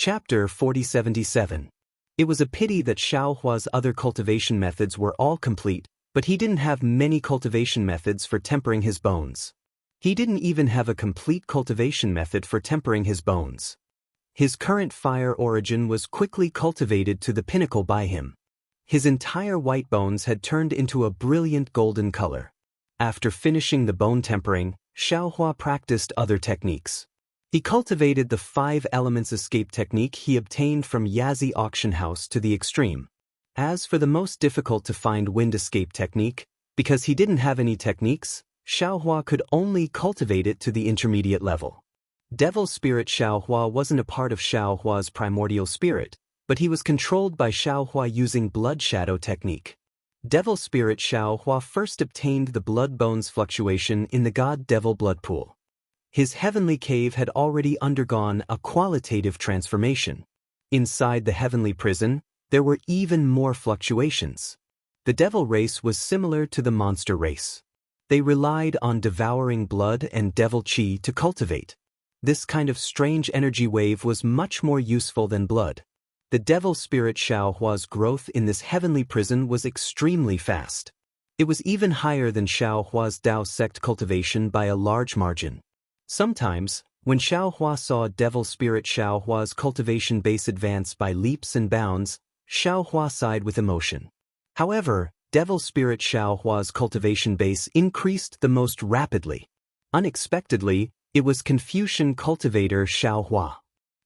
Chapter 4077. It was a pity that Xiaohua's other cultivation methods were all complete, but he didn't have many cultivation methods for tempering his bones. He didn't even have a complete cultivation method for tempering his bones. His current fire origin was quickly cultivated to the pinnacle by him. His entire white bones had turned into a brilliant golden color. After finishing the bone tempering, Xiaohua practiced other techniques. He cultivated the 5 elements escape technique he obtained from Yazi auction house to the extreme. As for the most difficult to find wind escape technique, because he didn't have any techniques, Xiaohua could only cultivate it to the intermediate level. Devil spirit Xiaohua wasn't a part of Xiaohua's primordial spirit, but he was controlled by Xiaohua using blood shadow technique. Devil spirit Xiaohua first obtained the blood bones fluctuation in the god-devil blood pool. His heavenly cave had already undergone a qualitative transformation. Inside the heavenly prison, there were even more fluctuations. The devil race was similar to the monster race. They relied on devouring blood and devil chi to cultivate. This kind of strange energy wave was much more useful than blood. The devil spirit Xiaohua's growth in this heavenly prison was extremely fast. It was even higher than Xiaohua's Dao sect cultivation by a large margin. Sometimes, when Xiaohua saw devil spirit Xiaohua's cultivation base advance by leaps and bounds, Xiaohua sighed with emotion. However, devil spirit Xiaohua's cultivation base increased the most rapidly. Unexpectedly, it was Confucian cultivator Xiaohua.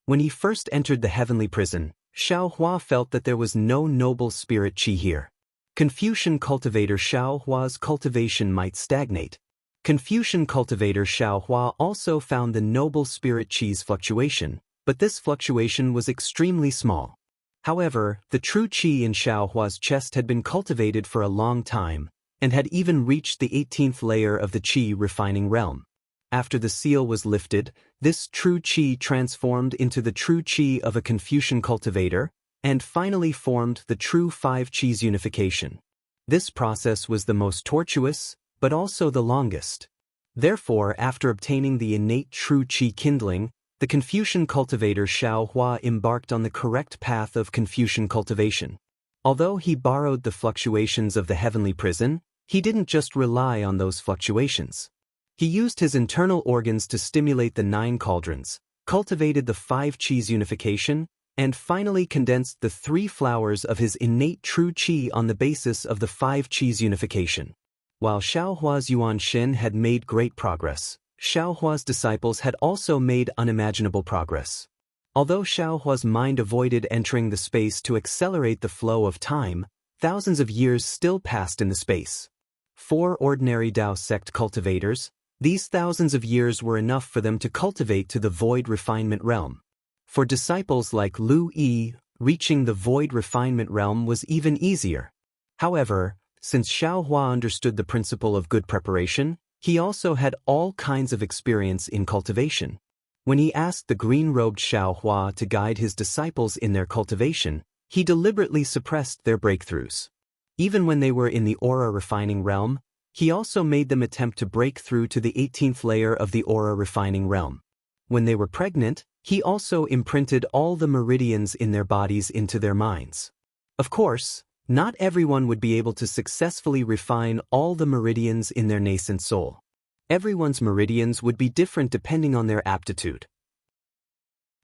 When he first entered the heavenly prison, Xiaohua felt that there was no noble spirit chi here. Confucian cultivator Xiaohua's cultivation might stagnate. Confucian cultivator Xiaohua also found the noble spirit chi's fluctuation, but this fluctuation was extremely small. However, the true chi in Xiaohua's chest had been cultivated for a long time, and had even reached the 18th layer of the chi refining realm. After the seal was lifted, this true chi transformed into the true chi of a Confucian cultivator, and finally formed the true 5 chi's unification. This process was the most tortuous, but also the longest. Therefore, after obtaining the innate true chi kindling, the Confucian cultivator Xiaohua embarked on the correct path of Confucian cultivation. Although he borrowed the fluctuations of the heavenly prison, he didn't just rely on those fluctuations. He used his internal organs to stimulate the 9 cauldrons, cultivated the 5 chi's unification, and finally condensed the 3 flowers of his innate true chi on the basis of the 5 chi's unification. While Xiaohua's Yuan Xin had made great progress, Xiaohua's disciples had also made unimaginable progress. Although Xiaohua's mind avoided entering the space to accelerate the flow of time, thousands of years still passed in the space. For ordinary Dao sect cultivators, these thousands of years were enough for them to cultivate to the void refinement realm. For disciples like Lu Yi, reaching the void refinement realm was even easier. However, since Xiaohua understood the principle of good preparation, he also had all kinds of experience in cultivation. When he asked the green-robed Xiaohua to guide his disciples in their cultivation, he deliberately suppressed their breakthroughs. Even when they were in the aura refining realm, he also made them attempt to break through to the 18th layer of the aura refining realm. When they were pregnant, he also imprinted all the meridians in their bodies into their minds. Of course, not everyone would be able to successfully refine all the meridians in their nascent soul. Everyone's meridians would be different depending on their aptitude.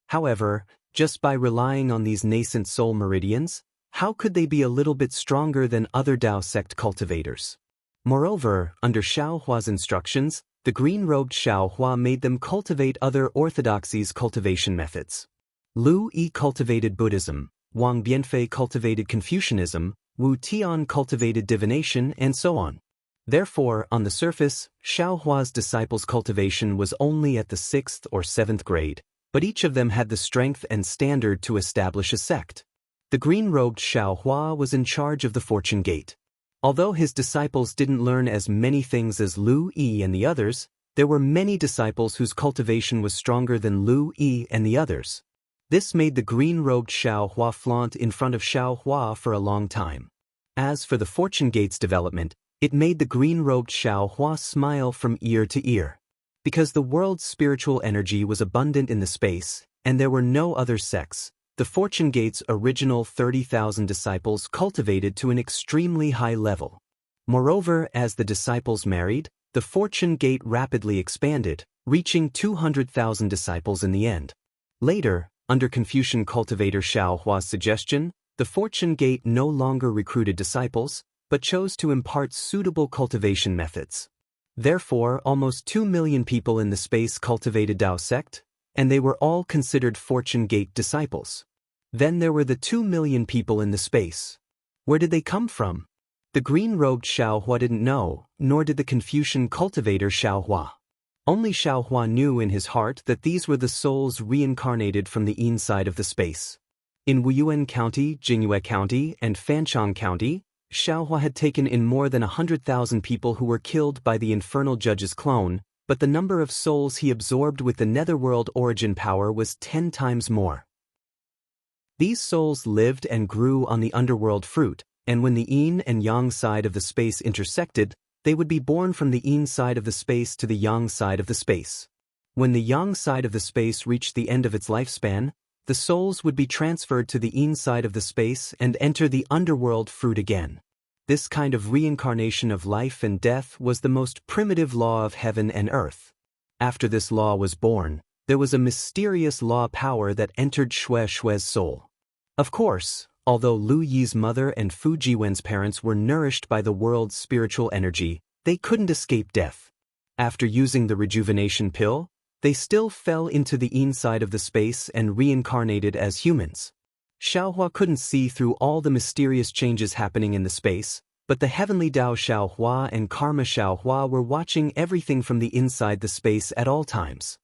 However, just by relying on these nascent soul meridians, how could they be a little bit stronger than other Dao sect cultivators? Moreover, under Xiaohua's instructions, the green-robed Xiaohua made them cultivate other orthodoxies cultivation methods. Lu Yi cultivated Buddhism, Wang Bianfei cultivated Confucianism, Wu Tian cultivated divination, and so on. Therefore, on the surface, Xiaohua's disciples' cultivation was only at the 6th or 7th grade, but each of them had the strength and standard to establish a sect. The green-robed Xiaohua was in charge of the fortune gate. Although his disciples didn't learn as many things as Lu Yi and the others, there were many disciples whose cultivation was stronger than Lu Yi and the others. This made the green-robed Xiaohua flaunt in front of Xiaohua for a long time. As for the fortune gate's development, it made the green-robed Xiaohua smile from ear to ear. Because the world's spiritual energy was abundant in the space, And there were no other sects. The Fortune Gate's original 30,000 disciples cultivated to an extremely high level. Moreover, as the disciples married, the Fortune Gate rapidly expanded, reaching 200,000 disciples in the end. Later, under Confucian cultivator Xiao Hua's suggestion, the Fortune Gate no longer recruited disciples, but chose to impart suitable cultivation methods. Therefore, almost 2 million people in the space cultivated Dao sect, and they were all considered Fortune Gate disciples. Then there were the 2 million people in the space. Where did they come from? The green-robed Xiao Hua didn't know, nor did the Confucian cultivator Xiao Hua. Only Xiao Hua knew in his heart that these were the souls reincarnated from the inside of the space. In Wuyuan County, Jingyue County, and Fanchang County, Xiao Hua had taken in more than 100,000 people who were killed by the infernal judge's clone, but the number of souls he absorbed with the netherworld origin power was 10 times more. These souls lived and grew on the underworld fruit, and when the yin and yang side of the space intersected, they would be born from the yin side of the space to the yang side of the space. When the yang side of the space reached the end of its lifespan, the souls would be transferred to the yin side of the space and enter the underworld fruit again. This kind of reincarnation of life and death was the most primitive law of heaven and earth. After this law was born, there was a mysterious law power that entered Xue Xue's soul. Of course, although Lu Yi's mother and Fu Jiwen's parents were nourished by the world's spiritual energy, they couldn't escape death. After using the rejuvenation pill, they still fell into the inside of the space and reincarnated as humans. Xiao Hua couldn't see through all the mysterious changes happening in the space, but the heavenly Dao Xiao Hua and Karma Xiao Hua were watching everything from the inside the space at all times.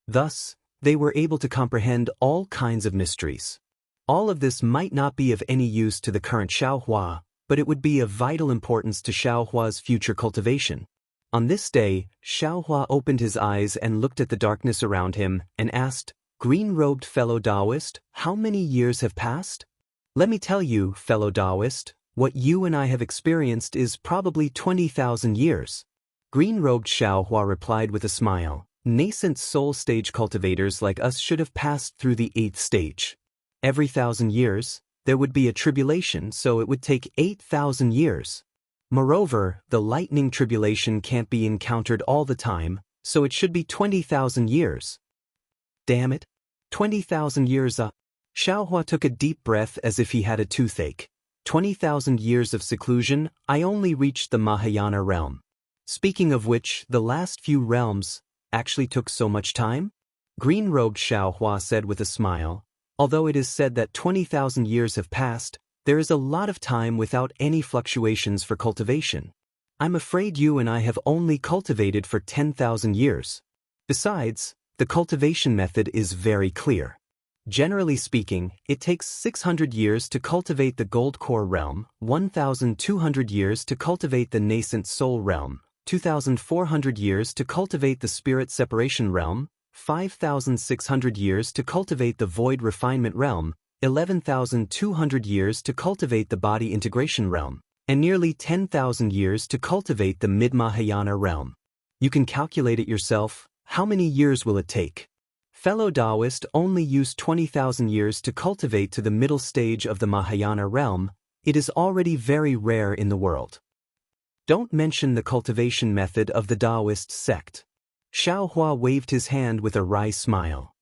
Thus, they were able to comprehend all kinds of mysteries. All of this might not be of any use to the current Xiao Hua, but it would be of vital importance to Xiao Hua's future cultivation. On this day, Xiao Hua opened his eyes and looked at the darkness around him and asked, "Green-robed fellow Daoist, how many years have passed?" "Let me tell you, fellow Daoist, what you and I have experienced is probably 20,000 years. Green-robed Xiao Hua replied with a smile, "Nascent soul stage cultivators like us should have passed through the 8th stage. Every 1,000 years, there would be a tribulation, so it would take 8,000 years. Moreover, the lightning tribulation can't be encountered all the time, so it should be 20,000 years. Damn it. 20,000 years Xiao Hua took a deep breath as if he had a toothache. 20,000 years of seclusion, I only reached the Mahayana realm. Speaking of which, the last few realms actually took so much time? Green-robed Xiao Hua said with a smile. Although it is said that 20,000 years have passed, there is a lot of time without any fluctuations for cultivation. I'm afraid you and I have only cultivated for 10,000 years. Besides, the cultivation method is very clear. Generally speaking, it takes 600 years to cultivate the gold core realm, 1,200 years to cultivate the nascent soul realm, 2,400 years to cultivate the spirit separation realm, 5,600 years to cultivate the void refinement realm, 11,200 years to cultivate the body integration realm, and nearly 10,000 years to cultivate the mid-Mahayana realm. You can calculate it yourself. How many years will it take? Fellow Daoist only used 20,000 years to cultivate to the middle stage of the Mahayana realm. It is already very rare in the world. Don't mention the cultivation method of the Daoist sect. Xiao Hua waved his hand with a wry smile.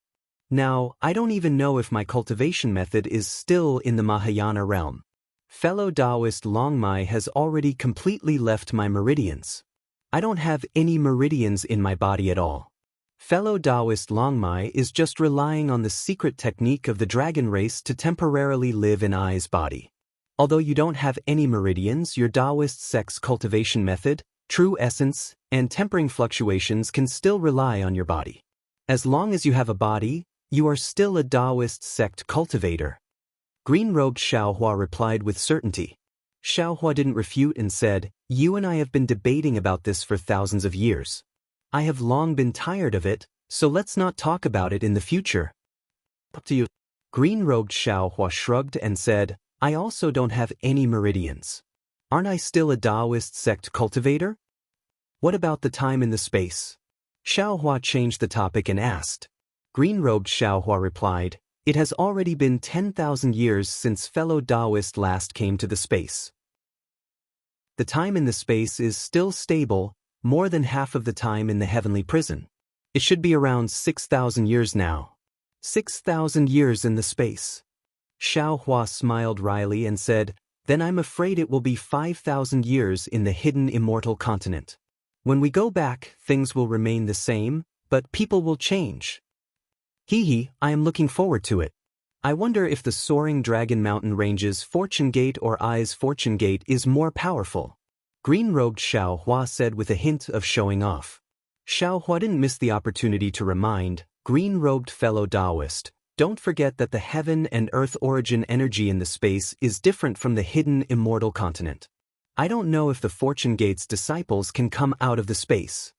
Now, I don't even know if my cultivation method is still in the Mahayana realm. Fellow Daoist Longmai has already completely left my meridians. I don't have any meridians in my body at all. Fellow Daoist Longmai is just relying on the secret technique of the dragon race to temporarily live in I's body. Although you don't have any meridians, your Daoist sect's cultivation method, true essence, and tempering fluctuations can still rely on your body. As long as you have a body, you are still a Daoist sect cultivator. Green-robed Xiao Hua replied with certainty. Xiao Hua didn't refute and said, "You and I have been debating about this for thousands of years. I have long been tired of it, so let's not talk about it in the future." Up to you. Green-robed Xiao Hua shrugged and said, "I also don't have any meridians. Aren't I still a Daoist sect cultivator? What about the time in the space?" Xiao Hua changed the topic and asked. Green-robed Xiaohua replied, "It has already been 10,000 years since fellow Daoist last came to the space. The time in the space is still stable, more than half of the time in the heavenly prison. It should be around 6,000 years now. 6,000 years in the space." Xiaohua smiled wryly and said, "Then I'm afraid it will be 5,000 years in the hidden immortal continent. When we go back, things will remain the same, but people will change. Hee, I am looking forward to it. I wonder if the soaring Dragon Mountain Range's Fortune Gate or Ai's Fortune Gate is more powerful." Green-robed Xiaohua said with a hint of showing off. Xiaohua didn't miss the opportunity to remind, "Green-robed fellow Daoist, don't forget that the heaven and earth origin energy in the space is different from the hidden immortal continent. I don't know if the Fortune Gate's disciples can come out of the space."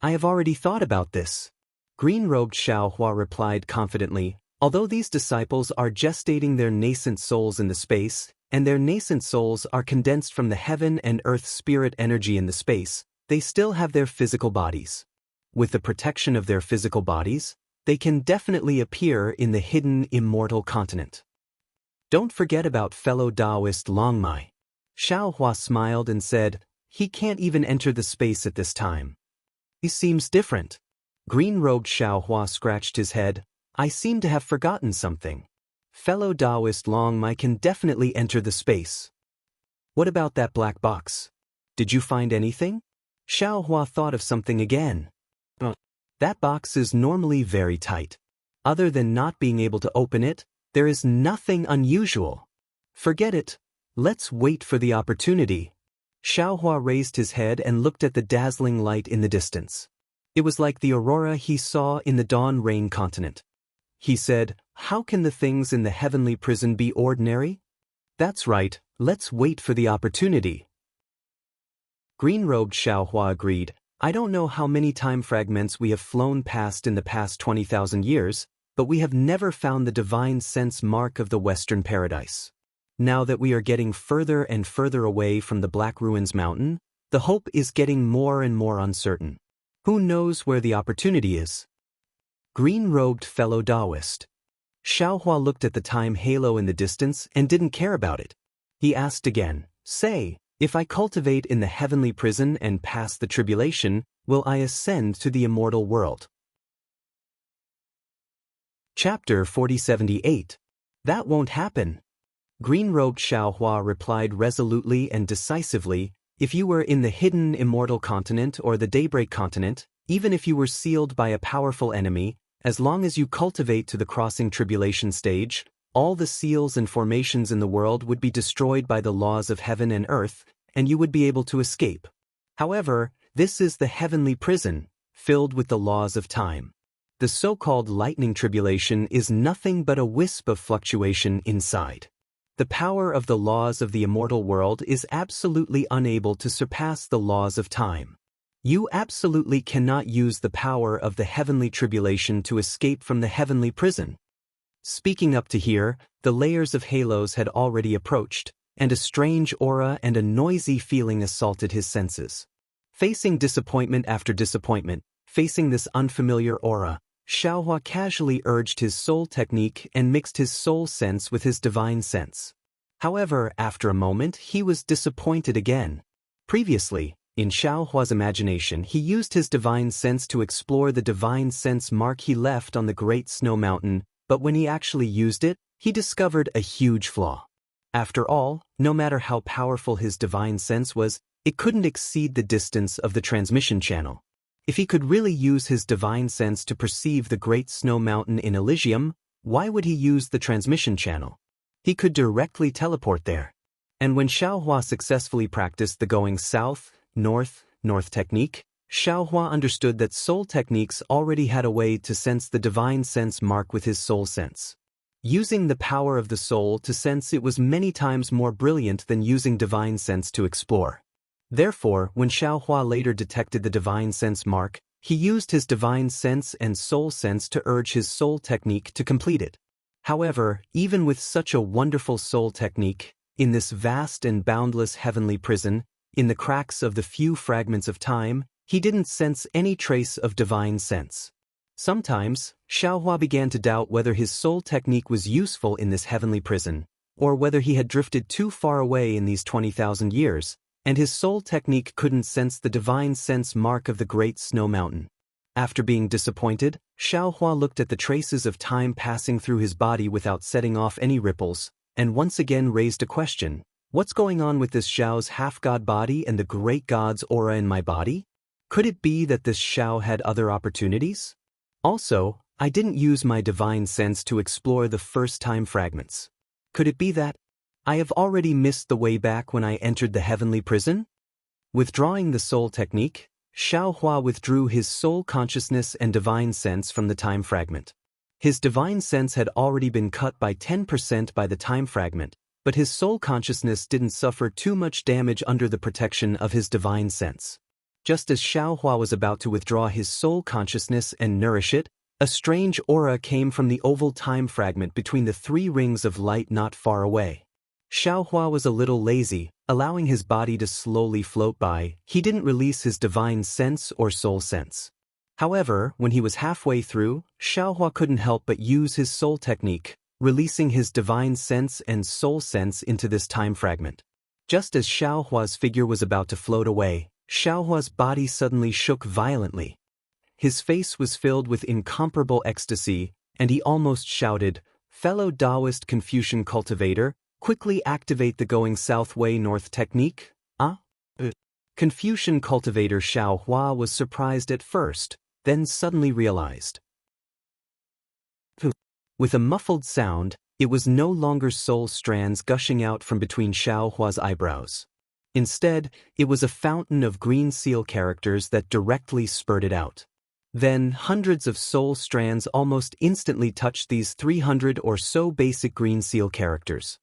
"I have already thought about this," Green-robed Xiaohua replied confidently. "Although these disciples are gestating their nascent souls in the space, and their nascent souls are condensed from the heaven and earth spirit energy in the space, they still have their physical bodies. With the protection of their physical bodies, they can definitely appear in the hidden immortal continent. Don't forget about fellow Daoist Longmai." Xiaohua smiled and said, "He can't even enter the space at this time. He seems different." Green-robed Xiaohua scratched his head. "I seem to have forgotten something. Fellow Daoist Longmai can definitely enter the space." "What about that black box? Did you find anything?" Xiaohua thought of something again. "That box is normally very tight. Other than not being able to open it, there is nothing unusual. Forget it. Let's wait for the opportunity." Xiaohua raised his head and looked at the dazzling light in the distance. It was like the aurora he saw in the dawn rain continent. He said, "How can the things in the heavenly prison be ordinary?" "That's right, let's wait for the opportunity." Green-robed Xiaohua agreed. "I don't know how many time fragments we have flown past in the past 20,000 years, but we have never found the divine sense mark of the Western Paradise. Now that we are getting further and further away from the Black Ruins Mountain, the hope is getting more and more uncertain. Who knows where the opportunity is?" Green-robed fellow Daoist. Xiaohua looked at the time halo in the distance and didn't care about it. He asked again, "Say, if I cultivate in the heavenly prison and pass the tribulation, will I ascend to the immortal world?" Chapter 4078. "That won't happen." Green-robed Xiaohua replied resolutely and decisively, "If you were in the hidden immortal continent or the daybreak continent, even if you were sealed by a powerful enemy, as long as you cultivate to the crossing tribulation stage, all the seals and formations in the world would be destroyed by the laws of heaven and earth, and you would be able to escape. However, this is the heavenly prison, filled with the laws of time. The so-called lightning tribulation is nothing but a wisp of fluctuation inside. The power of the laws of the immortal world is absolutely unable to surpass the laws of time. You absolutely cannot use the power of the heavenly tribulation to escape from the heavenly prison." Speaking up to here, the layers of halos had already approached, and a strange aura and a noisy feeling assaulted his senses. Facing disappointment after disappointment, facing this unfamiliar aura, Xiaohua casually urged his soul technique and mixed his soul sense with his divine sense. However, after a moment, he was disappointed again. Previously, in Xiaohua's imagination, he used his divine sense to explore the divine sense mark he left on the Great Snow Mountain, but when he actually used it, he discovered a huge flaw. After all, no matter how powerful his divine sense was, it couldn't exceed the distance of the transmission channel. If he could really use his divine sense to perceive the Great Snow Mountain in Elysium, why would he use the transmission channel? He could directly teleport there. And when Xiaohua successfully practiced the going south, north technique, Xiaohua understood that soul techniques already had a way to sense the divine sense mark with his soul sense. Using the power of the soul to sense it was many times more brilliant than using divine sense to explore. Therefore, when Xiaohua later detected the divine sense mark, he used his divine sense and soul sense to urge his soul technique to complete it. However, even with such a wonderful soul technique, in this vast and boundless heavenly prison, in the cracks of the few fragments of time, he didn't sense any trace of divine sense. Sometimes, Xiaohua began to doubt whether his soul technique was useful in this heavenly prison, or whether he had drifted too far away in these 20,000 years, and his soul technique couldn't sense the divine sense mark of the great snow mountain. After being disappointed, Xiaohua looked at the traces of time passing through his body without setting off any ripples, and once again raised a question. What's going on with this Xiao's half-god body and the great god's aura in my body? Could it be that this Xiao had other opportunities? Also, I didn't use my divine sense to explore the first time fragments. Could it be that I have already missed the way back when I entered the heavenly prison? Withdrawing the soul technique, Xiaohua withdrew his soul consciousness and divine sense from the time fragment. His divine sense had already been cut by 10% by the time fragment, but his soul consciousness didn't suffer too much damage under the protection of his divine sense. Just as Xiaohua was about to withdraw his soul consciousness and nourish it, a strange aura came from the oval time fragment between the 3 rings of light not far away. Xiaohua was a little lazy, allowing his body to slowly float by. He didn't release his divine sense or soul sense. However, when he was halfway through, Xiaohua couldn't help but use his soul technique, releasing his divine sense and soul sense into this time fragment. Just as Xiaohua's figure was about to float away, Xiaohua's body suddenly shook violently. His face was filled with incomparable ecstasy, and he almost shouted, "Fellow Daoist Confucian cultivator, quickly activate the going south way north technique." Confucian cultivator Xiaohua was surprised at first, then suddenly realized. With a muffled sound, it was no longer soul strands gushing out from between Xiaohua's eyebrows. Instead, it was a fountain of green seal characters that directly spurted out. Then, hundreds of soul strands almost instantly touched these 300 or so basic green seal characters.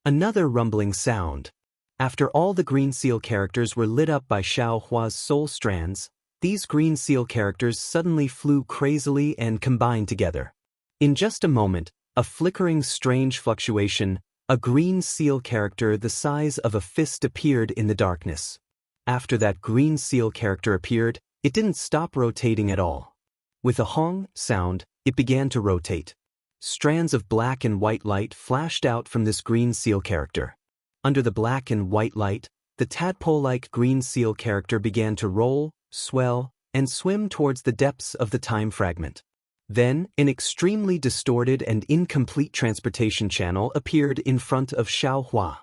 Another rumbling sound. After all the green seal characters were lit up by Xiaohua's soul strands, these green seal characters suddenly flew crazily and combined together. In just a moment, a flickering strange fluctuation, a green seal character the size of a fist appeared in the darkness. After that green seal character appeared, it didn't stop rotating at all. With a hong sound, it began to rotate. Strands of black and white light flashed out from this green seal character. Under the black and white light, the tadpole-like green seal character began to roll, swell, and swim towards the depths of the time fragment. Then, an extremely distorted and incomplete transportation channel appeared in front of Xiaohua.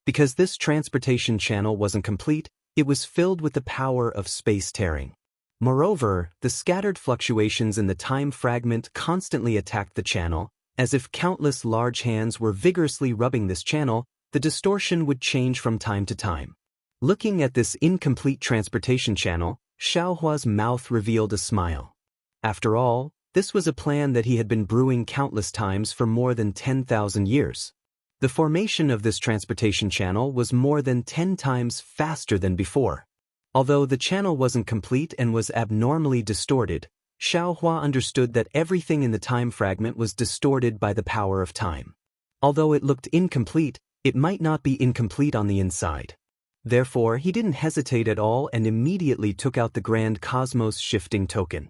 Because this transportation channel wasn't complete, it was filled with the power of space tearing. Moreover, the scattered fluctuations in the time fragment constantly attacked the channel. As if countless large hands were vigorously rubbing this channel, the distortion would change from time to time. Looking at this incomplete transportation channel, Xiaohua's mouth revealed a smile. After all, this was a plan that he had been brewing countless times for more than 10,000 years. The formation of this transportation channel was more than 10 times faster than before. Although the channel wasn't complete and was abnormally distorted, Xiaohua understood that everything in the time fragment was distorted by the power of time. Although it looked incomplete, it might not be incomplete on the inside. Therefore, he didn't hesitate at all and immediately took out the grand cosmos shifting token.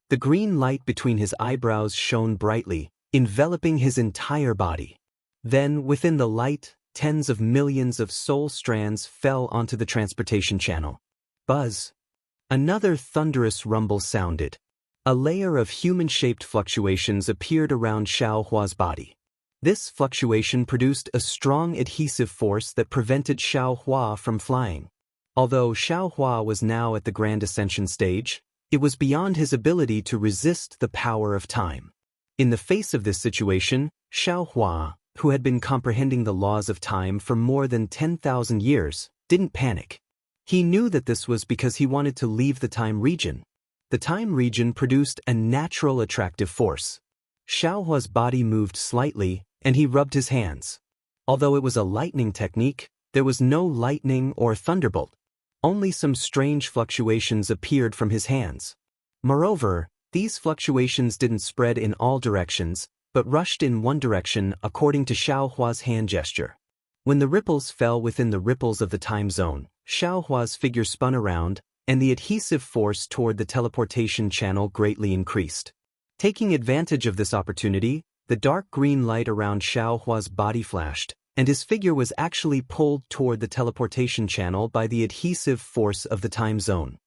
The green light between his eyebrows shone brightly, enveloping his entire body. Then, within the light, tens of millions of soul strands fell onto the transportation channel. Buzz. Another thunderous rumble sounded. A layer of human-shaped fluctuations appeared around Xiaohua's body. This fluctuation produced a strong adhesive force that prevented Xiaohua from flying. Although Xiaohua was now at the Grand Ascension stage, it was beyond his ability to resist the power of time. In the face of this situation, Xiaohua, who had been comprehending the laws of time for more than 10,000 years, didn't panic. He knew that this was because he wanted to leave the time region. The time region produced a natural attractive force. Xiaohua's body moved slightly, and he rubbed his hands. Although it was a lightning technique, there was no lightning or thunderbolt. Only some strange fluctuations appeared from his hands. Moreover, these fluctuations didn't spread in all directions, but rushed in one direction according to Xiaohua's hand gesture. When the ripples fell within the ripples of the time zone, Xiaohua's figure spun around, and the adhesive force toward the teleportation channel greatly increased. Taking advantage of this opportunity, the dark green light around Xiao Hua's body flashed, and his figure was actually pulled toward the teleportation channel by the adhesive force of the time zone.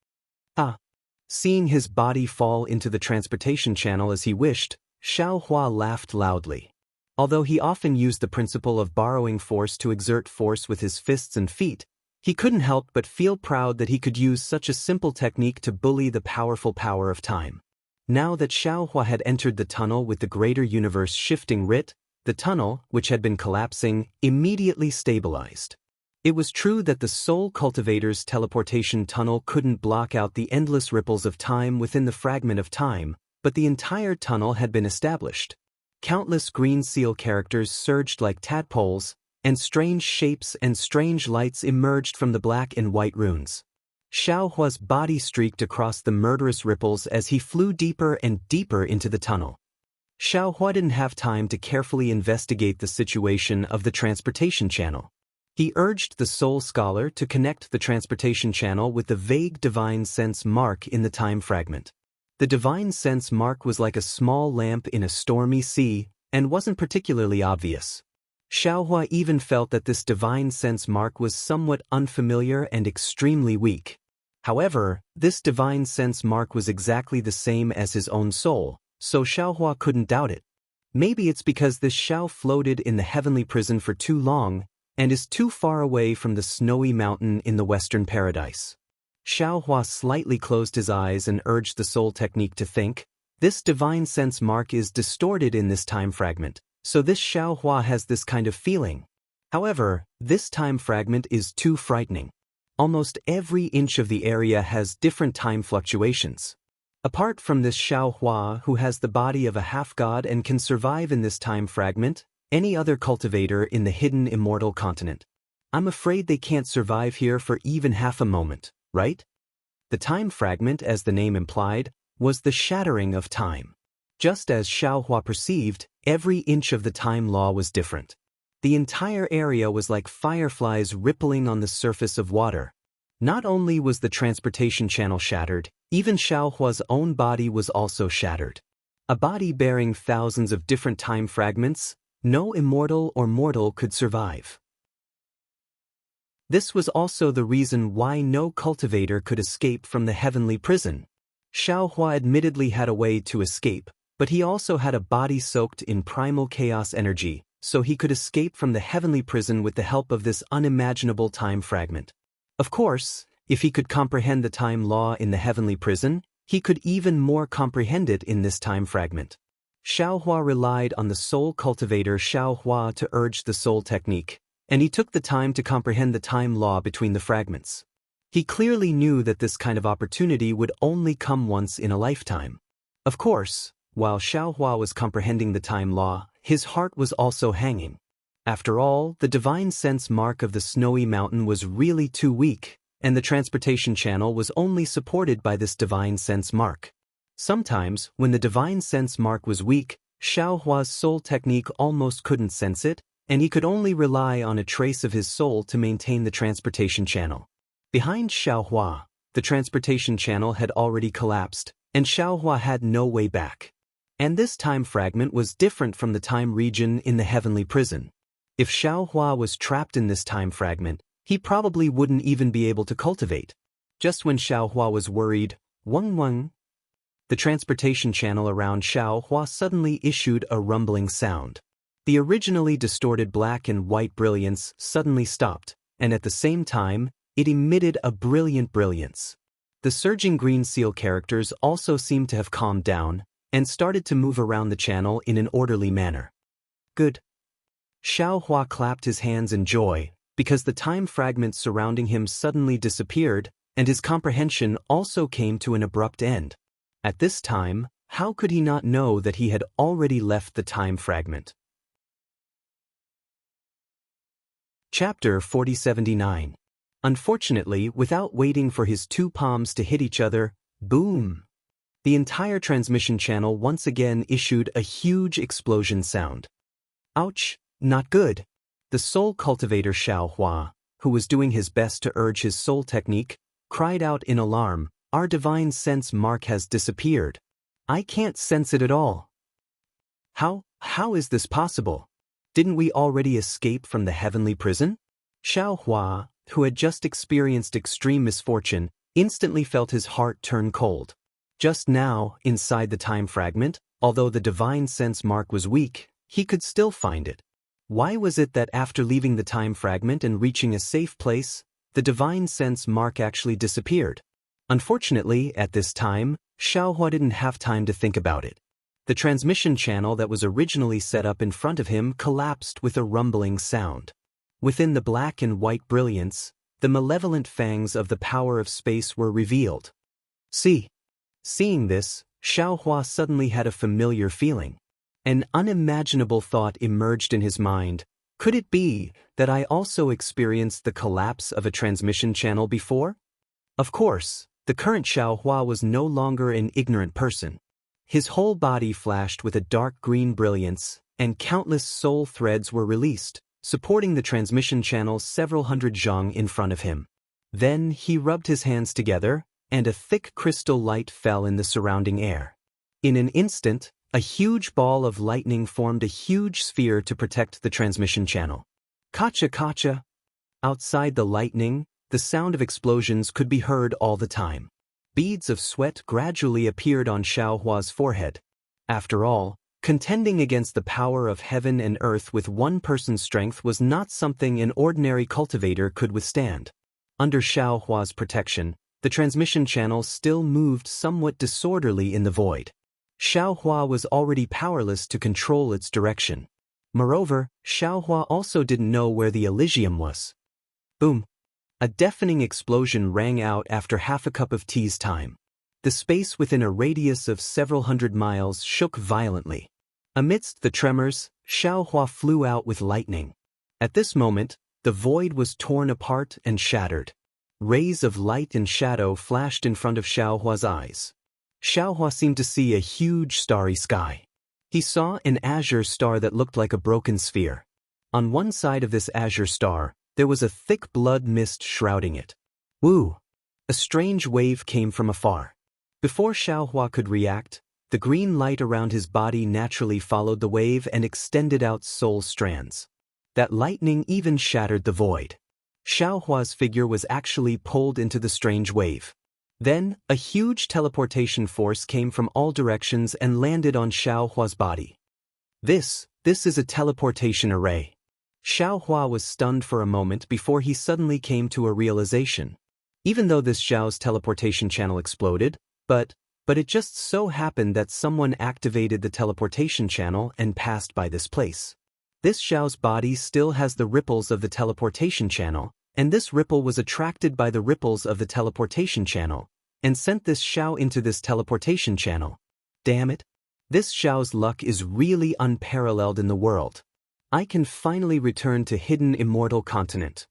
Seeing his body fall into the transportation channel as he wished, Xiao Hua laughed loudly. Although he often used the principle of borrowing force to exert force with his fists and feet, he couldn't help but feel proud that he could use such a simple technique to bully the powerful power of time. Now that Xiao Hua had entered the tunnel with the greater universe shifting writ, the tunnel, which had been collapsing, immediately stabilized. It was true that the Soul Cultivator's teleportation tunnel couldn't block out the endless ripples of time within the fragment of time, but the entire tunnel had been established. Countless green seal characters surged like tadpoles, and strange shapes and strange lights emerged from the black and white runes. Xiao Hua's body streaked across the murderous ripples as he flew deeper and deeper into the tunnel. Xiao Hua didn't have time to carefully investigate the situation of the transportation channel. He urged the Soul Scholar to connect the transportation channel with the vague divine sense mark in the time fragment. The divine sense mark was like a small lamp in a stormy sea, and wasn't particularly obvious. Xiao Hua even felt that this divine sense mark was somewhat unfamiliar and extremely weak. However, this divine sense mark was exactly the same as his own soul, so Xiao Hua couldn't doubt it. Maybe it's because this Xiao floated in the heavenly prison for too long, and is too far away from the snowy mountain in the western paradise. Xiao Hua slightly closed his eyes and urged the soul technique to think. This divine sense mark is distorted in this time fragment, so this Xiao Hua has this kind of feeling. However, this time fragment is too frightening. Almost every inch of the area has different time fluctuations. Apart from this Xiao Hua, who has the body of a half-god and can survive in this time fragment, any other cultivator in the hidden immortal continent, I'm afraid they can't survive here for even half a moment, right? The time fragment, as the name implied, was the shattering of time. Just as Xiao Hua perceived, every inch of the time law was different. The entire area was like fireflies rippling on the surface of water. Not only was the transportation channel shattered, even Xiao Hua's own body was also shattered. A body bearing thousands of different time fragments, no immortal or mortal could survive. This was also the reason why no cultivator could escape from the heavenly prison. Xiao Hua admittedly had a way to escape, but he also had a body soaked in primal chaos energy, so he could escape from the heavenly prison with the help of this unimaginable time fragment. Of course, if he could comprehend the time law in the heavenly prison, he could even more comprehend it in this time fragment. Xiao Hua relied on the soul cultivator Xiao Hua to urge the soul technique, and he took the time to comprehend the time law between the fragments. He clearly knew that this kind of opportunity would only come once in a lifetime. Of course, while Xiao Hua was comprehending the time law, his heart was also hanging. After all, the divine sense mark of the snowy mountain was really too weak, and the transportation channel was only supported by this divine sense mark. Sometimes, when the divine sense mark was weak, Xiao Hua's soul technique almost couldn't sense it, and he could only rely on a trace of his soul to maintain the transportation channel. Behind Xiao Hua, the transportation channel had already collapsed, and Xiao Hua had no way back. And this time fragment was different from the time region in the heavenly prison. If Xiao Hua was trapped in this time fragment, he probably wouldn't even be able to cultivate. Just when Xiao Hua was worried, Wang, the transportation channel around Xiao Hua suddenly issued a rumbling sound. The originally distorted black and white brilliance suddenly stopped, and at the same time, it emitted a brilliant brilliance. The surging green seal characters also seemed to have calmed down, and started to move around the channel in an orderly manner. Good. Xiao Hua clapped his hands in joy, because the time fragments surrounding him suddenly disappeared, and his comprehension also came to an abrupt end. At this time, how could he not know that he had already left the time fragment? Chapter 4079. Unfortunately, without waiting for his two palms to hit each other, boom! The entire transmission channel once again issued a huge explosion sound. Ouch, not good. The soul cultivator Xiao Hua, who was doing his best to urge his soul technique, cried out in alarm, "Our divine sense mark has disappeared. I can't sense it at all. How is this possible? Didn't we already escape from the heavenly prison?" Xiaohua, who had just experienced extreme misfortune, instantly felt his heart turn cold. Just now, inside the time fragment, although the divine sense mark was weak, he could still find it. Why was it that after leaving the time fragment and reaching a safe place, the divine sense mark actually disappeared? Unfortunately, at this time, Xiaohua didn't have time to think about it. The transmission channel that was originally set up in front of him collapsed with a rumbling sound. Within the black and white brilliance, the malevolent fangs of the power of space were revealed. Seeing this, Xiaohua suddenly had a familiar feeling. An unimaginable thought emerged in his mind. Could it be that I also experienced the collapse of a transmission channel before? Of course, the current Xiaohua was no longer an ignorant person. His whole body flashed with a dark green brilliance, and countless soul threads were released, supporting the transmission channel several hundred zhang in front of him. Then he rubbed his hands together, and a thick crystal light fell in the surrounding air. In an instant, a huge ball of lightning formed a huge sphere to protect the transmission channel. Kacha kacha! Outside the lightning, the sound of explosions could be heard all the time. Beads of sweat gradually appeared on Xiaohua's forehead. After all, contending against the power of heaven and earth with one person's strength was not something an ordinary cultivator could withstand. Under Xiaohua's protection, the transmission channel still moved somewhat disorderly in the void. Xiaohua was already powerless to control its direction. Moreover, Xiaohua also didn't know where the Elysium was. Boom! A deafening explosion rang out after half a cup of tea's time. The space within a radius of several hundred miles shook violently. Amidst the tremors, Xiaohua flew out with lightning. At this moment, the void was torn apart and shattered. Rays of light and shadow flashed in front of Xiaohua's eyes. Xiaohua seemed to see a huge starry sky. He saw an azure star that looked like a broken sphere. On one side of this azure star, there was a thick blood mist shrouding it. Woo! A strange wave came from afar. Before Xiaohua could react, the green light around his body naturally followed the wave and extended out soul strands. That lightning even shattered the void. Xiaohua's figure was actually pulled into the strange wave. Then, a huge teleportation force came from all directions and landed on Xiaohua's body. This is a teleportation array. Xiaohua was stunned for a moment before he suddenly came to a realization. Even though this Xiao's teleportation channel exploded, but it just so happened that someone activated the teleportation channel and passed by this place. This Xiao's body still has the ripples of the teleportation channel, and this ripple was attracted by the ripples of the teleportation channel, and sent this Xiao into this teleportation channel. Damn it! This Xiao's luck is really unparalleled in the world. I can finally return to hidden Immortal continent.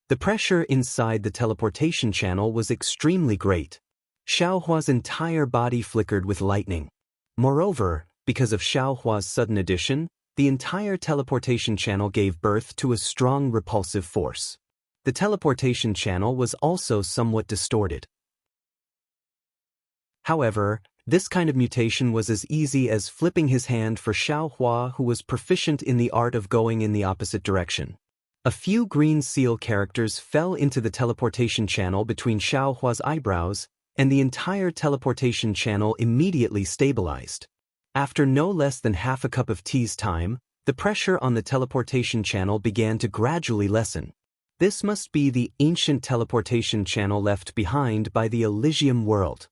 The pressure inside the teleportation channel was extremely great. Xiaohua's entire body flickered with lightning. Moreover, because of Xiaohua's sudden addition, the entire teleportation channel gave birth to a strong repulsive force. The teleportation channel was also somewhat distorted. However, this kind of mutation was as easy as flipping his hand for Xiaohua, who was proficient in the art of going in the opposite direction. A few green seal characters fell into the teleportation channel between Xiaohua's eyebrows, and the entire teleportation channel immediately stabilized. After no less than half a cup of tea's time, the pressure on the teleportation channel began to gradually lessen. This must be the ancient teleportation channel left behind by the Elysium world.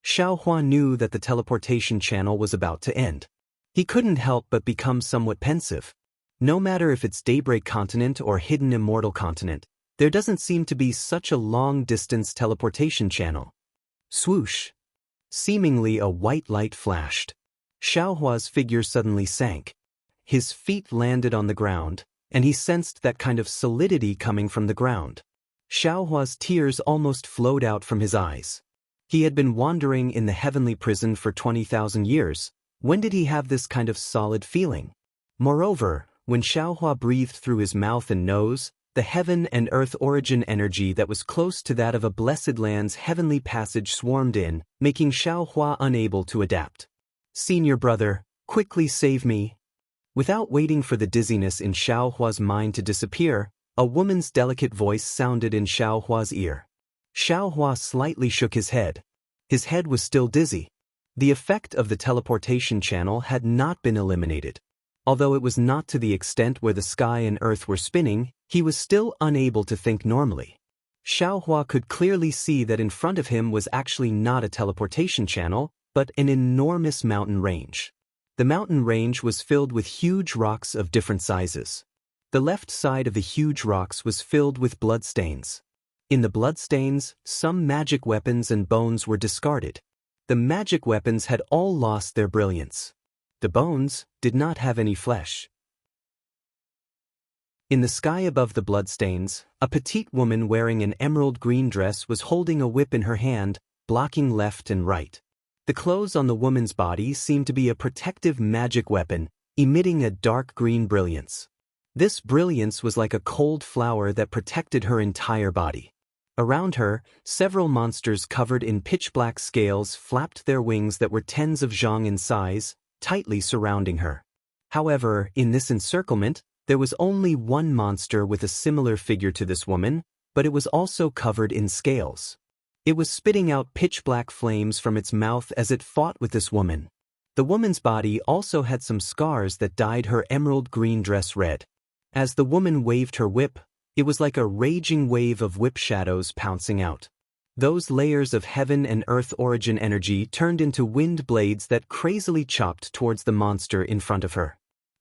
Xiaohua knew that the teleportation channel was about to end. He couldn't help but become somewhat pensive. No matter if it's Daybreak Continent or Hidden Immortal Continent, there doesn't seem to be such a long-distance teleportation channel. Swoosh! Seemingly a white light flashed. Xiaohua's figure suddenly sank. His feet landed on the ground, and he sensed that kind of solidity coming from the ground. Xiaohua's tears almost flowed out from his eyes. He had been wandering in the heavenly prison for 20,000 years. When did he have this kind of solid feeling? Moreover, when Xiaohua breathed through his mouth and nose, the heaven and earth origin energy that was close to that of a blessed land's heavenly passage swarmed in, making Xiaohua unable to adapt. "Senior brother, quickly save me." Without waiting for the dizziness in Xiaohua's mind to disappear, a woman's delicate voice sounded in Xiaohua's ear. Xiaohua slightly shook his head. His head was still dizzy. The effect of the teleportation channel had not been eliminated. Although it was not to the extent where the sky and earth were spinning, he was still unable to think normally. Xiaohua could clearly see that in front of him was actually not a teleportation channel, but an enormous mountain range. The mountain range was filled with huge rocks of different sizes. The left side of the huge rocks was filled with bloodstains. In the bloodstains, some magic weapons and bones were discarded. The magic weapons had all lost their brilliance. The bones did not have any flesh. In the sky above the bloodstains, a petite woman wearing an emerald green dress was holding a whip in her hand, blocking left and right. The clothes on the woman's body seemed to be a protective magic weapon, emitting a dark green brilliance. This brilliance was like a cold flower that protected her entire body. Around her, several monsters covered in pitch-black scales flapped their wings that were tens of zhang in size, tightly surrounding her. However, in this encirclement, there was only one monster with a similar figure to this woman, but it was also covered in scales. It was spitting out pitch-black flames from its mouth as it fought with this woman. The woman's body also had some scars that dyed her emerald green dress red. As the woman waved her whip, it was like a raging wave of whip shadows pouncing out. Those layers of heaven and earth origin energy turned into wind blades that crazily chopped towards the monster in front of her.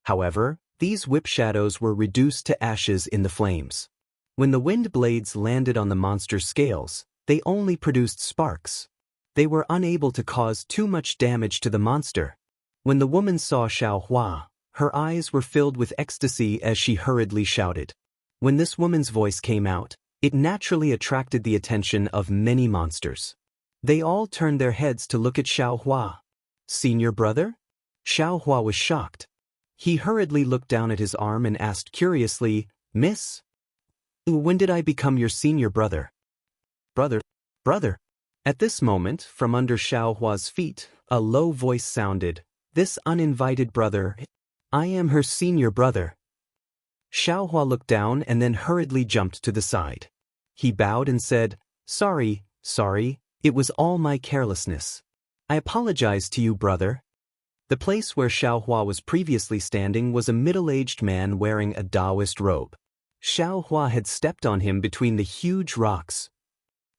However, these whip shadows were reduced to ashes in the flames. When the wind blades landed on the monster's scales, they only produced sparks. They were unable to cause too much damage to the monster. When the woman saw Xiaohua, her eyes were filled with ecstasy as she hurriedly shouted. When this woman's voice came out, it naturally attracted the attention of many monsters. They all turned their heads to look at Xiaohua. "Senior brother?" Xiaohua was shocked. He hurriedly looked down at his arm and asked curiously, "Miss? When did I become your senior brother?" Brother. At this moment, from under Xiaohua's feet, a low voice sounded, "This uninvited brother, I am her senior brother." Xiaohua looked down and then hurriedly jumped to the side. He bowed and said, Sorry, it was all my carelessness. I apologize to you, brother." The place where Xiaohua was previously standing was a middle-aged man wearing a Daoist robe. Xiaohua had stepped on him between the huge rocks.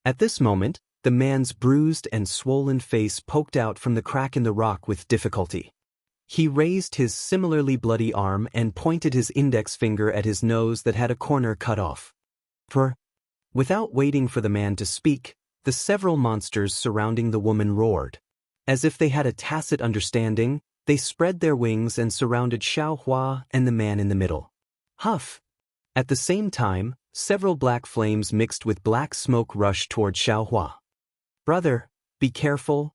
At this moment, the man's bruised and swollen face poked out from the crack in the rock with difficulty. He raised his similarly bloody arm and pointed his index finger at his nose that had a corner cut off. Without waiting for the man to speak, the several monsters surrounding the woman roared. As if they had a tacit understanding, they spread their wings and surrounded Xiaohua and the man in the middle. Huff! At the same time, several black flames mixed with black smoke rushed toward Xiaohua. "Brother, be careful,"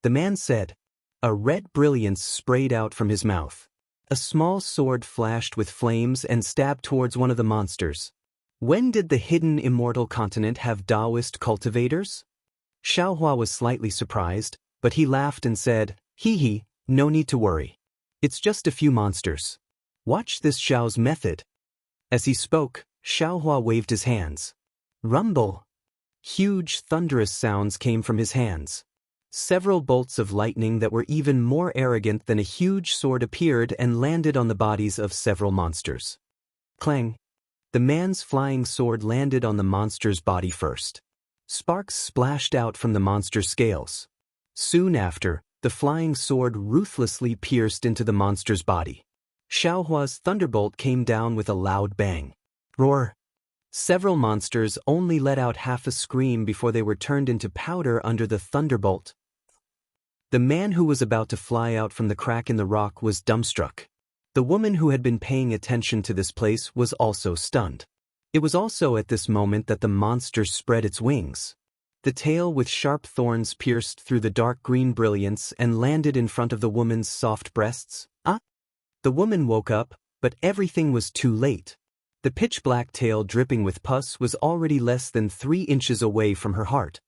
the man said. A red brilliance sprayed out from his mouth. A small sword flashed with flames and stabbed towards one of the monsters. When did the hidden immortal continent have Daoist cultivators? Xiaohua was slightly surprised, but he laughed and said, Hee, no need to worry. It's just a few monsters. Watch this Xiao's method." As he spoke, Xiaohua waved his hands. Rumble! Huge thunderous sounds came from his hands. Several bolts of lightning that were even more arrogant than a huge sword appeared and landed on the bodies of several monsters. Clang! The man's flying sword landed on the monster's body first. Sparks splashed out from the monster's scales. Soon after, the flying sword ruthlessly pierced into the monster's body. Xiaohua's thunderbolt came down with a loud bang. Roar! Several monsters only let out half a scream before they were turned into powder under the thunderbolt. The man who was about to fly out from the crack in the rock was dumbstruck. The woman who had been paying attention to this place was also stunned. It was also at this moment that the monster spread its wings. The tail with sharp thorns pierced through the dark green brilliance and landed in front of the woman's soft breasts. The woman woke up, but everything was too late. The pitch-black tail dripping with pus was already less than 3 inches away from her heart.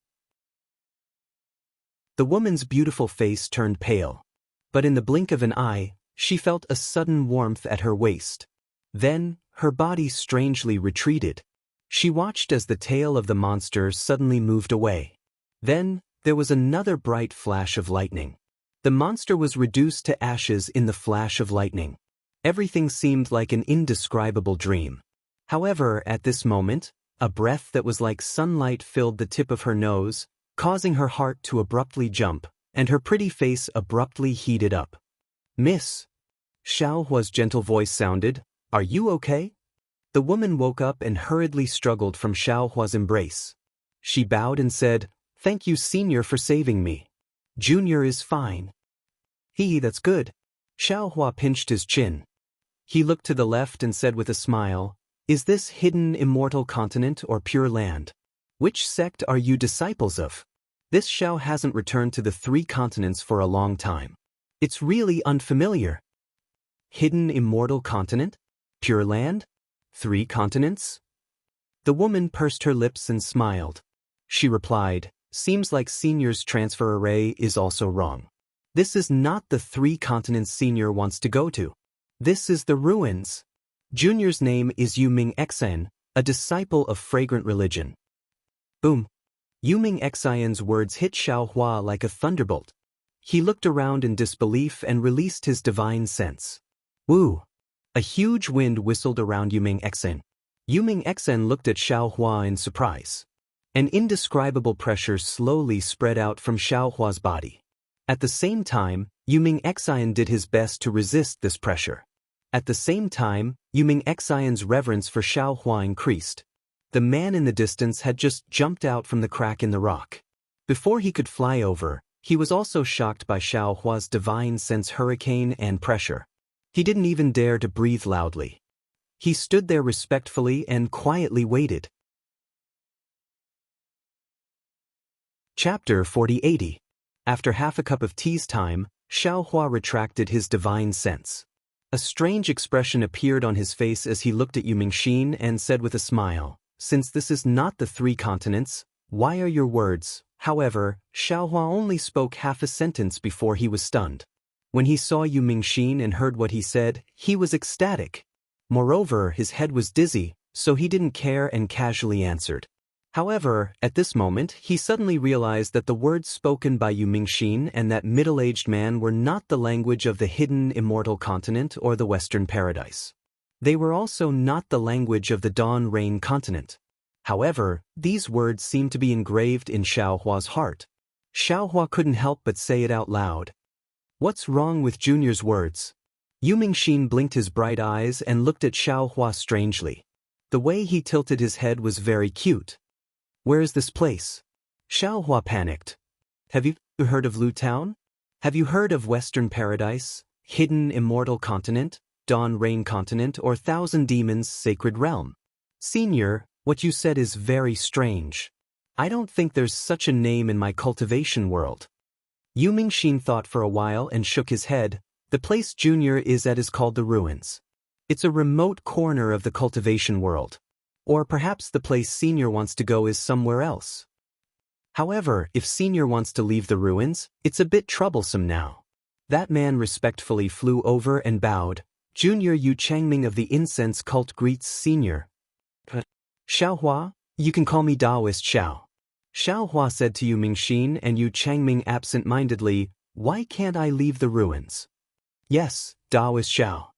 The woman's beautiful face turned pale. But in the blink of an eye, she felt a sudden warmth at her waist. Then, her body strangely retreated. She watched as the tail of the monster suddenly moved away. Then, there was another bright flash of lightning. The monster was reduced to ashes in the flash of lightning. Everything seemed like an indescribable dream. However, at this moment, a breath that was like sunlight filled the tip of her nose, causing her heart to abruptly jump, and her pretty face abruptly heated up. "Miss," Xiaohua's gentle voice sounded, "are you okay?" The woman woke up and hurriedly struggled from Xiaohua's embrace. She bowed and said, "Thank you, Senior, for saving me. Junior is fine." That's good." Xiaohua pinched his chin. He looked to the left and said with a smile, "Is this hidden immortal continent or pure land? Which sect are you disciples of? This Xiao hasn't returned to the 3 continents for a long time. It's really unfamiliar." Hidden immortal continent? Pure land? 3 continents? The woman pursed her lips and smiled. She replied, "Seems like Senior's transfer array is also wrong. This is not the 3 continents Senior wants to go to. This is the ruins. Junior's name is Yuming Xian, a disciple of fragrant religion." Boom. Yuming Xian's words hit Xiaohua like a thunderbolt. He looked around in disbelief and released his divine sense. Woo! A huge wind whistled around Yuming Xian. Yuming Xian looked at Xiaohua in surprise. An indescribable pressure slowly spread out from Xiaohua's body. At the same time, Yuming Xian did his best to resist this pressure. At the same time, Yuming Xian's reverence for Xiaohua increased. The man in the distance had just jumped out from the crack in the rock. Before he could fly over, he was also shocked by Xiaohua's divine sense hurricane and pressure. He didn't even dare to breathe loudly. He stood there respectfully and quietly waited. Chapter 4080. After half a cup of tea's time, Xiaohua retracted his divine sense. A strange expression appeared on his face as he looked at Yumingxin and said with a smile, "Since this is not the 3 continents, why are your words?" However, Xiaohua only spoke half a sentence before he was stunned. When he saw Yumingxin and heard what he said, he was ecstatic. Moreover, his head was dizzy, so he didn't care and casually answered. However, at this moment, he suddenly realized that the words spoken by Yumingxin and that middle-aged man were not the language of the hidden immortal continent or the Western Paradise. They were also not the language of the Dawn Rain continent. However, these words seemed to be engraved in Xiaohua's heart. Xiaohua couldn't help but say it out loud. "What's wrong with Junior's words?" Yumingxin blinked his bright eyes and looked at Xiaohua strangely. The way he tilted his head was very cute. "Where is this place?" Xiaohua panicked. "Have you heard of Lu Town? Have you heard of Western Paradise, Hidden Immortal Continent, Dawn Rain Continent, or Thousand Demons Sacred Realm?" "Senior, what you said is very strange. I don't think there's such a name in my cultivation world." Yumingxin thought for a while and shook his head. "The place Junior is at is called the Ruins. It's a remote corner of the cultivation world. Or perhaps the place Senior wants to go is somewhere else. However, if Senior wants to leave the ruins, it's a bit troublesome now." That man respectfully flew over and bowed. "Junior Yu Changming of the Incense Cult greets Senior." "Xiaohua, you can call me Daoist Xiao." Xiaohua said to Yumingxin and Yu Changming absent-mindedly, "Why can't I leave the ruins?" "Yes, Daoist Xiao."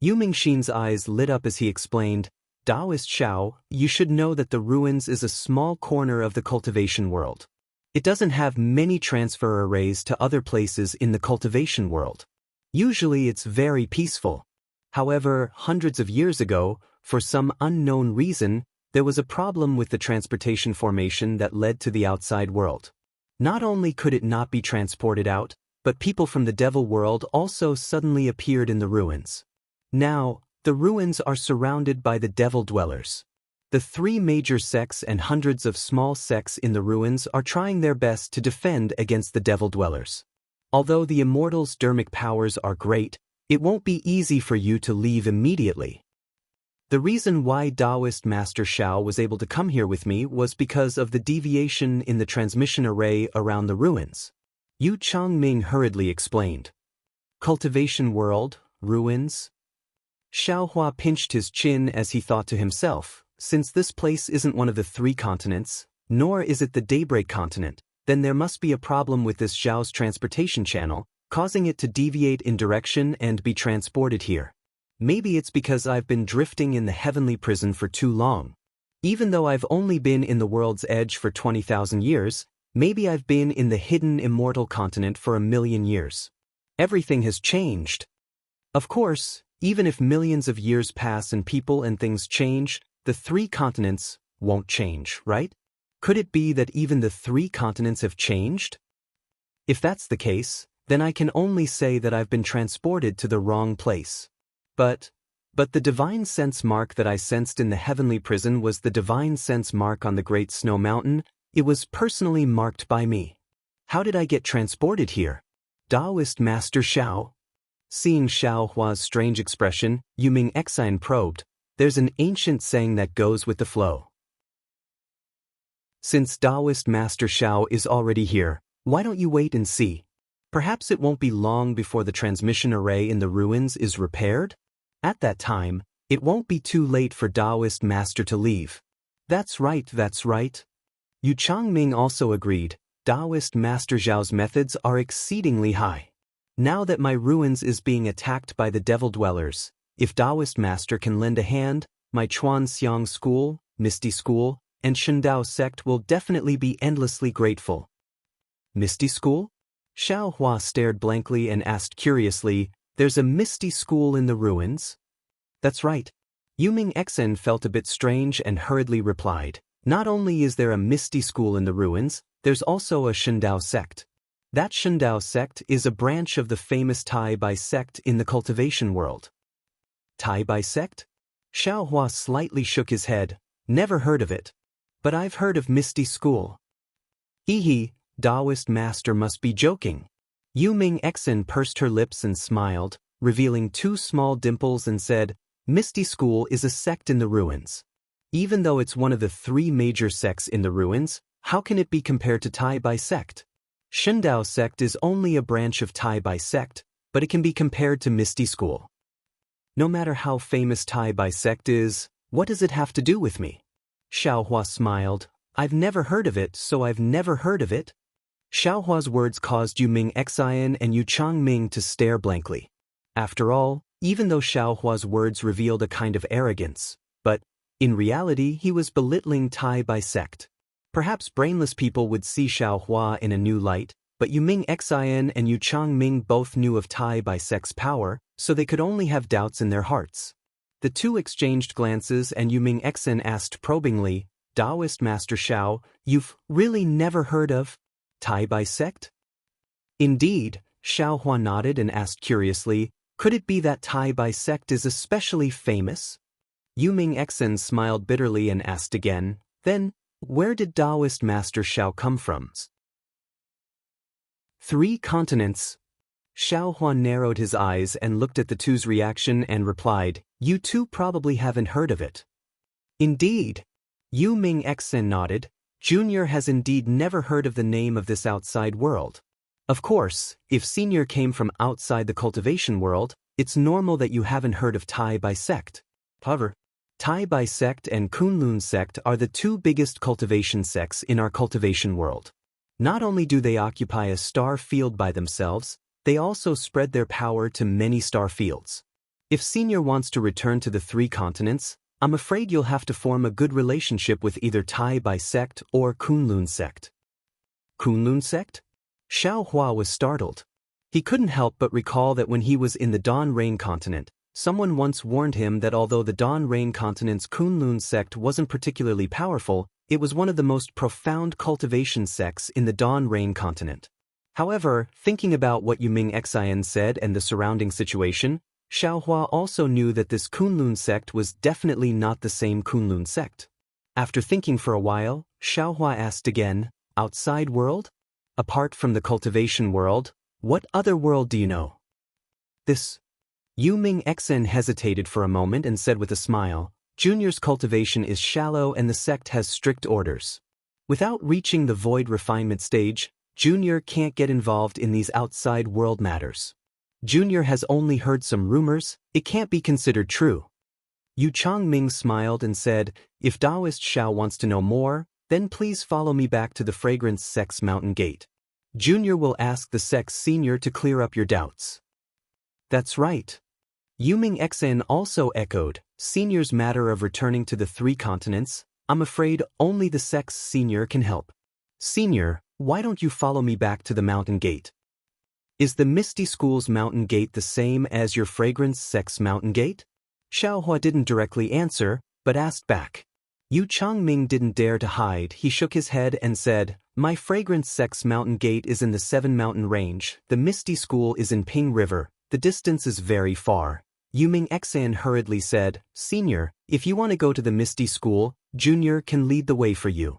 Yumingxin's eyes lit up as he explained, "Daoist Xiao, you should know that the ruins is a small corner of the cultivation world. It doesn't have many transfer arrays to other places in the cultivation world. Usually it's very peaceful. However, hundreds of years ago, for some unknown reason, there was a problem with the transportation formation that led to the outside world. Not only could it not be transported out, but people from the devil world also suddenly appeared in the ruins. Now, the ruins are surrounded by the devil dwellers. The 3 major sects and hundreds of small sects in the ruins are trying their best to defend against the devil dwellers. Although the immortal's dermic powers are great, it won't be easy for you to leave immediately." The reason why Daoist Master Xiao was able to come here with me was because of the deviation in the transmission array around the ruins. Yu Changming hurriedly explained. Cultivation world, ruins? Xiaohua pinched his chin as he thought to himself, since this place isn't one of the 3 continents, nor is it the Daybreak continent, then there must be a problem with this Xiao's transportation channel, causing it to deviate in direction and be transported here. Maybe it's because I've been drifting in the heavenly prison for too long. Even though I've only been in the world's edge for 20,000 years, maybe I've been in the hidden immortal continent for 1,000,000 years. Everything has changed. Of course, even if millions of years pass and people and things change, the 3 continents won't change, right? Could it be that even the 3 continents have changed? If that's the case, then I can only say that I've been transported to the wrong place. But the divine sense mark that I sensed in the heavenly prison was the divine sense mark on the Great Snow Mountain. It was personally marked by me. How did I get transported here? Daoist Master Xiao? Seeing Xiaohua's strange expression, Yuming Xian probed, there's an ancient saying that goes with the flow. Since Daoist Master Xiao is already here, why don't you wait and see? Perhaps it won't be long before the transmission array in the ruins is repaired? At that time, it won't be too late for Daoist Master to leave. That's right, that's right. Yu Changming also agreed, Daoist Master Zhao's methods are exceedingly high. Now that my ruins is being attacked by the devil dwellers, if Daoist Master can lend a hand, my Chuan Xiang school, Misty School, and Shendao sect will definitely be endlessly grateful. Misty School? Xiaohua stared blankly and asked curiously, there's a Misty School in the ruins? That's right. Yuming Xian felt a bit strange and hurriedly replied, not only is there a Misty School in the ruins, there's also a Shendao sect. That Shendao sect is a branch of the famous Tai Bai sect in the cultivation world. Tai Bai sect? Xiaohua slightly shook his head, never heard of it. But I've heard of Misty School. Hee, Daoist Master must be joking. Yuming Xian pursed her lips and smiled, revealing 2 small dimples and said, Misty School is a sect in the ruins. Even though it's one of the 3 major sects in the ruins, how can it be compared to Tai Bai sect? Shendao sect is only a branch of Tai Bai sect, but it can be compared to Misty School. No matter how famous Tai Bai sect is, what does it have to do with me? Xiaohua smiled, I've never heard of it, so I've never heard of it. Xiaohua's words caused Yuming Xian and Yu Changming to stare blankly. After all, even though Xiaohua's words revealed a kind of arrogance, but, in reality he was belittling Tai Bai sect. Perhaps brainless people would see Xiaohua in a new light, but Yuming Xian and Yu Changming both knew of Tai Bai sect's power, so they could only have doubts in their hearts. The 2 exchanged glances and Yuming Xian asked probingly, Daoist Master Xiao, you've really never heard of Tai Bai sect? Indeed, Xiaohua nodded and asked curiously, could it be that Tai Bai sect is especially famous? Yuming Xian smiled bitterly and asked again, then, where did Daoist Master Xiao come from? 3 continents. Xiaohua narrowed his eyes and looked at the 2's reaction and replied, you 2 probably haven't heard of it. Indeed. Yuming Xian nodded, Junior has indeed never heard of the name of this outside world. Of course, if Senior came from outside the cultivation world, it's normal that you haven't heard of Tai Bai sect. However, Tai Bai sect and Kunlun sect are the 2 biggest cultivation sects in our cultivation world. Not only do they occupy a star field by themselves, they also spread their power to many star fields. If Senior wants to return to the 3 continents, I'm afraid you'll have to form a good relationship with either Tai Bai sect or Kunlun sect. Kunlun sect? Xiaohua was startled. He couldn't help but recall that when he was in the Dawn Rain continent, someone once warned him that although the Dawn Rain continent's Kunlun sect wasn't particularly powerful, it was one of the most profound cultivation sects in the Dawn Rain continent. However, thinking about what Yuming Xian said and the surrounding situation, Xiaohua also knew that this Kunlun sect was definitely not the same Kunlun sect. After thinking for a while, Xiaohua asked again, outside world? Apart from the cultivation world, what other world do you know? This. Yuming Xian hesitated for a moment and said with a smile, Junior's cultivation is shallow and the sect has strict orders. Without reaching the void refinement stage, Junior can't get involved in these outside world matters. Junior has only heard some rumors, it can't be considered true. Yu Changming smiled and said, if Daoist Xiao wants to know more, then please follow me back to the Fragrance Sect's mountain gate. Junior will ask the sect's senior to clear up your doubts. That's right. Yuming Xan also echoed, senior's matter of returning to the 3 continents, I'm afraid only the sect's senior can help. Senior, why don't you follow me back to the mountain gate? Is the Misty School's mountain gate the same as your Fragrance Sect's mountain gate? Xiaohua didn't directly answer, but asked back. Yu Changming didn't dare to hide, he shook his head and said, my Fragrance Sect's mountain gate is in the 7 mountain range, the Misty School is in Ping River, the distance is very far. Yuming Xan hurriedly said, Senior, if you want to go to the Misty School, Junior can lead the way for you.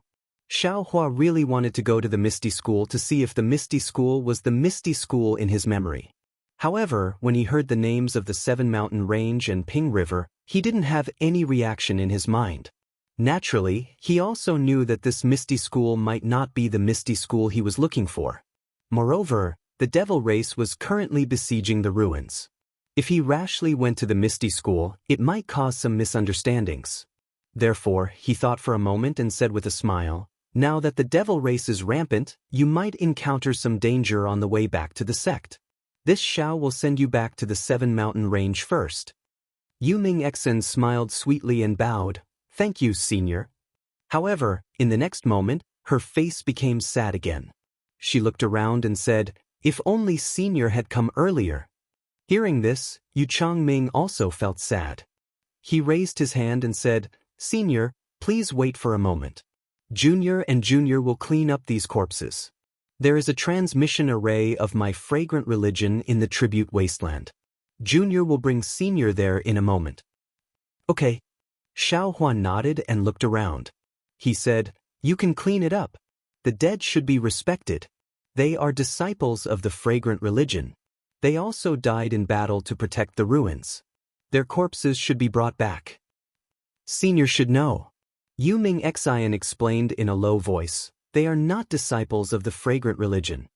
Xiaohua really wanted to go to the Misty School to see if the Misty School was the Misty School in his memory. However, when he heard the names of the 7 mountain range and Ping River, he didn't have any reaction in his mind. Naturally, he also knew that this Misty School might not be the Misty School he was looking for. Moreover, the devil race was currently besieging the ruins. If he rashly went to the Misty School, it might cause some misunderstandings. Therefore, he thought for a moment and said with a smile, now that the devil race is rampant, you might encounter some danger on the way back to the sect. This Xiao will send you back to the 7 mountain range first. Yuming Xen smiled sweetly and bowed, thank you, Senior. However, in the next moment, her face became sad again. She looked around and said, if only Senior had come earlier. Hearing this, Yu Changming also felt sad. He raised his hand and said, Senior, please wait for a moment. Junior and Junior will clean up these corpses. There is a transmission array of my fragrant religion in the tribute wasteland. Junior will bring Senior there in a moment. Okay. Xiaohua nodded and looked around. He said, you can clean it up. The dead should be respected. They are disciples of the fragrant religion. They also died in battle to protect the ruins. Their corpses should be brought back. Senior should know. Yuming Xian explained in a low voice, they are not disciples of the fragrant religion.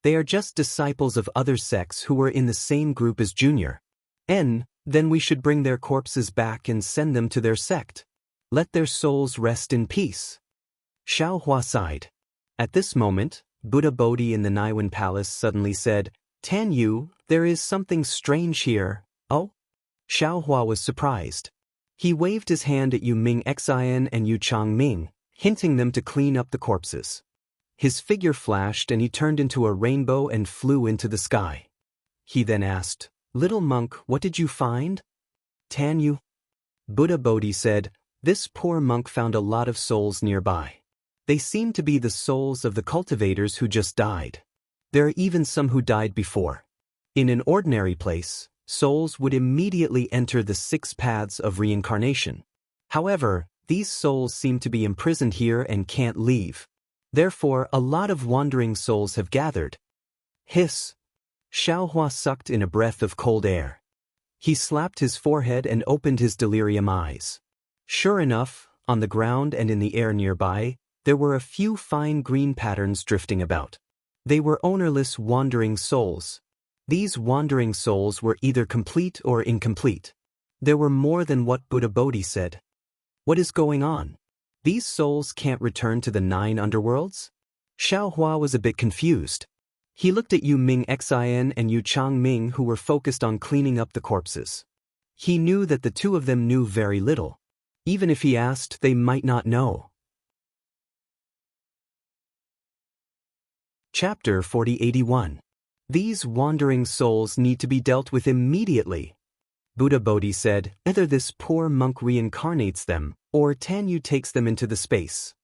They are just disciples of other sects who were in the same group as Junior. Then we should bring their corpses back and send them to their sect. Let their souls rest in peace. Xiaohua sighed. At this moment, Buddha Bodhi in the Naiwan Palace suddenly said, Tan Yu, there is something strange here. Oh? Xiaohua was surprised. He waved his hand at Yu Ming Xian and Yu Changming, hinting them to clean up the corpses. His figure flashed and he turned into a rainbow and flew into the sky. He then asked, Little monk, what did you find? Tan Yu? Buddha Bodhi said, this poor monk found a lot of souls nearby. They seem to be the souls of the cultivators who just died. There are even some who died before. In an ordinary place, souls would immediately enter the 6 paths of reincarnation. However, these souls seem to be imprisoned here and can't leave. Therefore, a lot of wandering souls have gathered. Hiss. Xiaohua sucked in a breath of cold air. He slapped his forehead and opened his delirium eyes. Sure enough, on the ground and in the air nearby, there were a few fine green patterns drifting about. They were ownerless wandering souls. These wandering souls were either complete or incomplete. There were more than what Buddha Bodhi said. What is going on? These souls can't return to the 9 underworlds? Xiaohua was a bit confused. He looked at Yu Ming Xian and Yu Changming who were focused on cleaning up the corpses. He knew that the 2 of them knew very little. Even if he asked, they might not know. Chapter 4081. These wandering souls need to be dealt with immediately. Buddha Bodhi said, either this poor monk reincarnates them, or Tan Yu takes them into the space.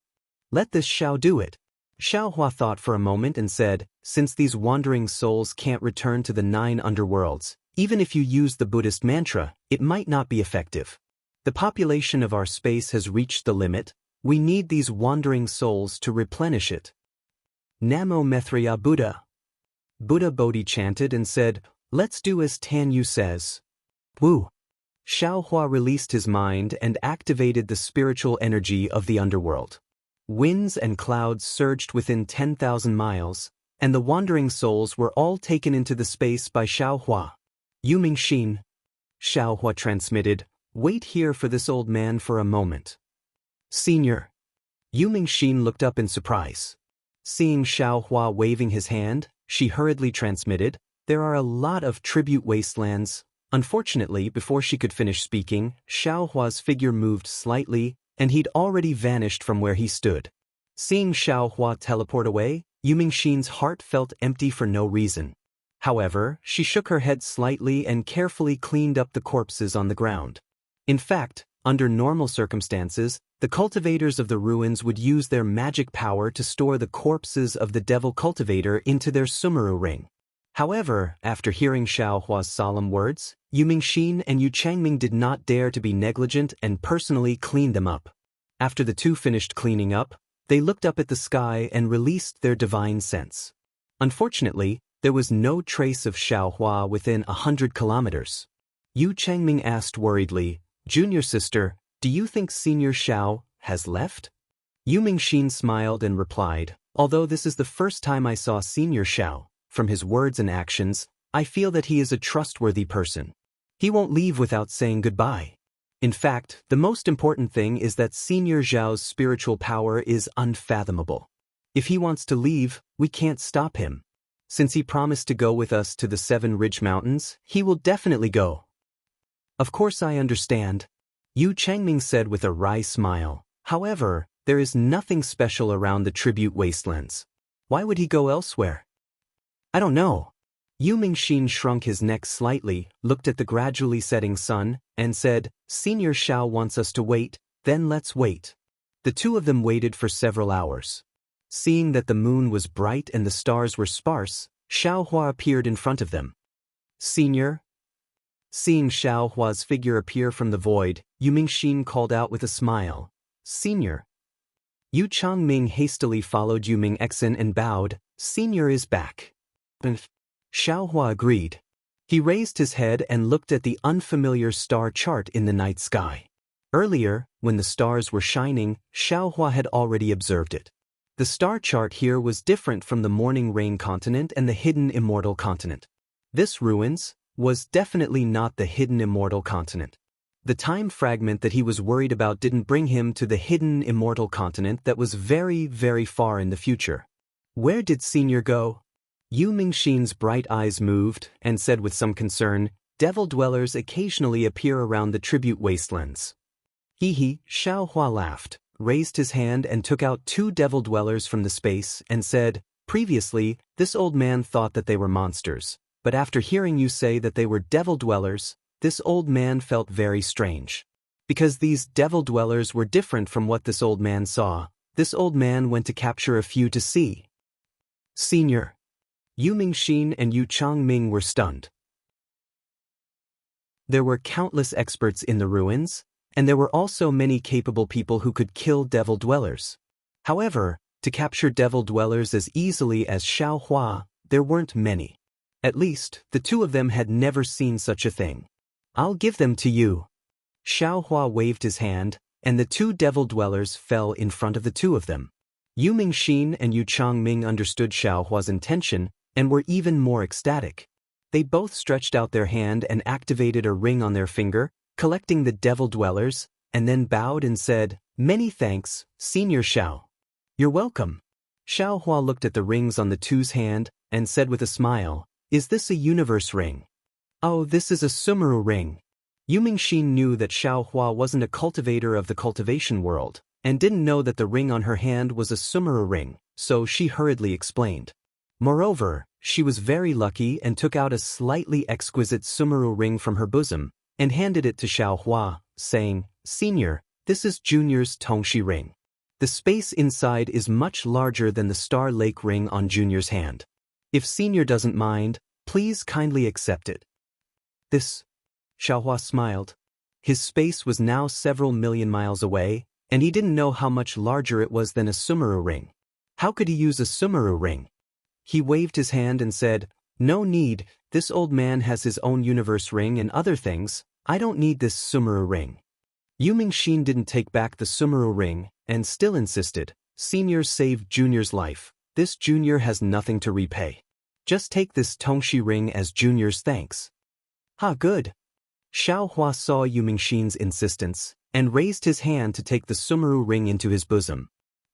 Let this Xiao do it. Xiaohua thought for a moment and said, since these wandering souls can't return to the 9 underworlds, even if you use the Buddhist mantra, it might not be effective. The population of our space has reached the limit. We need these wandering souls to replenish it. Namo Maitreya Buddha. Buddha Bodhi chanted and said, let's do as Tan Yu says. Woo. Xiaohua released his mind and activated the spiritual energy of the underworld. Winds and clouds surged within 10,000 miles, and the wandering souls were all taken into the space by Xiaohua. Yuming Xin, Xiaohua transmitted, wait here for this old man for a moment. Senior. Yuming Xin looked up in surprise. Seeing Xiaohua waving his hand, she hurriedly transmitted, there are a lot of tribute wastelands. Unfortunately, before she could finish speaking, Xiaohua's figure moved slightly, and he'd already vanished from where he stood. Seeing Xiaohua teleport away, Yuming Xin's heart felt empty for no reason. However, she shook her head slightly and carefully cleaned up the corpses on the ground. In fact, under normal circumstances, the cultivators of the ruins would use their magic power to store the corpses of the devil cultivator into their Sumeru ring. However, after hearing Xiaohua's solemn words, Yuming Xin and Yu Changming did not dare to be negligent and personally clean them up. After the two finished cleaning up, they looked up at the sky and released their divine sense. Unfortunately, there was no trace of Xiaohua within 100 kilometers. Yu Changming asked worriedly, Junior sister, do you think Senior Xiao has left? Yuming Xin smiled and replied, although this is the first time I saw Senior Xiao, from his words and actions, I feel that he is a trustworthy person. He won't leave without saying goodbye. In fact, the most important thing is that Senior Xiao's spiritual power is unfathomable. If he wants to leave, we can't stop him. Since he promised to go with us to the 7 Ridge Mountains, he will definitely go. Of course I understand, Yu Changming said with a wry smile. However, there is nothing special around the tribute wastelands. Why would he go elsewhere? I don't know. Yuming Xin shrunk his neck slightly, looked at the gradually setting sun, and said, Senior Xiao wants us to wait, then let's wait. The two of them waited for several hours. Seeing that the moon was bright and the stars were sparse, Xiaohua appeared in front of them. Senior? Seeing Xiaohua's figure appear from the void, Yuming Xin called out with a smile, Senior. Yu Changming hastily followed Yuming Xen and bowed, Senior is back. Xiaohua agreed. He raised his head and looked at the unfamiliar star chart in the night sky. Earlier, when the stars were shining, Xiaohua had already observed it. The star chart here was different from the Morning Rain continent and the hidden Immortal continent. This ruins was definitely not the hidden Immortal continent. The time fragment that he was worried about didn't bring him to the hidden Immortal continent that was very, very far in the future. Where did Senior go? Yuming Xin's bright eyes moved and said with some concern, Devil dwellers occasionally appear around the tribute wastelands. Hee, Xiaohua laughed, raised his hand and took out 2 devil dwellers from the space and said, previously, this old man thought that they were monsters, but after hearing you say that they were devil dwellers, this old man felt very strange. Because these devil dwellers were different from what this old man saw, this old man went to capture a few to see. Senior. Yuming Xin and Yu Changming were stunned. There were countless experts in the ruins, and there were also many capable people who could kill devil dwellers. However, to capture devil dwellers as easily as Xiaohua, there weren't many. At least, the two of them had never seen such a thing. I'll give them to you. Xiaohua waved his hand, and the 2 devil dwellers fell in front of the 2 of them. Yuming Xin and Yu Changming understood Xiaohua's intention and were even more ecstatic. They both stretched out their hand and activated a ring on their finger, collecting the devil dwellers, and then bowed and said, Many thanks, Senior Xiao. You're welcome. Xiaohua looked at the rings on the 2's hand and said with a smile, Is this a universe ring? Oh, this is a Sumeru ring. Yuming Xin knew that Xiaohua wasn't a cultivator of the cultivation world, and didn't know that the ring on her hand was a Sumeru ring, so she hurriedly explained. Moreover, she was very lucky and took out a slightly exquisite Sumeru ring from her bosom, and handed it to Xiaohua, saying, Senior, this is Junior's Tongxi ring. The space inside is much larger than the Star Lake ring on Junior's hand. If Senior doesn't mind, please kindly accept it. This. Xiaohua smiled. His space was now several million miles away, and he didn't know how much larger it was than a Sumeru ring. How could he use a Sumeru ring? He waved his hand and said, No need, this old man has his own universe ring and other things, I don't need this Sumeru ring. Yu Mingxin didn't take back the Sumeru ring and still insisted, Senior saved Junior's life. This Junior has nothing to repay. Just take this Tongxi ring as Junior's thanks. Ha, good. Xiao Hua saw Yu Mingxin's insistence and raised his hand to take the Sumeru ring into his bosom.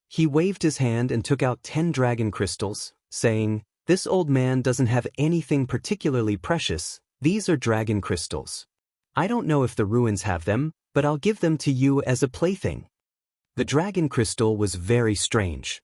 He waved his hand and took out 10 dragon crystals, saying, "This old man doesn't have anything particularly precious. These are dragon crystals. I don't know if the ruins have them, but I'll give them to you as a plaything." The dragon crystal was very strange.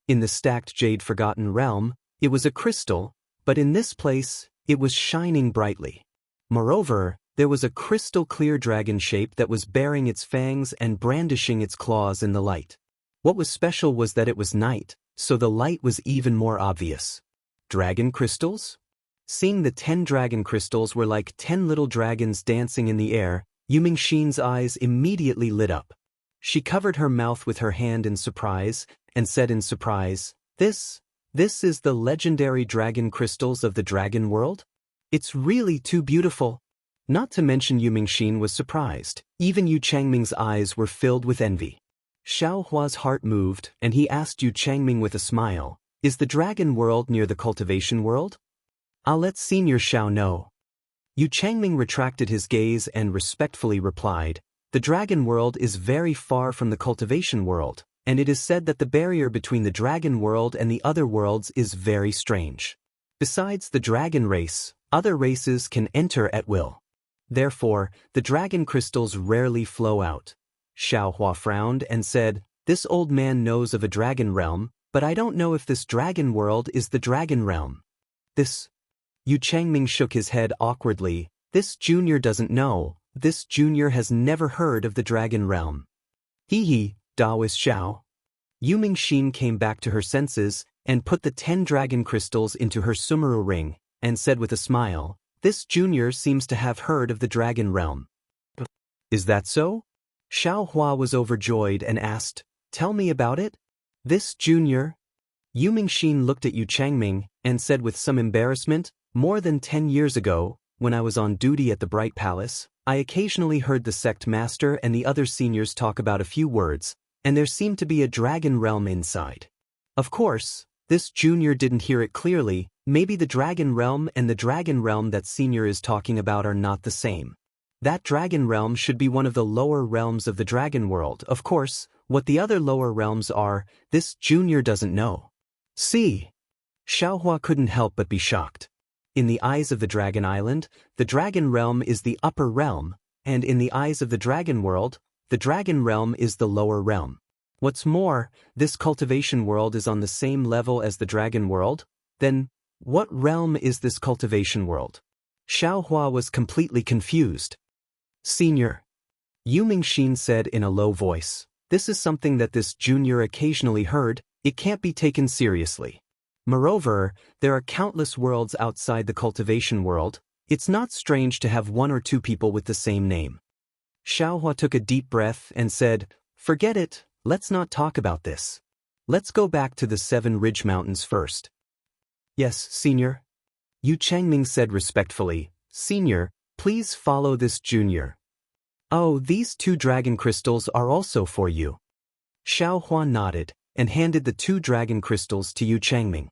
In the stacked jade forgotten realm, it was a crystal, but in this place, it was shining brightly. Moreover, there was a crystal-clear dragon shape that was baring its fangs and brandishing its claws in the light. What was special was that it was night, so the light was even more obvious. Dragon crystals? Seeing the 10 dragon crystals were like 10 little dragons dancing in the air, Yu Mingxin's eyes immediately lit up. She covered her mouth with her hand in surprise, and said in surprise, This is the legendary dragon crystals of the dragon world? It's really too beautiful." Not to mention Yu Mingxin was surprised. Even Yu Changming's eyes were filled with envy. Xiao Hua's heart moved, and he asked Yu Changming with a smile, "Is the dragon world near the cultivation world?" "I'll let Senior Xiao know." Yu Changming retracted his gaze and respectfully replied, "The dragon world is very far from the cultivation world, and it is said that the barrier between the dragon world and the other worlds is very strange. Besides the dragon race, other races can enter at will. Therefore, the dragon crystals rarely flow out." Xiao Hua frowned and said, "This old man knows of a dragon realm, but I don't know if this dragon world is the dragon realm." "This..." Yu Changming shook his head awkwardly. "This Junior doesn't know. This Junior has never heard of the dragon realm." "Hee, Daoist Xiao." Yu Mingxin came back to her senses and put the 10 dragon crystals into her Sumeru ring, and said with a smile, "This Junior seems to have heard of the dragon realm." "Is that so?" Xiao Hua was overjoyed and asked, "Tell me about it." "This Junior..." Yu Mingxin looked at Yu Changming and said with some embarrassment, "More than 10 years ago, when I was on duty at the Bright Palace, I occasionally heard the sect master and the other seniors talk about a few words, and there seemed to be a dragon realm inside. Of course, this Junior didn't hear it clearly. Maybe the dragon realm and the dragon realm that Senior is talking about are not the same. That dragon realm should be one of the lower realms of the dragon world. Of course, what the other lower realms are, this Junior doesn't know." "See?" Xiao Hua couldn't help but be shocked. In the eyes of the Dragon Island, the dragon realm is the upper realm, and in the eyes of the dragon world, the dragon realm is the lower realm. What's more, this cultivation world is on the same level as the dragon world. Then, what realm is this cultivation world? Xiao Hua was completely confused. "Senior," Yu Mingxin said in a low voice, "this is something that this Junior occasionally heard. It can't be taken seriously. Moreover, there are countless worlds outside the cultivation world. It's not strange to have 1 or 2 people with the same name." Xiao Hua took a deep breath and said, "Forget it, let's not talk about this. Let's go back to the 7 Ridge Mountains first." "Yes, Senior." Yu Changming said respectfully, "Senior, please follow this Junior." "Oh, these 2 dragon crystals are also for you." Xiao Hua nodded and handed the 2 dragon crystals to Yu Changming.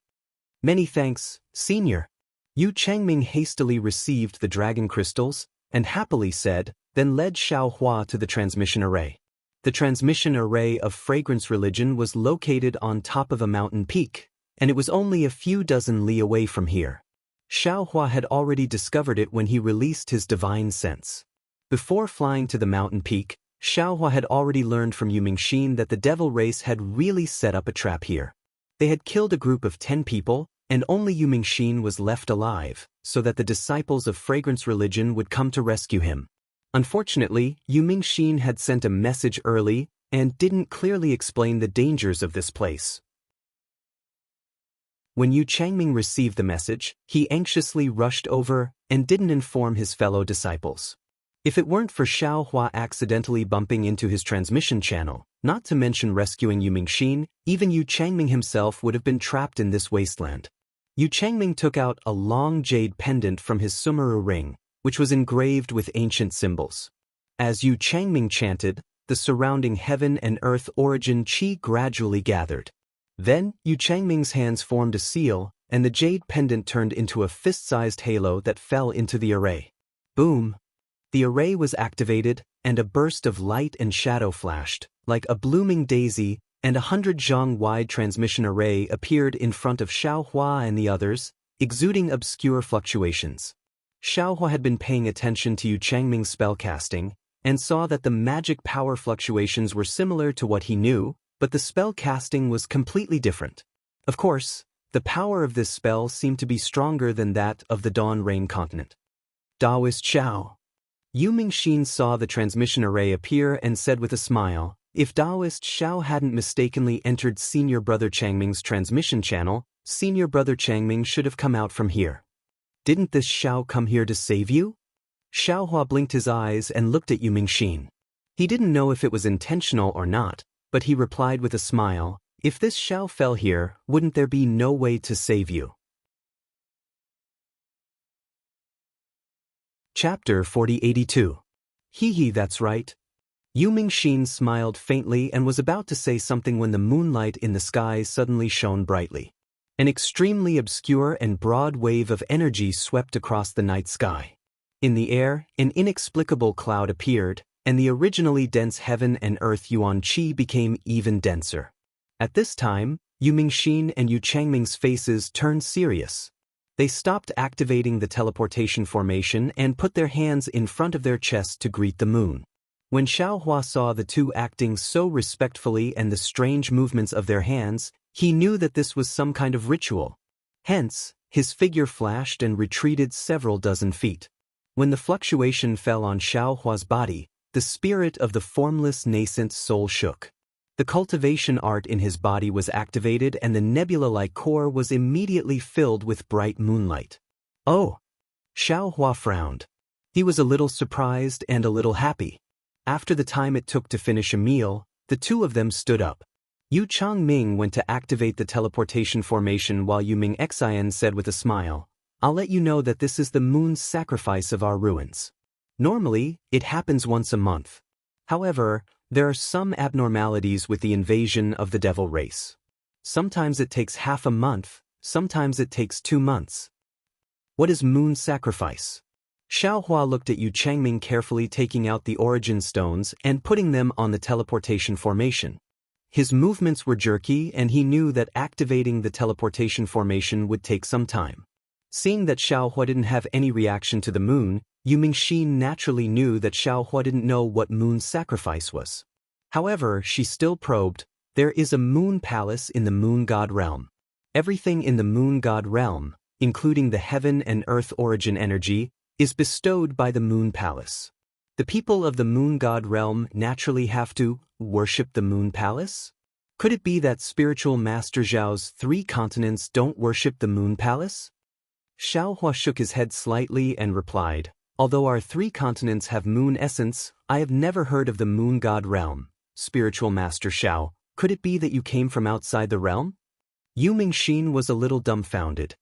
"Many thanks, Senior." Yu Changming hastily received the dragon crystals and happily said, then led Xiao Hua to the transmission array. The transmission array of Fragrance Religion was located on top of a mountain peak, and it was only a few dozen li away from here. Xiao Hua had already discovered it when he released his divine sense. Before flying to the mountain peak, Xiao Hua had already learned from Yu Mingxin that the devil race had really set up a trap here. They had killed a group of 10 people, and only Yu Mingxin was left alive, so that the disciples of Fragrance Religion would come to rescue him. Unfortunately, Yu Mingxin had sent a message early and didn't clearly explain the dangers of this place. When Yu Changming received the message, he anxiously rushed over and didn't inform his fellow disciples. If it weren't for Xiao Hua accidentally bumping into his transmission channel, not to mention rescuing Yu Mingxin, even Yu Changming himself would have been trapped in this wasteland. Yu Changming took out a long jade pendant from his Sumeru ring, which was engraved with ancient symbols. As Yu Changming chanted, the surrounding heaven and earth origin qi gradually gathered. Then, Yu Changming's hands formed a seal, and the jade pendant turned into a fist-sized halo that fell into the array. Boom! The array was activated, and a burst of light and shadow flashed, like a blooming daisy, and 100 zhang-wide transmission array appeared in front of Xiaohua and the others, exuding obscure fluctuations. Xiaohua had been paying attention to Yu Changming's spellcasting, and saw that the magic power fluctuations were similar to what he knew, but the spell casting was completely different. Of course, the power of this spell seemed to be stronger than that of the Dawn Rain continent. Daoist Xiao. Yu Mingxin saw the transmission array appear and said with a smile, if Daoist Xiao hadn't mistakenly entered Senior Brother Changming's transmission channel, Senior Brother Changming should have come out from here. Didn't this Xiao come here to save you? Xiaohua blinked his eyes and looked at Yu Mingxin. He didn't know if it was intentional or not, but he replied with a smile, if this Xiao fell here, wouldn't there be no way to save you? Chapter 4082. Hee, that's right. Yu Mingxin smiled faintly and was about to say something when the moonlight in the sky suddenly shone brightly. An extremely obscure and broad wave of energy swept across the night sky. In the air, an inexplicable cloud appeared, and the originally dense heaven and earth yuan qi became even denser. At this time, Yu Mingxin and Yu Changming's faces turned serious. They stopped activating the teleportation formation and put their hands in front of their chests to greet the moon. When Xiaohua saw the two acting so respectfully and the strange movements of their hands, he knew that this was some kind of ritual. Hence, his figure flashed and retreated several dozen feet. When the fluctuation fell on Xiaohua's body, the spirit of the formless nascent soul shook. The cultivation art in his body was activated and the nebula-like core was immediately filled with bright moonlight. Oh! Xiaohua frowned. He was a little surprised and a little happy. After the time it took to finish a meal, the two of them stood up. Yu Changming went to activate the teleportation formation while Yu Mingxian said with a smile, I'll let you know that this is the moon's sacrifice of our ruins. Normally, it happens once a month. However, there are some abnormalities with the invasion of the devil race. Sometimes it takes half a month, sometimes it takes 2 months. What is moon sacrifice? Xiaohua looked at Yu Changming carefully taking out the origin stones and putting them on the teleportation formation. His movements were jerky and he knew that activating the teleportation formation would take some time. Seeing that Xiaohua didn't have any reaction to the moon, Yu Mingxin naturally knew that Xiaohua didn't know what moon sacrifice was. However, she still probed, there is a moon palace in the moon god realm. Everything in the moon god realm, including the heaven and earth origin energy, is bestowed by the moon palace. The people of the moon god realm naturally have to worship the moon palace? Could it be that spiritual master Zhao's 3 continents don't worship the moon palace? Xiaohua shook his head slightly and replied, although our 3 continents have moon essence, I have never heard of the moon god realm. Spiritual Master Xiao, could it be that you came from outside the realm? Yu Mingxin was a little dumbfounded.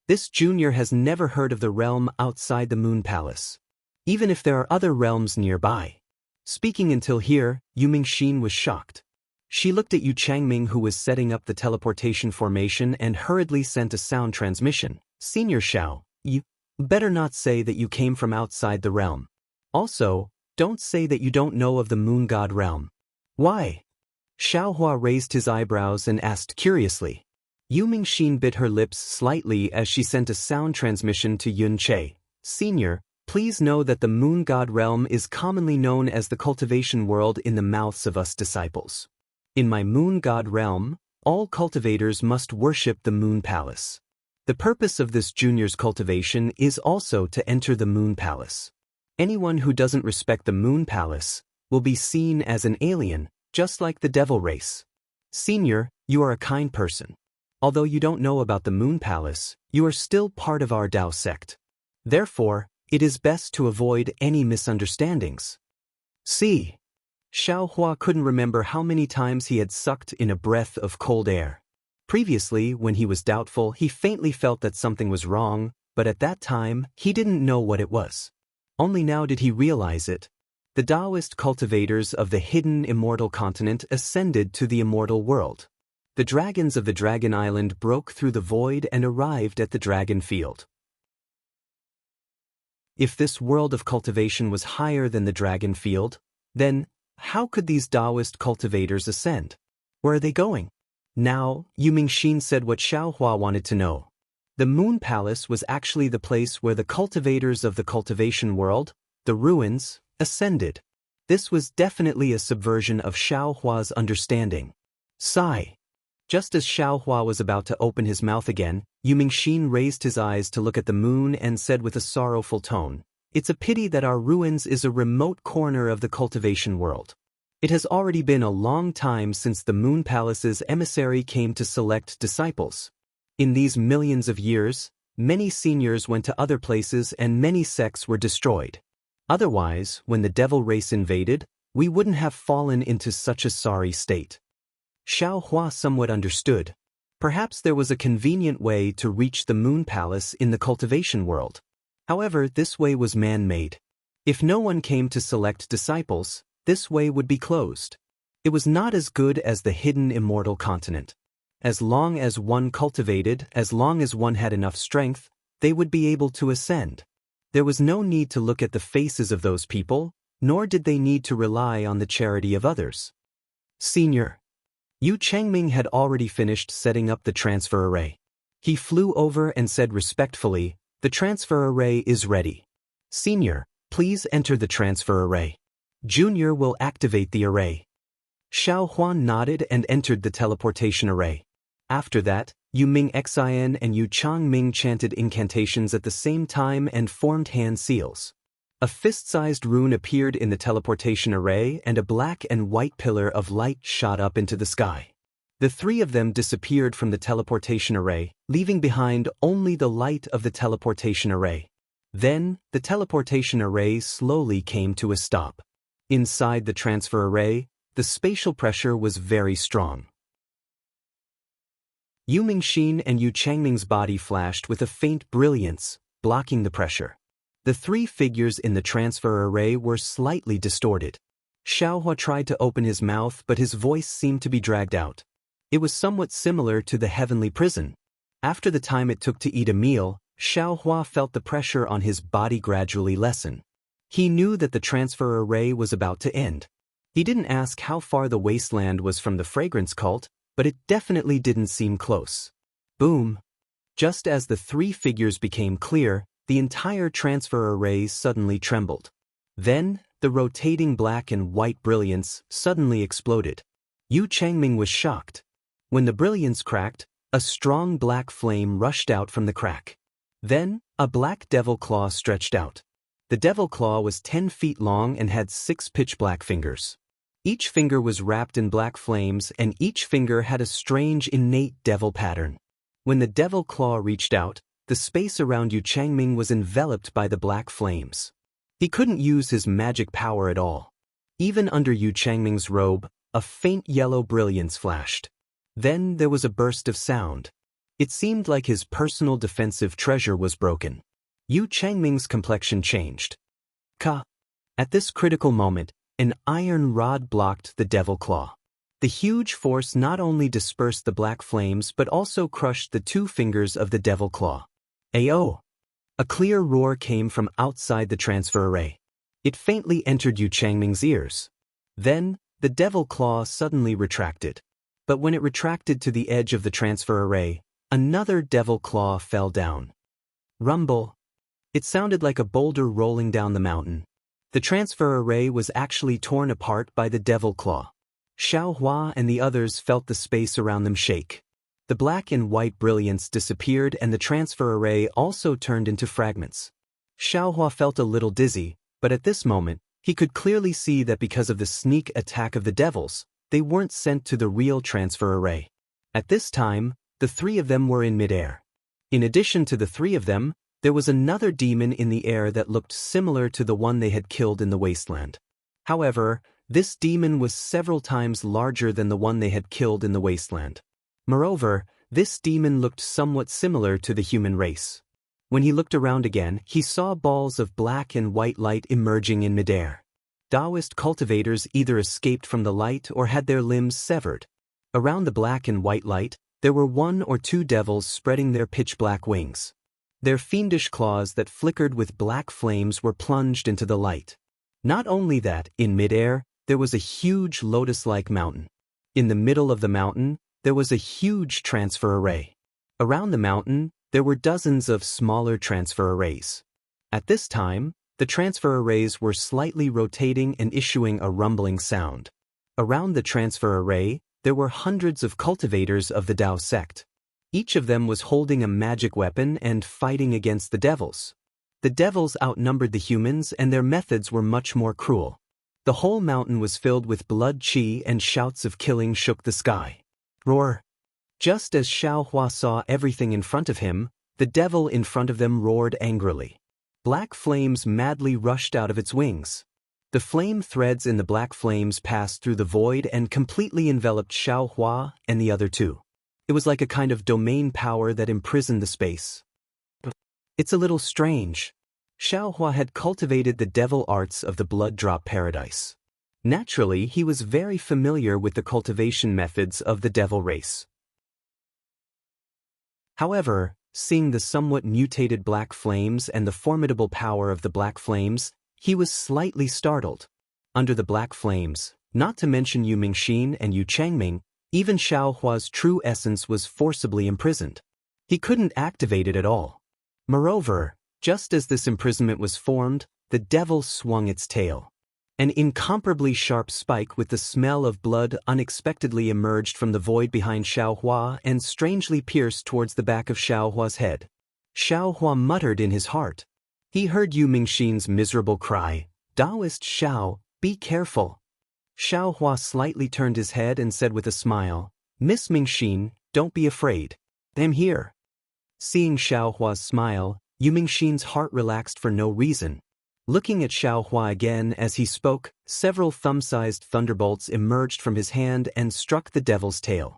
This junior has never heard of the realm outside the moon palace, even if there are other realms nearby. Speaking until here, Yu Mingxin was shocked. She looked at Yu Changming who was setting up the teleportation formation and hurriedly sent a sound transmission. Senior Xiao, you better not say that you came from outside the realm. Also, don't say that you don't know of the moon god realm. Why? Xiaohua raised his eyebrows and asked curiously. Yu Mingxin bit her lips slightly as she sent a sound transmission to Yun Che. Senior, please know that the moon god realm is commonly known as the cultivation world in the mouths of us disciples. In my moon god realm, all cultivators must worship the moon palace. The purpose of this junior's cultivation is also to enter the moon palace. Anyone who doesn't respect the moon palace will be seen as an alien, just like the devil race. Senior, you are a kind person. Although you don't know about the moon palace, you are still part of our Dao sect. Therefore, it is best to avoid any misunderstandings. See. Xiaohua couldn't remember how many times he had sucked in a breath of cold air. Previously, when he was doubtful, he faintly felt that something was wrong, but at that time, he didn't know what it was. Only now did he realize it. The Daoist cultivators of the hidden immortal continent ascended to the immortal world. The dragons of the Dragon Island broke through the void and arrived at the Dragon Field. If this world of cultivation was higher than the Dragon Field, then how could these Daoist cultivators ascend? Where are they going? Now, Yu Mingxin said what Xiaohua wanted to know. The Moon Palace was actually the place where the cultivators of the cultivation world, the ruins, ascended. This was definitely a subversion of Xiaohua's understanding. Sigh. Just as Xiaohua was about to open his mouth again, Yu Mingxin raised his eyes to look at the moon and said with a sorrowful tone, "It's a pity that our ruins is a remote corner of the cultivation world. It has already been a long time since the Moon Palace's emissary came to select disciples. In these millions of years, many seniors went to other places and many sects were destroyed. Otherwise, when the devil race invaded, we wouldn't have fallen into such a sorry state." Xiaohua somewhat understood. Perhaps there was a convenient way to reach the Moon Palace in the cultivation world. However, this way was man-made. If no one came to select disciples, this way would be closed. It was not as good as the hidden immortal continent. As long as one cultivated, as long as one had enough strength, they would be able to ascend. There was no need to look at the faces of those people, nor did they need to rely on the charity of others. Senior. Yu Changming had already finished setting up the transfer array. He flew over and said respectfully, "The transfer array is ready. Senior, please enter the transfer array. Junior will activate the array." Xiao Huan nodded and entered the teleportation array. After that, Yu Ming Xian and Yu Changming chanted incantations at the same time and formed hand seals. A fist-sized rune appeared in the teleportation array and a black and white pillar of light shot up into the sky. The three of them disappeared from the teleportation array, leaving behind only the light of the teleportation array. Then, the teleportation array slowly came to a stop. Inside the transfer array, the spatial pressure was very strong. Yu Mingxin and Yu Changming's body flashed with a faint brilliance, blocking the pressure. The three figures in the transfer array were slightly distorted. Xiaohua tried to open his mouth, but his voice seemed to be dragged out. It was somewhat similar to the heavenly prison. After the time it took to eat a meal, Xiaohua felt the pressure on his body gradually lessen. He knew that the transfer array was about to end. He didn't ask how far the wasteland was from the fragrance cult, but it definitely didn't seem close. Boom! Just as the three figures became clear, the entire transfer array suddenly trembled. Then, the rotating black and white brilliance suddenly exploded. Yu Changming was shocked. When the brilliance cracked, a strong black flame rushed out from the crack. Then, a black devil claw stretched out. The devil claw was 10 feet long and had 6 pitch-black fingers. Each finger was wrapped in black flames and each finger had a strange innate devil pattern. When the devil claw reached out, the space around Yu Changming was enveloped by the black flames. He couldn't use his magic power at all. Even under Yu Changming's robe, a faint yellow brilliance flashed. Then there was a burst of sound. It seemed like his personal defensive treasure was broken. Yu Changming's complexion changed. Ka! At this critical moment, an iron rod blocked the devil claw. The huge force not only dispersed the black flames but also crushed the 2 fingers of the devil claw. Ayo! A clear roar came from outside the transfer array. It faintly entered Yu Changming's ears. Then, the devil claw suddenly retracted. But when it retracted to the edge of the transfer array, another devil claw fell down. Rumble! It sounded like a boulder rolling down the mountain. The transfer array was actually torn apart by the devil claw. Xiaohua and the others felt the space around them shake. The black and white brilliance disappeared and the transfer array also turned into fragments. Xiaohua felt a little dizzy, but at this moment, he could clearly see that because of the sneak attack of the devils, they weren't sent to the real transfer array. At this time, the 3 of them were in midair. In addition to the 3 of them, there was another demon in the air that looked similar to the one they had killed in the wasteland. However, this demon was several times larger than the one they had killed in the wasteland. Moreover, this demon looked somewhat similar to the human race. When he looked around again, he saw balls of black and white light emerging in midair. Daoist cultivators either escaped from the light or had their limbs severed. Around the black and white light, there were 1 or 2 devils spreading their pitch-black wings. Their fiendish claws that flickered with black flames were plunged into the light. Not only that, in midair, there was a huge lotus-like mountain. In the middle of the mountain, there was a huge transfer array. Around the mountain, there were dozens of smaller transfer arrays. At this time, the transfer arrays were slightly rotating and issuing a rumbling sound. Around the transfer array, there were hundreds of cultivators of the Dao sect. Each of them was holding a magic weapon and fighting against the devils. The devils outnumbered the humans and their methods were much more cruel. The whole mountain was filled with blood qi and shouts of killing shook the sky. Roar! Just as Xiaohua saw everything in front of him, the devil in front of them roared angrily. Black flames madly rushed out of its wings. The flame threads in the black flames passed through the void and completely enveloped Xiaohua and the other 2. It was like a kind of domain power that imprisoned the space. It's a little strange. Xiaohua had cultivated the devil arts of the blood drop paradise. Naturally, he was very familiar with the cultivation methods of the devil race. However, seeing the somewhat mutated black flames and the formidable power of the black flames, he was slightly startled. Under the black flames, not to mention Yu Mingxin and Yu Changming, even Xiaohua's true essence was forcibly imprisoned. He couldn't activate it at all. Moreover, just as this imprisonment was formed, the devil swung its tail. An incomparably sharp spike with the smell of blood unexpectedly emerged from the void behind Xiaohua and strangely pierced towards the back of Xiaohua's head. Xiaohua muttered in his heart. He heard Yu Mingxin's miserable cry, "Daoist Xiao, be careful." Xiaohua slightly turned his head and said with a smile, "Miss Mingxin, don't be afraid. I'm here." Seeing Xiaohua's smile, Yu Mingxin's heart relaxed for no reason. Looking at Xiaohua again as he spoke, several thumb-sized thunderbolts emerged from his hand and struck the devil's tail.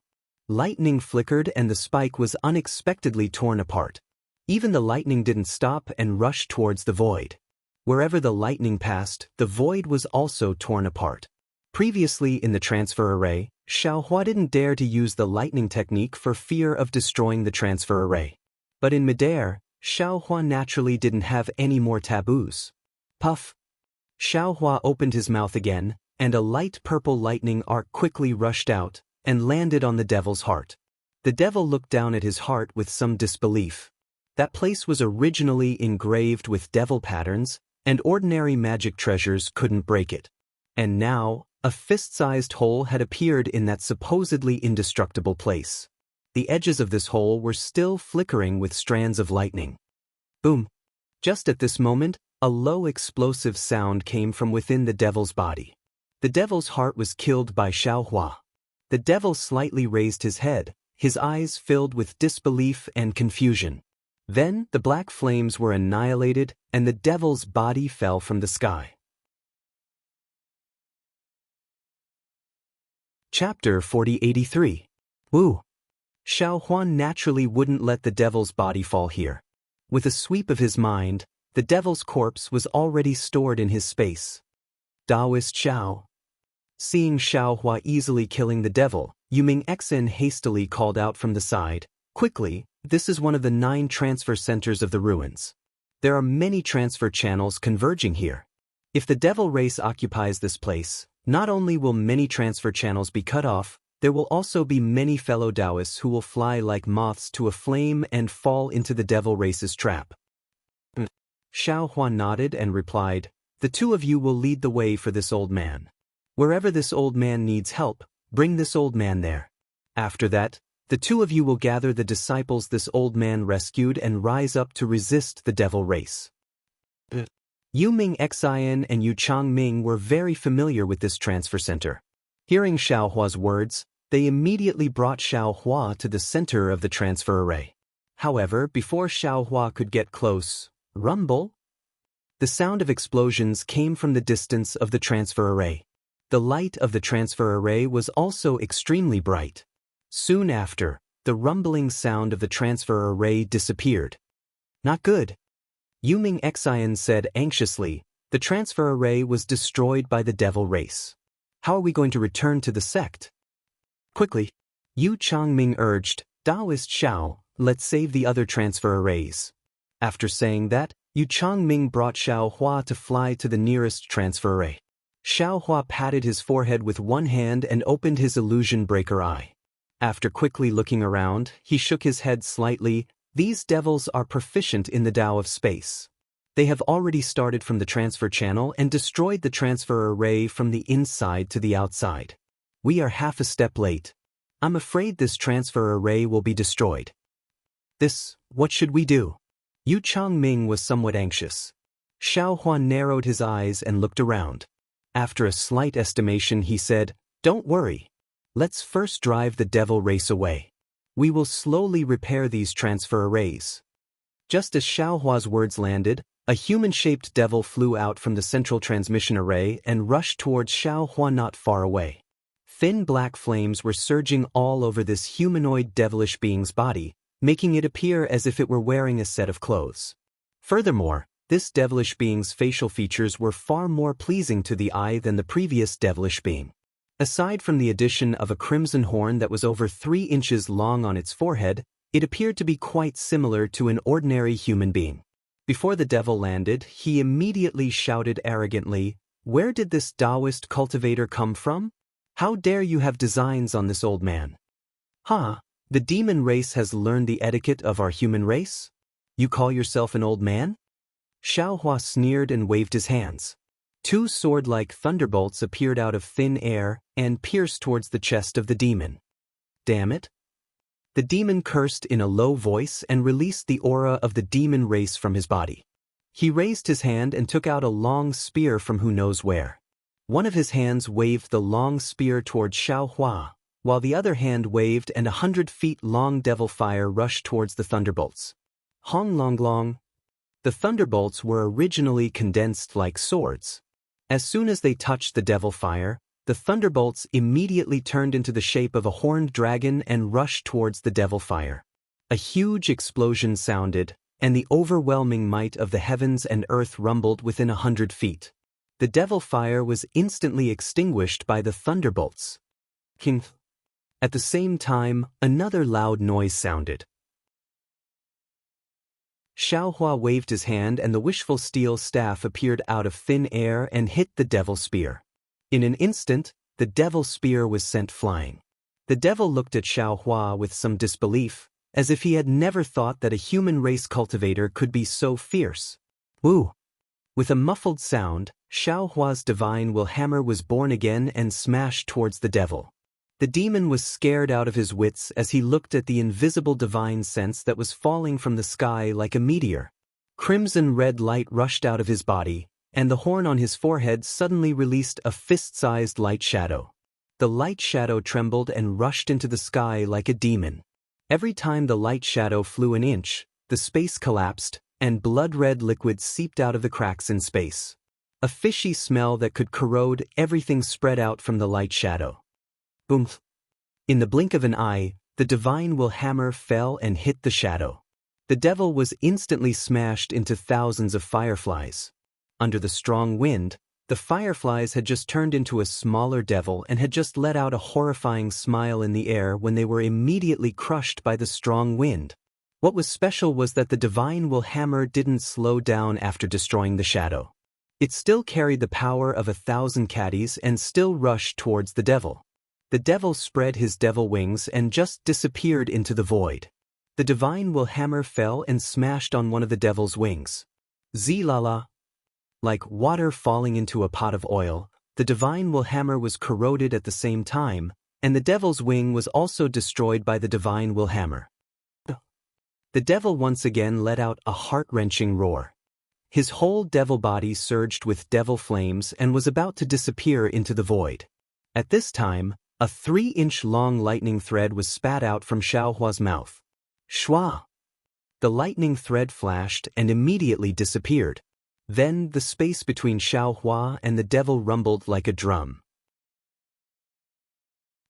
Lightning flickered and the spike was unexpectedly torn apart. Even the lightning didn't stop and rushed towards the void. Wherever the lightning passed, the void was also torn apart. Previously in the transfer array, Xiaohua didn't dare to use the lightning technique for fear of destroying the transfer array. But in midair, Xiaohua naturally didn't have any more taboos. Puff! Xiaohua opened his mouth again, and a light purple lightning arc quickly rushed out and landed on the devil's heart. The devil looked down at his heart with some disbelief. That place was originally engraved with devil patterns, and ordinary magic treasures couldn't break it. And now, a fist-sized hole had appeared in that supposedly indestructible place. The edges of this hole were still flickering with strands of lightning. Boom! Just at this moment, a low explosive sound came from within the devil's body. The devil's heart was killed by Xiaohua. The devil slightly raised his head, his eyes filled with disbelief and confusion. Then the black flames were annihilated and the devil's body fell from the sky. Chapter 4083. Wu. Xiaohua naturally wouldn't let the devil's body fall here. With a sweep of his mind, the devil's corpse was already stored in his space. Daoist Xiao. Seeing Xiaohua easily killing the devil, Yu Mingxin hastily called out from the side, "Quickly, this is one of the 9 transfer centers of the ruins. There are many transfer channels converging here. If the devil race occupies this place, not only will many transfer channels be cut off, there will also be many fellow Daoists who will fly like moths to a flame and fall into the devil race's trap." Xiaohua nodded and replied, "The 2 of you will lead the way for this old man. Wherever this old man needs help, bring this old man there. After that, the 2 of you will gather the disciples this old man rescued and rise up to resist the devil race." Yu Mingxin and Yu Changming were very familiar with this transfer center. Hearing Xiaohua's words, they immediately brought Xiaohua to the center of the transfer array. However, before Xiaohua could get close, rumble! The sound of explosions came from the distance of the transfer array. The light of the transfer array was also extremely bright. Soon after, the rumbling sound of the transfer array disappeared. Not good. Yuming Xian said anxiously. The transfer array was destroyed by the devil race. How are we going to return to the sect? Quickly. Yu Changming urged, Daoist Xiao, let's save the other transfer arrays. After saying that, Yu Changming brought Xiao Hua to fly to the nearest transfer array. Xiao Hua patted his forehead with one hand and opened his illusion breaker eye. After quickly looking around, he shook his head slightly. These devils are proficient in the Tao of space. They have already started from the transfer channel and destroyed the transfer array from the inside to the outside. We are half a step late. I'm afraid this transfer array will be destroyed. What should we do? Yu Changming was somewhat anxious. Xiao Huan narrowed his eyes and looked around. After a slight estimation, he said, Don't worry. Let's first drive the devil race away. We will slowly repair these transfer arrays. Just as Xiao Hua's words landed, a human-shaped devil flew out from the central transmission array and rushed towards Xiao Hua not far away. Thin black flames were surging all over this humanoid devilish being's body, making it appear as if it were wearing a set of clothes. Furthermore, this devilish being's facial features were far more pleasing to the eye than the previous devilish being. Aside from the addition of a crimson horn that was over 3 inches long on its forehead, it appeared to be quite similar to an ordinary human being. Before the devil landed, he immediately shouted arrogantly, Where did this Daoist cultivator come from? How dare you have designs on this old man? Huh? The demon race has learned the etiquette of our human race? You call yourself an old man? Xiao Hua sneered and waved his hands. 2 sword-like thunderbolts appeared out of thin air and pierced towards the chest of the demon. Damn it! The demon cursed in a low voice and released the aura of the demon race from his body. He raised his hand and took out a long spear from who knows where. One of his hands waved the long spear towards Xiao Hua, while the other hand waved and 100 feet long devil fire rushed towards the thunderbolts. Hong long long. The thunderbolts were originally condensed like swords. As soon as they touched the devil fire, the thunderbolts immediately turned into the shape of a horned dragon and rushed towards the devil fire. A huge explosion sounded, and the overwhelming might of the heavens and earth rumbled within 100 feet. The devil fire was instantly extinguished by the thunderbolts. At the same time, another loud noise sounded. Xiao Hua waved his hand and the wishful steel staff appeared out of thin air and hit the devil spear. In an instant, the devil spear was sent flying. The devil looked at Xiao Hua with some disbelief, as if he had never thought that a human race cultivator could be so fierce. Woo! With a muffled sound, Xiao Hua's divine will hammer was born again and smashed towards the devil. The demon was scared out of his wits as he looked at the invisible divine sense that was falling from the sky like a meteor. Crimson red light rushed out of his body, and the horn on his forehead suddenly released a fist-sized light shadow. The light shadow trembled and rushed into the sky like a demon. Every time the light shadow flew an inch, the space collapsed, and blood-red liquid seeped out of the cracks in space. A fishy smell that could corrode everything spread out from the light shadow. Boom! In the blink of an eye, the divine will hammer fell and hit the shadow. The devil was instantly smashed into thousands of fireflies. Under the strong wind, the fireflies had just turned into a smaller devil and had just let out a horrifying smile in the air when they were immediately crushed by the strong wind. What was special was that the divine will hammer didn't slow down after destroying the shadow. It still carried the power of 1,000 caddies and still rushed towards the devil. The devil spread his devil wings and just disappeared into the void. The divine will hammer fell and smashed on one of the devil's wings. Zilala. Like water falling into a pot of oil, the divine will hammer was corroded at the same time, and the devil's wing was also destroyed by the divine will hammer. The devil once again let out a heart-wrenching roar. His whole devil body surged with devil flames and was about to disappear into the void. At this time, a 3-inch long lightning thread was spat out from Xiao Hua's mouth. Shua! The lightning thread flashed and immediately disappeared. Then the space between Xiao Hua and the devil rumbled like a drum.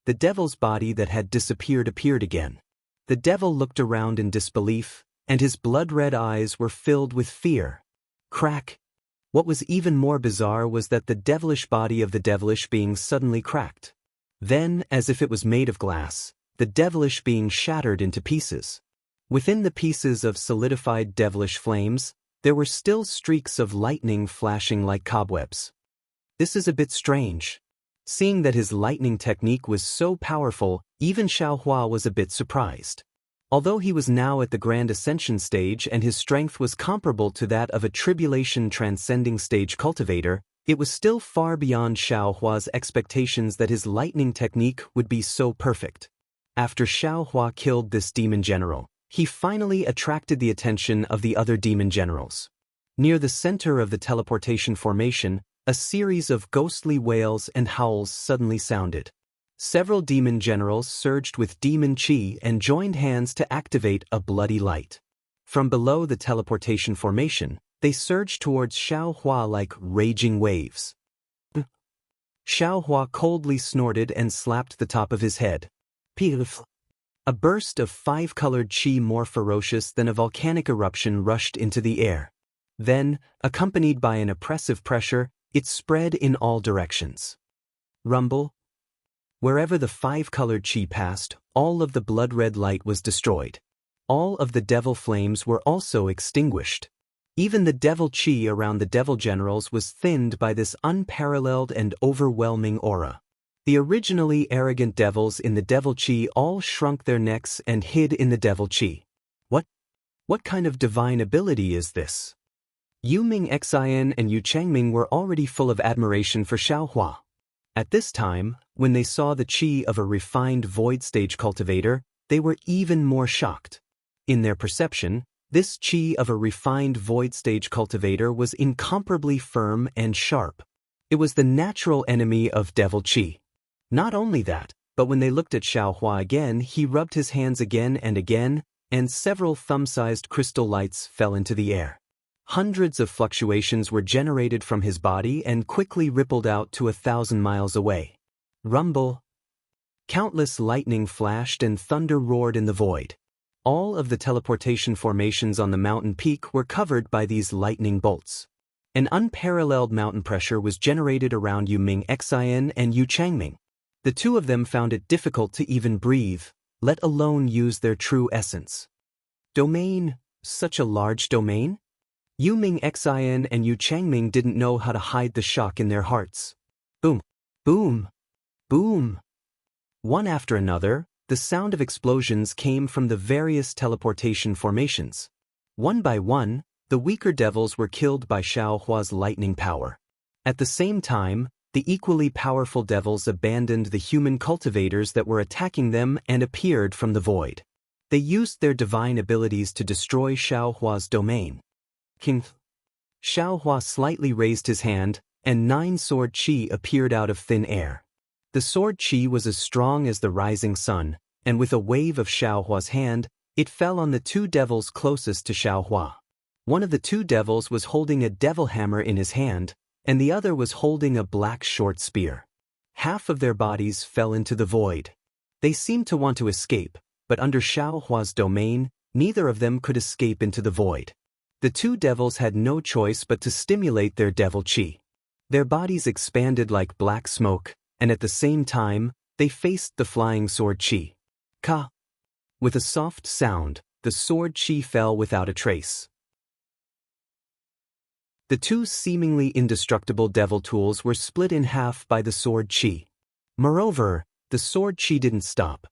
The devil's body that had disappeared appeared again. The devil looked around in disbelief, and his blood-red eyes were filled with fear. Crack! What was even more bizarre was that the devilish body of the devilish being suddenly cracked. Then, as if it was made of glass, the devilish being shattered into pieces. Within the pieces of solidified devilish flames, there were still streaks of lightning flashing like cobwebs. This is a bit strange. Seeing that his lightning technique was so powerful, even Xiaohua was a bit surprised. Although he was now at the Grand Ascension stage and his strength was comparable to that of a Tribulation Transcending stage cultivator, it was still far beyond Xiaohua's expectations that his lightning technique would be so perfect. After Xiaohua killed this demon general, he finally attracted the attention of the other demon generals. Near the center of the teleportation formation, a series of ghostly wails and howls suddenly sounded. Several demon generals surged with demon chi and joined hands to activate a bloody light. From below the teleportation formation, they surged towards Xiaohua like raging waves. Xiaohua coldly snorted and slapped the top of his head. Pif! A burst of five-colored chi more ferocious than a volcanic eruption rushed into the air. Then, accompanied by an oppressive pressure, it spread in all directions. Rumble. Wherever the five-colored chi passed, all of the blood-red light was destroyed. All of the devil flames were also extinguished. Even the devil chi around the devil generals was thinned by this unparalleled and overwhelming aura. The originally arrogant devils in the devil chi all shrunk their necks and hid in the devil chi. What kind of divine ability is this? Yuming Xian and Yu Changming were already full of admiration for Xiaohua. At this time, when they saw the chi of a refined void stage cultivator, they were even more shocked. In their perception, this chi of a refined void stage cultivator was incomparably firm and sharp. It was the natural enemy of devil chi. Not only that, but when they looked at Xiaohua again, he rubbed his hands again, and several thumb-sized crystal lights fell into the air. Hundreds of fluctuations were generated from his body and quickly rippled out to 1,000 miles away. Rumble. Countless lightning flashed and thunder roared in the void. All of the teleportation formations on the mountain peak were covered by these lightning bolts. An unparalleled mountain pressure was generated around Yuming Xian and Yu Changming. The two of them found it difficult to even breathe, let alone use their true essence. Domain? Such a large domain? Yuming Xian and Yu Changming didn't know how to hide the shock in their hearts. Boom! Boom! Boom! One after another, the sound of explosions came from the various teleportation formations. One by one, the weaker devils were killed by Xiaohua's lightning power. At the same time, the equally powerful devils abandoned the human cultivators that were attacking them and appeared from the void. They used their divine abilities to destroy Xiaohua's domain. King. Xiaohua slightly raised his hand, and 9 sword chi appeared out of thin air. The sword chi was as strong as the rising sun, and with a wave of Xiaohua's hand, it fell on the two devils closest to Xiaohua. One of the two devils was holding a devil hammer in his hand, and the other was holding a black short spear. Half of their bodies fell into the void. They seemed to want to escape, but under Xiaohua's domain, neither of them could escape into the void. The two devils had no choice but to stimulate their devil chi. Their bodies expanded like black smoke, and at the same time, they faced the flying sword chi. Ka! With a soft sound, the sword chi fell without a trace. The two seemingly indestructible devil tools were split in half by the sword chi. Moreover, the sword chi didn't stop.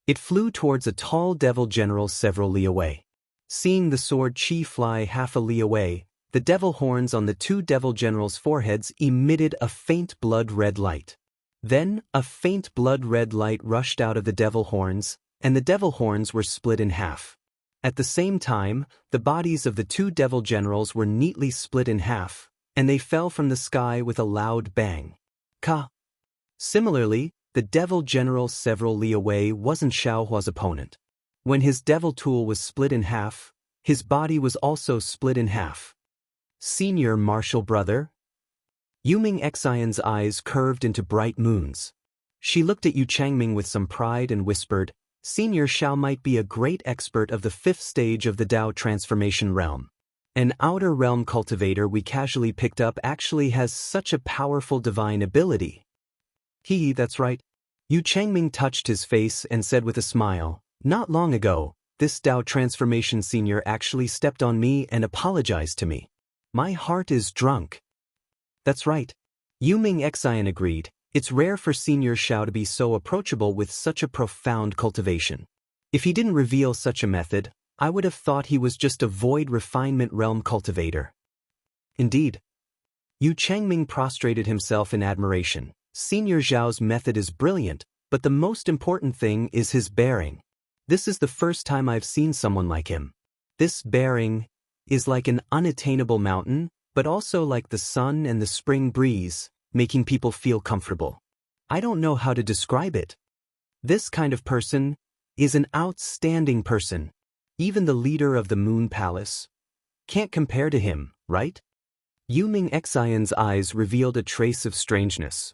It flew towards a tall devil general several li away. Seeing the sword chi fly half a li away, the devil horns on the two devil generals' foreheads emitted a faint blood-red light. Then, a faint blood-red light rushed out of the devil horns, and the devil horns were split in half. At the same time, the bodies of the two devil generals were neatly split in half, and they fell from the sky with a loud bang. Ka! Similarly, the devil general several li away wasn't Xiaohua's opponent. When his devil tool was split in half, his body was also split in half. Senior martial brother? Yuming Xian's eyes curved into bright moons. She looked at Yu Changming with some pride and whispered, Senior Xiao might be a great expert of the 5th stage of the Dao transformation realm. An outer realm cultivator we casually picked up actually has such a powerful divine ability. That's right. Yu Changming touched his face and said with a smile, "Not long ago, this Dao transformation senior actually stepped on me and apologized to me. My heart is drunk." That's right. Yuming Xian agreed. It's rare for Senior Xiao to be so approachable with such a profound cultivation. If he didn't reveal such a method, I would have thought he was just a void refinement realm cultivator. Indeed. Yu Changming prostrated himself in admiration. Senior Xiao's method is brilliant, but the most important thing is his bearing. This is the first time I've seen someone like him. This bearing is like an unattainable mountain, but also like the sun and the spring breeze, making people feel comfortable. I don't know how to describe it. This kind of person is an outstanding person. Even the leader of the Moon Palace can't compare to him, right? Yuming Xian's eyes revealed a trace of strangeness.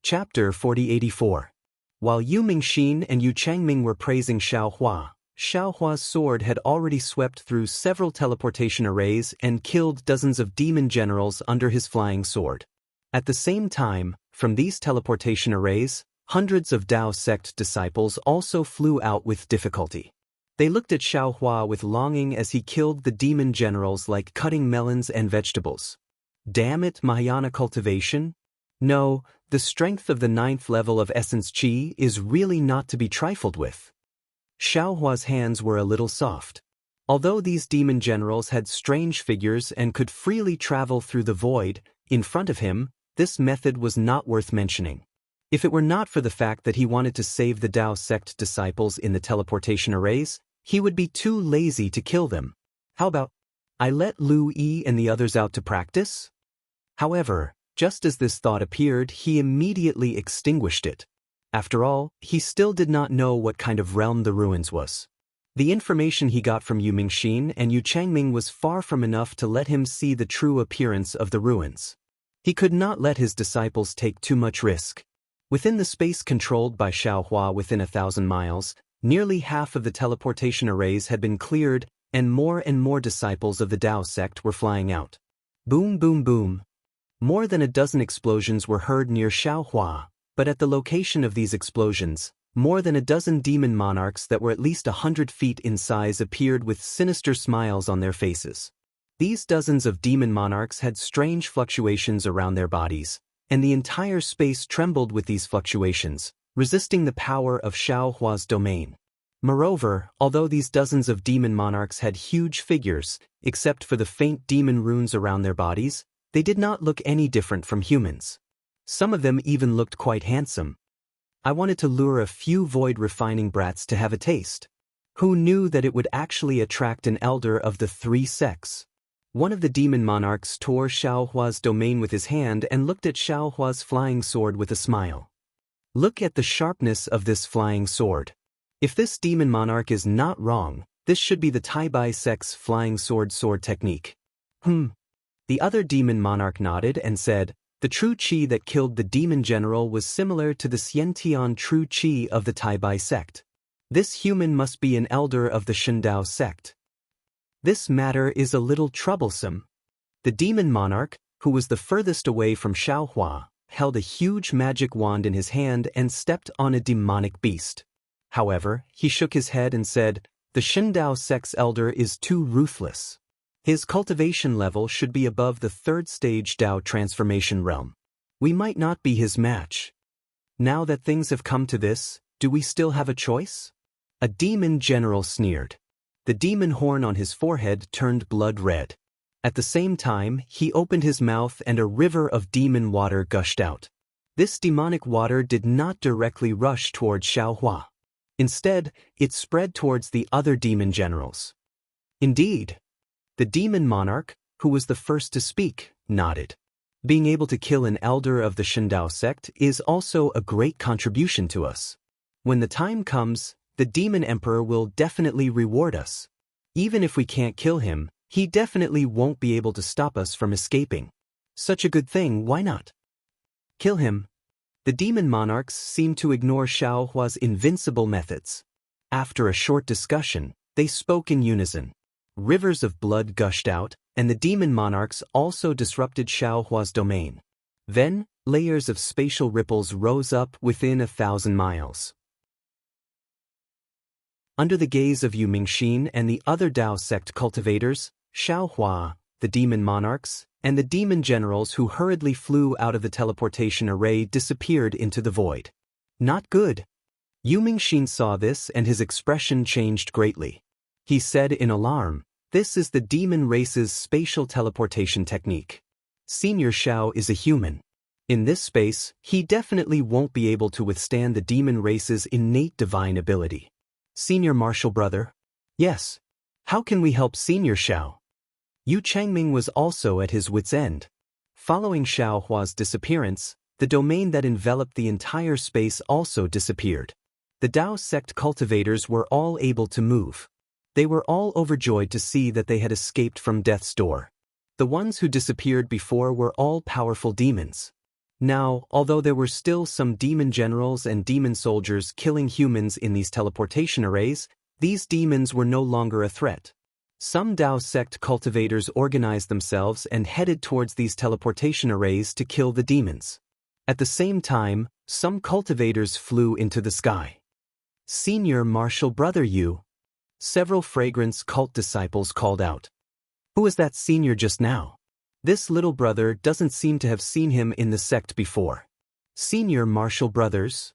Chapter 4084. While Yu Mingxin and Yu Changming were praising Xiaohua, Xiaohua's sword had already swept through several teleportation arrays and killed dozens of demon generals under his flying sword. At the same time, from these teleportation arrays, hundreds of Dao sect disciples also flew out with difficulty. They looked at Xiaohua with longing as he killed the demon generals like cutting melons and vegetables. Damn it, Mahayana cultivation? No, the strength of the 9th level of Essence Qi is really not to be trifled with. Xiaohua's hands were a little soft. Although these demon generals had strange figures and could freely travel through the void, in front of him, this method was not worth mentioning. If it were not for the fact that he wanted to save the Dao sect disciples in the teleportation arrays, he would be too lazy to kill them. How about, I let Lu Yi and the others out to practice? However, just as this thought appeared, he immediately extinguished it. After all, he still did not know what kind of realm the ruins was. The information he got from Yu Mingxin and Yu Changming was far from enough to let him see the true appearance of the ruins. He could not let his disciples take too much risk. Within the space controlled by Xiaohua within 1,000 miles, nearly half of the teleportation arrays had been cleared, and more disciples of the Dao sect were flying out. Boom, boom, boom. More than a dozen explosions were heard near Xiaohua, but at the location of these explosions, more than a dozen demon monarchs that were at least 100 feet in size appeared with sinister smiles on their faces. These dozens of demon monarchs had strange fluctuations around their bodies, and the entire space trembled with these fluctuations, resisting the power of Xiaohua's domain. Moreover, although these dozens of demon monarchs had huge figures, except for the faint demon runes around their bodies, they did not look any different from humans. Some of them even looked quite handsome. I wanted to lure a few void refining brats to have a taste. Who knew that it would actually attract an elder of the 3 sects? One of the demon monarchs tore Xiaohua's domain with his hand and looked at Xiaohua's flying sword with a smile. Look at the sharpness of this flying sword. If this demon monarch is not wrong, this should be the Taibai sect's flying sword technique. The other demon monarch nodded and said, the true qi that killed the demon general was similar to the Xiantian true qi of the Taibai sect. This human must be an elder of the Shindao sect. This matter is a little troublesome. The demon monarch, who was the furthest away from Xiaohua, held a huge magic wand in his hand and stepped on a demonic beast. However, he shook his head and said, the Shindao sect's elder is too ruthless. His cultivation level should be above the 3rd stage Dao transformation realm. We might not be his match. Now that things have come to this, do we still have a choice? A demon general sneered. The demon horn on his forehead turned blood red. At the same time, he opened his mouth and a river of demon water gushed out. This demonic water did not directly rush towards Xiaohua. Instead, it spread towards the other demon generals. Indeed. The demon monarch, who was the first to speak, nodded. Being able to kill an elder of the Shindao sect is also a great contribution to us. When the time comes, the demon emperor will definitely reward us. Even if we can't kill him, he definitely won't be able to stop us from escaping. Such a good thing, why not? Kill him. The demon monarchs seemed to ignore Xiaohua's invincible methods. After a short discussion, they spoke in unison. Rivers of blood gushed out, and the demon monarchs also disrupted Xiaohua's domain. Then, layers of spatial ripples rose up within 1,000 miles. Under the gaze of Yu Mingxin and the other Dao sect cultivators, Xiaohua, the demon monarchs, and the demon generals who hurriedly flew out of the teleportation array disappeared into the void. Not good. Yu Mingxin saw this and his expression changed greatly. He said in alarm, "This is the demon race's spatial teleportation technique. Senior Xiao is a human. In this space, he definitely won't be able to withstand the demon race's innate divine ability." Senior Martial Brother? Yes. How can we help Senior Xiao? Yu Changming was also at his wit's end. Following Xiaohua's disappearance, the domain that enveloped the entire space also disappeared. The Dao sect cultivators were all able to move. They were all overjoyed to see that they had escaped from death's door. The ones who disappeared before were all powerful demons. Now, although there were still some demon generals and demon soldiers killing humans in these teleportation arrays, these demons were no longer a threat. Some Dao sect cultivators organized themselves and headed towards these teleportation arrays to kill the demons. At the same time, some cultivators flew into the sky. Senior Martial Brother Yu. Several fragrance cult disciples called out. Who is that senior just now? This little brother doesn't seem to have seen him in the sect before. Senior Martial Brothers?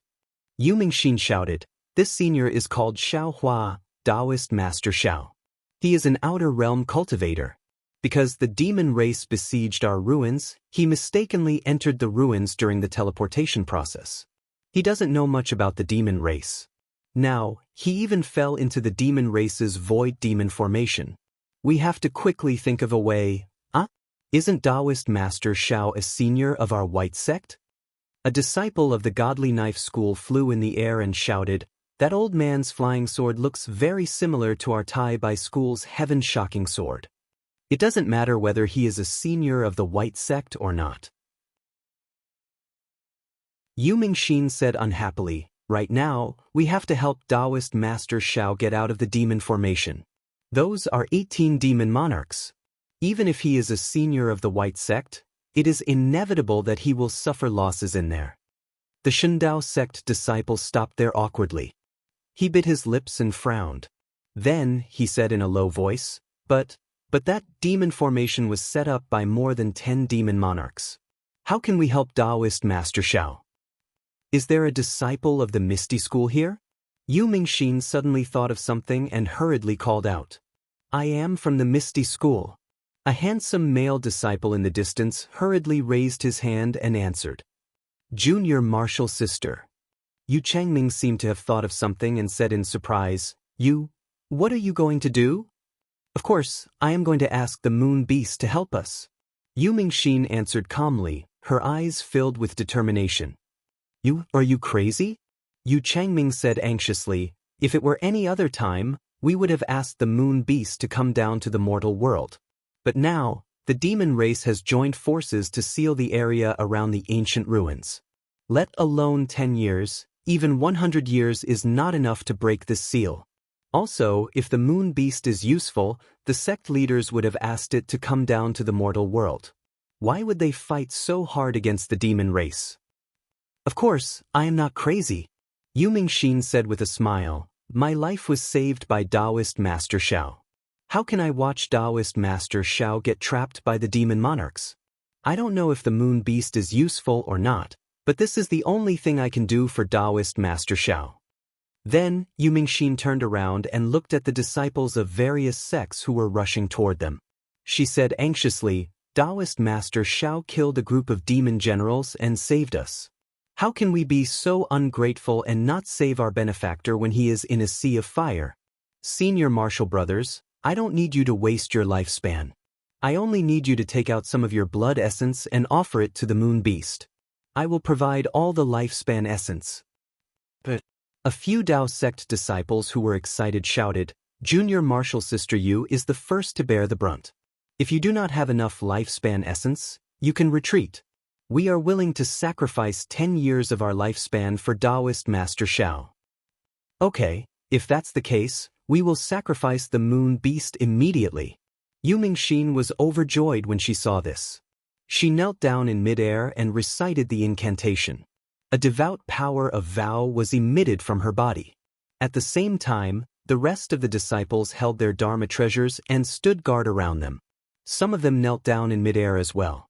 Yu Mingxin shouted, "This senior is called Xiaohua, Daoist Master Xiao. He is an outer realm cultivator. Because the demon race besieged our ruins, he mistakenly entered the ruins during the teleportation process. He doesn't know much about the demon race. Now, he even fell into the demon race's void demon formation. We have to quickly think of a way. Isn't Daoist Master Xiao a senior of our white sect?" A disciple of the Godly Knife School flew in the air and shouted, "That old man's flying sword looks very similar to our Tai Bai School's heaven-shocking sword. It doesn't matter whether he is a senior of the white sect or not." Yu Mingxin said unhappily, "Right now, we have to help Daoist Master Xiao get out of the demon formation. Those are 18 demon monarchs. Even if he is a senior of the white sect, it is inevitable that he will suffer losses in there." The Shindao sect disciple stopped there awkwardly. He bit his lips and frowned. Then, he said in a low voice, But that demon formation was set up by more than 10 demon monarchs. How can we help Daoist Master Xiao? Is there a disciple of the Misty School here?" Yu Mingxin suddenly thought of something and hurriedly called out, "I am from the Misty School." A handsome male disciple in the distance hurriedly raised his hand and answered, "Junior Martial Sister." Yu Changming seemed to have thought of something and said in surprise, "You, what are you going to do?" "Of course, I am going to ask the Moon Beast to help us." Yu Mingxin answered calmly, her eyes filled with determination. Are you crazy?" Yu Changming said anxiously, "If it were any other time, we would have asked the Moon Beast to come down to the mortal world. But now, the demon race has joined forces to seal the area around the ancient ruins. Let alone 10 years, even 100 years is not enough to break this seal. Also, if the Moon Beast is useful, the sect leaders would have asked it to come down to the mortal world. Why would they fight so hard against the demon race?" "Of course, I am not crazy," Yu Mingxin said with a smile. "My life was saved by Daoist Master Xiao. How can I watch Daoist Master Xiao get trapped by the demon monarchs? I don't know if the Moon Beast is useful or not, but this is the only thing I can do for Daoist Master Xiao." Then, Yu Mingxin turned around and looked at the disciples of various sects who were rushing toward them. She said anxiously, "Daoist Master Xiao killed a group of demon generals and saved us. How can we be so ungrateful and not save our benefactor when he is in a sea of fire? Senior Martial Brothers, I don't need you to waste your lifespan. I only need you to take out some of your blood essence and offer it to the Moon Beast. I will provide all the lifespan essence." But a few Dao sect disciples who were excited shouted, "Junior Martial Sister Yu is the first to bear the brunt. If you do not have enough lifespan essence, you can retreat." We are willing to sacrifice 10 years of our lifespan for Daoist Master Xiao. Okay, if that's the case, we will sacrifice the moon beast immediately. Yu Mingxin was overjoyed when she saw this. She knelt down in midair and recited the incantation. A devout power of vow was emitted from her body. At the same time, the rest of the disciples held their Dharma treasures and stood guard around them. Some of them knelt down in midair as well.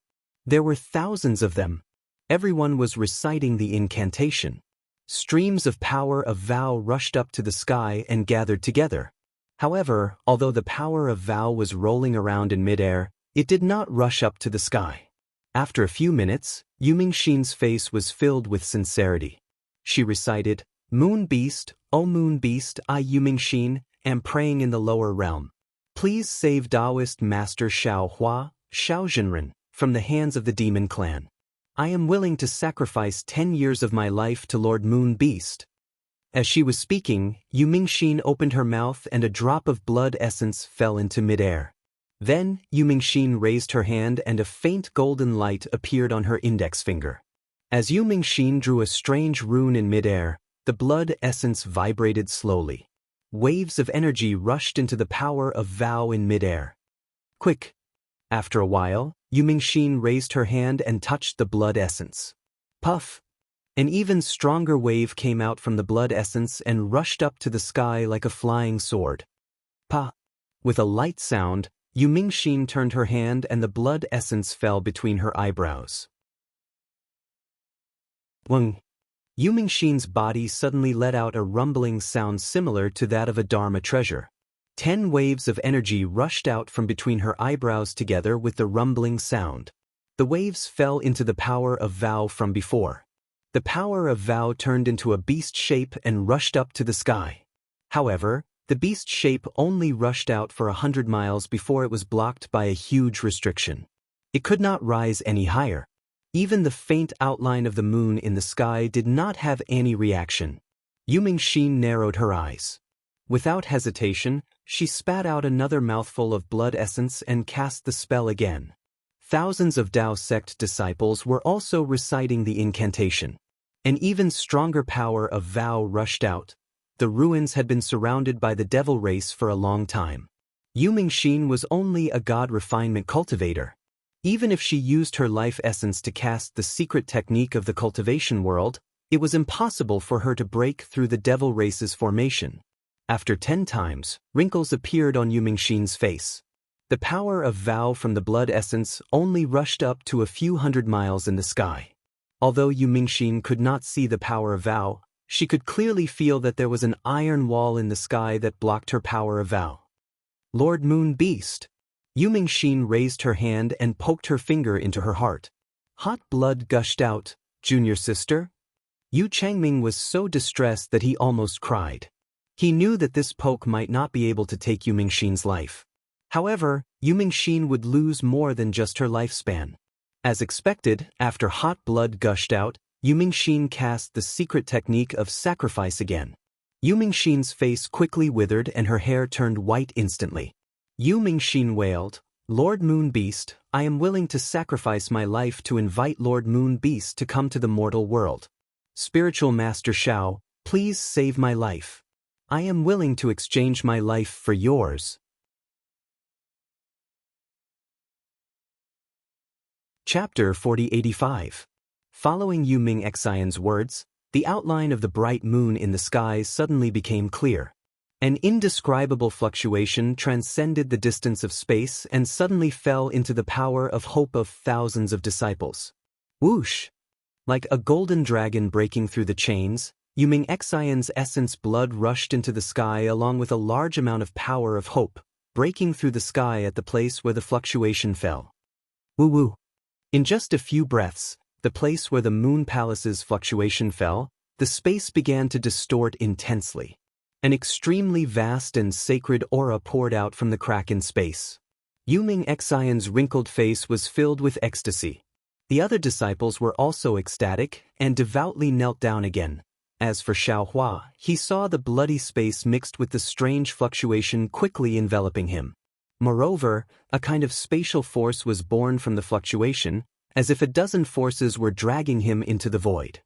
There were thousands of them. Everyone was reciting the incantation. Streams of power of vow rushed up to the sky and gathered together. However, although the power of vow was rolling around in midair, it did not rush up to the sky. After a few minutes, Yu Mingxin's face was filled with sincerity. She recited, "Moon beast, O moon beast, I Yu Mingxin, am praying in the lower realm. Please save Daoist Master Xiao Zhenren, from the hands of the demon clan. I am willing to sacrifice 10 years of my life to Lord Moon Beast." As she was speaking, Yu Mingxin opened her mouth and a drop of blood essence fell into midair. Then, Yu Mingxin raised her hand and a faint golden light appeared on her index finger. As Yu Mingxin drew a strange rune in midair, the blood essence vibrated slowly. Waves of energy rushed into the power of vow in midair. Quick! After a while, Yu Mingxin raised her hand and touched the blood essence. Puff! An even stronger wave came out from the blood essence and rushed up to the sky like a flying sword. Pa! With a light sound, Yu Mingxin turned her hand and the blood essence fell between her eyebrows. Wang! Yu Mingxin's body suddenly let out a rumbling sound similar to that of a Dharma treasure. 10 waves of energy rushed out from between her eyebrows together with the rumbling sound. The waves fell into the power of vow from before. The power of vow turned into a beast shape and rushed up to the sky. However, the beast shape only rushed out for 100 miles before it was blocked by a huge restriction. It could not rise any higher. Even the faint outline of the moon in the sky did not have any reaction. Yu Mingxin narrowed her eyes. Without hesitation, she spat out another mouthful of blood essence and cast the spell again. Thousands of Dao sect disciples were also reciting the incantation. An even stronger power of vow rushed out. The ruins had been surrounded by the devil race for a long time. Yu Mingxin was only a god refinement cultivator. Even if she used her life essence to cast the secret technique of the cultivation world, it was impossible for her to break through the devil race's formation. After 10 times, wrinkles appeared on Yu Mingxin's face. The power of vow from the blood essence only rushed up to a few hundred miles in the sky. Although Yu Mingxin could not see the power of vow, she could clearly feel that there was an iron wall in the sky that blocked her power of vow. Lord Moon Beast! Yu Mingxin raised her hand and poked her finger into her heart. Hot blood gushed out. Junior sister? Yu Changming was so distressed that he almost cried. He knew that this poke might not be able to take Yu Mingxin's life. However, Yu Mingxin would lose more than just her lifespan. As expected, after hot blood gushed out, Yu Mingxin cast the secret technique of sacrifice again. Yu Mingxin's face quickly withered and her hair turned white instantly. Yu Mingxin wailed, "Lord Moon Beast, I am willing to sacrifice my life to invite Lord Moon Beast to come to the mortal world. Spiritual Master Xiao, please save my life. I am willing to exchange my life for yours." Chapter 4085. Following Yu Mingxian's words, the outline of the bright moon in the sky suddenly became clear. An indescribable fluctuation transcended the distance of space and suddenly fell into the power of hope of thousands of disciples. Whoosh! Like a golden dragon breaking through the chains, Yu Mingxian's essence blood rushed into the sky along with a large amount of power of hope, breaking through the sky at the place where the fluctuation fell. Woo-woo! In just a few breaths, the place where the moon palace's fluctuation fell, the space began to distort intensely. An extremely vast and sacred aura poured out from the crack in space. Yu Mingxian's wrinkled face was filled with ecstasy. The other disciples were also ecstatic and devoutly knelt down again. As for Xiao, he saw the bloody space mixed with the strange fluctuation quickly enveloping him. Moreover, a kind of spatial force was born from the fluctuation, as if a dozen forces were dragging him into the void.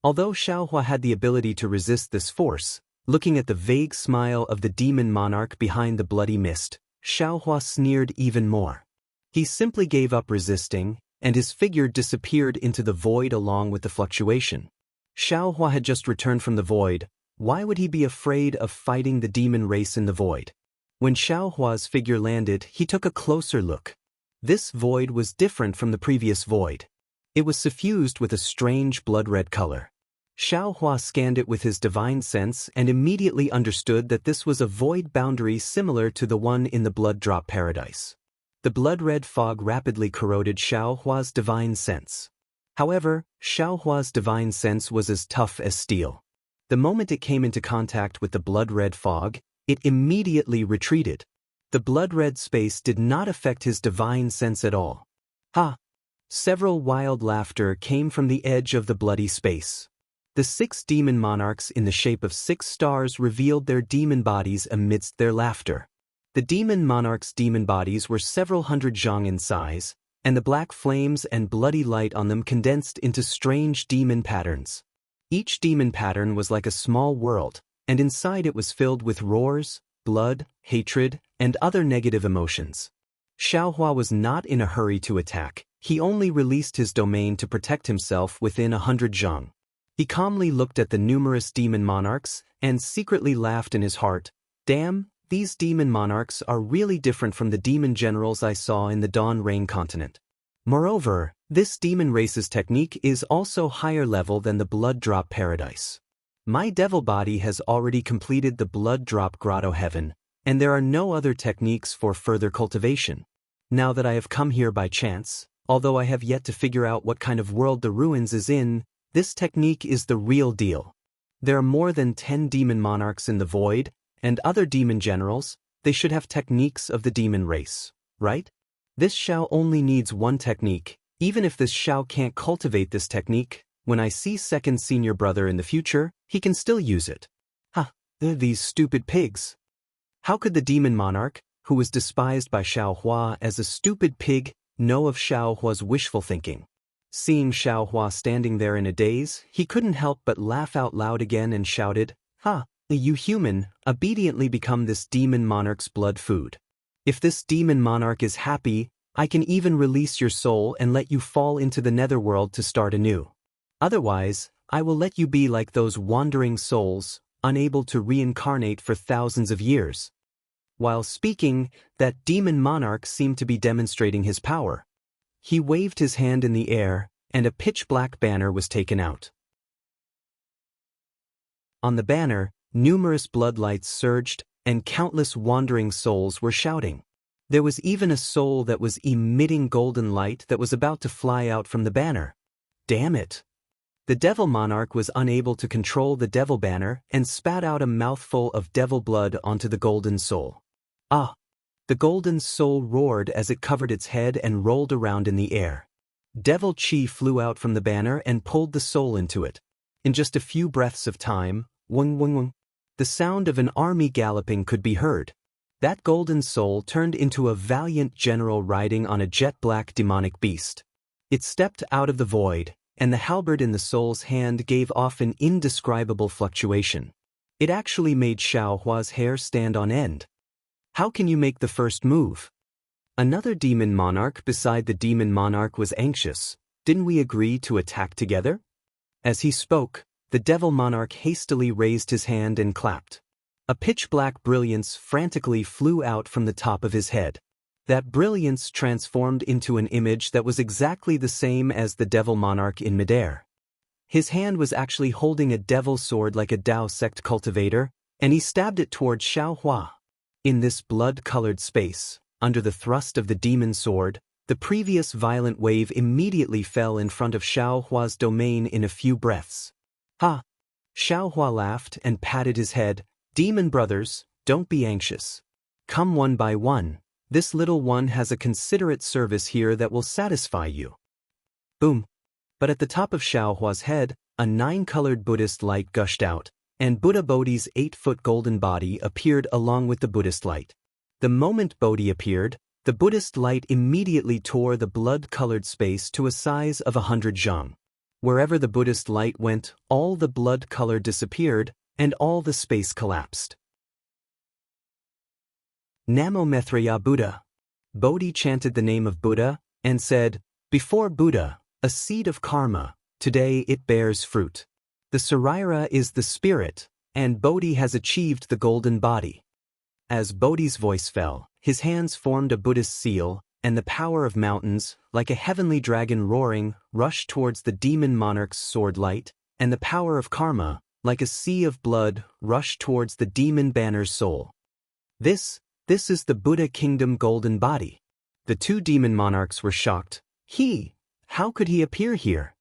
Although Xiaohua had the ability to resist this force, looking at the vague smile of the demon monarch behind the bloody mist, Xiaohua sneered even more. He simply gave up resisting, and his figure disappeared into the void along with the fluctuation. Xiaohua had just returned from the void. Why would he be afraid of fighting the demon race in the void? When Xiaohua's figure landed, he took a closer look. This void was different from the previous void. It was suffused with a strange blood-red color. Xiaohua scanned it with his divine sense and immediately understood that this was a void boundary similar to the one in the blood drop paradise. The blood-red fog rapidly corroded Xiaohua's divine sense. However, Xiaohua's divine sense was as tough as steel. The moment it came into contact with the blood-red fog, it immediately retreated. The blood-red space did not affect his divine sense at all. Ha! Several wild laughter came from the edge of the bloody space. The 6 demon monarchs in the shape of 6 stars revealed their demon bodies amidst their laughter. The demon monarchs' demon bodies were several hundred zhang in size, and the black flames and bloody light on them condensed into strange demon patterns. Each demon pattern was like a small world, and inside it was filled with roars, blood, hatred, and other negative emotions. Xiaohua was not in a hurry to attack. He only released his domain to protect himself within 100 zhang. He calmly looked at the numerous demon monarchs and secretly laughed in his heart. Damn, these demon monarchs are really different from the demon generals I saw in the Dawn Rain continent. Moreover, this demon race's technique is also higher level than the blood drop paradise. My devil body has already completed the blood drop grotto heaven, and there are no other techniques for further cultivation. Now that I have come here by chance, although I have yet to figure out what kind of world the ruins is in, this technique is the real deal. There are more than 10 demon monarchs in the void, and other demon generals. They should have techniques of the demon race, right? This Xiao only needs one technique. Even if this Xiao can't cultivate this technique, when I see second senior brother in the future, he can still use it. They're these stupid pigs. How could the demon monarch, who was despised by Xiaohua as a stupid pig, know of Xiaohua's wishful thinking? Seeing Xiaohua standing there in a daze, he couldn't help but laugh out loud again and shouted, You human, obediently become this demon monarch's blood food. If this demon monarch is happy, I can even release your soul and let you fall into the netherworld to start anew. Otherwise, I will let you be like those wandering souls, unable to reincarnate for thousands of years. While speaking, that demon monarch seemed to be demonstrating his power. He waved his hand in the air, and a pitch-black banner was taken out. On the banner, numerous bloodlights surged, and countless wandering souls were shouting. There was even a soul that was emitting golden light that was about to fly out from the banner. Damn it! The devil monarch was unable to control the devil banner and spat out a mouthful of devil blood onto the golden soul. The golden soul roared as it covered its head and rolled around in the air. Devil chi flew out from the banner and pulled the soul into it. In just a few breaths of time, wung wung wung, the sound of an army galloping could be heard. That golden soul turned into a valiant general riding on a jet-black demonic beast. It stepped out of the void, and the halberd in the soul's hand gave off an indescribable fluctuation. It actually made Xiaohua's hair stand on end. How can you make the first move? Another demon monarch beside the demon monarch was anxious. Didn't we agree to attack together? As he spoke, the devil monarch hastily raised his hand and clapped. A pitch-black brilliance frantically flew out from the top of his head. That brilliance transformed into an image that was exactly the same as the devil monarch in midair. His hand was actually holding a devil sword like a Dao sect cultivator, and he stabbed it toward Xiaohua. In this blood-colored space, under the thrust of the demon sword, the previous violent wave immediately fell in front of Xiaohua's domain in a few breaths. Xiaohua laughed and patted his head. Demon brothers, don't be anxious. Come one by one. This little one has a considerate service here that will satisfy you. Boom. But at the top of Xiaohua's head, a 9-colored Buddhist light gushed out, and Buddha Bodhi's 8-foot golden body appeared along with the Buddhist light. The moment Bodhi appeared, The Buddhist light immediately tore the blood-colored space to a size of 100 zhang. Wherever the Buddhist light went, all the blood color disappeared, and all the space collapsed. Namo Maitreya Buddha. Bodhi chanted the name of Buddha, and said, "Before Buddha, a seed of karma, today it bears fruit. The Sarira is the spirit, and Bodhi has achieved the golden body." As Bodhi's voice fell, his hands formed a Buddhist seal, and the power of mountains, like a heavenly dragon roaring, rushed towards the demon monarch's sword light, and the power of karma, like a sea of blood, rushed towards the demon banner's soul. This is the Buddha kingdom golden body. The two demon monarchs were shocked. How could he appear here?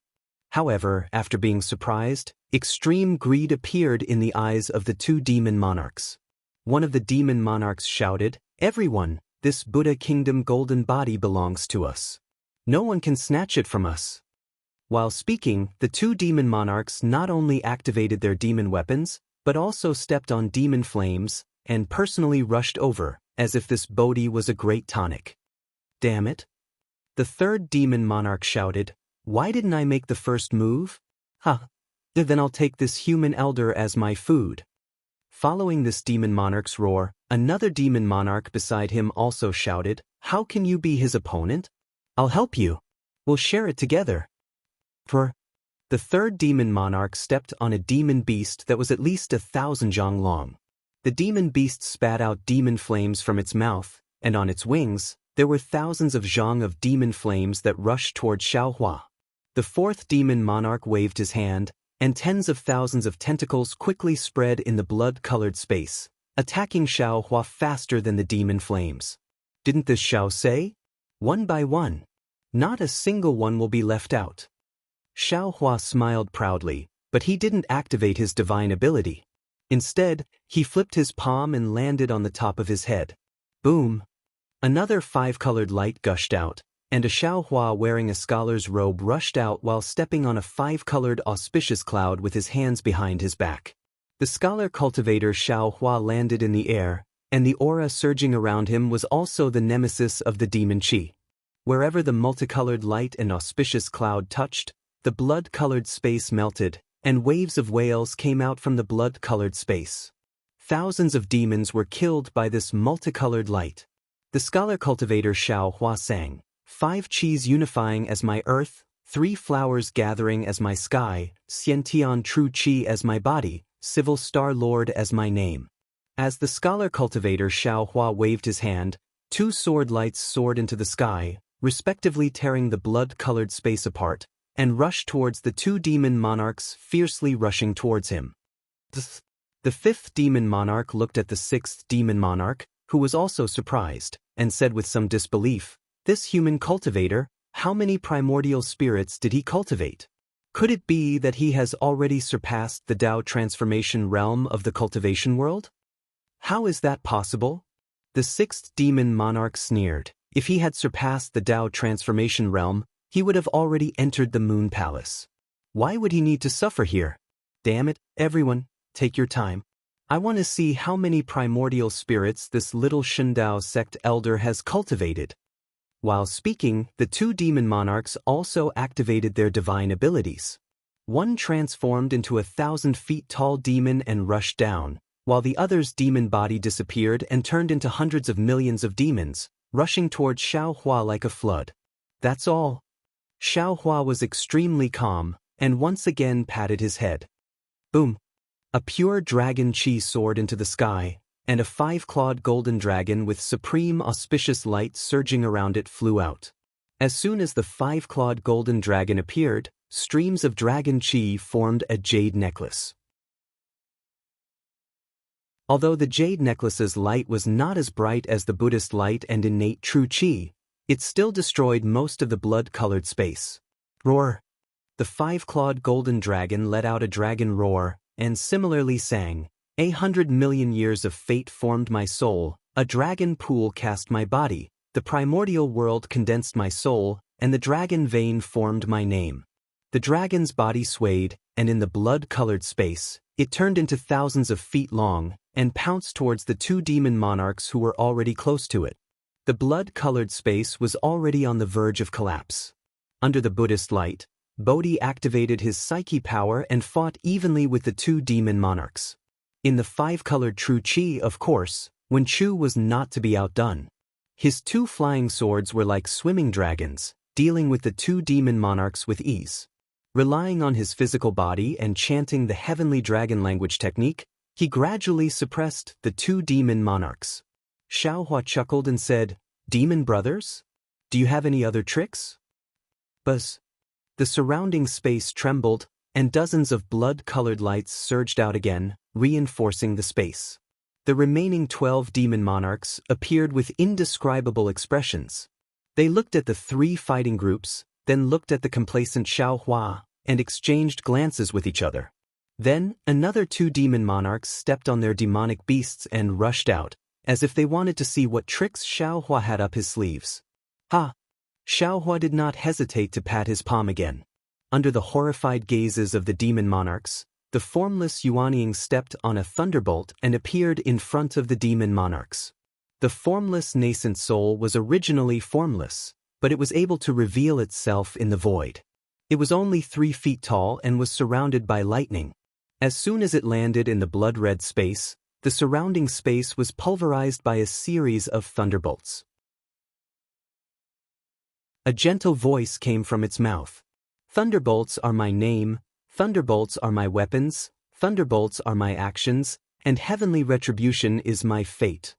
However, after being surprised, extreme greed appeared in the eyes of the two demon monarchs. One of the demon monarchs shouted, "Everyone, this Buddha kingdom golden body belongs to us. No one can snatch it from us." While speaking, the two demon monarchs not only activated their demon weapons, but also stepped on demon flames, and personally rushed over, as if this Bodhi was a great tonic. "Damn it." The third demon monarch shouted, "Why didn't I make the first move? Then I'll take this human elder as my food." Following this demon monarch's roar, another demon monarch beside him also shouted, "How can you be his opponent? I'll help you. We'll share it together." The third demon monarch stepped on a demon beast that was at least 1,000 zhang long. The demon beast spat out demon flames from its mouth, and on its wings, there were thousands of zhang of demon flames that rushed toward Xiaohua. The fourth demon monarch waved his hand, and tens of thousands of tentacles quickly spread in the blood-colored space, attacking Xiaohua faster than the demon flames. Didn't the Xiao say? One by one. Not a single one will be left out. Xiaohua smiled proudly, but he didn't activate his divine ability. Instead, he flipped his palm and landed on the top of his head. Boom! Another five-colored light gushed out, and a Xiaohua wearing a scholar's robe rushed out while stepping on a five-colored auspicious cloud with his hands behind his back. The scholar cultivator Xiaohua landed in the air, and the aura surging around him was also the nemesis of the demon Qi. Wherever the multicolored light and auspicious cloud touched, the blood-colored space melted, and waves of whales came out from the blood-colored space. Thousands of demons were killed by this multicolored light. The scholar cultivator Xiaohua sang, "5 Qis unifying as my earth, 3 flowers gathering as my sky, Xiantian true Qi as my body, civil star lord as my name." As the scholar cultivator Xiaohua waved his hand, 2 sword lights soared into the sky, respectively tearing the blood-colored space apart, and rushed towards the 2 demon monarchs fiercely rushing towards him. The 5th demon monarch looked at the 6th demon monarch, who was also surprised, and said with some disbelief, "This human cultivator, how many primordial spirits did he cultivate? Could it be that he has already surpassed the Dao transformation realm of the cultivation world? How is that possible?" The 6th demon monarch sneered. If he had surpassed the Dao transformation realm, he would have already entered the Moon Palace. Why would he need to suffer here? Damn it, everyone, take your time. I want to see how many primordial spirits this little Shundao sect elder has cultivated. While speaking, the 2 demon monarchs also activated their divine abilities. One transformed into a 1,000 feet tall demon and rushed down, while the other's demon body disappeared and turned into hundreds of millions of demons, rushing towards Xiaohua like a flood. That's all. Xiaohua was extremely calm, and once again patted his head. Boom! A pure dragon Qi soared into the sky, and a 5-clawed golden dragon with supreme auspicious light surging around it flew out. As soon as the 5-clawed golden dragon appeared, streams of dragon Qi formed a jade necklace. Although the jade necklace's light was not as bright as the Buddhist light and innate true Qi, it still destroyed most of the blood-colored space. Roar! The 5-clawed golden dragon let out a dragon roar, and similarly sang, "100 million years of fate formed my soul, a dragon pool cast my body, the primordial world condensed my soul, and the dragon vein formed my name." The dragon's body swayed, and in the blood-colored space, it turned into thousands of feet long, and pounced towards the 2 demon monarchs who were already close to it. The blood-colored space was already on the verge of collapse. Under the Buddhist light, Bodhi activated his psyche power and fought evenly with the two demon monarchs. In the five-colored true Qi, of course, Wen Chu was not to be outdone. His two flying swords were like swimming dragons, dealing with the two demon monarchs with ease. Relying on his physical body and chanting the heavenly dragon language technique, he gradually suppressed the two demon monarchs. Xiaohua chuckled and said, "Demon brothers? Do you have any other tricks?" Buzz. The surrounding space trembled, and dozens of blood-colored lights surged out again, reinforcing the space. The remaining 12 demon monarchs appeared with indescribable expressions. They looked at the three fighting groups, then looked at the complacent Xiaohua, and exchanged glances with each other. Then, another two demon monarchs stepped on their demonic beasts and rushed out, as if they wanted to see what tricks Xiaohua had up his sleeves. Ha! Xiaohua did not hesitate to pat his palm again. Under the horrified gazes of the demon monarchs, the formless Yuanying stepped on a thunderbolt and appeared in front of the demon monarchs. The formless nascent soul was originally formless, but it was able to reveal itself in the void. It was only 3 feet tall and was surrounded by lightning. As soon as it landed in the blood-red space, the surrounding space was pulverized by a series of thunderbolts. A gentle voice came from its mouth. "Thunderbolts are my name, thunderbolts are my weapons, thunderbolts are my actions, and heavenly retribution is my fate."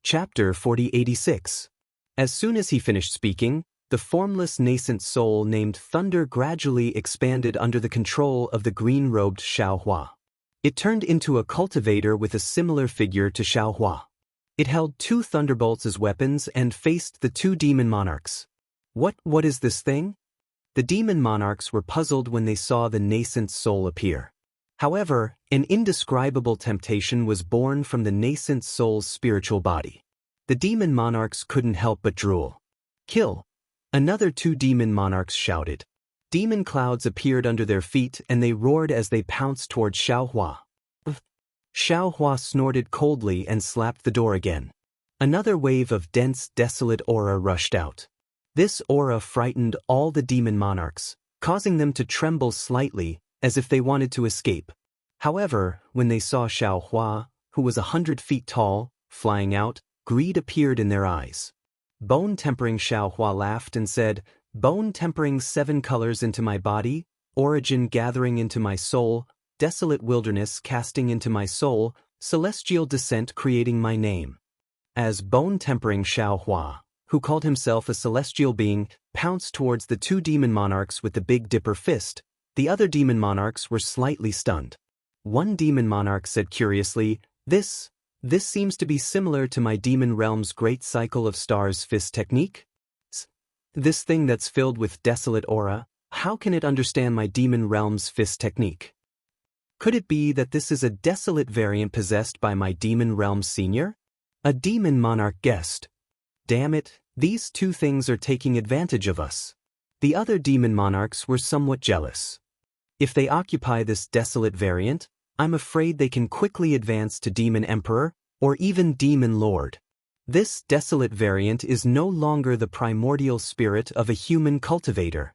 Chapter 4086. As soon as he finished speaking, the formless nascent soul named Thunder gradually expanded under the control of the green-robed Xiaohua. It turned into a cultivator with a similar figure to Xiaohua. It held 2 thunderbolts as weapons and faced the 2 demon monarchs. What is this thing? The demon monarchs were puzzled when they saw the nascent soul appear. However, an indescribable temptation was born from the nascent soul's spiritual body. The demon monarchs couldn't help but drool. "Kill!" Another 2 demon monarchs shouted. Demon clouds appeared under their feet and they roared as they pounced toward Xiaohua. Xiaohua snorted coldly and slapped the door again. Another wave of dense, desolate aura rushed out. This aura frightened all the demon monarchs, causing them to tremble slightly, as if they wanted to escape. However, when they saw Xiaohua, who was 100 feet tall, flying out, greed appeared in their eyes. Bone-tempering Xiaohua laughed and said, "Bone-tempering 7 colors into my body, origin gathering into my soul, desolate wilderness casting into my soul, celestial descent creating my name." As bone-tempering Xiaohua, who called himself a celestial being, pounced towards the 2 demon monarchs with the Big Dipper fist, the other demon monarchs were slightly stunned. One demon monarch said curiously, This seems to be similar to my demon realm's great cycle of stars fist technique. This thing that's filled with desolate aura, how can it understand my demon realm's fist technique? Could it be that this is a desolate variant possessed by my demon realm senior? A demon monarch guessed. Damn it, these 2 things are taking advantage of us. The other demon monarchs were somewhat jealous. If they occupy this desolate variant, I'm afraid they can quickly advance to Demon Emperor, or even Demon Lord. This desolate variant is no longer the primordial spirit of a human cultivator.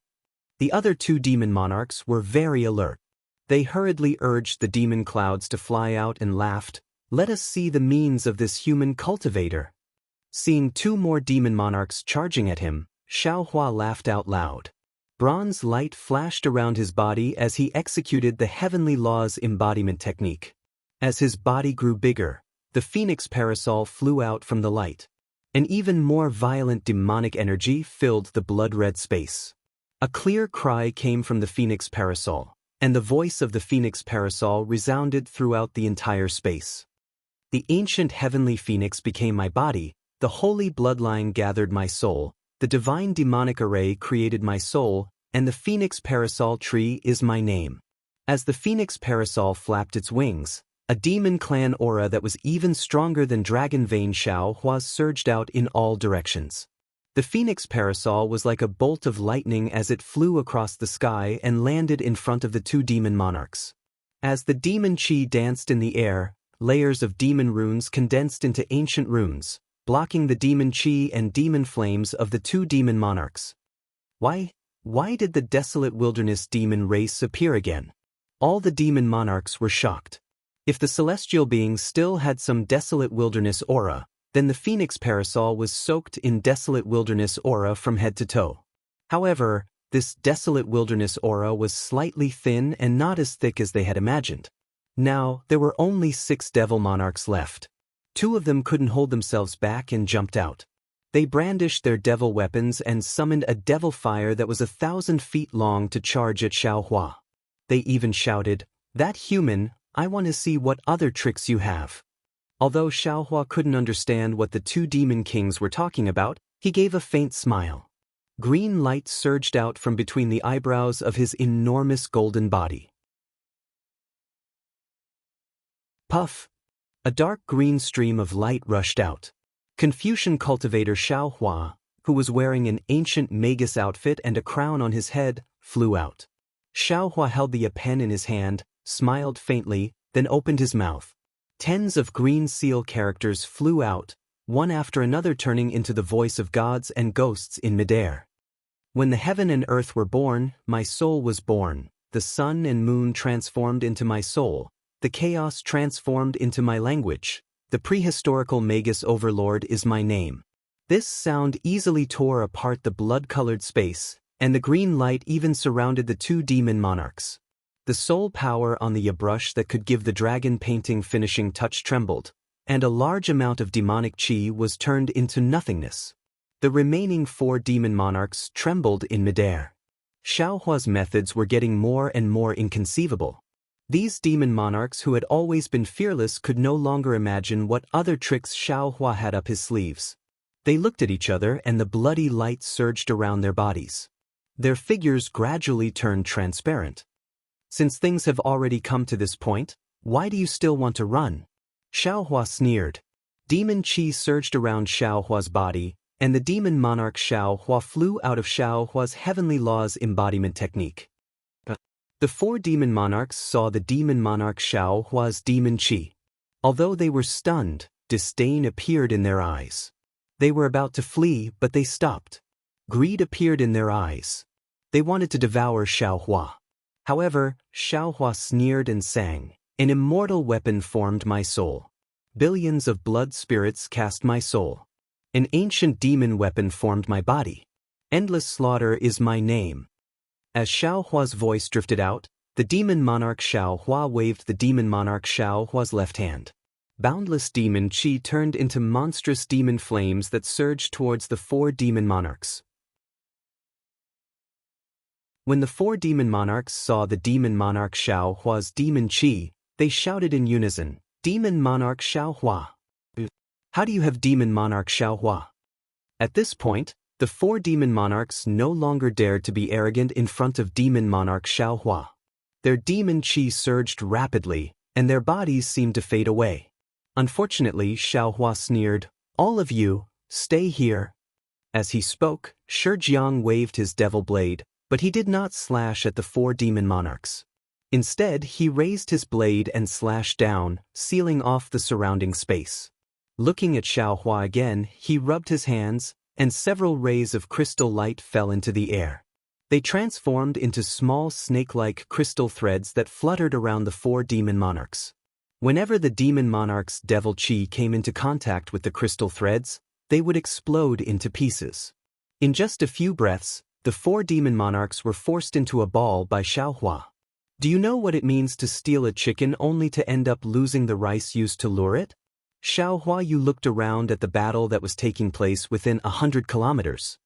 The other 2 demon monarchs were very alert. They hurriedly urged the demon clouds to fly out and laughed, "Let us see the means of this human cultivator." Seeing 2 more demon monarchs charging at him, Xiaohua laughed out loud. Bronze light flashed around his body as he executed the heavenly law's embodiment technique. As his body grew bigger, the phoenix parasol flew out from the light. An even more violent demonic energy filled the blood-red space. A clear cry came from the phoenix parasol, and the voice of the phoenix parasol resounded throughout the entire space. The ancient heavenly phoenix became my body, the holy bloodline gathered my soul, the divine demonic array created my soul, and the phoenix parasol tree is my name. As the phoenix parasol flapped its wings, a demon clan aura that was even stronger than Dragon Vein Xiaohua surged out in all directions. The phoenix parasol was like a bolt of lightning as it flew across the sky and landed in front of the 2 demon monarchs. As the demon chi danced in the air, layers of demon runes condensed into ancient runes, blocking the demon chi and demon flames of the two demon monarchs. Why did the desolate wilderness demon race appear again? All the demon monarchs were shocked. If the celestial beings still had some desolate wilderness aura, then the phoenix parasol was soaked in desolate wilderness aura from head to toe. However, this desolate wilderness aura was slightly thin and not as thick as they had imagined. Now, there were only 6 devil monarchs left. 2 of them couldn't hold themselves back and jumped out. They brandished their devil weapons and summoned a devil fire that was 1,000 feet long to charge at Xiaohua. They even shouted, "That human, I want to see what other tricks you have." Although Xiaohua couldn't understand what the 2 demon kings were talking about, he gave a faint smile. Green light surged out from between the eyebrows of his enormous golden body. Puff! A dark green stream of light rushed out. Confucian cultivator Xiaohua, who was wearing an ancient magus outfit and a crown on his head, flew out. Xiaohua held the pen in his hand, smiled faintly, then opened his mouth. Tens of green seal characters flew out, one after another turning into the voice of gods and ghosts in midair. When the heaven and earth were born, my soul was born. The sun and moon transformed into my soul. The chaos transformed into my language. The prehistorical magus overlord is my name. This sound easily tore apart the blood-colored space, and the green light even surrounded the 2 demon monarchs. The soul power on the brush that could give the dragon painting finishing touch trembled, and a large amount of demonic chi was turned into nothingness. The remaining 4 demon monarchs trembled in midair. Xiaohua's methods were getting more and more inconceivable. These demon monarchs who had always been fearless could no longer imagine what other tricks Xiaohua had up his sleeves. They looked at each other and the bloody light surged around their bodies. Their figures gradually turned transparent. Since things have already come to this point, why do you still want to run? Xiaohua sneered. Demon chi surged around Xiaohua's body, and the demon monarch Xiaohua flew out of Xiaohua's heavenly laws embodiment technique. The 4 demon monarchs saw the demon monarch Xiaohua's demon chi. Although they were stunned, disdain appeared in their eyes. They were about to flee, but they stopped. Greed appeared in their eyes. They wanted to devour Xiaohua. However, Xiaohua sneered and sang, "An immortal weapon formed my soul. Billions of blood spirits cast my soul. An ancient demon weapon formed my body. Endless slaughter is my name." As Xiaohua's voice drifted out, the demon monarch Xiaohua waved the demon monarch Xiaohua's left hand. Boundless demon chi turned into monstrous demon flames that surged towards the 4 demon monarchs. When the 4 demon monarchs saw the demon monarch Xiaohua's demon chi, they shouted in unison, "Demon monarch Xiaohua! How do you have demon monarch Xiaohua?" At this point, the 4 demon monarchs no longer dared to be arrogant in front of demon monarch Xiaohua. Their demon chi surged rapidly, and their bodies seemed to fade away. Unfortunately, Xiaohua sneered, "All of you, stay here." As he spoke, Shijiang waved his devil blade, but he did not slash at the 4 demon monarchs. Instead, he raised his blade and slashed down, sealing off the surrounding space. Looking at Xiaohua again, he rubbed his hands, and several rays of crystal light fell into the air. They transformed into small snake-like crystal threads that fluttered around the 4 demon monarchs. Whenever the demon monarch's devil chi came into contact with the crystal threads, they would explode into pieces. In just a few breaths, the 4 demon monarchs were forced into a ball by Xiaohua. Do you know what it means to steal a chicken only to end up losing the rice used to lure it? Xiaohua, you looked around at the battle that was taking place within 100 kilometers.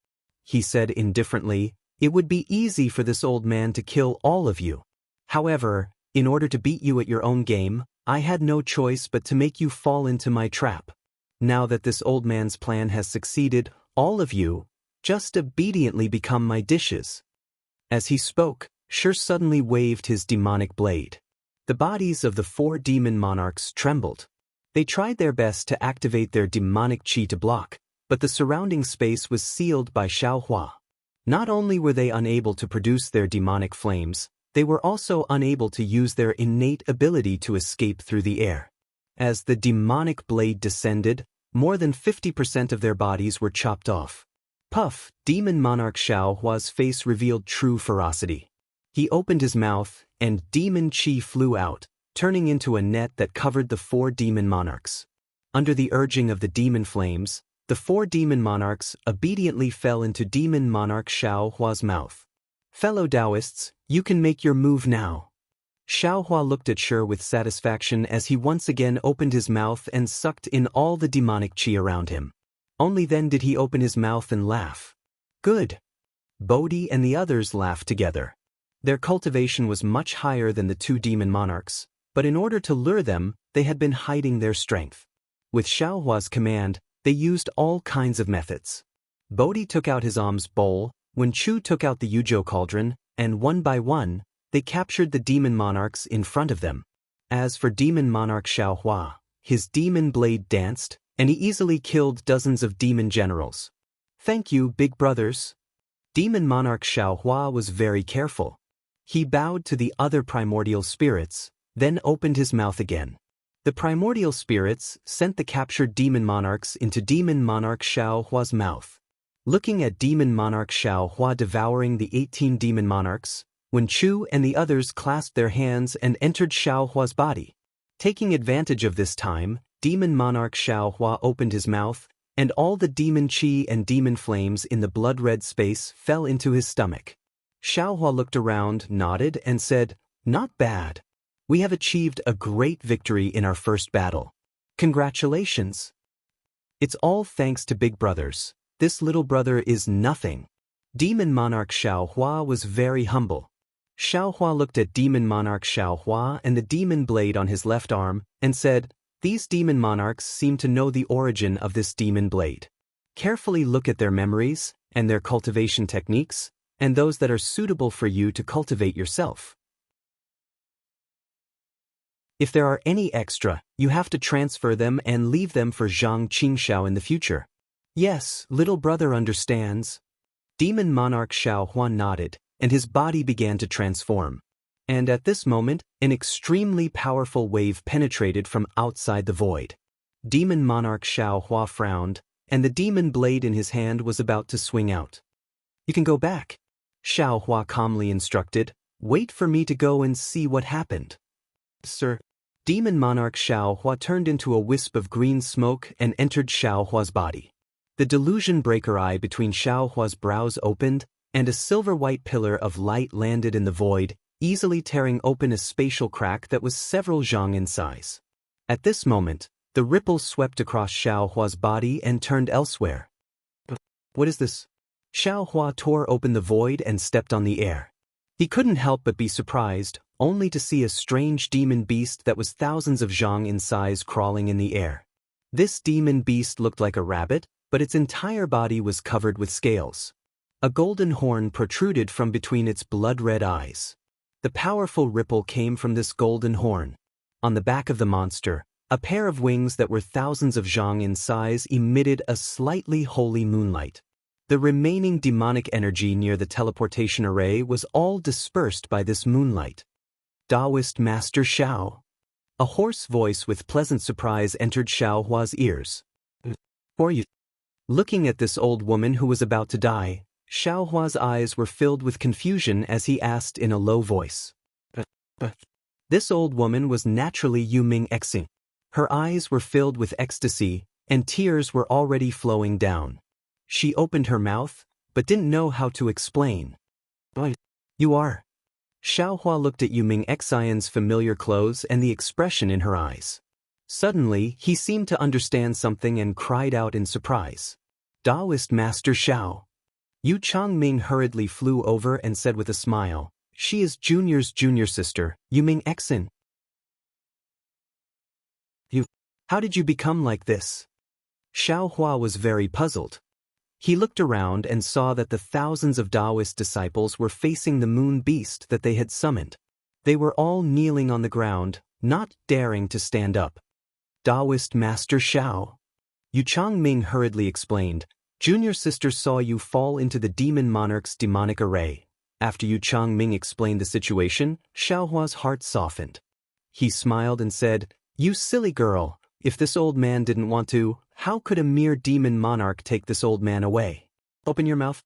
He said indifferently, "It would be easy for this old man to kill all of you. However, in order to beat you at your own game, I had no choice but to make you fall into my trap. Now that this old man's plan has succeeded, all of you, just obediently become my dishes." As he spoke, Shur suddenly waved his demonic blade. The bodies of the 4 demon monarchs trembled. They tried their best to activate their demonic chi to block, but the surrounding space was sealed by Xiaohua. Not only were they unable to produce their demonic flames, they were also unable to use their innate ability to escape through the air. As the demonic blade descended, more than 50% of their bodies were chopped off. Puff, demon monarch Xiaohua's face revealed true ferocity. He opened his mouth, and demon qi flew out, turning into a net that covered the 4 demon monarchs. Under the urging of the demon flames, the 4 demon monarchs obediently fell into demon monarch Xiaohua's mouth. Fellow Daoists, you can make your move now. Xiaohua looked at Shi with satisfaction as he once again opened his mouth and sucked in all the demonic qi around him. Only then did he open his mouth and laugh. Good. Bodhi and the others laughed together. Their cultivation was much higher than the 2 demon monarchs, but in order to lure them, they had been hiding their strength. With Xiaohua's command, they used all kinds of methods. Bodhi took out his alms bowl, Wen Chu took out the Yuzhou cauldron, and one by one, they captured the demon monarchs in front of them. As for demon monarch Xiaohua, his demon blade danced, and he easily killed dozens of demon generals. Thank you, big brothers. Demon monarch Xiaohua was very careful. He bowed to the other primordial spirits, then opened his mouth again. The primordial spirits sent the captured demon monarchs into demon monarch Xiaohua's mouth. Looking at demon monarch Xiaohua devouring the 18 demon monarchs, Wen Chu and the others clasped their hands and entered Xiaohua's body. Taking advantage of this time, demon monarch Xiaohua opened his mouth, and all the demon qi and demon flames in the blood-red space fell into his stomach. Xiaohua looked around, nodded, and said, "Not bad. We have achieved a great victory in our first battle. Congratulations. It's all thanks to big brothers. This little brother is nothing." Demon monarch Xiaohua was very humble. Xiaohua looked at demon monarch Xiaohua and the demon blade on his left arm, and said, "These demon monarchs seem to know the origin of this demon blade. Carefully look at their memories, and their cultivation techniques, and those that are suitable for you to cultivate yourself. If there are any extra, you have to transfer them and leave them for Zhang Qingxiao in the future." "Yes, little brother understands." Demon monarch Xiaohua nodded, and his body began to transform. And at this moment, an extremely powerful wave penetrated from outside the void. Demon monarch Xiaohua frowned, and the demon blade in his hand was about to swing out. "You can go back," Xiaohua calmly instructed. "Wait for me to go and see what happened." "Sir." Demon monarch Xiaohua turned into a wisp of green smoke and entered Xiaohua's body. The delusion breaker eye between Xiaohua's brows opened, and a silver-white pillar of light landed in the void, easily tearing open a spatial crack that was several zhang in size. At this moment, the ripple swept across Xiaohua's body and turned elsewhere. "What is this?" Xiaohua tore open the void and stepped on the air. He couldn't help but be surprised, only to see a strange demon beast that was thousands of zhang in size crawling in the air. This demon beast looked like a rabbit, but its entire body was covered with scales. A golden horn protruded from between its blood-red eyes. The powerful ripple came from this golden horn. On the back of the monster, a pair of wings that were thousands of zhang in size emitted a slightly holy moonlight. The remaining demonic energy near the teleportation array was all dispersed by this moonlight. "Daoist Master Xiao." A hoarse voice with pleasant surprise entered Xiaohua's ears. "Who are you?" Looking at this old woman who was about to die, Xiaohua's eyes were filled with confusion as he asked in a low voice. But this old woman was naturally Yuming Xing. Her eyes were filled with ecstasy, and tears were already flowing down. She opened her mouth, but didn't know how to explain. "You are." Xiaohua looked at Yuming Xian's familiar clothes and the expression in her eyes. Suddenly, he seemed to understand something and cried out in surprise. "Daoist Master Xiao." Yu Changming hurriedly flew over and said with a smile, "She is Junior's junior sister, Yuming Xin." How did you become like this?" Xiaohua was very puzzled. He looked around and saw that the thousands of Daoist disciples were facing the moon beast that they had summoned. They were all kneeling on the ground, not daring to stand up. "Daoist Master Xiao." Yu Changming hurriedly explained, "Junior sister saw you fall into the demon monarch's demonic array." After Yu Changming explained the situation, Xiaohua's heart softened. He smiled and said, You silly girl, if this old man didn't want to, how could a mere demon monarch take this old man away? Open your mouth.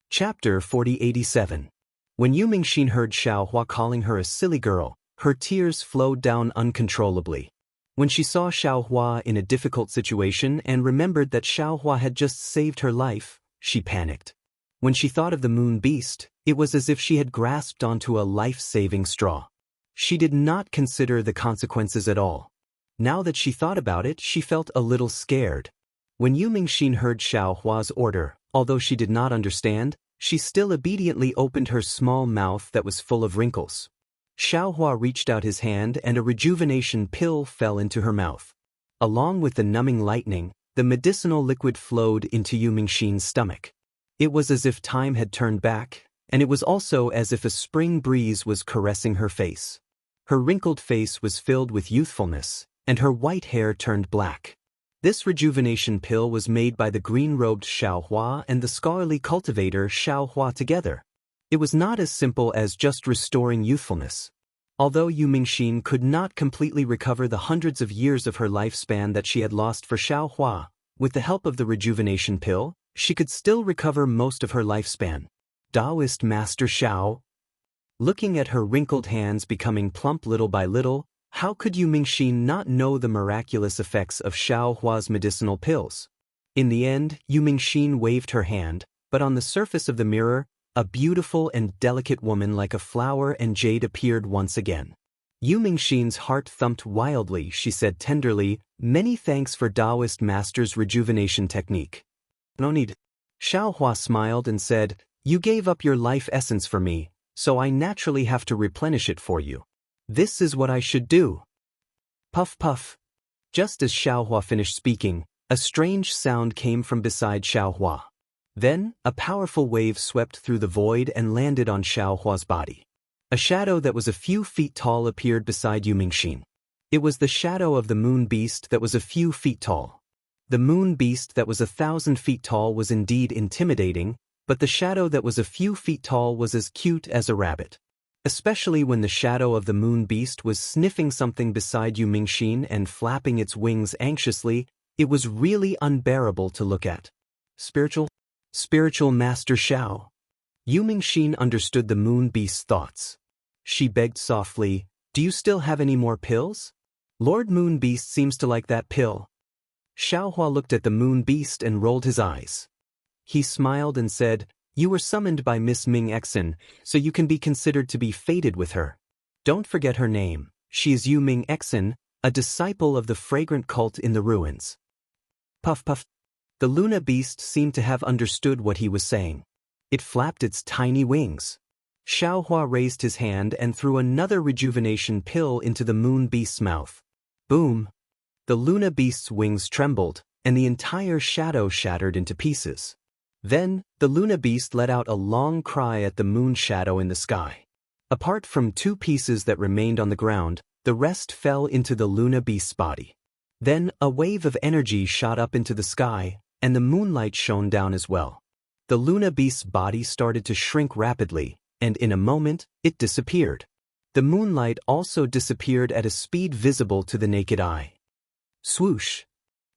Chapter 4087. When Yu Mingxin heard Xiaohua calling her a silly girl, her tears flowed down uncontrollably. When she saw Xiaohua in a difficult situation and remembered that Xiaohua had just saved her life, she panicked. When she thought of the moon beast, it was as if she had grasped onto a life-saving straw. She did not consider the consequences at all. Now that she thought about it, she felt a little scared. When Yu Mingxin heard Xiaohua's order, although she did not understand, she still obediently opened her small mouth that was full of wrinkles. Xiaohua reached out his hand and a rejuvenation pill fell into her mouth. Along with the numbing lightning, the medicinal liquid flowed into Yu Mingxin's stomach. It was as if time had turned back, and it was also as if a spring breeze was caressing her face. Her wrinkled face was filled with youthfulness, and her white hair turned black. This rejuvenation pill was made by the green-robed Xiaohua and the scholarly cultivator Xiaohua together. It was not as simple as just restoring youthfulness. Although Yu Mingxin could not completely recover the hundreds of years of her lifespan that she had lost for Xiaohua, with the help of the rejuvenation pill, she could still recover most of her lifespan. Daoist Master Xiao. Looking at her wrinkled hands becoming plump little by little, how could Yu Mingxin not know the miraculous effects of Xiaohua's medicinal pills? In the end, Yu Mingxin waved her hand, but on the surface of the mirror, a beautiful and delicate woman like a flower and jade appeared once again. Yu Mingxin's heart thumped wildly. She said tenderly, "Many thanks for Daoist Master's rejuvenation technique." "No need." Xiaohua smiled and said, "You gave up your life essence for me, so I naturally have to replenish it for you. This is what I should do." Puff puff. Just as Xiaohua finished speaking, a strange sound came from beside Xiaohua. Then, a powerful wave swept through the void and landed on Xiaohua's body. A shadow that was a few feet tall appeared beside Yu Mingxin. It was the shadow of the moon beast that was a few feet tall. The moon beast that was 1,000 feet tall was indeed intimidating, but the shadow that was a few feet tall was as cute as a rabbit. Especially when the shadow of the moon beast was sniffing something beside Yu Mingxin and flapping its wings anxiously, it was really unbearable to look at. Spiritual Master Xiao. Yu Mingxin understood the moon beast's thoughts. She begged softly, "Do you still have any more pills? Lord Moon Beast seems to like that pill." Xiaohua looked at the moon beast and rolled his eyes. He smiled and said, "You were summoned by Miss Ming Exin, so you can be considered to be fated with her. Don't forget her name. She is Yu Ming Exin, a disciple of the fragrant cult in the ruins." Puff puff. The Luna beast seemed to have understood what he was saying. It flapped its tiny wings. Xiaohua raised his hand and threw another rejuvenation pill into the moon beast's mouth. Boom! The Luna beast's wings trembled, and the entire shadow shattered into pieces. Then, the Luna beast let out a long cry at the moon shadow in the sky. Apart from 2 pieces that remained on the ground, the rest fell into the Luna beast's body. Then, a wave of energy shot up into the sky, and the moonlight shone down as well. The Luna beast's body started to shrink rapidly, and in a moment, it disappeared. The moonlight also disappeared at a speed visible to the naked eye. Swoosh!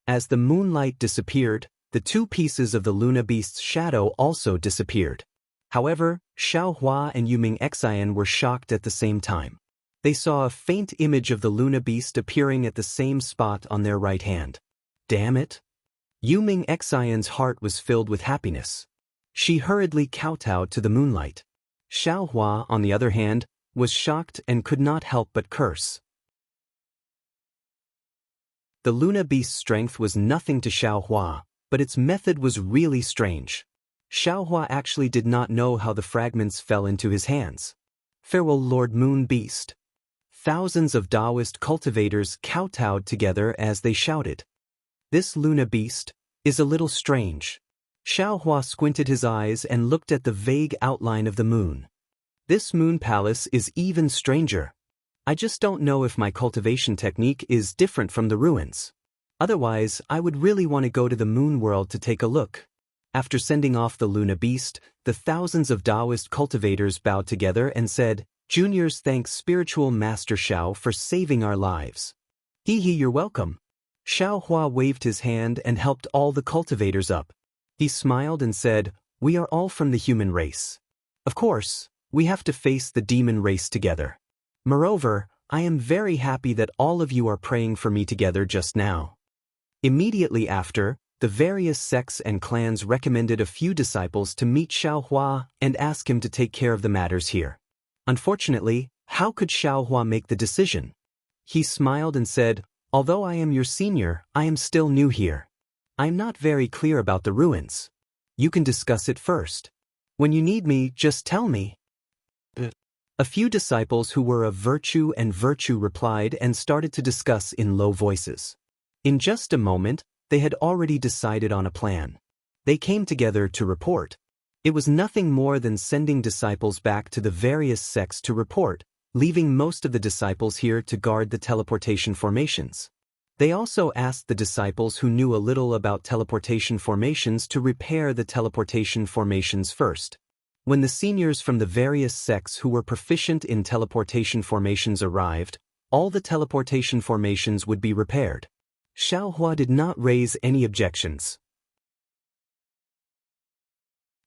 As the moonlight disappeared, the 2 pieces of the Luna beast's shadow also disappeared. However, Xiaohua and Yu Ming Exin were shocked at the same time. They saw a faint image of the Luna beast appearing at the same spot on their right hand. Damn it! Yu Ming Exin's heart was filled with happiness. She hurriedly kowtowed to the moonlight. Xiaohua, on the other hand, was shocked and could not help but curse. The Luna beast's strength was nothing to Xiaohua, but its method was really strange. Xiaohua actually did not know how the fragments fell into his hands. Farewell, Lord Moon Beast. Thousands of Daoist cultivators kowtowed together as they shouted. This Luna beast is a little strange. Xiaohua squinted his eyes and looked at the vague outline of the moon. This moon palace is even stranger. I just don't know if my cultivation technique is different from the ruins. Otherwise, I would really want to go to the moon world to take a look. After sending off the Luna Beast, the thousands of Daoist cultivators bowed together and said, "Juniors thanks Spiritual Master Xiao for saving our lives." "Hee, you're welcome." Xiao Hua waved his hand and helped all the cultivators up. He smiled and said, "We are all from the human race. Of course, we have to face the demon race together. Moreover, I am very happy that all of you are praying for me together just now." Immediately after, the various sects and clans recommended a few disciples to meet Xiao Hua and ask him to take care of the matters here. Unfortunately, how could Xiao Hua make the decision? He smiled and said, "Although I am your senior, I am still new here. I am not very clear about the ruins. You can discuss it first. When you need me, just tell me." A few disciples who were of virtue replied and started to discuss in low voices. In just a moment, they had already decided on a plan. They came together to report. It was nothing more than sending disciples back to the various sects to report, leaving most of the disciples here to guard the teleportation formations. They also asked the disciples who knew a little about teleportation formations to repair the teleportation formations first. When the seniors from the various sects who were proficient in teleportation formations arrived, all the teleportation formations would be repaired. Xiao Hua did not raise any objections.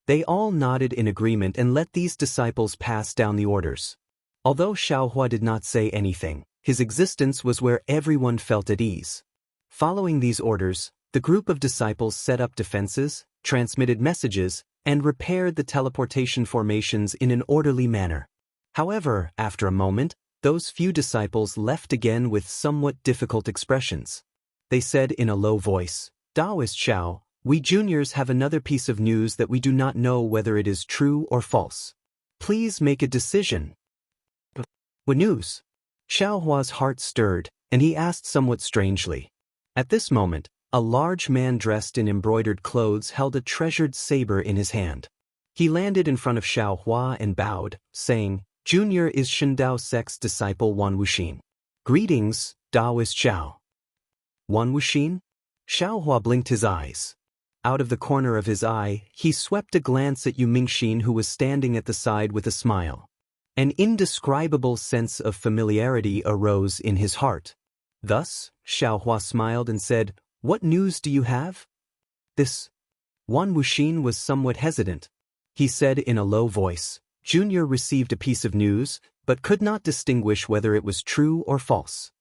They all nodded in agreement and let these disciples pass down the orders. Although Xiao Hua did not say anything, his existence was where everyone felt at ease. Following these orders, the group of disciples set up defenses, transmitted messages, and repaired the teleportation formations in an orderly manner. However, after a moment, those few disciples left again with somewhat difficult expressions. They said in a low voice, "Daoist Xiao, we juniors have another piece of news that we do not know whether it is true or false. Please make a decision." "What news?" Xiao Hua's heart stirred, and he asked somewhat strangely. At this moment, a large man dressed in embroidered clothes held a treasured saber in his hand. He landed in front of Xiao Hua and bowed, saying, "Junior is Shindao Sect's disciple Wan Wuxin. Greetings, Daoist Xiao." "Wan Wuxin?" Xiao Hua blinked his eyes. Out of the corner of his eye, he swept a glance at Yu Mingxin, who was standing at the side with a smile. An indescribable sense of familiarity arose in his heart. Thus, Xiao Hua smiled and said, "What news do you have?" "This." Wan Wuxin was somewhat hesitant. He said in a low voice, "Junior received a piece of news, but could not distinguish whether it was true or false.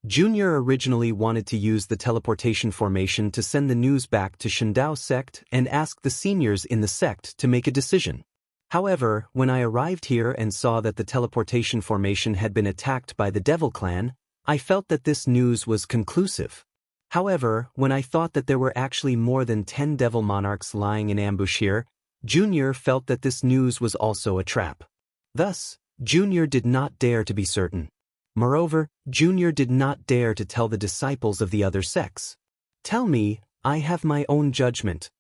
Junior originally wanted to use the teleportation formation to send the news back to Shindao Sect and ask the seniors in the sect to make a decision. However, when I arrived here and saw that the teleportation formation had been attacked by the Devil Clan, I felt that this news was conclusive. However, when I thought that there were actually more than 10 Devil Monarchs lying in ambush here, Junior felt that this news was also a trap. Thus, Junior did not dare to be certain. Moreover, Junior did not dare to tell the disciples of the other sects. Tell me, I have my own judgment."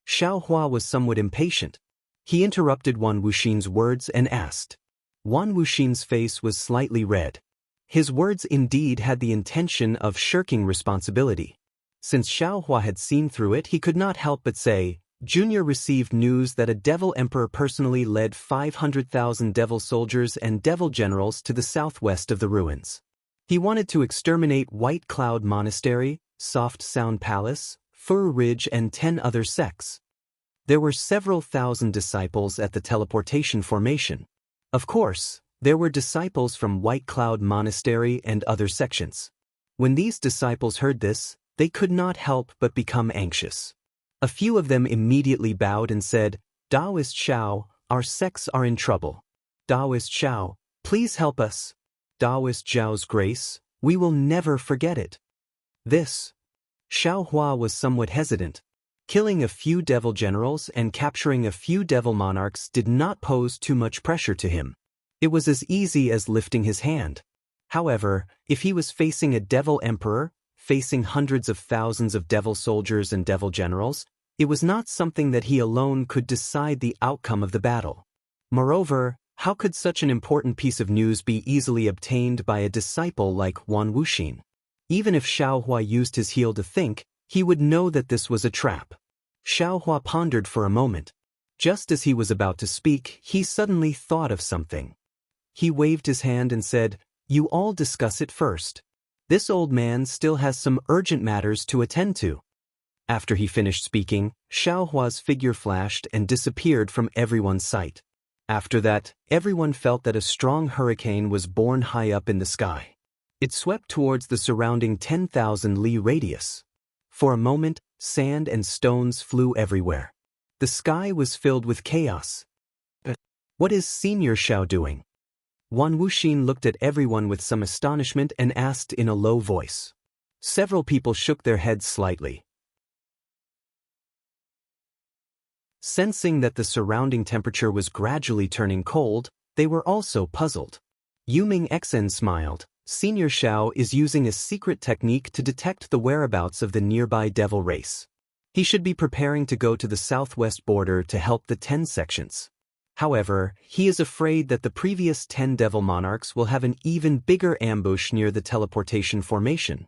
Xiao Hua was somewhat impatient. He interrupted Wan Wuxin's words and asked. Wan Wuxin's face was slightly red. His words indeed had the intention of shirking responsibility. Since Xiao Hua had seen through it, he could not help but say, "Junior received news that a Devil Emperor personally led 500,000 Devil soldiers and Devil generals to the southwest of the ruins. He wanted to exterminate White Cloud Monastery, Soft Sound Palace, Fur Ridge and 10 other sects." There were several thousand disciples at the teleportation formation. Of course, there were disciples from White Cloud Monastery and other sections. When these disciples heard this, they could not help but become anxious. A few of them immediately bowed and said, "Daoist Xiao, our sects are in trouble. Daoist Xiao, please help us. Daoist Xiao's grace, we will never forget it." This. Xiao Hua was somewhat hesitant. Killing a few devil generals and capturing a few devil monarchs did not pose too much pressure to him. It was as easy as lifting his hand. However, if he was facing a devil emperor, facing hundreds of thousands of devil soldiers and devil generals, it was not something that he alone could decide the outcome of the battle. Moreover, how could such an important piece of news be easily obtained by a disciple like Wan Wuxin? Even if Xiao Hua used his heel to think, he would know that this was a trap. Xiaohua pondered for a moment. Just as he was about to speak, he suddenly thought of something. He waved his hand and said, "You all discuss it first. This old man still has some urgent matters to attend to." After he finished speaking, Xiaohua's figure flashed and disappeared from everyone's sight. After that, everyone felt that a strong hurricane was born high up in the sky. It swept towards the surrounding 10,000 li radius. For a moment, sand and stones flew everywhere. The sky was filled with chaos. "What is Senior Xiao doing?" Wan Wuxin looked at everyone with some astonishment and asked in a low voice. Several people shook their heads slightly. Sensing that the surrounding temperature was gradually turning cold, they were also puzzled. Yuming Xen smiled. Senior Xiao is using a secret technique to detect the whereabouts of the nearby devil race. He should be preparing to go to the southwest border to help the 10 sections. However, he is afraid that the previous 10 devil monarchs will have an even bigger ambush near the teleportation formation.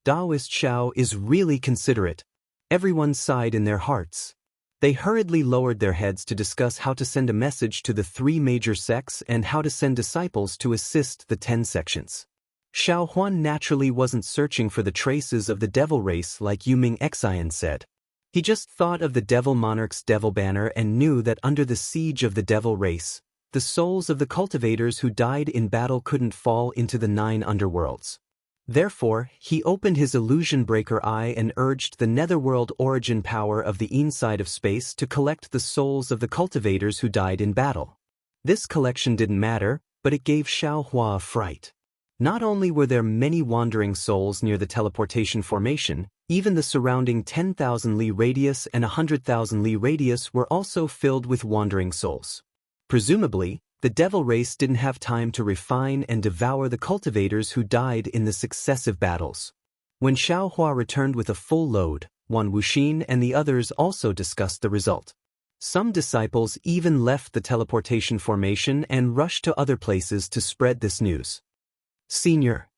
Daoist Xiao is really considerate. Everyone sighed in their hearts. They hurriedly lowered their heads to discuss how to send a message to the 3 major sects and how to send disciples to assist the 10 sections. Xiao Huan naturally wasn't searching for the traces of the devil race like Yuming Xian said. He just thought of the devil monarch's devil banner and knew that under the siege of the devil race, the souls of the cultivators who died in battle couldn't fall into the 9 underworlds. Therefore, he opened his illusion breaker eye and urged the netherworld origin power of the inside of space to collect the souls of the cultivators who died in battle. This collection didn't matter, but it gave Xiao Hua a fright. Not only were there many wandering souls near the teleportation formation, even the surrounding 10,000 li radius and 100,000 li radius were also filled with wandering souls. Presumably, the devil race didn't have time to refine and devour the cultivators who died in the successive battles. When Xiao Hua returned with a full load, Wan Wuxin and the others also discussed the result. Some disciples even left the teleportation formation and rushed to other places to spread this news. "Senior,"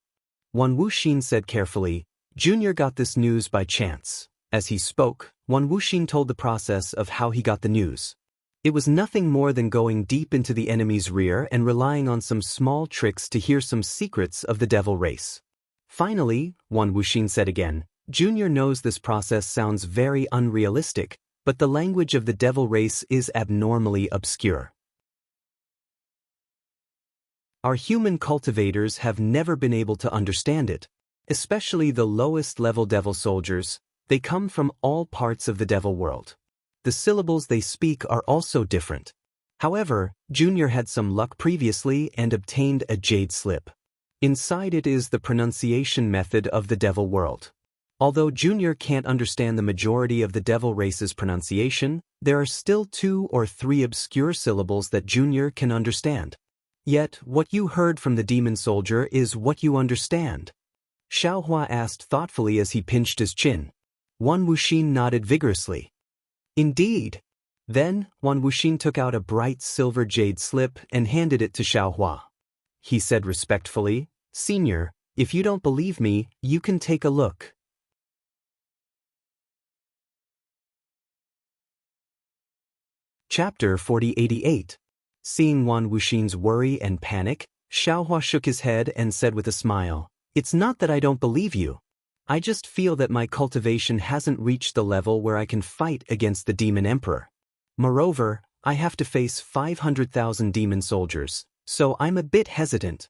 Wan Wuxin said carefully, "Junior got this news by chance." As he spoke, Wan Wuxin told the process of how he got the news. It was nothing more than going deep into the enemy's rear and relying on some small tricks to hear some secrets of the devil race. Finally, Wan Wuxin said again, "Junior knows this process sounds very unrealistic, but the language of the devil race is abnormally obscure. Our human cultivators have never been able to understand it, especially the lowest level devil soldiers. They come from all parts of the devil world. The syllables they speak are also different. However, Junior had some luck previously and obtained a jade slip. Inside it is the pronunciation method of the devil world. Although Junior can't understand the majority of the devil race's pronunciation, there are still 2 or 3 obscure syllables that Junior can understand. Yet, what you heard from the demon soldier is what you understand." Xiao Hua asked thoughtfully as he pinched his chin. Wan Wuxin nodded vigorously. "Indeed." Then, Wan Wuxin took out a bright silver jade slip and handed it to Xiao Hua. He said respectfully, "Senior, if you don't believe me, you can take a look." Chapter 4088. Seeing Wan Wuxin's worry and panic, Xiao Hua shook his head and said with a smile, "It's not that I don't believe you. I just feel that my cultivation hasn't reached the level where I can fight against the Demon Emperor. Moreover, I have to face 500,000 demon soldiers, so I'm a bit hesitant."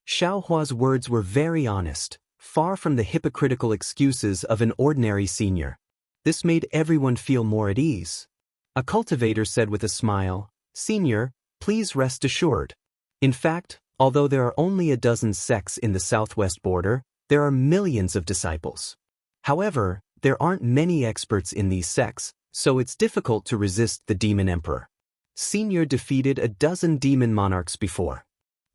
Xiao Hua's words were very honest, far from the hypocritical excuses of an ordinary senior. This made everyone feel more at ease. A cultivator said with a smile, "Senior, please rest assured. In fact, although there are only a dozen sects in the southwest border, there are millions of disciples. However, there aren't many experts in these sects, so it's difficult to resist the Demon Emperor. Senior defeated a dozen demon monarchs before.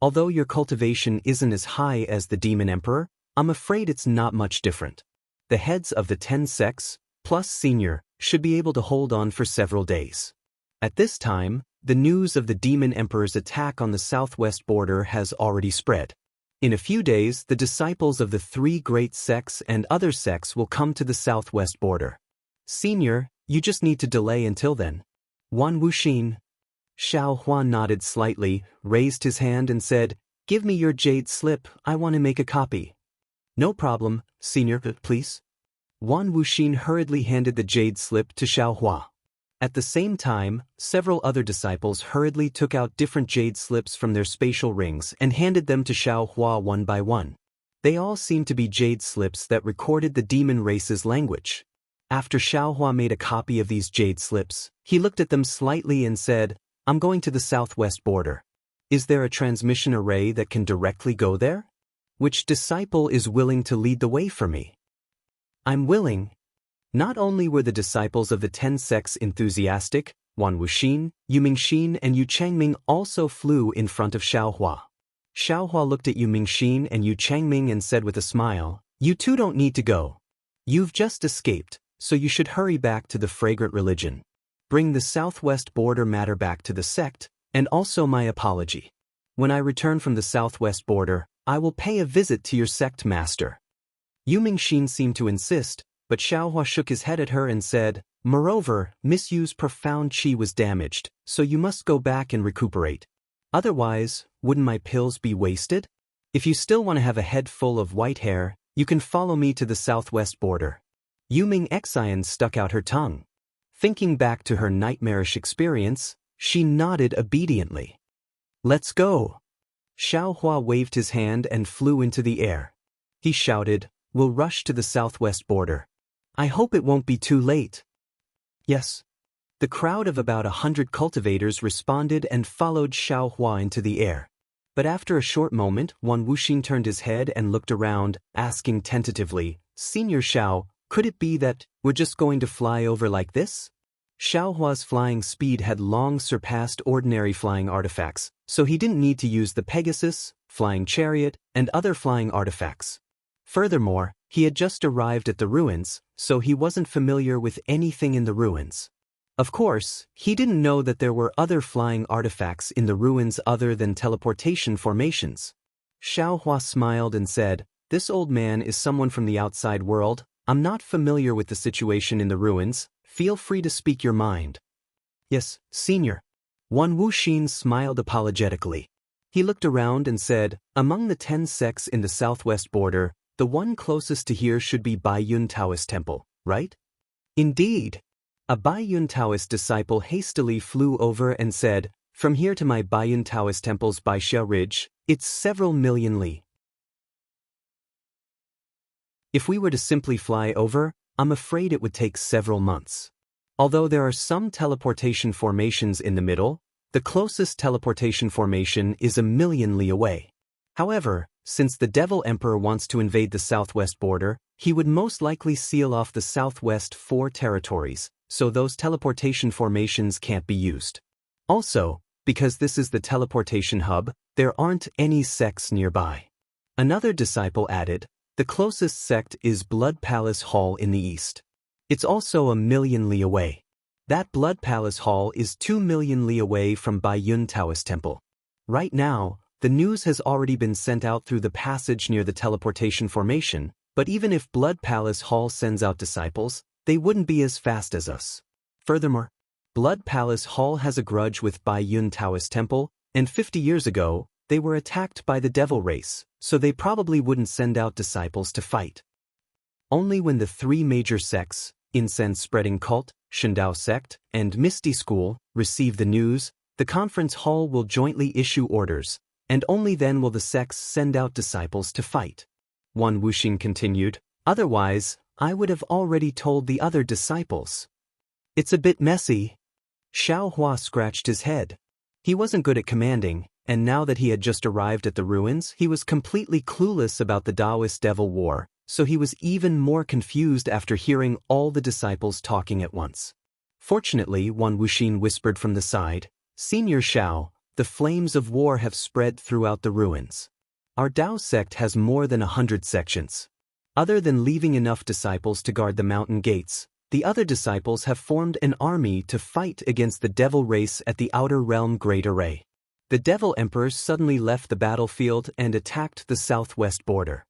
Although your cultivation isn't as high as the Demon Emperor, I'm afraid it's not much different. The heads of the 10 sects, plus Senior, should be able to hold on for several days." At this time, the news of the Demon Emperor's attack on the southwest border has already spread. In a few days, the disciples of the 3 great sects and other sects will come to the southwest border. "Senior, You just need to delay until then. Wan Wuxin. Xiao Hua nodded slightly, raised his hand and said, "Give me your jade slip, I want to make a copy." "No problem, senior, please." Wan Wuxin hurriedly handed the jade slip to Xiao Hua. At the same time, several other disciples hurriedly took out different jade slips from their spatial rings and handed them to Xiao Hua one by one. They all seemed to be jade slips that recorded the demon race's language. After Xiao Hua made a copy of these jade slips, he looked at them slightly and said, "I'm going to the southwest border. Is there a transmission array that can directly go there? Which disciple is willing to lead the way for me?" "I'm willing." Not only were the disciples of the 10 sects enthusiastic, Wan Wuxin, Yu Mingxin and Yu Changming also flew in front of Xiao Hua. Xiao Hua looked at Yu Mingxin and Yu Changming and said with a smile, "You two don't need to go. You've just escaped, so you should hurry back to the fragrant religion. Bring the southwest border matter back to the sect, and also my apology. When I return from the southwest border, I will pay a visit to your sect master." Yu Mingxin seemed to insist, but Xiao Hua shook his head at her and said, "Moreover, Miss Yu's profound qi was damaged, so you must go back and recuperate. Otherwise, wouldn't my pills be wasted? If you still want to have a head full of white hair, you can follow me to the southwest border." Yu Mingxian stuck out her tongue. Thinking back to her nightmarish experience, she nodded obediently. "Let's go." Xiao Hua waved his hand and flew into the air. He shouted, "We'll rush to the southwest border. I hope it won't be too late." "Yes." The crowd of about 100 cultivators responded and followed Xiao Hua into the air. But after a short moment, Wan Wuxin turned his head and looked around, asking tentatively, "Senior Xiao, could it be that we're just going to fly over like this?" Xiao Hua's flying speed had long surpassed ordinary flying artifacts, so he didn't need to use the Pegasus, flying chariot, and other flying artifacts. Furthermore, he had just arrived at the ruins, so he wasn't familiar with anything in the ruins. Of course, he didn't know that there were other flying artifacts in the ruins other than teleportation formations. Xiao Hua smiled and said, "This old man is someone from the outside world. I'm not familiar with the situation in the ruins. Feel free to speak your mind." "Yes, senior." Wan Wuxin smiled apologetically. He looked around and said, "Among the 10 sects in the southwest border, the one closest to here should be Baiyun Taoist Temple, right?" "Indeed." A Baiyun Taoist disciple hastily flew over and said, "From here to my Baiyun Taoist Temple's Baixia Ridge, it's several million li. If we were to simply fly over, I'm afraid it would take several months. Although there are some teleportation formations in the middle, the closest teleportation formation is 1,000,000 li away. However, since the Devil Emperor wants to invade the southwest border, he would most likely seal off the southwest 4 territories, so those teleportation formations can't be used. Also, because this is the teleportation hub, there aren't any sects nearby." Another disciple added, "The closest sect is Blood Palace Hall in the east. It's also 1,000,000 li away. That Blood Palace Hall is 2,000,000 li away from Baiyun Taoist Temple. Right now, the news has already been sent out through the passage near the teleportation formation, but even if Blood Palace Hall sends out disciples, they wouldn't be as fast as us. Furthermore, Blood Palace Hall has a grudge with Baiyun Taoist Temple, and 50 years ago, they were attacked by the devil race, so they probably wouldn't send out disciples to fight. Only when the 3 major sects, Incense-Spreading Cult, Shandao Sect, and Misty School, receive the news, the conference hall will jointly issue orders, and only then will the sects send out disciples to fight." Wan Wuxin continued, "Otherwise, I would have already told the other disciples." "It's a bit messy." Xiao Hua scratched his head. He wasn't good at commanding, and now that he had just arrived at the ruins, he was completely clueless about the Daoist Devil War, so he was even more confused after hearing all the disciples talking at once. Fortunately, Wan Wuxin whispered from the side, "Senior Xiao, the flames of war have spread throughout the ruins. Our Dao sect has more than 100 sections. Other than leaving enough disciples to guard the mountain gates, the other disciples have formed an army to fight against the devil race at the outer realm Great Array. The Devil Emperors suddenly left the battlefield and attacked the southwest border.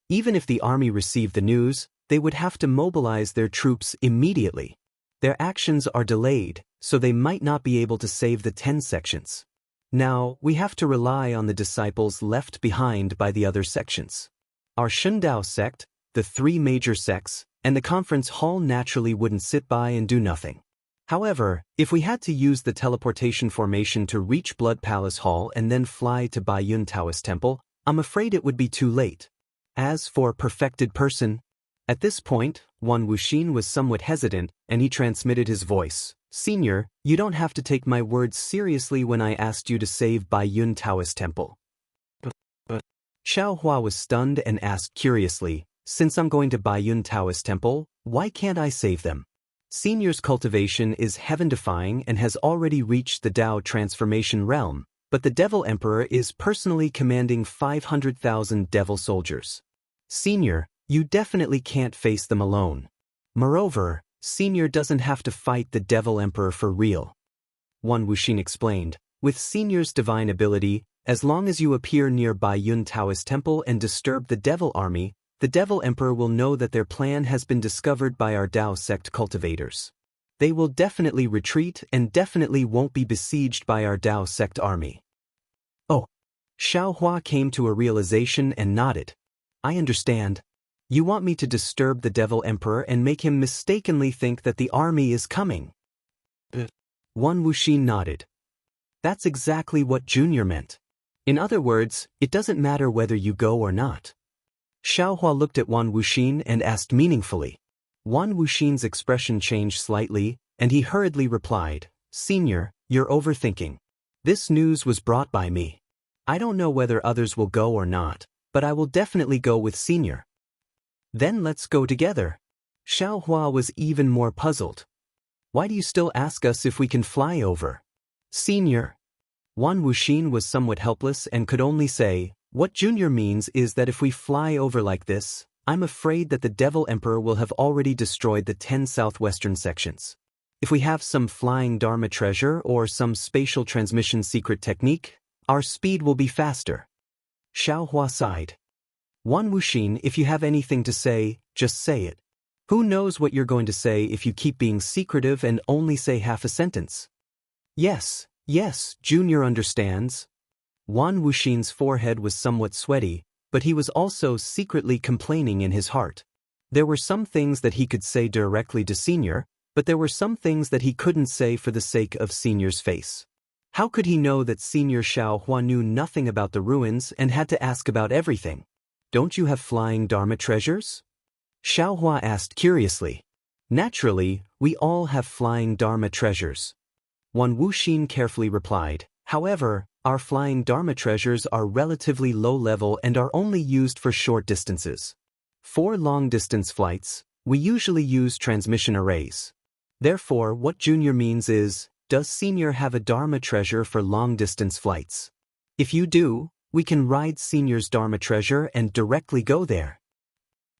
Even if the army received the news, they would have to mobilize their troops immediately. Their actions are delayed, so they might not be able to save the 10 sections. Now, we have to rely on the disciples left behind by the other sections. Our Shundao sect, the 3 major sects, and the conference hall naturally wouldn't sit by and do nothing. However, if we had to use the teleportation formation to reach Blood Palace Hall and then fly to Baiyun Taoist Temple, I'm afraid it would be too late. As for perfected person, at this point, Wan Wuxin was somewhat hesitant, and he transmitted his voice. Senior, you don't have to take my words seriously when I asked you to save Baiyun Taoist Temple. But Xiao Hua was stunned and asked curiously, since I'm going to Baiyun Taoist Temple, why can't I save them? Senior's cultivation is heaven-defying and has already reached the Dao transformation realm, but the Devil Emperor is personally commanding 500,000 devil soldiers. Senior, you definitely can't face them alone. Moreover, Senior doesn't have to fight the Devil Emperor for real. Wan Wuxin explained, with Senior's divine ability, as long as you appear near Baiyun Taoist Temple and disturb the Devil Army, the Devil Emperor will know that their plan has been discovered by our Dao sect cultivators. They will definitely retreat and definitely won't be besieged by our Dao sect army. Oh. Xiao Hua came to a realization and nodded. I understand. You want me to disturb the Devil Emperor and make him mistakenly think that the army is coming. Wan Wuxin nodded. That's exactly what Junior meant. In other words, it doesn't matter whether you go or not. Xiao Hua looked at Wan Wuxin and asked meaningfully. Wan Wuxin's expression changed slightly, and he hurriedly replied, Senior, you're overthinking. This news was brought by me. I don't know whether others will go or not, but I will definitely go with Senior. Then let's go together. Xiao Hua was even more puzzled. Why do you still ask us if we can fly over? Senior. Wan Wuxin was somewhat helpless and could only say, what Junior means is that if we fly over like this, I'm afraid that the Devil Emperor will have already destroyed the 10 southwestern sections. If we have some flying Dharma treasure or some spatial transmission secret technique, our speed will be faster. Xiao Hua sighed. Wan Wuxin, if you have anything to say, just say it. Who knows what you're going to say if you keep being secretive and only say half a sentence? Yes, Junior understands. Wan Wuxin's forehead was somewhat sweaty, but he was also secretly complaining in his heart. There were some things that he could say directly to Senior, but there were some things that he couldn't say for the sake of Senior's face. How could he know that Senior Xiao Hua knew nothing about the ruins and had to ask about everything? Don't you have flying Dharma treasures? Xiao Hua asked curiously. Naturally, we all have flying Dharma treasures. Wan Wuxin carefully replied, however, our flying Dharma treasures are relatively low level and are only used for short distances. For long-distance flights, we usually use transmission arrays. Therefore, what Junior means is, does Senior have a Dharma treasure for long-distance flights? If you do, we can ride Senior's Dharma treasure and directly go there.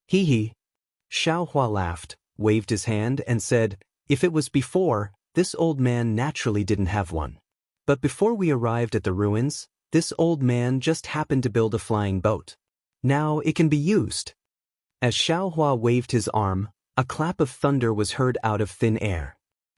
Hee hee. Xiao Hua laughed, waved his hand and said, if it was before, this old man naturally didn't have one. But before we arrived at the ruins, this old man just happened to build a flying boat. Now it can be used. As Xiao Hua waved his arm, a clap of thunder was heard out of thin air.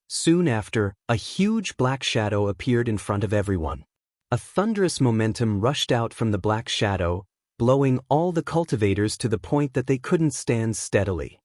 Soon after, a huge black shadow appeared in front of everyone. A thunderous momentum rushed out from the black shadow, blowing all the cultivators to the point that they couldn't stand steadily.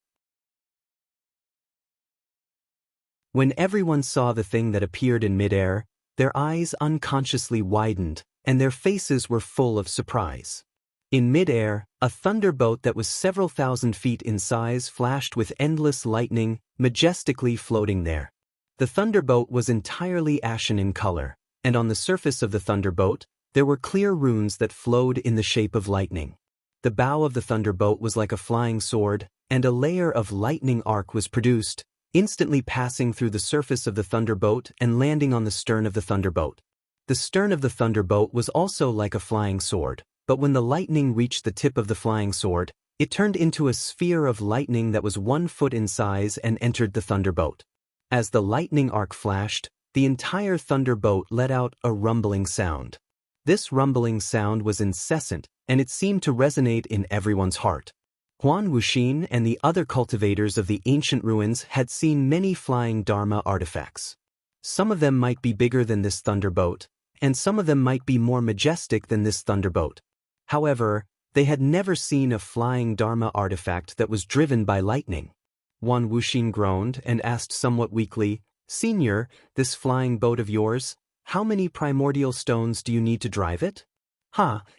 When everyone saw the thing that appeared in midair, their eyes unconsciously widened, and their faces were full of surprise. In midair, a thunderbolt that was several thousand feet in size flashed with endless lightning, majestically floating there. The thunderbolt was entirely ashen in color, and on the surface of the thunderbolt, there were clear runes that flowed in the shape of lightning. The bow of the thunderbolt was like a flying sword, and a layer of lightning arc was produced, instantly passing through the surface of the thunderbolt and landing on the stern of the thunderbolt. The stern of the thunderbolt was also like a flying sword, but when the lightning reached the tip of the flying sword, it turned into a sphere of lightning that was 1 foot in size and entered the thunderbolt. As the lightning arc flashed, the entire thunderbolt let out a rumbling sound. This rumbling sound was incessant, and it seemed to resonate in everyone's heart. Huan Wuxin and the other cultivators of the ancient ruins had seen many flying Dharma artifacts. Some of them might be bigger than this thunderbolt, and some of them might be more majestic than this thunderbolt. However, they had never seen a flying Dharma artifact that was driven by lightning. Huan Wuxin groaned and asked somewhat weakly, "Senior, this flying boat of yours, how many primordial stones do you need to drive it?"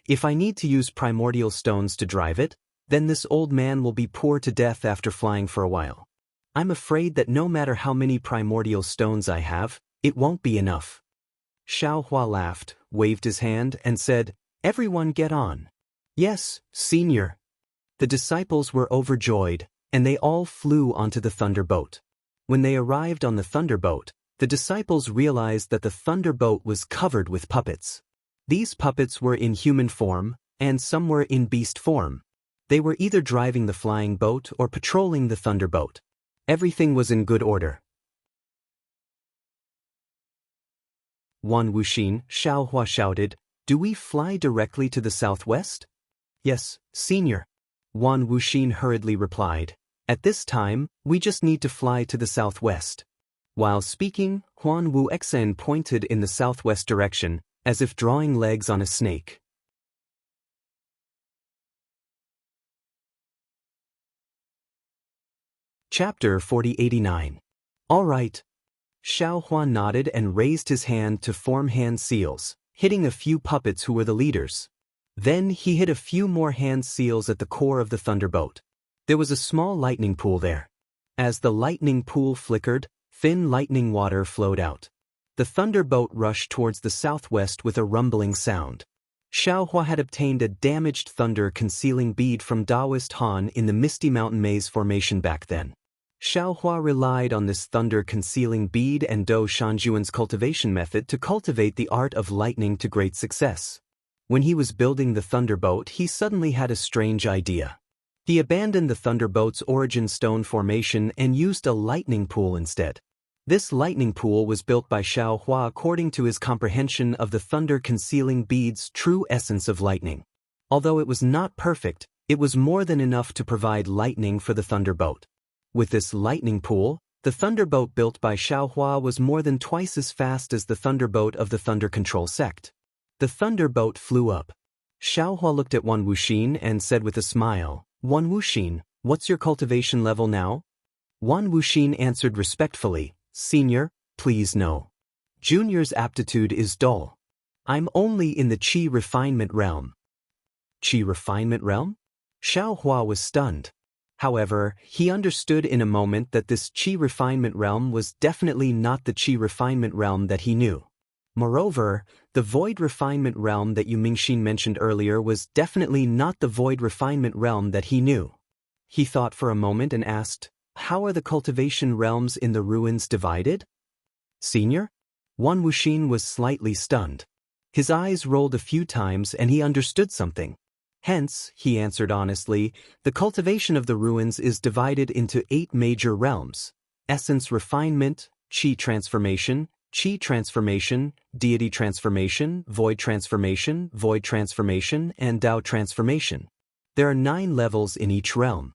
If I need to use primordial stones to drive it, then this old man will be poor to death after flying for a while. I'm afraid that no matter how many primordial stones I have, it won't be enough." Xiaohua laughed, waved his hand, and said, "Everyone get on." "Yes, senior." The disciples were overjoyed, and they all flew onto the thunderboat. When they arrived on the thunderboat, the disciples realized that the thunderboat was covered with puppets. These puppets were in human form, and some were in beast form. They were either driving the flying boat or patrolling the thunderboat. Everything was in good order. Huan Wuxin, Xiaohua shouted, "Do we fly directly to the southwest?" "Yes, senior." Huan Wuxin hurriedly replied, "At this time, we just need to fly to the southwest." While speaking, Huan Wuxian pointed in the southwest direction, as if drawing legs on a snake. Chapter 4089. All right. Xiaohua nodded and raised his hand to form hand seals, hitting a few puppets who were the leaders. Then he hit a few more hand seals at the core of the thunderboat. There was a small lightning pool there. As the lightning pool flickered, thin lightning water flowed out. The thunderboat rushed towards the southwest with a rumbling sound. Xiaohua had obtained a damaged thunder-concealing bead from Daoist Han in the Misty Mountain Maze formation back then. Xiaohua relied on this thunder-concealing bead and Dou Shanjuan's cultivation method to cultivate the art of lightning to great success. When he was building the thunderboat, he suddenly had a strange idea. He abandoned the thunderboat's origin stone formation and used a lightning pool instead. This lightning pool was built by Xiaohua according to his comprehension of the thunder-concealing bead's true essence of lightning. Although it was not perfect, it was more than enough to provide lightning for the thunderboat. With this lightning pool, the thunderboat built by Xiaohua was more than twice as fast as the thunderboat of the Thunder Control sect. The thunderboat flew up. Xiaohua looked at Huan Wuxin and said with a smile, "Huan Wuxin, what's your cultivation level now?" Huan Wuxin answered respectfully, "Senior, please no. Junior's aptitude is dull. I'm only in the Qi refinement realm." Qi refinement realm? Xiaohua was stunned. However, he understood in a moment that this Qi refinement realm was definitely not the Qi refinement realm that he knew. Moreover, the void refinement realm that Yu Mingxin mentioned earlier was definitely not the void refinement realm that he knew. He thought for a moment and asked, "How are the cultivation realms in the ruins divided?" "Senior?" Huan Wuxin was slightly stunned. His eyes rolled a few times and he understood something. "Hence," he answered honestly, "the cultivation of the ruins is divided into 8 major realms: essence refinement, Qi transformation, deity transformation, void transformation, and Dao transformation. There are 9 levels in each realm."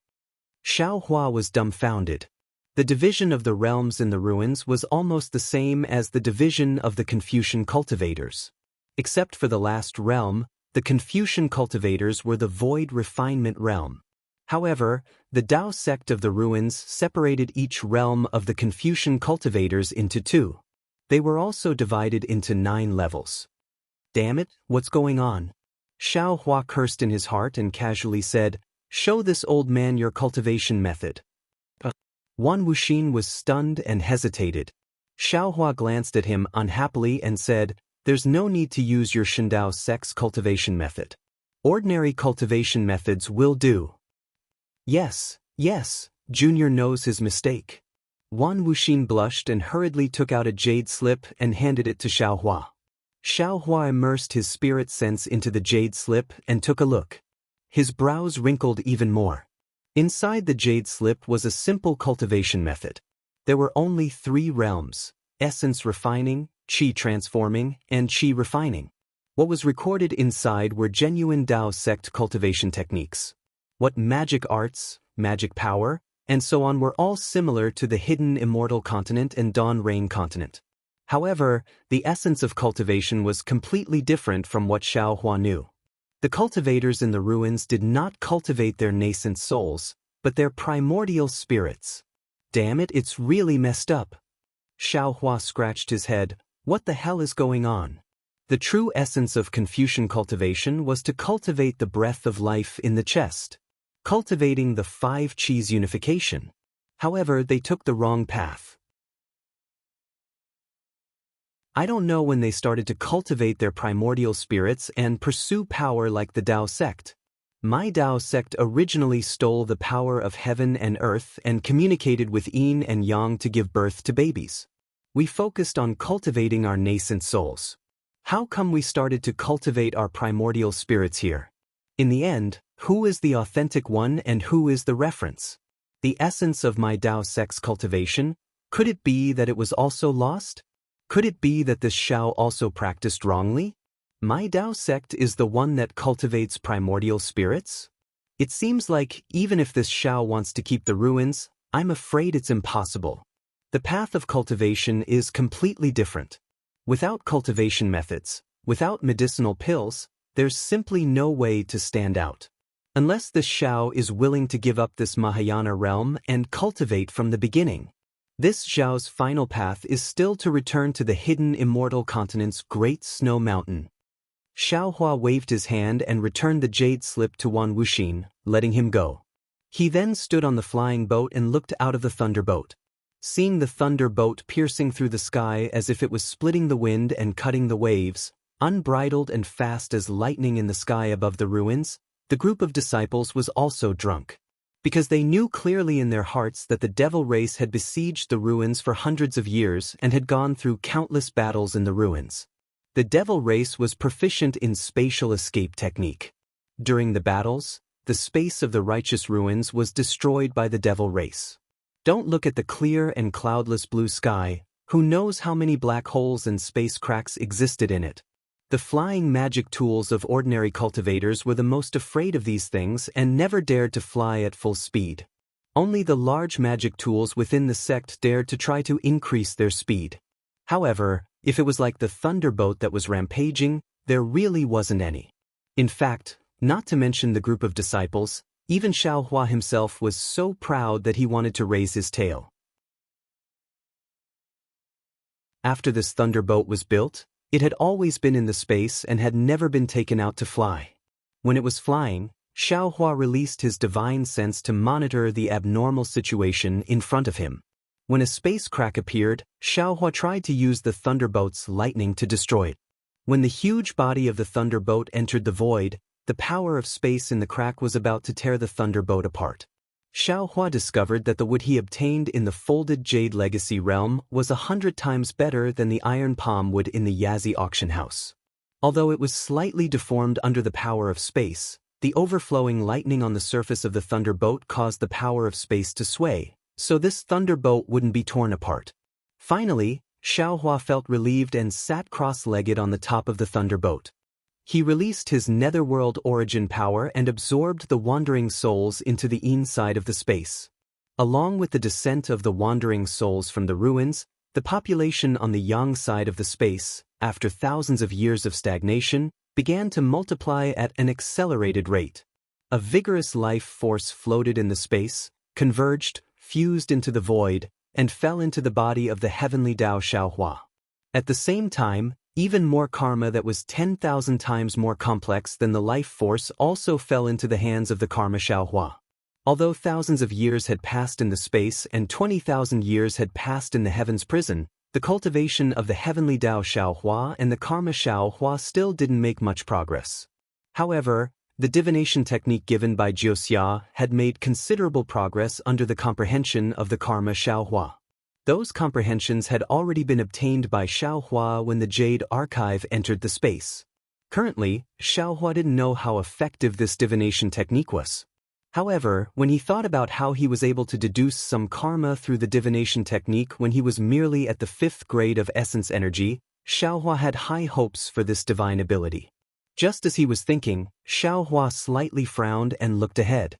Xiaohua was dumbfounded. The division of the realms in the ruins was almost the same as the division of the Confucian cultivators. Except for the last realm, the Confucian cultivators were the void refinement realm. However, the Dao sect of the ruins separated each realm of the Confucian cultivators into 2. They were also divided into 9 levels. "Damn it, what's going on?" Xiaohua cursed in his heart and casually said, "Show this old man your cultivation method." Huan Wuxin was stunned and hesitated. Xiaohua glanced at him unhappily and said, "There's no need to use your Shindao sect's cultivation method. Ordinary cultivation methods will do." Yes, Junior knows his mistake." Huan Wuxin blushed and hurriedly took out a jade slip and handed it to Xiaohua. Xiaohua immersed his spirit sense into the jade slip and took a look. His brows wrinkled even more. Inside the jade slip was a simple cultivation method. There were only 3 realms: essence refining, Qi transforming, and Qi refining. What was recorded inside were genuine Dao sect cultivation techniques. What magic arts, magic power, and so on were all similar to the hidden Immortal continent and Dawn Rain continent. However, the essence of cultivation was completely different from what Xiaohua knew. The cultivators in the ruins did not cultivate their nascent souls, but their primordial spirits. Damn it, it's really messed up. Xiaohua scratched his head. What the hell is going on? The true essence of Confucian cultivation was to cultivate the breath of life in the chest, cultivating the 5 Qis unification. However, they took the wrong path. I don't know when they started to cultivate their primordial spirits and pursue power like the Dao sect. My Dao sect originally stole the power of heaven and earth and communicated with yin and yang to give birth to babies. We focused on cultivating our nascent souls. How come we started to cultivate our primordial spirits here? In the end, who is the authentic one and who is the reference? The essence of my Dao sect's cultivation? Could it be that it was also lost? Could it be that this Xiao also practiced wrongly? My Dao sect is the one that cultivates primordial spirits? It seems like even if this Xiao wants to keep the ruins, I'm afraid it's impossible. The path of cultivation is completely different. Without cultivation methods, without medicinal pills, there's simply no way to stand out. Unless this Xiao is willing to give up this Mahayana realm and cultivate from the beginning. This Xiao's final path is still to return to the hidden Immortal continent's great snow mountain. Xiaohua waved his hand and returned the jade slip to Wan Wuxin, letting him go. He then stood on the flying boat and looked out of the thunderboat. Seeing the thunderboat piercing through the sky as if it was splitting the wind and cutting the waves, unbridled and fast as lightning in the sky above the ruins, the group of disciples was also drunk. Because they knew clearly in their hearts that the devil race had besieged the ruins for hundreds of years and had gone through countless battles in the ruins. The devil race was proficient in spatial escape technique. During the battles, the space of the righteous ruins was destroyed by the devil race. Don't look at the clear and cloudless blue sky, who knows how many black holes and space cracks existed in it. The flying magic tools of ordinary cultivators were the most afraid of these things and never dared to fly at full speed. Only the large magic tools within the sect dared to try to increase their speed. However, if it was like the thunderboat that was rampaging, there really wasn't any. In fact, not to mention the group of disciples, even Xiaohua himself was so proud that he wanted to raise his tail. After this thunderboat was built, it had always been in the space and had never been taken out to fly. When it was flying, Xiaohua released his divine sense to monitor the abnormal situation in front of him. When a space crack appeared, Xiaohua tried to use the thunderboat's lightning to destroy it. When the huge body of the thunderboat entered the void, the power of space in the crack was about to tear the thunderboat apart. Xiaohua discovered that the wood he obtained in the folded jade legacy realm was 100 times better than the iron palm wood in the Yazi auction house. Although it was slightly deformed under the power of space, the overflowing lightning on the surface of the thunderboat caused the power of space to sway, so this thunderboat wouldn't be torn apart. Finally, Xiaohua felt relieved and sat cross-legged on the top of the thunderboat. He released his netherworld origin power and absorbed the wandering souls into the inside of the space. Along with the descent of the wandering souls from the ruins, the population on the yang side of the space, after thousands of years of stagnation, began to multiply at an accelerated rate. A vigorous life force floated in the space, converged, fused into the void, and fell into the body of the heavenly Dao Xiaohua. At the same time, even more karma that was 10,000 times more complex than the life force also fell into the hands of the karma Xiaohua. Although thousands of years had passed in the space and 20,000 years had passed in the heavens prison, the cultivation of the heavenly Dao Xiaohua and the karma Xiaohua still didn't make much progress. However, the divination technique given by Jiuxia had made considerable progress under the comprehension of the karma Xiaohua. Those comprehensions had already been obtained by Xiaohua when the Jade Archive entered the space. Currently, Xiaohua didn't know how effective this divination technique was. However, when he thought about how he was able to deduce some karma through the divination technique when he was merely at the 5th grade of essence energy, Xiaohua had high hopes for this divine ability. Just as he was thinking, Xiaohua slightly frowned and looked ahead.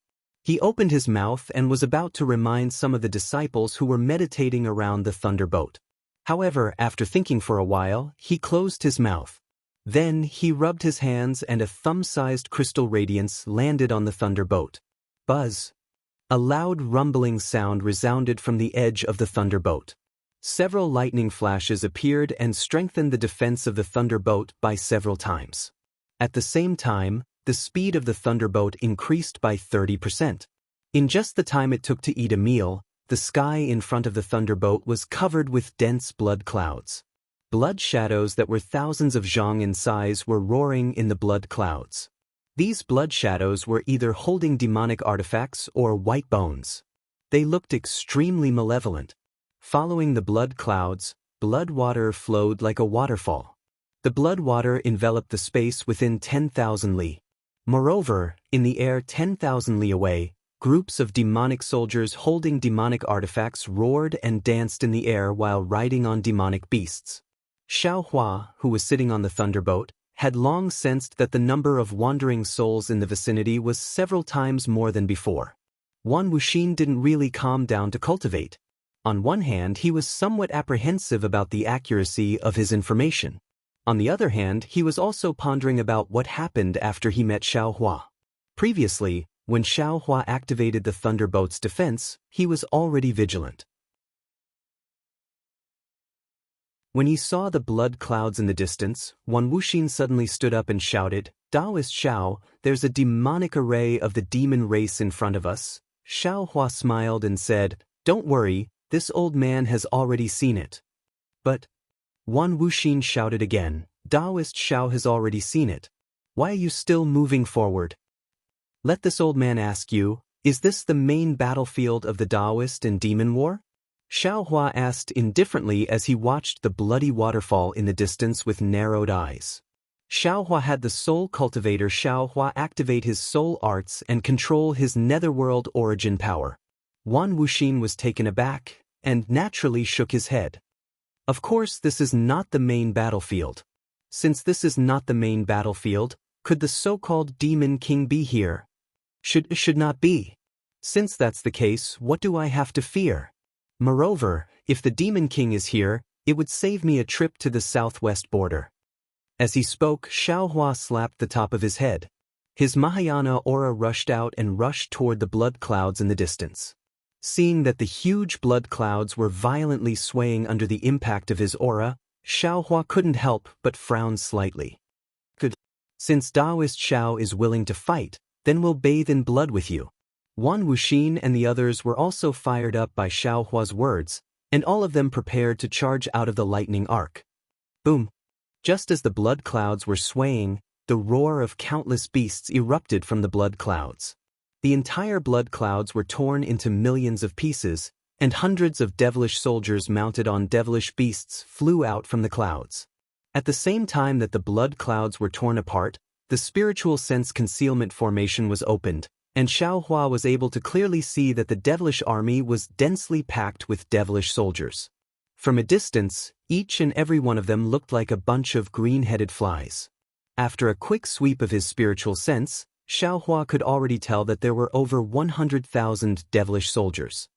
He opened his mouth and was about to remind some of the disciples who were meditating around the thunderbolt. However, after thinking for a while, he closed his mouth. Then he rubbed his hands and a thumb-sized crystal radiance landed on the thunderbolt. Buzz! A loud rumbling sound resounded from the edge of the thunderbolt. Several lightning flashes appeared and strengthened the defense of the thunderbolt by several times. At the same time, the speed of the thunderbolt increased by 30%. In just the time it took to eat a meal, the sky in front of the thunderbolt was covered with dense blood clouds. Blood shadows that were thousands of zhang in size were roaring in the blood clouds. These blood shadows were either holding demonic artifacts or white bones. They looked extremely malevolent. Following the blood clouds, blood water flowed like a waterfall. The blood water enveloped the space within 10,000 li. Moreover, in the air 10,000 li away, groups of demonic soldiers holding demonic artifacts roared and danced in the air while riding on demonic beasts. Xiaohua, who was sitting on the thunderbolt, had long sensed that the number of wandering souls in the vicinity was several times more than before. Wan Wuxin didn't really calm down to cultivate. On one hand, he was somewhat apprehensive about the accuracy of his information. On the other hand, he was also pondering about what happened after he met Xiaohua. Previously, when Xiaohua activated the thunderbolt's defense, he was already vigilant. When he saw the blood clouds in the distance, Wan Wuxin suddenly stood up and shouted, "Daoist Xiao, there's a demonic array of the demon race in front of us." Xiaohua smiled and said, "Don't worry, this old man has already seen it." But Wan Wuxin shouted again, "Daoist Xiao has already seen it. Why are you still moving forward? Let this old man ask you, is this the main battlefield of the Daoist and demon war?" Xiaohua asked indifferently as he watched the bloody waterfall in the distance with narrowed eyes. Xiaohua had the soul cultivator Xiaohua activate his soul arts and control his netherworld origin power. Wan Wuxin was taken aback and naturally shook his head. Of course, this is not the main battlefield. Since this is not the main battlefield, could the so-called demon king be here? Should not be. Since that's the case, what do I have to fear? Moreover, if the demon king is here, it would save me a trip to the southwest border. As he spoke, Xiaohua slapped the top of his head. His Mahayana aura rushed out and rushed toward the blood clouds in the distance. Seeing that the huge blood clouds were violently swaying under the impact of his aura, Xiaohua couldn't help but frown slightly. "Good. Since Daoist Xiao is willing to fight, then we'll bathe in blood with you." Wan Wuxin and the others were also fired up by Xiaohua's words, and all of them prepared to charge out of the lightning arc. Boom! Just as the blood clouds were swaying, the roar of countless beasts erupted from the blood clouds. The entire blood clouds were torn into millions of pieces, and hundreds of devilish soldiers mounted on devilish beasts flew out from the clouds. At the same time that the blood clouds were torn apart, the spiritual sense concealment formation was opened, and Xiaohua was able to clearly see that the devilish army was densely packed with devilish soldiers. From a distance, each and every one of them looked like a bunch of green-headed flies. After a quick sweep of his spiritual sense, Xiaohua could already tell that there were over 100,000 devilish soldiers.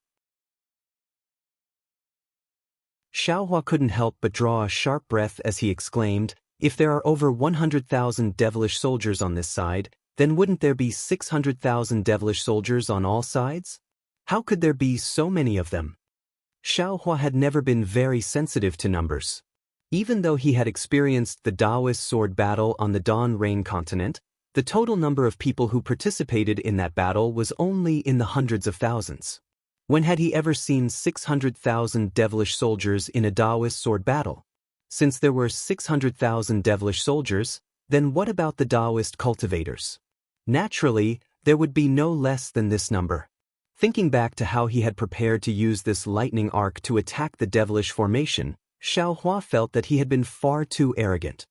Xiaohua couldn't help but draw a sharp breath as he exclaimed, "If there are over 100,000 devilish soldiers on this side, then wouldn't there be 600,000 devilish soldiers on all sides? How could there be so many of them?" Xiaohua had never been very sensitive to numbers. Even though he had experienced the Daoist sword battle on the Dawn Rain continent, the total number of people who participated in that battle was only in the hundreds of thousands. When had he ever seen 600,000 devilish soldiers in a Daoist sword battle? Since there were 600,000 devilish soldiers, then what about the Daoist cultivators? Naturally, there would be no less than this number. Thinking back to how he had prepared to use this lightning arc to attack the devilish formation, Xiaohua felt that he had been far too arrogant.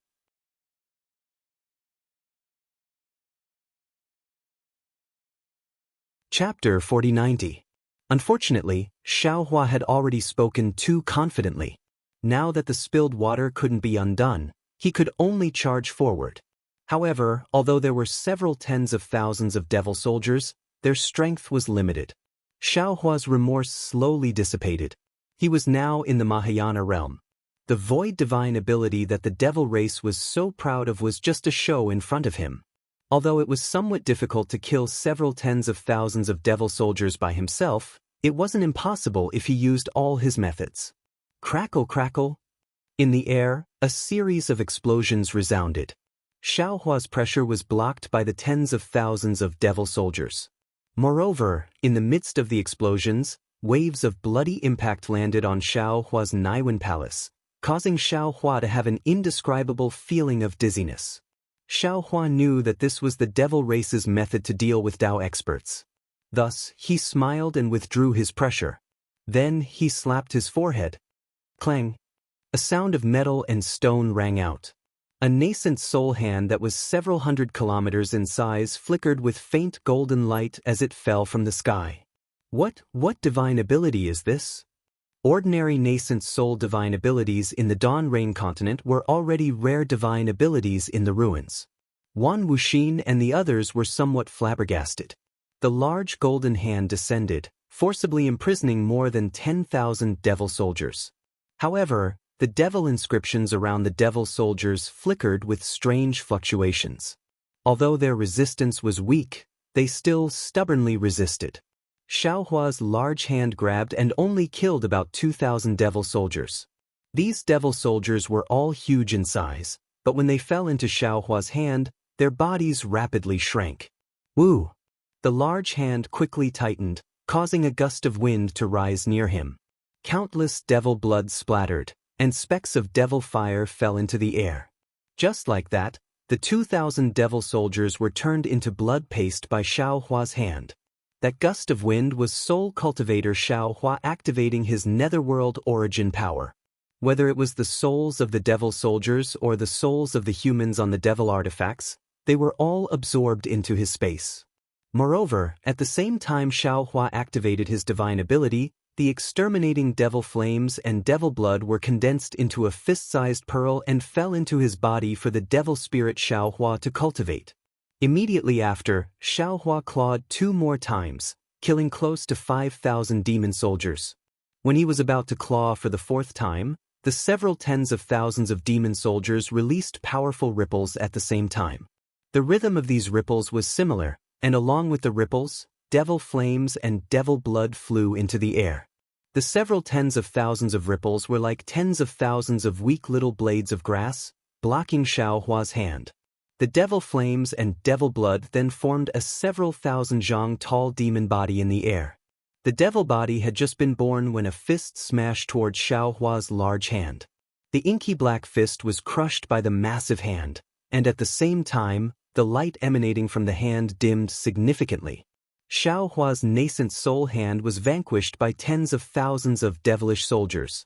Chapter 4090. Unfortunately, Xiaohua had already spoken too confidently. Now that the spilled water couldn't be undone, he could only charge forward. However, although there were several tens of thousands of devil soldiers, their strength was limited. Xiaohua's remorse slowly dissipated. He was now in the Mahayana realm. The void divine ability that the devil race was so proud of was just a show in front of him. Although it was somewhat difficult to kill several tens of thousands of devil soldiers by himself, it wasn't impossible if he used all his methods. Crackle crackle. In the air, a series of explosions resounded. Xiaohua's pressure was blocked by the tens of thousands of devil soldiers. Moreover, in the midst of the explosions, waves of bloody impact landed on Xiaohua's Naiwen Palace, causing Xiaohua to have an indescribable feeling of dizziness. Xiaohua knew that this was the devil race's method to deal with Dao experts. Thus, he smiled and withdrew his pressure. Then he slapped his forehead. Clang! A sound of metal and stone rang out. A nascent soul hand that was several hundred kilometers in size flickered with faint golden light as it fell from the sky. What divine ability is this? Ordinary nascent soul divine abilities in the Dawn Rain continent were already rare divine abilities in the ruins. Wan Wuxin and the others were somewhat flabbergasted. The large golden hand descended, forcibly imprisoning more than 10,000 devil soldiers. However, the devil inscriptions around the devil soldiers flickered with strange fluctuations. Although their resistance was weak, they still stubbornly resisted. Xiaohua's large hand grabbed and only killed about 2,000 devil soldiers. These devil soldiers were all huge in size, but when they fell into Xiaohua's hand, their bodies rapidly shrank. Woo! The large hand quickly tightened, causing a gust of wind to rise near him. Countless devil blood splattered, and specks of devil fire fell into the air. Just like that, the 2,000 devil soldiers were turned into blood paste by Xiaohua's hand. That gust of wind was Soul Cultivator Xiaohua activating his netherworld origin power. Whether it was the souls of the devil soldiers or the souls of the humans on the devil artifacts, they were all absorbed into his space. Moreover, at the same time Xiaohua activated his divine ability, the exterminating devil flames and devil blood were condensed into a fist-sized pearl and fell into his body for the devil spirit Xiaohua to cultivate. Immediately after, Xiaohua clawed 2 more times, killing close to 5,000 demon soldiers. When he was about to claw for the 4th time, the several tens of thousands of demon soldiers released powerful ripples at the same time. The rhythm of these ripples was similar, and along with the ripples, devil flames and devil blood flew into the air. The several tens of thousands of ripples were like tens of thousands of weak little blades of grass, blocking Xiaohua's hand. The devil flames and devil blood then formed a several thousand zhang tall demon body in the air. The devil body had just been born when a fist smashed toward Xiaohua's large hand. The inky black fist was crushed by the massive hand, and at the same time, the light emanating from the hand dimmed significantly. Xiaohua's nascent soul hand was vanquished by tens of thousands of devilish soldiers.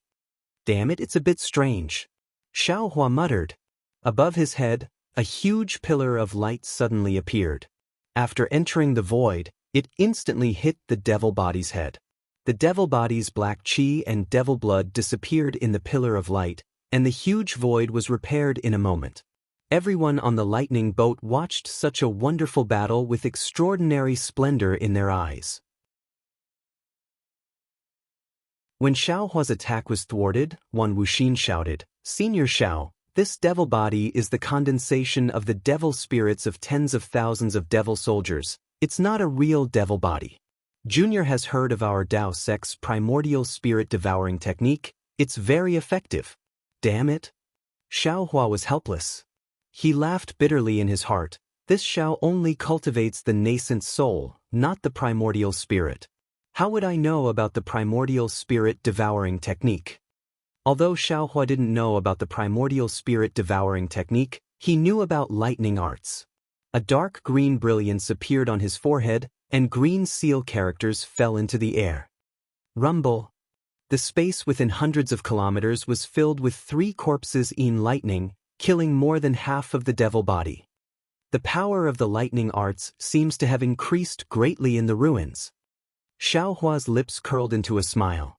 Damn it, it's a bit strange. Xiaohua muttered. Above his head, a huge pillar of light suddenly appeared. After entering the void, it instantly hit the devil body's head. The devil body's black chi and devil blood disappeared in the pillar of light, and the huge void was repaired in a moment. Everyone on the lightning boat watched such a wonderful battle with extraordinary splendor in their eyes. When Xiaohua's attack was thwarted, Wan Wuxin shouted, "Senior Xiao, this devil body is the condensation of the devil spirits of tens of thousands of devil soldiers. It's not a real devil body. Junior has heard of our Dao sect's primordial spirit devouring technique. It's very effective." Damn it. Xiaohua was helpless. He laughed bitterly in his heart. This Xiao only cultivates the nascent soul, not the primordial spirit. How would I know about the primordial spirit devouring technique? Although Xiaohua didn't know about the primordial spirit devouring technique, he knew about lightning arts. A dark green brilliance appeared on his forehead, and green seal characters fell into the air. Rumble. The space within hundreds of kilometers was filled with 3 corpses in lightning, killing more than half of the devil body. The power of the lightning arts seems to have increased greatly in the ruins. Xiaohua's lips curled into a smile.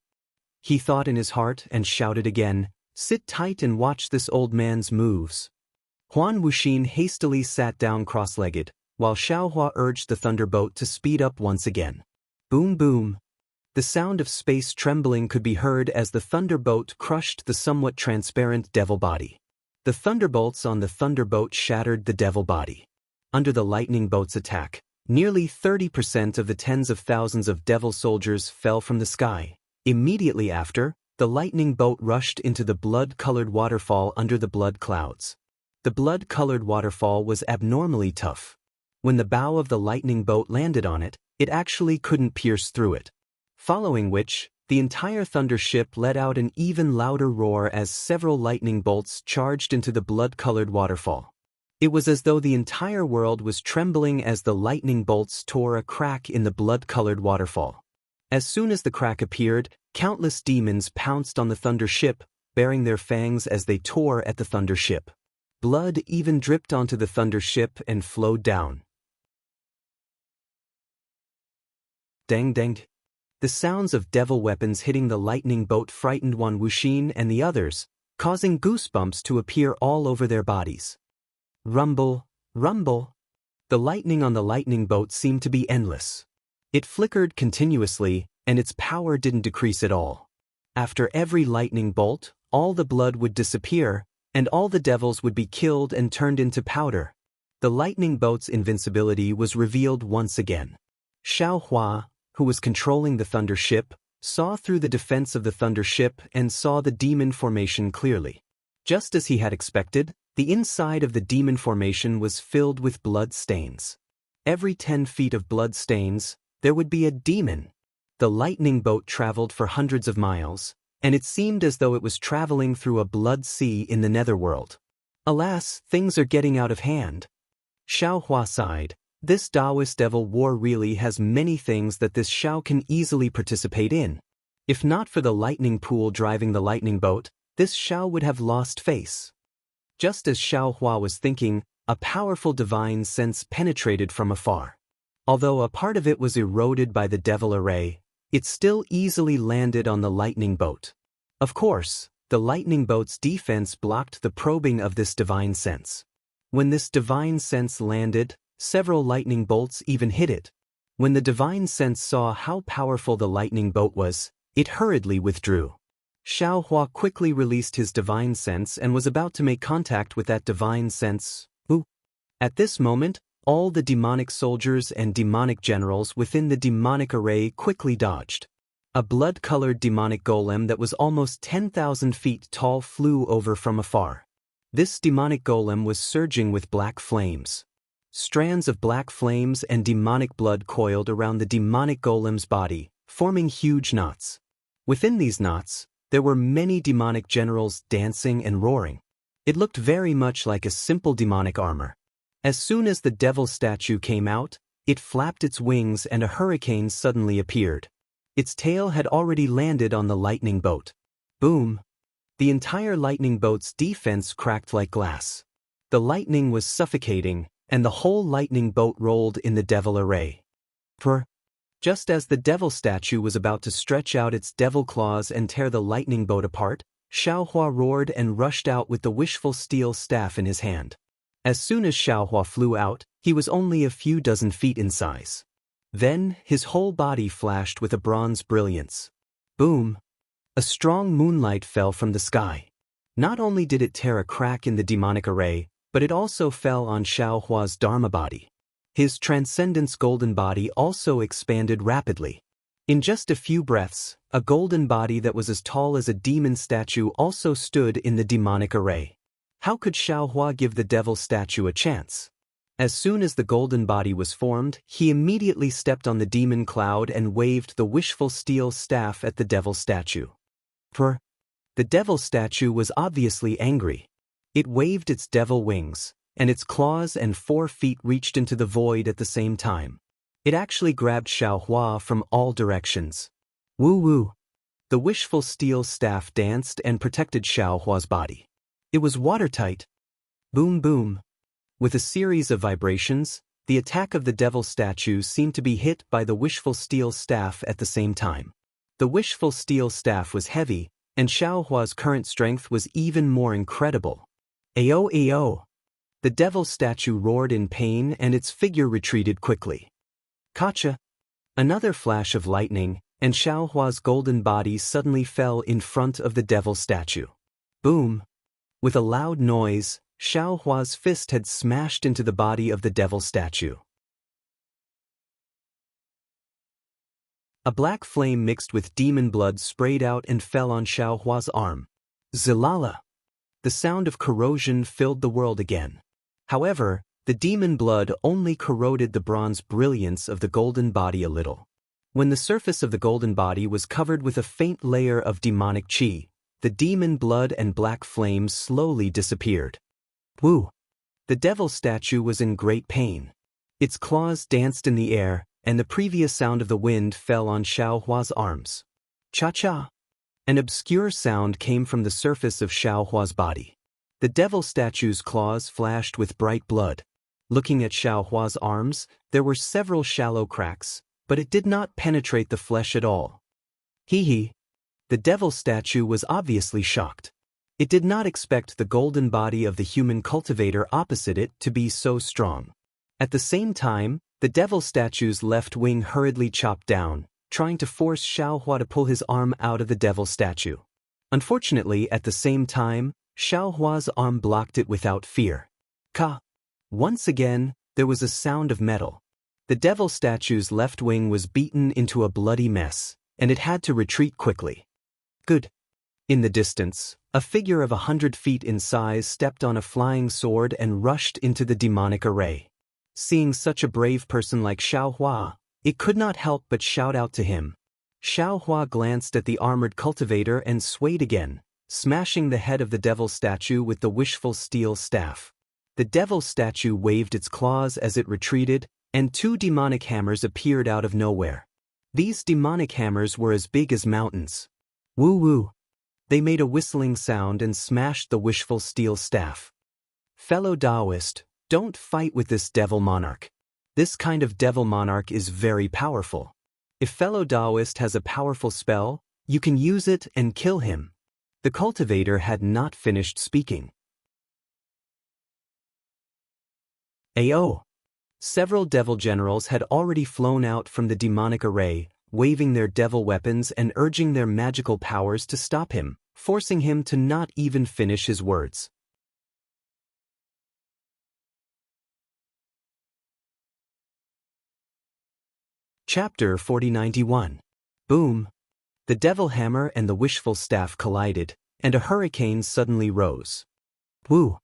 He thought in his heart and shouted again, "Sit tight and watch this old man's moves." Huan Wuxin hastily sat down cross-legged, while Xiaohua urged the thunderbolt to speed up once again. Boom boom. The sound of space trembling could be heard as the thunderbolt crushed the somewhat transparent devil body. The thunderbolts on the thunderbolt shattered the devil body. Under the lightning bolt's attack, nearly 30% of the tens of thousands of devil soldiers fell from the sky. Immediately after, the lightning bolt rushed into the blood-colored waterfall under the blood clouds. The blood-colored waterfall was abnormally tough. When the bow of the lightning bolt landed on it, it actually couldn't pierce through it. Following which, the entire thunder ship let out an even louder roar as several lightning bolts charged into the blood-colored waterfall. It was as though the entire world was trembling as the lightning bolts tore a crack in the blood-colored waterfall. As soon as the crack appeared, countless demons pounced on the thunder ship, baring their fangs as they tore at the thunder ship. Blood even dripped onto the thunder ship and flowed down. Dang dang. The sounds of devil weapons hitting the lightning bolt frightened Wan Wuxin and the others, causing goosebumps to appear all over their bodies. Rumble, rumble. The lightning on the lightning bolt seemed to be endless. It flickered continuously, and its power didn't decrease at all. After every lightning bolt, all the blood would disappear, and all the devils would be killed and turned into powder. The lightning bolt's invincibility was revealed once again. Xiaohua, who was controlling the thunder ship, saw through the defense of the thunder ship and saw the demon formation clearly. Just as he had expected, the inside of the demon formation was filled with blood stains. Every 10 feet of blood stains, there would be a demon. The lightning bolt traveled for hundreds of miles, and it seemed as though it was traveling through a blood sea in the netherworld. Alas, things are getting out of hand. Xiaohua sighed. This Daoist devil war really has many things that this Xiao can easily participate in. If not for the lightning pool driving the lightning bolt, this Xiao would have lost face. Just as Xiaohua was thinking, a powerful divine sense penetrated from afar. Although a part of it was eroded by the devil array, it still easily landed on the lightning bolt. Of course, the lightning bolt's defense blocked the probing of this divine sense. When this divine sense landed, several lightning bolts even hit it. When the divine sense saw how powerful the lightning bolt was, it hurriedly withdrew. Xiaohua quickly released his divine sense and was about to make contact with that divine sense. At this moment, all the demonic soldiers and demonic generals within the demonic array quickly dodged. A blood-colored demonic golem that was almost 10,000 feet tall flew over from afar. This demonic golem was surging with black flames. Strands of black flames and demonic blood coiled around the demonic golem's body, forming huge knots. Within these knots, there were many demonic generals dancing and roaring. It looked very much like a simple demonic armor. As soon as the devil statue came out, it flapped its wings and a hurricane suddenly appeared. Its tail had already landed on the lightning bolt. Boom! The entire lightning bolt's defense cracked like glass. The lightning was suffocating, and the whole lightning bolt rolled in the devil array. Just as the devil statue was about to stretch out its devil claws and tear the lightning bolt apart, Xiaohua roared and rushed out with the wishful steel staff in his hand. As soon as Xiaohua flew out, he was only a few dozen feet in size. Then, his whole body flashed with a bronze brilliance. Boom! A strong moonlight fell from the sky. Not only did it tear a crack in the demonic array, but it also fell on Xiaohua's Dharma body. His transcendence golden body also expanded rapidly. In just a few breaths, a golden body that was as tall as a demon statue also stood in the demonic array. How could Xiaohua give the devil statue a chance? As soon as the golden body was formed, he immediately stepped on the demon cloud and waved the wishful steel staff at the devil statue. The devil statue was obviously angry. It waved its devil wings, and its claws and 4 feet reached into the void at the same time. It actually grabbed Xiaohua from all directions. Woo-woo! The wishful steel staff danced and protected Xiaohua's body. It was watertight. Boom boom. With a series of vibrations, the attack of the devil statue seemed to be hit by the wishful steel staff at the same time. The wishful steel staff was heavy, and Xiaohua's current strength was even more incredible. Ayo ayo! The devil statue roared in pain and its figure retreated quickly. Kacha! Another flash of lightning, and Xiaohua's golden body suddenly fell in front of the devil statue. Boom! With a loud noise, Xiaohua's fist had smashed into the body of the devil statue. A black flame mixed with demon blood sprayed out and fell on Xiaohua's arm. Zilala! The sound of corrosion filled the world again. However, the demon blood only corroded the bronze brilliance of the golden body a little. When the surface of the golden body was covered with a faint layer of demonic qi, the demon blood and black flames slowly disappeared. Woo! The devil statue was in great pain. Its claws danced in the air, and the previous sound of the wind fell on Xiaohua's arms. Cha-cha! An obscure sound came from the surface of Xiaohua's body. The devil statue's claws flashed with bright blood. Looking at Xiaohua's arms, there were several shallow cracks, but it did not penetrate the flesh at all. Hee. The devil statue was obviously shocked. It did not expect the golden body of the human cultivator opposite it to be so strong. At the same time, the devil statue's left wing hurriedly chopped down, trying to force Xiaohua to pull his arm out of the devil statue. Unfortunately, at the same time, Xiaohua's arm blocked it without fear. Ka! Once again, there was a sound of metal. The devil statue's left wing was beaten into a bloody mess, and it had to retreat quickly. Good. In the distance, a figure of 100 feet in size stepped on a flying sword and rushed into the demonic array. Seeing such a brave person like Xiaohua, it could not help but shout out to him. Xiaohua glanced at the armored cultivator and swayed again, smashing the head of the devil statue with the wishful steel staff. The devil statue waved its claws as it retreated, and 2 demonic hammers appeared out of nowhere. These demonic hammers were as big as mountains. Woo-woo! They made a whistling sound and smashed the wishful steel staff. Fellow Daoist, don't fight with this devil monarch. This kind of devil monarch is very powerful. If fellow Daoist has a powerful spell, you can use it and kill him. The cultivator had not finished speaking. Ayo! Several devil generals had already flown out from the demonic array, waving their devil weapons and urging their magical powers to stop him, forcing him to not even finish his words. Chapter 4091. Boom! The devil hammer and the wishful staff collided, and a hurricane suddenly rose. Woo!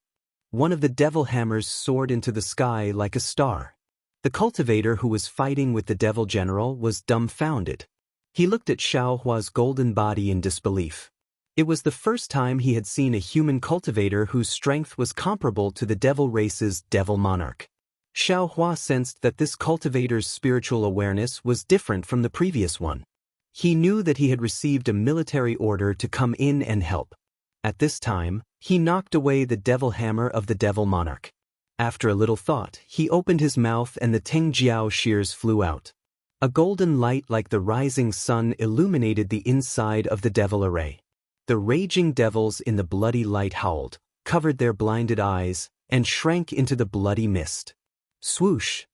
One of the devil hammers soared into the sky like a star. The cultivator who was fighting with the devil general was dumbfounded. He looked at Xiaohua's golden body in disbelief. It was the first time he had seen a human cultivator whose strength was comparable to the devil race's devil monarch. Xiaohua sensed that this cultivator's spiritual awareness was different from the previous one. He knew that he had received a military order to come in and help. At this time, he knocked away the devil hammer of the devil monarch. After a little thought, he opened his mouth and the Tengjiao shears flew out. A golden light like the rising sun illuminated the inside of the devil array. The raging devils in the bloody light howled, covered their blinded eyes, and shrank into the bloody mist. Swoosh!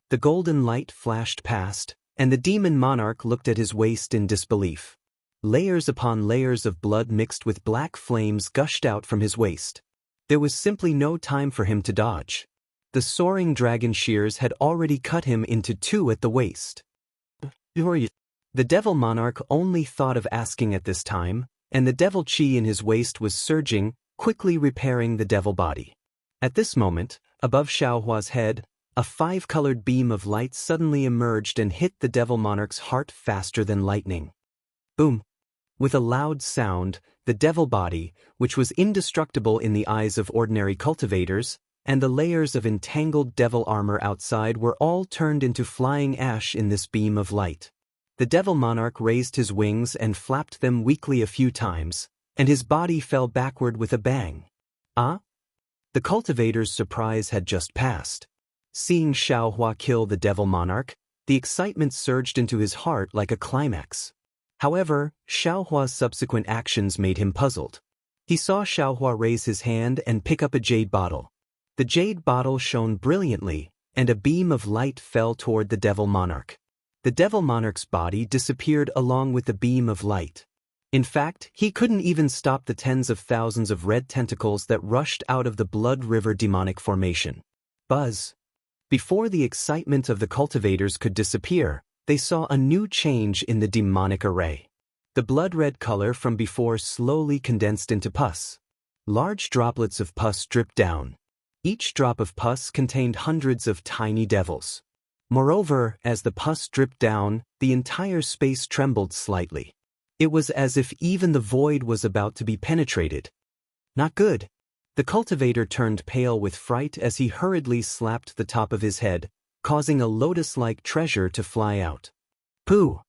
The golden light flashed past, and the demon monarch looked at his waist in disbelief. Layers upon layers of blood mixed with black flames gushed out from his waist. There was simply no time for him to dodge. The soaring dragon shears had already cut him into 2 at the waist. The devil monarch only thought of asking at this time, and the devil chi in his waist was surging, quickly repairing the devil body. At this moment, above Xiaohua's head, a 5-colored beam of light suddenly emerged and hit the devil monarch's heart faster than lightning. Boom! With a loud sound, the devil body, which was indestructible in the eyes of ordinary cultivators, and the layers of entangled devil armor outside were all turned into flying ash in this beam of light. The devil monarch raised his wings and flapped them weakly a few times, and his body fell backward with a bang. Ah? The cultivator's surprise had just passed. Seeing Xiaohua kill the devil monarch, the excitement surged into his heart like a climax. However, Xiaohua's subsequent actions made him puzzled. He saw Xiaohua raise his hand and pick up a jade bottle. The jade bottle shone brilliantly, and a beam of light fell toward the devil monarch. The devil monarch's body disappeared along with the beam of light. In fact, he couldn't even stop the tens of thousands of red tentacles that rushed out of the Blood River demonic formation. Buzz. Before the excitement of the cultivators could disappear, they saw a new change in the demonic array. The blood-red color from before slowly condensed into pus. Large droplets of pus dripped down. Each drop of pus contained hundreds of tiny devils. Moreover, as the pus dripped down, the entire space trembled slightly. It was as if even the void was about to be penetrated. Not good. The cultivator turned pale with fright as he hurriedly slapped the top of his head, causing a lotus-like treasure to fly out. Pooh!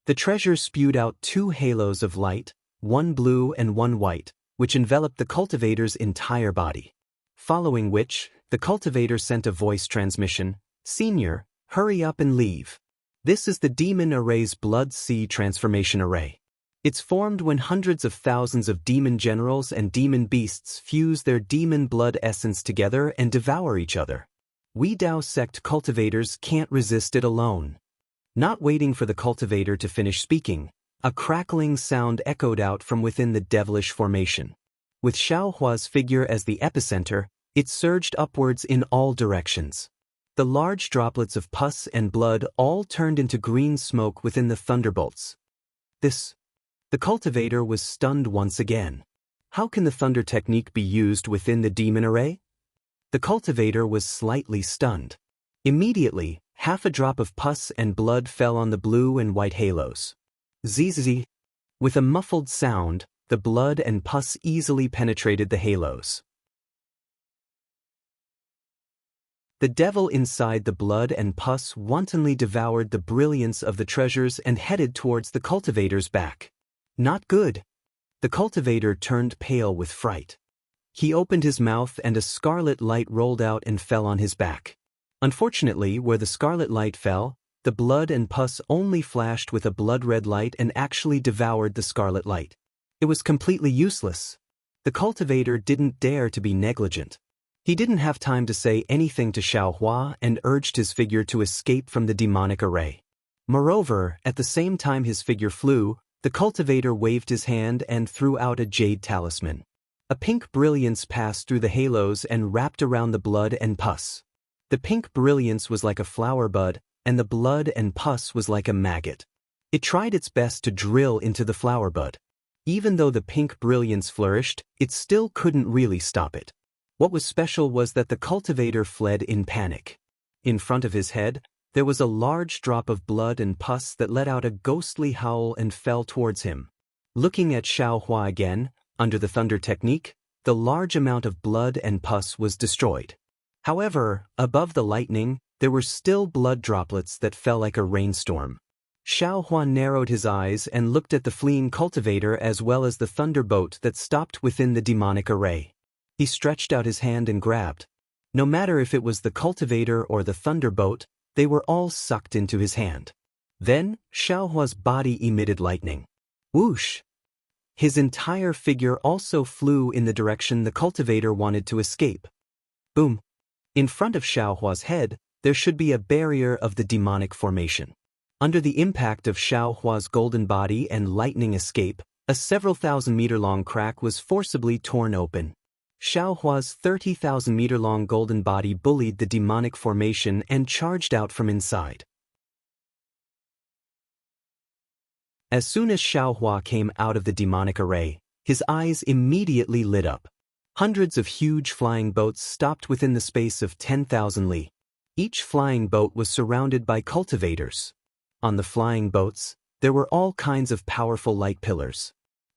The treasure spewed out 2 halos of light, one blue and one white, which enveloped the cultivator's entire body. Following which, the cultivator sent a voice transmission, "Senior, hurry up and leave. This is the Demon Array's Blood Sea Transformation Array. It's formed when hundreds of thousands of demon generals and demon beasts fuse their demon blood essence together and devour each other. We Dao sect cultivators can't resist it alone." Not waiting for the cultivator to finish speaking, a crackling sound echoed out from within the devilish formation. With Xiaohua's figure as the epicenter, it surged upwards in all directions. The large droplets of pus and blood all turned into green smoke within the thunderbolts. The cultivator was stunned once again. How can the thunder technique be used within the demon array? The cultivator was slightly stunned. Immediately, half a drop of pus and blood fell on the blue and white halos. Zzz. With a muffled sound, the blood and pus easily penetrated the halos. The devil inside the blood and pus wantonly devoured the brilliance of the treasures and headed towards the cultivator's back. Not good. The cultivator turned pale with fright. He opened his mouth and a scarlet light rolled out and fell on his back. Unfortunately, where the scarlet light fell, the blood and pus only flashed with a blood-red light and actually devoured the scarlet light. It was completely useless. The cultivator didn't dare to be negligent. He didn't have time to say anything to Xiaohua and urged his figure to escape from the demonic array. Moreover, at the same time his figure flew, the cultivator waved his hand and threw out a jade talisman. A pink brilliance passed through the halos and wrapped around the blood and pus. The pink brilliance was like a flower bud, and the blood and pus was like a maggot. It tried its best to drill into the flower bud. Even though the pink brilliance flourished, it still couldn't really stop it. What was special was that the cultivator fled in panic. In front of his head, there was a large drop of blood and pus that let out a ghostly howl and fell towards him. Looking at Xiaohua again, under the thunder technique, the large amount of blood and pus was destroyed. However, above the lightning, there were still blood droplets that fell like a rainstorm. Xiaohua narrowed his eyes and looked at the fleeing cultivator as well as the thunderbolt that stopped within the demonic array. He stretched out his hand and grabbed. No matter if it was the cultivator or the thunderbolt, they were all sucked into his hand. Then, Xiaohua's body emitted lightning. Whoosh! His entire figure also flew in the direction the cultivator wanted to escape. Boom! In front of Xiaohua's head, there should be a barrier of the demonic formation. Under the impact of Xiaohua's golden body and lightning escape, a several thousand-meter-long crack was forcibly torn open. Xiaohua's 30,000-meter-long golden body bullied the demonic formation and charged out from inside. As soon as Xiaohua came out of the demonic array, his eyes immediately lit up. Hundreds of huge flying boats stopped within the space of 10,000 li. Each flying boat was surrounded by cultivators. On the flying boats, there were all kinds of powerful light pillars.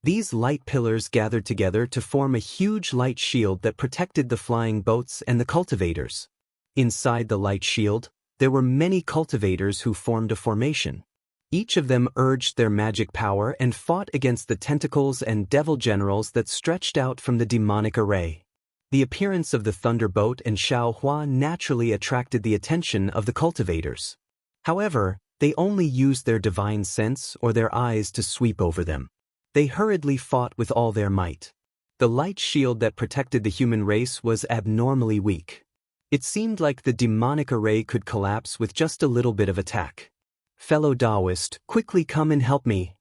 These light pillars gathered together to form a huge light shield that protected the flying boats and the cultivators. Inside the light shield, there were many cultivators who formed a formation. Each of them urged their magic power and fought against the tentacles and devil generals that stretched out from the demonic array. The appearance of the thunderbolt and Xiaohua naturally attracted the attention of the cultivators. However, they only used their divine sense or their eyes to sweep over them. They hurriedly fought with all their might. The light shield that protected the human race was abnormally weak. It seemed like the demonic array could collapse with just a little bit of attack. Fellow Daoist, quickly come and help me.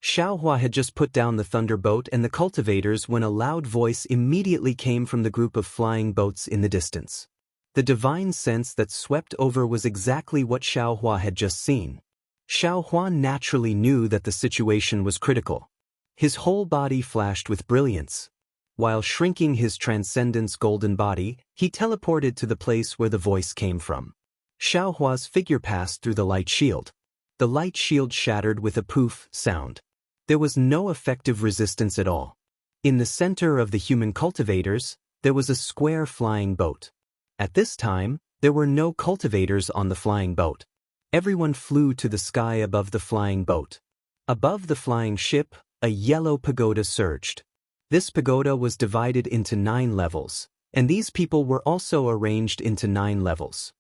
Xiaohua had just put down the thunderbolt and the cultivators when a loud voice immediately came from the group of flying boats in the distance. The divine sense that swept over was exactly what Xiaohua had just seen. Xiaohua naturally knew that the situation was critical. His whole body flashed with brilliance. While shrinking his transcendence golden body, he teleported to the place where the voice came from. Xiaohua's figure passed through the light shield. The light shield shattered with a poof sound. There was no effective resistance at all. In the center of the human cultivators, there was a square flying boat. At this time, there were no cultivators on the flying boat. Everyone flew to the sky above the flying boat. Above the flying ship, a yellow pagoda surged. This pagoda was divided into 9 levels, and these people were also arranged into 9 levels.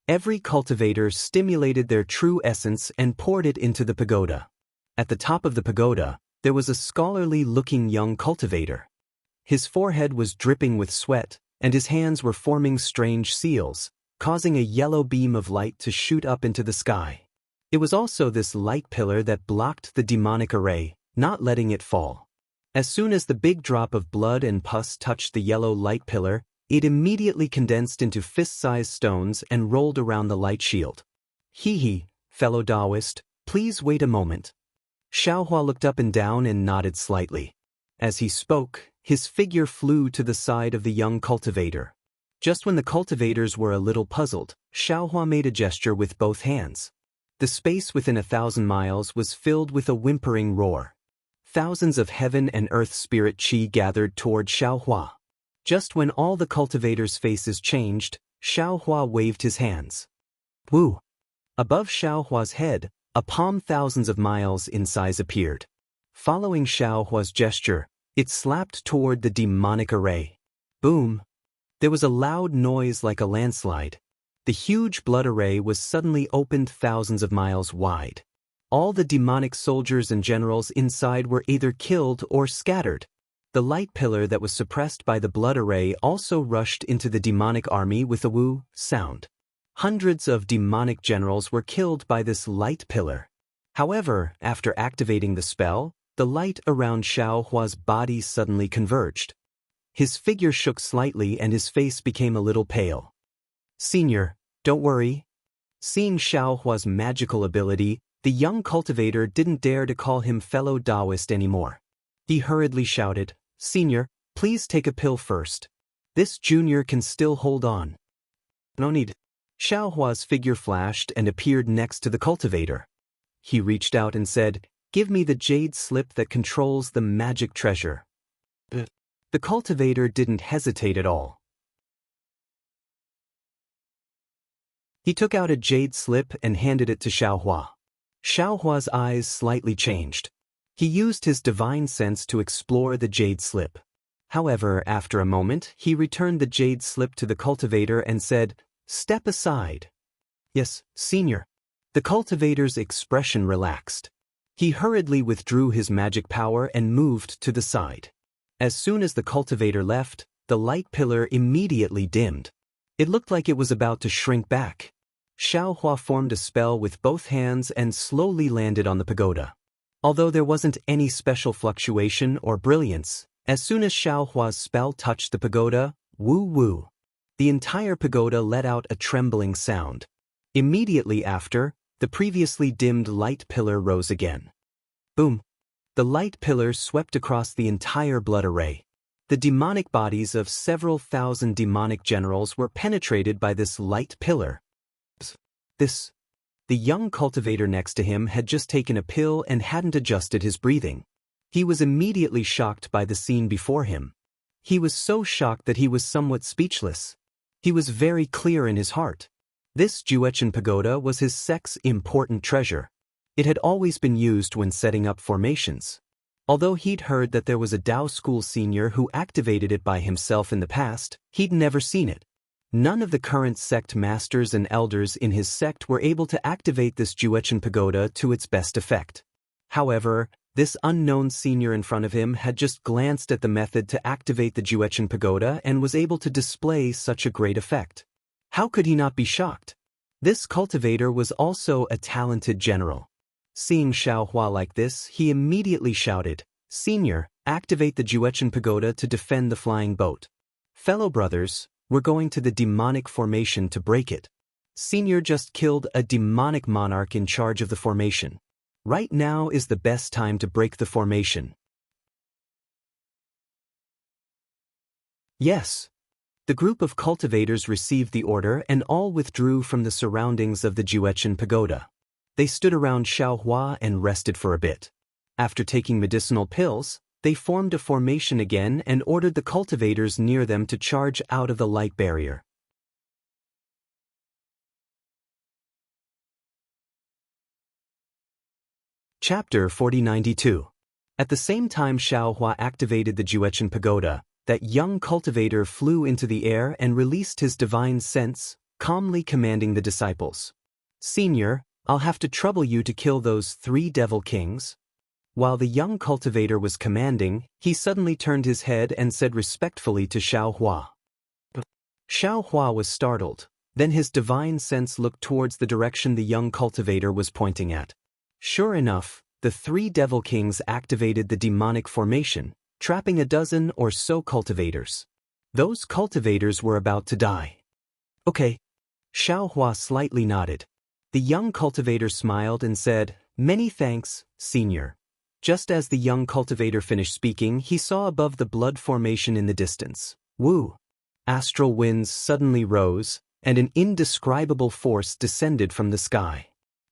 Every cultivator stimulated their true essence and poured it into the pagoda. At the top of the pagoda, there was a scholarly-looking young cultivator. His forehead was dripping with sweat, and his hands were forming strange seals, causing a yellow beam of light to shoot up into the sky. It was also this light pillar that blocked the demonic array, not letting it fall. As soon as the big drop of blood and pus touched the yellow light pillar, it immediately condensed into fist-sized stones and rolled around the light shield. Hee, fellow Daoist, please wait a moment. Xiaohua looked up and down and nodded slightly. As he spoke, his figure flew to the side of the young cultivator. Just when the cultivators were a little puzzled, Xiaohua made a gesture with both hands. The space within 1,000 miles was filled with a whimpering roar. Thousands of heaven and earth spirit chi gathered toward Xiaohua. Just when all the cultivators' faces changed, Xiaohua waved his hands. Woo! Above Xiaohua's head, a palm thousands of miles in size appeared. Following Xiaohua's gesture, it slapped toward the demonic array. Boom! There was a loud noise like a landslide. The huge blood array was suddenly opened thousands of miles wide. All the demonic soldiers and generals inside were either killed or scattered. The light pillar that was suppressed by the blood array also rushed into the demonic army with a woo sound. Hundreds of demonic generals were killed by this light pillar. However, after activating the spell, the light around Xiaohua's body suddenly converged. His figure shook slightly and his face became a little pale. Senior, don't worry. Seeing Xiaohua's magical ability, the young cultivator didn't dare to call him fellow Daoist anymore. He hurriedly shouted, Senior, please take a pill first. This junior can still hold on. No need. Xiaohua's figure flashed and appeared next to the cultivator. He reached out and said, Give me the jade slip that controls the magic treasure. The cultivator didn't hesitate at all. He took out a jade slip and handed it to Xiaohua. Xiaohua's eyes slightly changed. He used his divine sense to explore the jade slip. However, after a moment, he returned the jade slip to the cultivator and said, Step aside. Yes, senior. The cultivator's expression relaxed. He hurriedly withdrew his magic power and moved to the side. As soon as the cultivator left, the light pillar immediately dimmed. It looked like it was about to shrink back. Xiaohua formed a spell with both hands and slowly landed on the pagoda. Although there wasn't any special fluctuation or brilliance, as soon as Xiaohua's spell touched the pagoda, woo-woo, the entire pagoda let out a trembling sound. Immediately after, the previously dimmed light pillar rose again. Boom! The light pillar swept across the entire blood array. The demonic bodies of several thousand demonic generals were penetrated by this light pillar. The young cultivator next to him had just taken a pill and hadn't adjusted his breathing. He was immediately shocked by the scene before him. He was so shocked that he was somewhat speechless. He was very clear in his heart. This Juechen pagoda was his sect's important treasure. It had always been used when setting up formations. Although he'd heard that there was a Dao school senior who activated it by himself in the past, he'd never seen it. None of the current sect masters and elders in his sect were able to activate this Juechen pagoda to its best effect. However, This unknown senior in front of him had just glanced at the method to activate the Juechen pagoda and was able to display such a great effect. How could he not be shocked? This cultivator was also a talented general. Seeing Xiaohua like this, he immediately shouted, "Senior, activate the Juechen pagoda to defend the flying boat. Fellow brothers, we're going to the demonic formation to break it. Senior just killed a demonic monarch in charge of the formation. Right now is the best time to break the formation." Yes. The group of cultivators received the order and all withdrew from the surroundings of the Juechen pagoda. They stood around Xiaohua and rested for a bit. After taking medicinal pills, they formed a formation again and ordered the cultivators near them to charge out of the light barrier. Chapter 4092. At the same time Xiaohua activated the Juechen pagoda, that young cultivator flew into the air and released his divine sense, calmly commanding the disciples. "Senior, I'll have to trouble you to kill those 3 devil kings." While the young cultivator was commanding, he suddenly turned his head and said respectfully to Xiaohua. Xiaohua was startled. Then his divine sense looked towards the direction the young cultivator was pointing at. Sure enough, the 3 devil kings activated the demonic formation, trapping a dozen or so cultivators. Those cultivators were about to die. "Okay." Xiaohua slightly nodded. The young cultivator smiled and said, "Many thanks, senior." Just as the young cultivator finished speaking, he saw above the blood formation in the distance. Woo! Astral winds suddenly rose, and an indescribable force descended from the sky.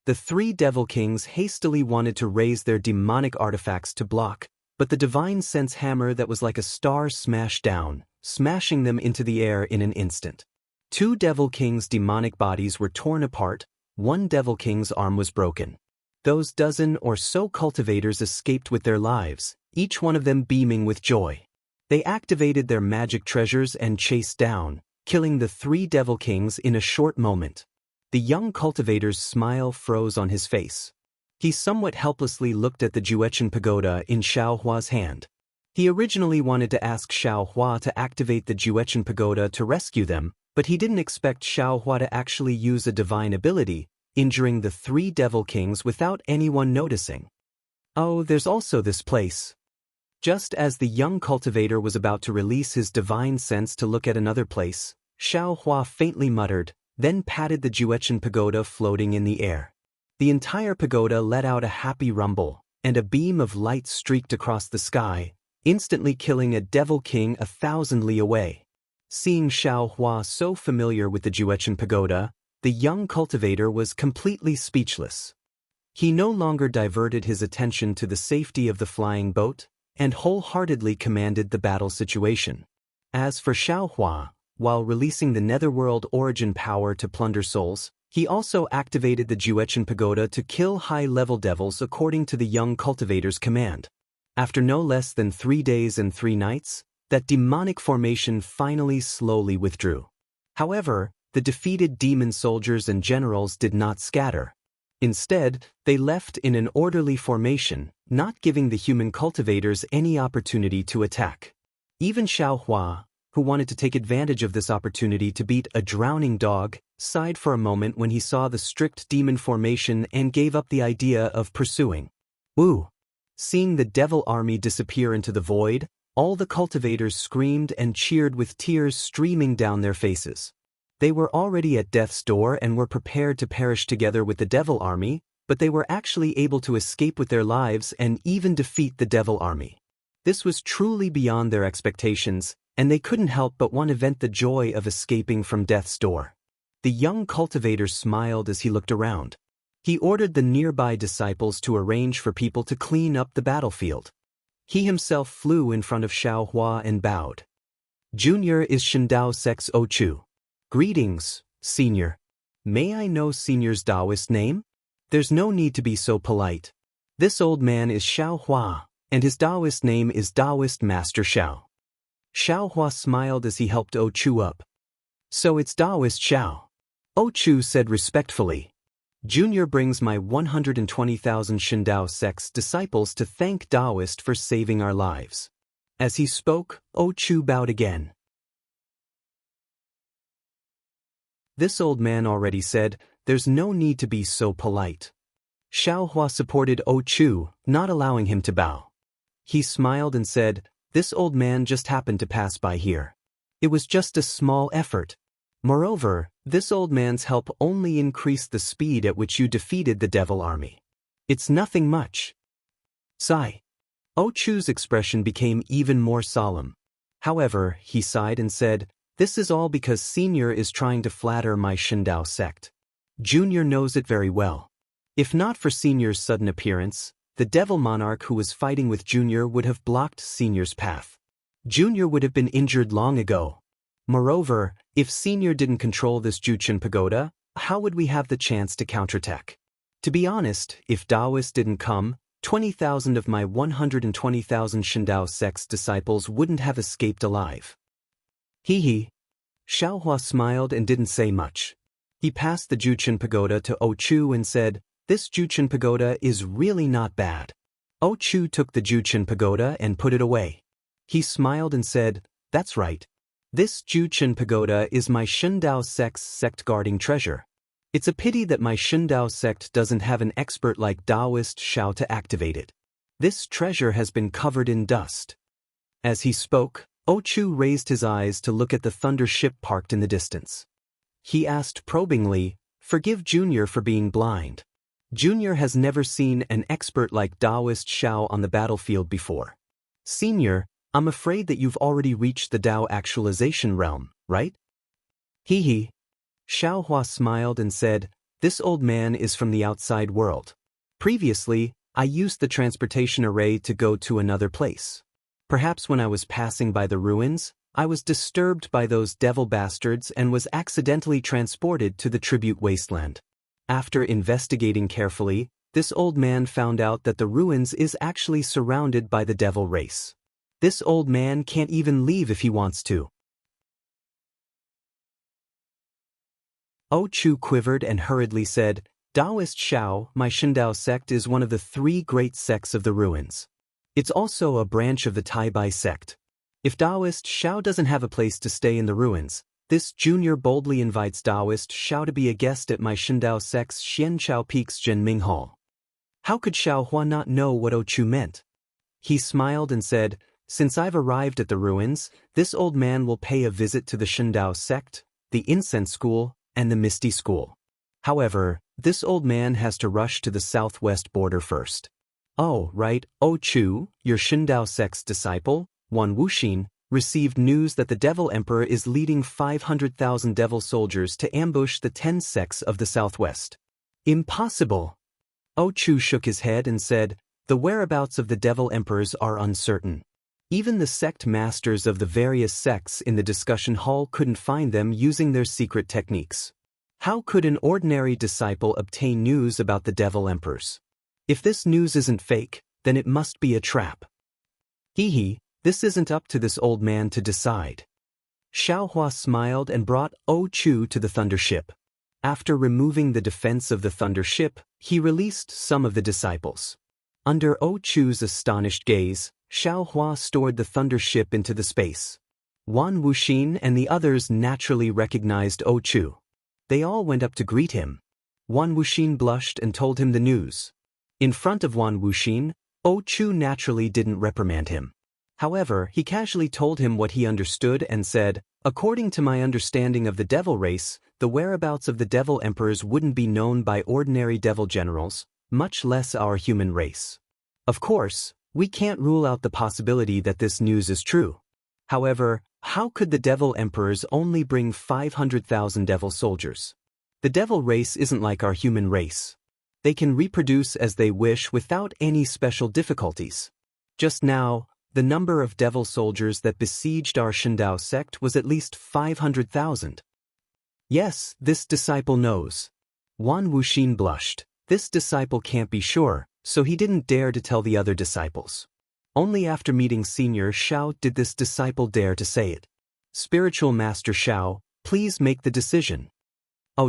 The 3 devil kings hastily wanted to raise their demonic artifacts to block, but the divine sense hammer that was like a star smashed down, smashing them into the air in an instant. 2 devil kings' demonic bodies were torn apart, 1 devil king's arm was broken. Those dozen or so cultivators escaped with their lives, each one of them beaming with joy. They activated their magic treasures and chased down, killing the 3 devil kings in a short moment. The young cultivator's smile froze on his face. He somewhat helplessly looked at the Juechen pagoda in Xiaohua's hand. He originally wanted to ask Xiaohua to activate the Juechen pagoda to rescue them, but he didn't expect Xiaohua to actually use a divine ability, injuring the 3 devil kings without anyone noticing. "Oh, there's also this place." Just as the young cultivator was about to release his divine sense to look at another place, Xiaohua faintly muttered, then patted the Juechen pagoda floating in the air. The entire pagoda let out a happy rumble, and a beam of light streaked across the sky, instantly killing a devil king 1,000 li away. Seeing Xiaohua so familiar with the Juechen pagoda, the young cultivator was completely speechless. He no longer diverted his attention to the safety of the flying boat, and wholeheartedly commanded the battle situation. As for Xiaohua, while releasing the netherworld origin power to plunder souls, he also activated the Juechen pagoda to kill high-level devils according to the young cultivator's command. After no less than 3 days and 3 nights, that demonic formation finally slowly withdrew. However, the defeated demon soldiers and generals did not scatter. Instead, they left in an orderly formation, not giving the human cultivators any opportunity to attack. Even Xiaohua, who wanted to take advantage of this opportunity to beat a drowning dog, sighed for a moment when he saw the strict demon formation and gave up the idea of pursuing. Woo! Seeing the devil army disappear into the void, all the cultivators screamed and cheered with tears streaming down their faces. They were already at death's door and were prepared to perish together with the devil army, but they were actually able to escape with their lives and even defeat the devil army. This was truly beyond their expectations, and they couldn't help but want to vent the joy of escaping from death's door. The young cultivator smiled as he looked around. He ordered the nearby disciples to arrange for people to clean up the battlefield. He himself flew in front of Xiaohua and bowed. "Junior is Shindao Sex Ochu. Greetings, Senior. May I know Senior's Daoist name? There's no need to be so polite. This old man is Xiaohua, and his Daoist name is Daoist Master Xiao." Xiaohua smiled as he helped Ochu up. "So it's Daoist Xiao," Ochu said respectfully. Junior brings my 120,000 Shindao sect's disciples to thank Daoist for saving our lives. As he spoke, Chu bowed again. This old man already said, "There's no need to be so polite." Xiaohua supported Chu, not allowing him to bow. He smiled and said, "This old man just happened to pass by here. It was just a small effort. Moreover, this old man's help only increased the speed at which you defeated the devil army. It's nothing much." Sigh. Chu's expression became even more solemn. However, he sighed and said, "This is all because Senior is trying to flatter my Shindao sect. Junior knows it very well. If not for Senior's sudden appearance, the devil monarch who was fighting with Junior would have blocked Senior's path. Junior would have been injured long ago. Moreover, if Senior didn't control this Juchen pagoda, how would we have the chance to counterattack? To be honest, if Daoist didn't come, 20,000 of my 120,000 Shindao sect's disciples wouldn't have escaped alive." He. Xiaohua smiled and didn't say much. He passed the Juchen pagoda to Chu and said, "This Juchen pagoda is really not bad." Chu took the Juchen pagoda and put it away. He smiled and said, "That's right. This Juchen pagoda is my Shindao sect's sect-guarding treasure. It's a pity that my Shindao sect doesn't have an expert like Daoist Xiao to activate it. This treasure has been covered in dust." As he spoke, Chu raised his eyes to look at the thunder ship parked in the distance. He asked probingly, "Forgive Junior for being blind. Junior has never seen an expert like Daoist Xiao on the battlefield before. Senior, I'm afraid that you've already reached the Dao actualization realm, right?" He. Xiaohua smiled and said, "This old man is from the outside world. Previously, I used the transportation array to go to another place. Perhaps when I was passing by the ruins, I was disturbed by those devil bastards and was accidentally transported to the tribute wasteland. After investigating carefully, this old man found out that the ruins is actually surrounded by the devil race. This old man can't even leave if he wants to." Chu quivered and hurriedly said, "Daoist Xiao, my Shindao sect is one of the 3 great sects of the ruins. It's also a branch of the Taibai sect. If Daoist Xiao doesn't have a place to stay in the ruins, this Junior boldly invites Daoist Xiao to be a guest at my Shindao sect's Xianchao Peak's Zhenming Hall." How could Xiaohua not know what Chu meant? He smiled and said, "Since I've arrived at the ruins, this old man will pay a visit to the Shindao sect, the Incense School, and the Misty School. However, this old man has to rush to the southwest border first." "Oh, right, Chu, your Shindao sect's disciple, Wan Wuxin, received news that the Devil Emperor is leading 500,000 devil soldiers to ambush the 10 sects of the southwest." "Impossible." Chu shook his head and said, "The whereabouts of the Devil Emperors are uncertain. Even the sect masters of the various sects in the discussion hall couldn't find them using their secret techniques. How could an ordinary disciple obtain news about the Devil Emperors? If this news isn't fake, then it must be a trap." This isn't up to this old man to decide." Xiaohua smiled and brought Chu to the thunder ship. After removing the defense of the thunder ship, he released some of the disciples. Under Chu's astonished gaze, Xiaohua stored the thunder ship into the space. Wan Wuxin and the others naturally recognized Chu. They all went up to greet him. Wan Wuxin blushed and told him the news. In front of Wan Wuxin, Chu naturally didn't reprimand him. However, he casually told him what he understood and said, "According to my understanding of the devil race, the whereabouts of the devil emperors wouldn't be known by ordinary devil generals, much less our human race. Of course, we can't rule out the possibility that this news is true. However, how could the devil emperors only bring 500,000 devil soldiers? The devil race isn't like our human race. They can reproduce as they wish without any special difficulties. Just now, the number of devil soldiers that besieged our Shindao sect was at least 500,000. Yes, this disciple knows." Wan Wuxin blushed. This disciple can't be sure, so he didn't dare to tell the other disciples. Only after meeting Senior Xiao did this disciple dare to say it. "Spiritual Master Xiao, please make the decision."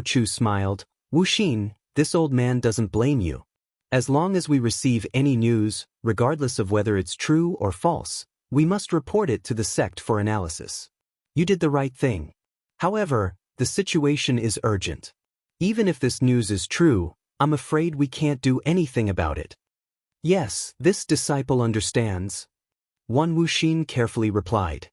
Chu smiled. "Wuxin, this old man doesn't blame you. As long as we receive any news, regardless of whether it's true or false, we must report it to the sect for analysis. You did the right thing. However, the situation is urgent. Even if this news is true, I'm afraid we can't do anything about it. Yes, this disciple understands. Wan Wuxin carefully replied.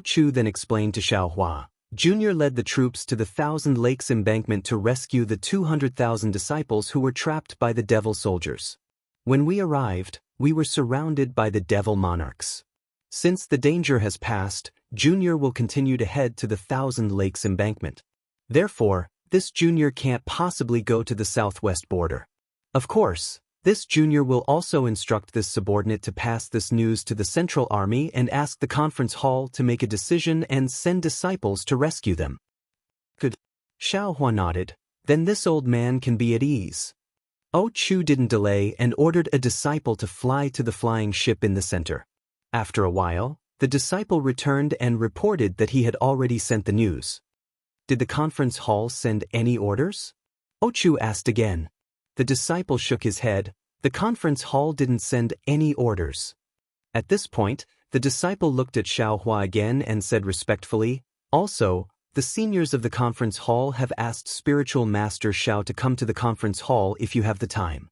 Chu then explained to Xiaohua. Junior led the troops to the Thousand Lakes embankment to rescue the 200,000 disciples who were trapped by the devil soldiers. When we arrived, we were surrounded by the devil monarchs. Since the danger has passed, Junior will continue to head to the Thousand Lakes embankment. Therefore, this Junior can't possibly go to the southwest border. Of course, this Junior will also instruct this subordinate to pass this news to the Central Army and ask the conference hall to make a decision and send disciples to rescue them. Good. Xiaohua nodded. Then this old man can be at ease. Chu didn't delay and ordered a disciple to fly to the flying ship in the center. After a while, the disciple returned and reported that he had already sent the news. Did the conference hall send any orders? Chu asked again. The disciple shook his head. The conference hall didn't send any orders. At this point, the disciple looked at Xiaohua again and said respectfully, also, the seniors of the conference hall have asked Spiritual Master Xiao to come to the conference hall if you have the time.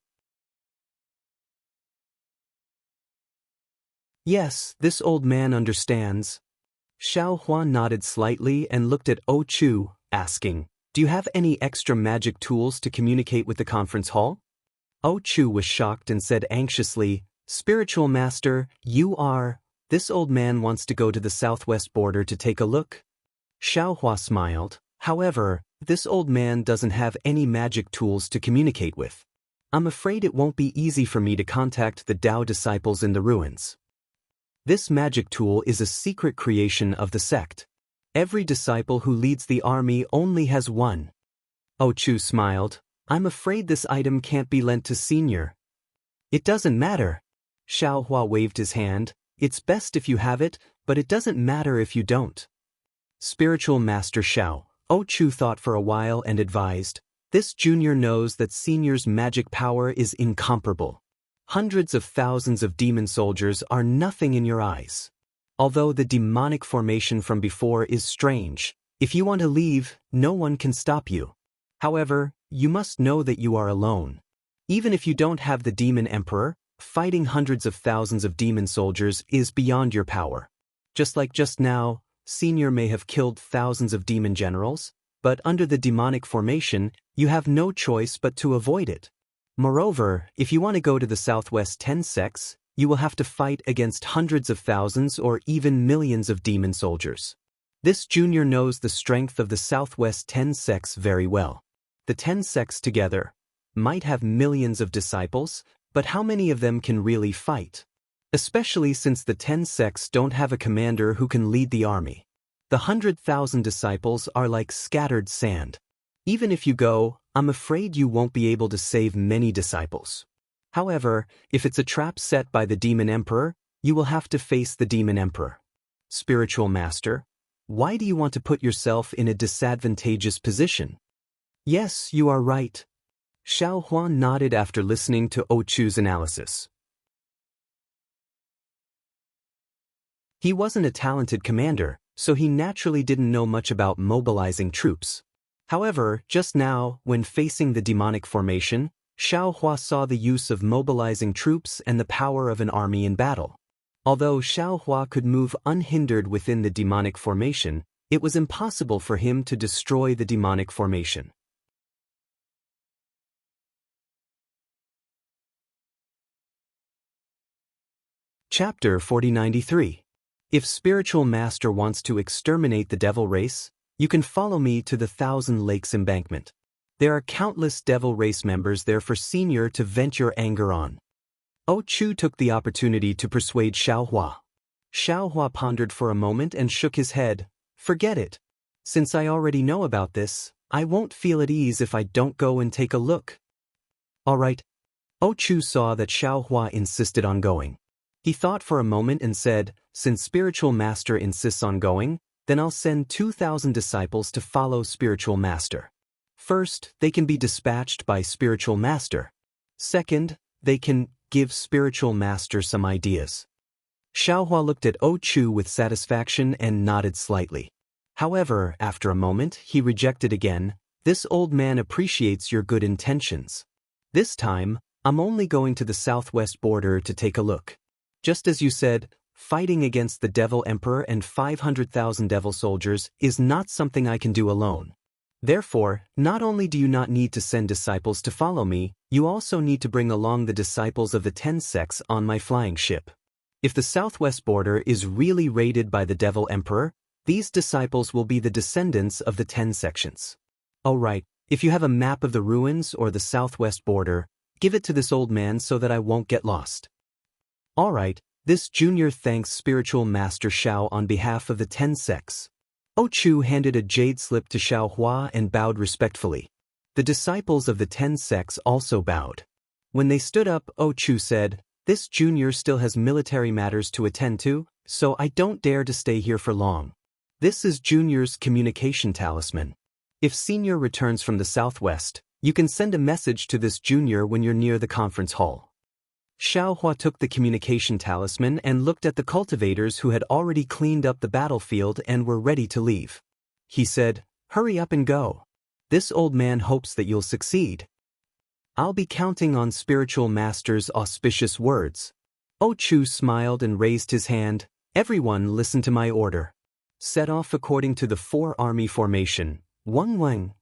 Yes, this old man understands. Xiaohua nodded slightly and looked at Chu, asking, do you have any extra magic tools to communicate with the conference hall? Chu was shocked and said anxiously, Spiritual Master, this old man wants to go to the southwest border to take a look. Xiaohua smiled. However, this old man doesn't have any magic tools to communicate with. I'm afraid it won't be easy for me to contact the Dao disciples in the ruins. This magic tool is a secret creation of the sect. Every disciple who leads the army only has one. Chu smiled. I'm afraid this item can't be lent to Senior. It doesn't matter. Xiaohua waved his hand. It's best if you have it, but it doesn't matter if you don't. Spiritual Master Xiao. Chu thought for a while and advised. This Junior knows that Senior's magic power is incomparable. Hundreds of thousands of demon soldiers are nothing in your eyes. Although the demonic formation from before is strange, if you want to leave, no one can stop you. However, you must know that you are alone. Even if you don't have the Demon Emperor, fighting hundreds of thousands of demon soldiers is beyond your power. Just like just now, Senior may have killed thousands of demon generals, but under the demonic formation, you have no choice but to avoid it. Moreover, if you want to go to the Southwest 10 sects, you will have to fight against hundreds of thousands or even millions of demon soldiers. This Junior knows the strength of the Southwest 10 sects very well. The 10 sects together might have millions of disciples, but how many of them can really fight? Especially since the 10 sects don't have a commander who can lead the army. The 100,000 disciples are like scattered sand. Even if you go, I'm afraid you won't be able to save many disciples. However, if it's a trap set by the Demon Emperor, you will have to face the Demon Emperor. Spiritual Master, why do you want to put yourself in a disadvantageous position? Yes, you are right. Xiaohua nodded after listening to Chu's analysis. He wasn't a talented commander, so he naturally didn't know much about mobilizing troops. However, just now, when facing the demonic formation, Xiaohua saw the use of mobilizing troops and the power of an army in battle. Although Xiaohua could move unhindered within the demonic formation, it was impossible for him to destroy the demonic formation. Chapter 4093. If Spiritual Master wants to exterminate the devil race, you can follow me to the Thousand Lakes embankment. There are countless devil race members there for Senior to vent your anger on. Chu took the opportunity to persuade Xiaohua. Xiaohua pondered for a moment and shook his head. Forget it. Since I already know about this, I won't feel at ease if I don't go and take a look. All right. Chu saw that Xiaohua insisted on going. He thought for a moment and said, since Spiritual Master insists on going, then I'll send 2,000 disciples to follow Spiritual Master. First, they can be dispatched by spiritual master. Second, they can give spiritual master some ideas. Xiaohua looked at Chu with satisfaction and nodded slightly. However, after a moment, he rejected again. This old man appreciates your good intentions. This time, I'm only going to the southwest border to take a look. Just as you said, fighting against the Devil Emperor and 500,000 devil soldiers is not something I can do alone. Therefore, not only do you not need to send disciples to follow me, you also need to bring along the disciples of the 10 sects on my flying ship. If the southwest border is really raided by the Devil Emperor, these disciples will be the descendants of the 10 sections. Oh right, if you have a map of the ruins or the southwest border, give it to this old man so that I won't get lost. All right, this junior thanks spiritual master Xiao on behalf of the 10 sects. Chu handed a jade slip to Xiaohua and bowed respectfully. The disciples of the 10 sects also bowed. When they stood up, Chu said, "This junior still has military matters to attend to, so I don't dare to stay here for long. This is junior's communication talisman. If senior returns from the southwest, you can send a message to this junior when you're near the conference hall." Xiaohua took the communication talisman and looked at the cultivators who had already cleaned up the battlefield and were ready to leave. He said, "Hurry up and go. This old man hopes that you'll succeed. I'll be counting on spiritual master's auspicious words." Chu smiled and raised his hand. "Everyone listen to my order. Set off according to the 4-army formation. Wang.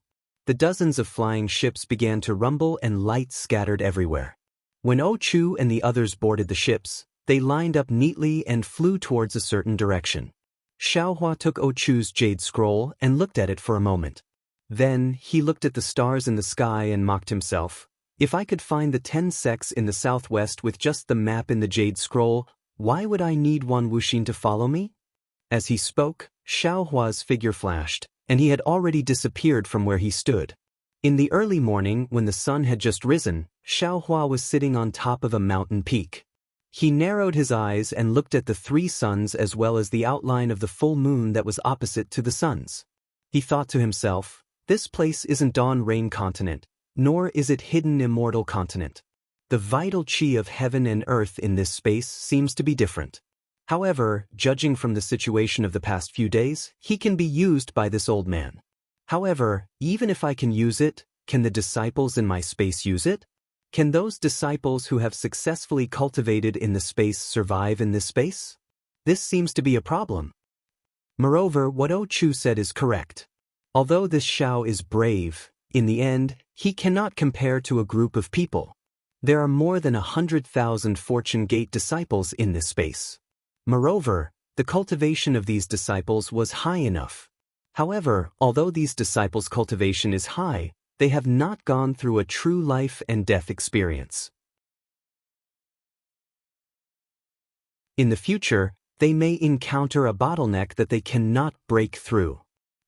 The dozens of flying ships began to rumble and light scattered everywhere. When Chu and the others boarded the ships, they lined up neatly and flew towards a certain direction. Xiaohua took Chu's jade scroll and looked at it for a moment. Then, he looked at the stars in the sky and mocked himself. If I could find the 10 sects in the southwest with just the map in the jade scroll, why would I need one Wuxin to follow me? As he spoke, Xiaohua's figure flashed, and he had already disappeared from where he stood. In the early morning, when the sun had just risen, Xiaohua was sitting on top of a mountain peak. He narrowed his eyes and looked at the 3 suns as well as the outline of the full moon that was opposite to the suns. He thought to himself, this place isn't Dawn Rain Continent, nor is it Hidden Immortal Continent. The vital chi of heaven and earth in this space seems to be different. However, judging from the situation of the past few days, he can be used by this old man. However, even if I can use it, can the disciples in my space use it? Can those disciples who have successfully cultivated in the space survive in this space? This seems to be a problem. Moreover, what Chu said is correct. Although this Xiao is brave, in the end, he cannot compare to a group of people. There are more than 100,000 Fortune Gate disciples in this space. Moreover, the cultivation of these disciples was high enough. However, although these disciples' cultivation is high, they have not gone through a true life and death experience. In the future, they may encounter a bottleneck that they cannot break through.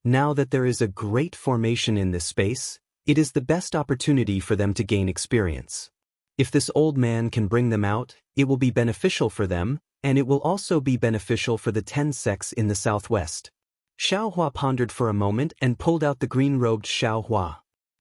Now that there is a great formation in this space, it is the best opportunity for them to gain experience. If this old man can bring them out, it will be beneficial for them, and it will also be beneficial for the 10 sects in the southwest. Xiaohua pondered for a moment and pulled out the green-robed Xiaohua.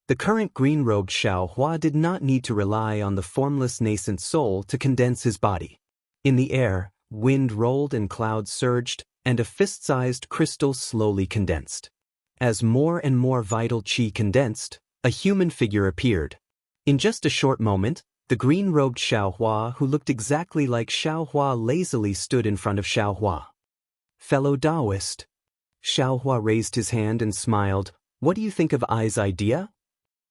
The current green-robed Xiaohua did not need to rely on the formless nascent soul to condense his body. In the air, wind rolled and clouds surged, and a fist-sized crystal slowly condensed. As more and more vital chi condensed, a human figure appeared. In just a short moment, the green-robed Xiaohua who looked exactly like Xiaohua lazily stood in front of Xiaohua. "Fellow Daoist." Xiaohua raised his hand and smiled. "What do you think of Ai's idea?"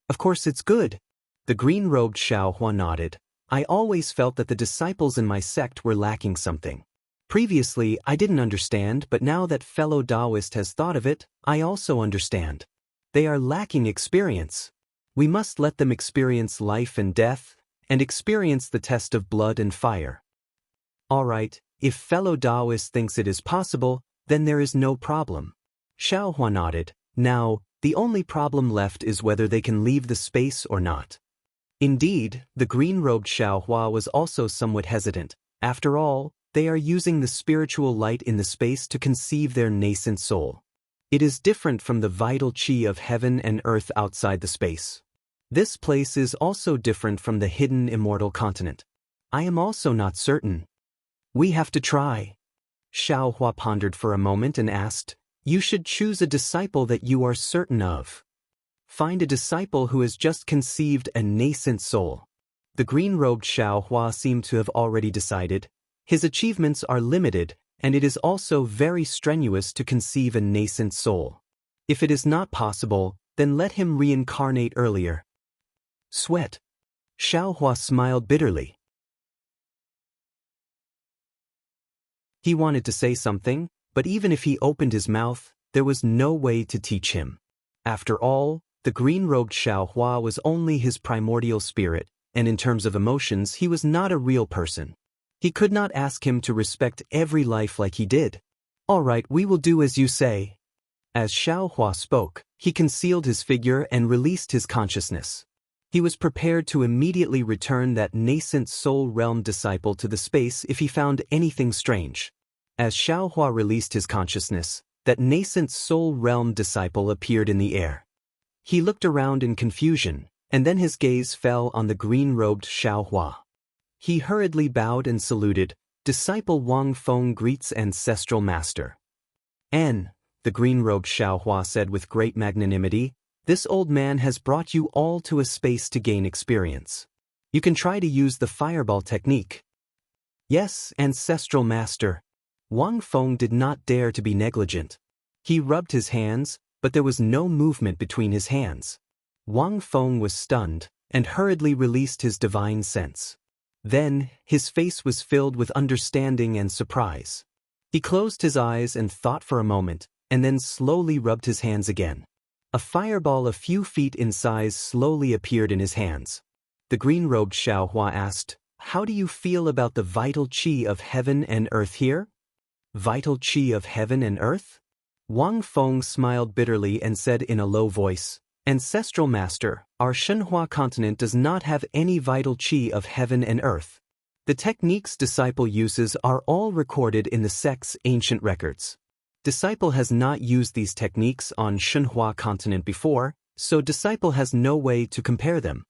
"Of course it's good." The green-robed Xiaohua nodded. "I always felt that the disciples in my sect were lacking something. Previously, I didn't understand, but now that fellow Daoist has thought of it, I also understand. They are lacking experience. We must let them experience life and death, and experience the test of blood and fire." "All right, if fellow Daoist thinks it is possible, then there is no problem." Xiaohua nodded. "Now, the only problem left is whether they can leave the space or not." Indeed, the green-robed Xiaohua was also somewhat hesitant. After all, they are using the spiritual light in the space to conceive their nascent soul. It is different from the vital qi of heaven and earth outside the space. This place is also different from the hidden immortal continent. I am also not certain. We have to try. Xiaohua pondered for a moment and asked, You should choose a disciple that you are certain of. Find a disciple who has just conceived a nascent soul. The green-robed Xiaohua seemed to have already decided. His achievements are limited, and it is also very strenuous to conceive a nascent soul. If it is not possible, then let him reincarnate earlier. Sweat. Xiaohua smiled bitterly. He wanted to say something, but even if he opened his mouth, there was no way to teach him. After all, the green-robed Xiaohua was only his primordial spirit, and in terms of emotions he was not a real person. He could not ask him to respect every life like he did. All right, we will do as you say. As Xiaohua spoke, he concealed his figure and released his consciousness. He was prepared to immediately return that nascent soul realm disciple to the space if he found anything strange. As Xiaohua released his consciousness, that nascent soul realm disciple appeared in the air. He looked around in confusion, and then his gaze fell on the green-robed Xiaohua. He hurriedly bowed and saluted. Disciple Wang Feng greets ancestral master. The green-robed Xiaohua said with great magnanimity, This old man has brought you all to a space to gain experience. You can try to use the fireball technique. Yes, ancestral master. Wang Feng did not dare to be negligent. He rubbed his hands, but there was no movement between his hands. Wang Feng was stunned, and hurriedly released his divine sense. Then, his face was filled with understanding and surprise. He closed his eyes and thought for a moment, and then slowly rubbed his hands again. A fireball a few feet in size slowly appeared in his hands. The green-robed Xiaohua asked, How do you feel about the vital qi of heaven and earth here? Vital qi of heaven and earth? Wang Feng smiled bitterly and said in a low voice, Ancestral Master, our Shenhua continent does not have any vital qi of heaven and earth. The techniques disciple uses are all recorded in the sect's ancient records. Disciple has not used these techniques on Shenhua continent before, so disciple has no way to compare them.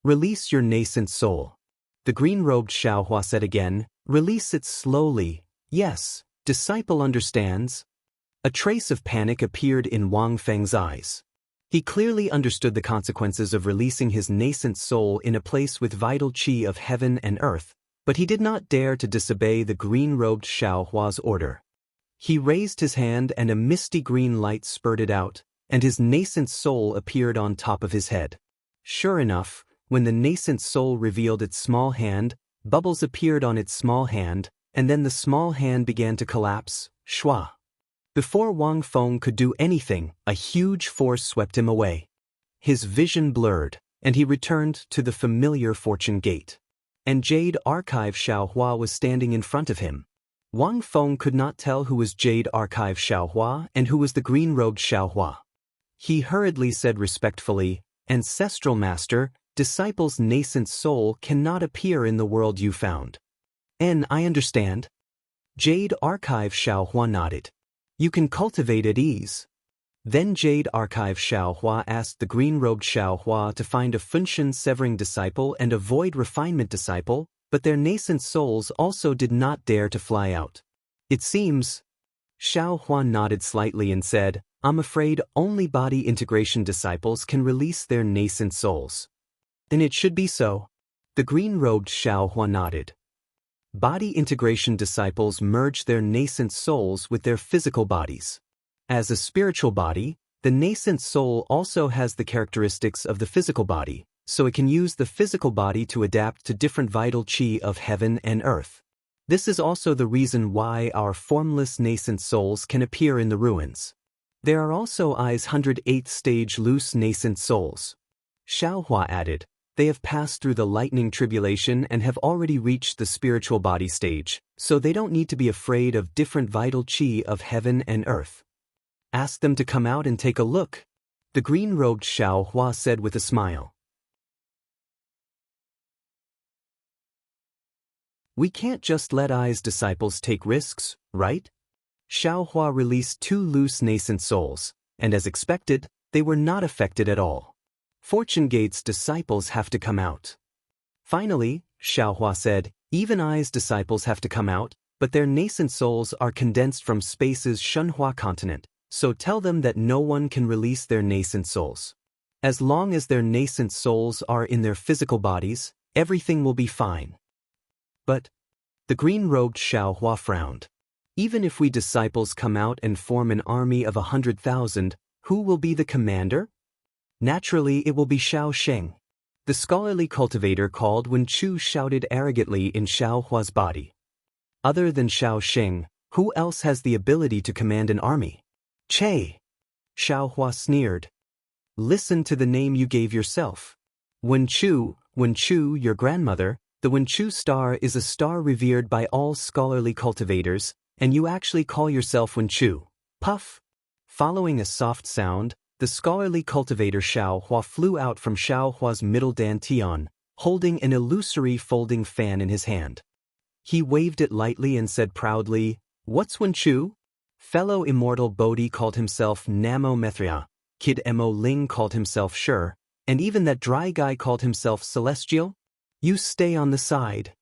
Release your nascent soul. The green-robed Xiaohua said again, Release it slowly. Yes, disciple understands. A trace of panic appeared in Wang Feng's eyes. He clearly understood the consequences of releasing his nascent soul in a place with vital qi of heaven and earth, but he did not dare to disobey the green-robed Xiaohua's order. He raised his hand and a misty green light spurted out, and his nascent soul appeared on top of his head. Sure enough, when the nascent soul revealed its small hand, bubbles appeared on its small hand, and then the small hand began to collapse, shua. Before Wang Feng could do anything, a huge force swept him away. His vision blurred, and he returned to the familiar fortune gate. And Jade Archive Xiaohua was standing in front of him. Wang Feng could not tell who was Jade Archive Xiaohua and who was the green-robed Xiaohua. He hurriedly said respectfully, Ancestral Master, disciple's nascent soul cannot appear in the world you found. I understand. Jade Archive Xiaohua nodded. You can cultivate at ease. Then Jade Archive Xiaohua asked the green-robed Xiaohua to find a function-severing disciple and a void refinement disciple, but their nascent souls also did not dare to fly out. It seems. Xiaohua nodded slightly and said, I'm afraid only body integration disciples can release their nascent souls. Then it should be so. The green-robed Xiaohua nodded. Body integration disciples merge their nascent souls with their physical bodies. As a spiritual body, the nascent soul also has the characteristics of the physical body, so it can use the physical body to adapt to different vital qi of heaven and earth. This is also the reason why our formless nascent souls can appear in the ruins. There are also I's 108th stage loose nascent souls. Xiaohua added, they have passed through the lightning tribulation and have already reached the spiritual body stage, so they don't need to be afraid of different vital qi of heaven and earth. Ask them to come out and take a look, the green-robed Xiaohua said with a smile. We can't just let I's disciples take risks, right? Xiaohua released 2 loose nascent souls, and as expected, they were not affected at all. Fortune Gate's disciples have to come out. Finally, Xiaohua said, even I's disciples have to come out, but their nascent souls are condensed from space's Shenhua continent, so tell them that no one can release their nascent souls. As long as their nascent souls are in their physical bodies, everything will be fine. But the green-robed Xiaohua frowned. Even if we disciples come out and form an army of 100,000, who will be the commander? Naturally, it will be Xiao Sheng. The scholarly cultivator called when Chu shouted arrogantly in Xiaohua's body. Other than Xiao Sheng, who else has the ability to command an army? Che! Xiaohua sneered. Listen to the name you gave yourself. Wen Chu, your grandmother, the Wen Chu star is a star revered by all scholarly cultivators, and you actually call yourself Wen Chu. Puff! Following a soft sound, the scholarly cultivator Xiaohua flew out from Xiaohua's middle dantian, holding an illusory folding fan in his hand. He waved it lightly and said proudly, "What's Wen Chu?" Fellow immortal Bodhi called himself Namo Methria, Kid Mo Ling called himself Sure, and even that dry guy called himself Celestial. You stay on the side.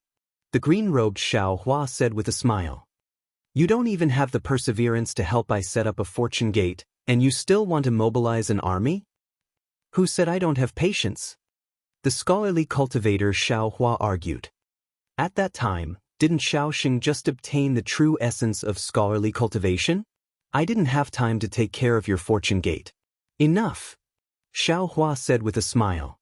The green-robed Xiaohua said with a smile. You don't even have the perseverance to help I set up a fortune gate, and you still want to mobilize an army? Who said I don't have patience? The scholarly cultivator Xiaohua argued. At that time, didn't Xiaoxing just obtain the true essence of scholarly cultivation? I didn't have time to take care of your fortune gate. Enough, Xiaohua said with a smile.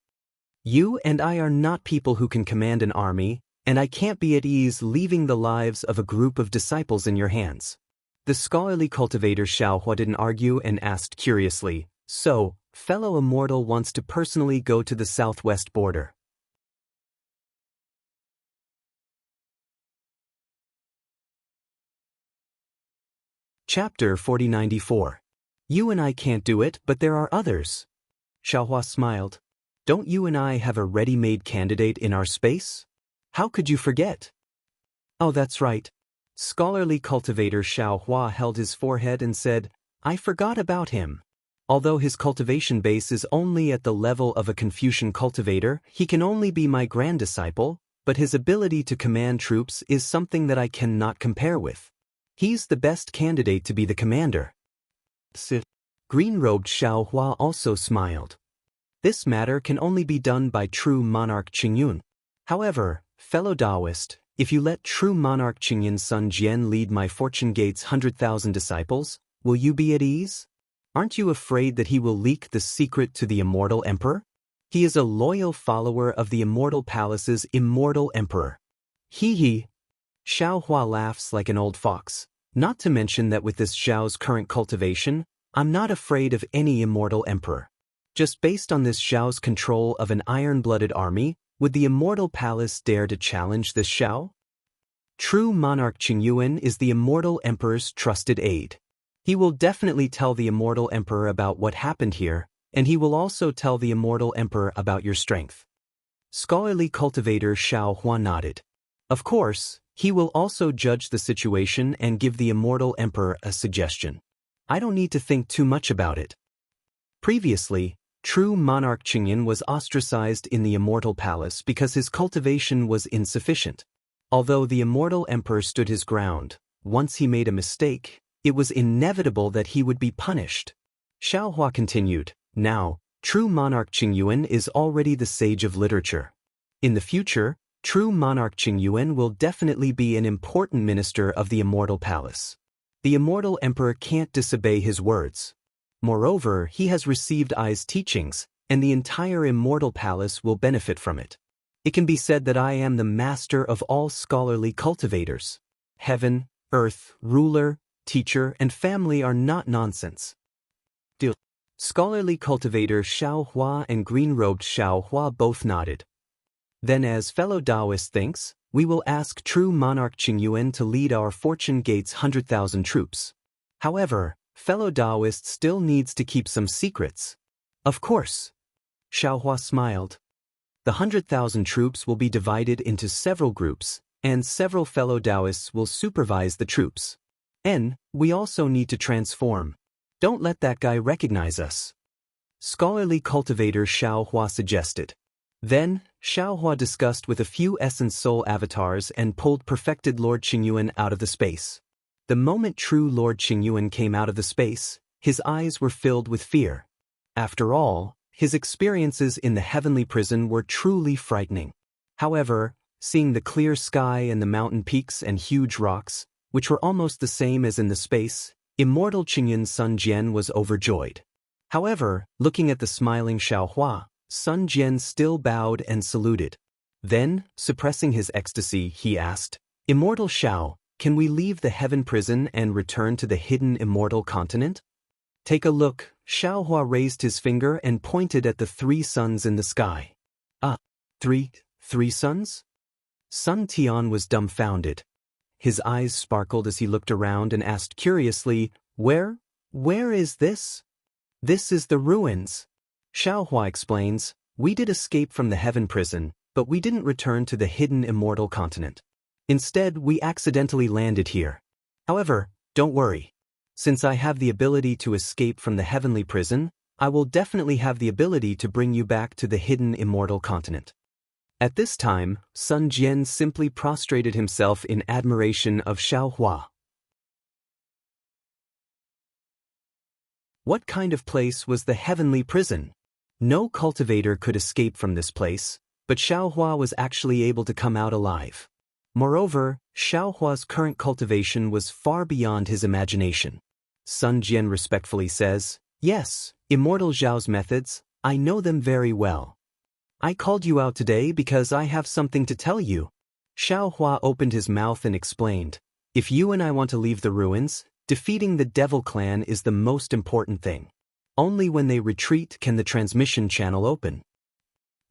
You and I are not people who can command an army, and I can't be at ease leaving the lives of a group of disciples in your hands. The scholarly cultivator Xiaohua didn't argue and asked curiously, so, fellow immortal wants to personally go to the southwest border. Chapter 4094. You and I can't do it, but there are others. Xiaohua smiled. Don't you and I have a ready-made candidate in our space? How could you forget? Oh, that's right. Scholarly cultivator Xiaohua held his forehead and said, I forgot about him. Although his cultivation base is only at the level of a Confucian cultivator, he can only be my grand disciple, but his ability to command troops is something that I cannot compare with. He's the best candidate to be the commander. Green-robed Xiaohua also smiled. This matter can only be done by true monarch Qingyun. However, fellow Daoist, if you let true monarch Qingyun's son Jian lead my fortune gate's 100,000 disciples, will you be at ease? Aren't you afraid that he will leak the secret to the immortal emperor? He is a loyal follower of the immortal palace's immortal emperor. Hee. Xiaohua laughs like an old fox. Not to mention that with this Xiao's current cultivation, I'm not afraid of any immortal emperor. Just based on this Xiao's control of an iron-blooded army, would the immortal palace dare to challenge this Xiao? True monarch Qingyuan is the immortal emperor's trusted aide. He will definitely tell the immortal emperor about what happened here, and he will also tell the immortal emperor about your strength. Scholarly cultivator Xiaohua nodded. Of course, he will also judge the situation and give the immortal emperor a suggestion. I don't need to think too much about it. Previously, true monarch Qingyun was ostracized in the immortal palace because his cultivation was insufficient. Although the immortal emperor stood his ground, once he made a mistake, it was inevitable that he would be punished. Xiaohua continued, now, true monarch Qingyuan is already the sage of literature. In the future, true monarch Qingyuan will definitely be an important minister of the immortal palace. The immortal emperor can't disobey his words. Moreover, he has received I's teachings, and the entire immortal palace will benefit from it. It can be said that I am the master of all scholarly cultivators. Heaven, earth, ruler, teacher, and family are not nonsense. Scholarly cultivator Xiaohua and green-robed Xiaohua both nodded. Then, as fellow Daoist thinks, we will ask true monarch Qingyuan to lead our fortune gate's 100,000 troops. However, fellow Daoist still needs to keep some secrets. Of course. Xiaohua smiled. The 100,000 troops will be divided into several groups, and several fellow Daoists will supervise the troops. We also need to transform. Don't let that guy recognize us. Scholarly cultivator Xiao Hua suggested. Then, Xiao Hua discussed with a few essence soul avatars and pulled perfected Lord Qingyuan out of the space. The moment true Lord Qingyuan came out of the space, his eyes were filled with fear. After all, his experiences in the heavenly prison were truly frightening. However, seeing the clear sky and the mountain peaks and huge rocks, which were almost the same as in the space, Immortal Qingyuan's Sun Jian was overjoyed. However, looking at the smiling Xiao Hua, Sun Jian still bowed and saluted. Then, suppressing his ecstasy, he asked, "Immortal Xiao, can we leave the heaven prison and return to the hidden immortal continent?" "Take a look." Xiao Hua raised his finger and pointed at the 3 suns in the sky. "Ah, three suns?" Sun Tian was dumbfounded. His eyes sparkled as he looked around and asked curiously, Where is this?" "This is the ruins." Xiao Hua explains, "We did escape from the heaven prison, but we didn't return to the hidden immortal continent. Instead, we accidentally landed here. However, don't worry. Since I have the ability to escape from the heavenly prison, I will definitely have the ability to bring you back to the hidden immortal continent." At this time, Sun Jian simply prostrated himself in admiration of Xiao Hua. What kind of place was the heavenly prison? No cultivator could escape from this place, but Xiao Hua was actually able to come out alive. Moreover, Xiao Hua's current cultivation was far beyond his imagination. Sun Jian respectfully says, "Yes, Immortal Zhao's methods, I know them very well. I called you out today because I have something to tell you." Xiao Hua opened his mouth and explained, "If you and I want to leave the ruins, defeating the Devil Clan is the most important thing. Only when they retreat can the transmission channel open."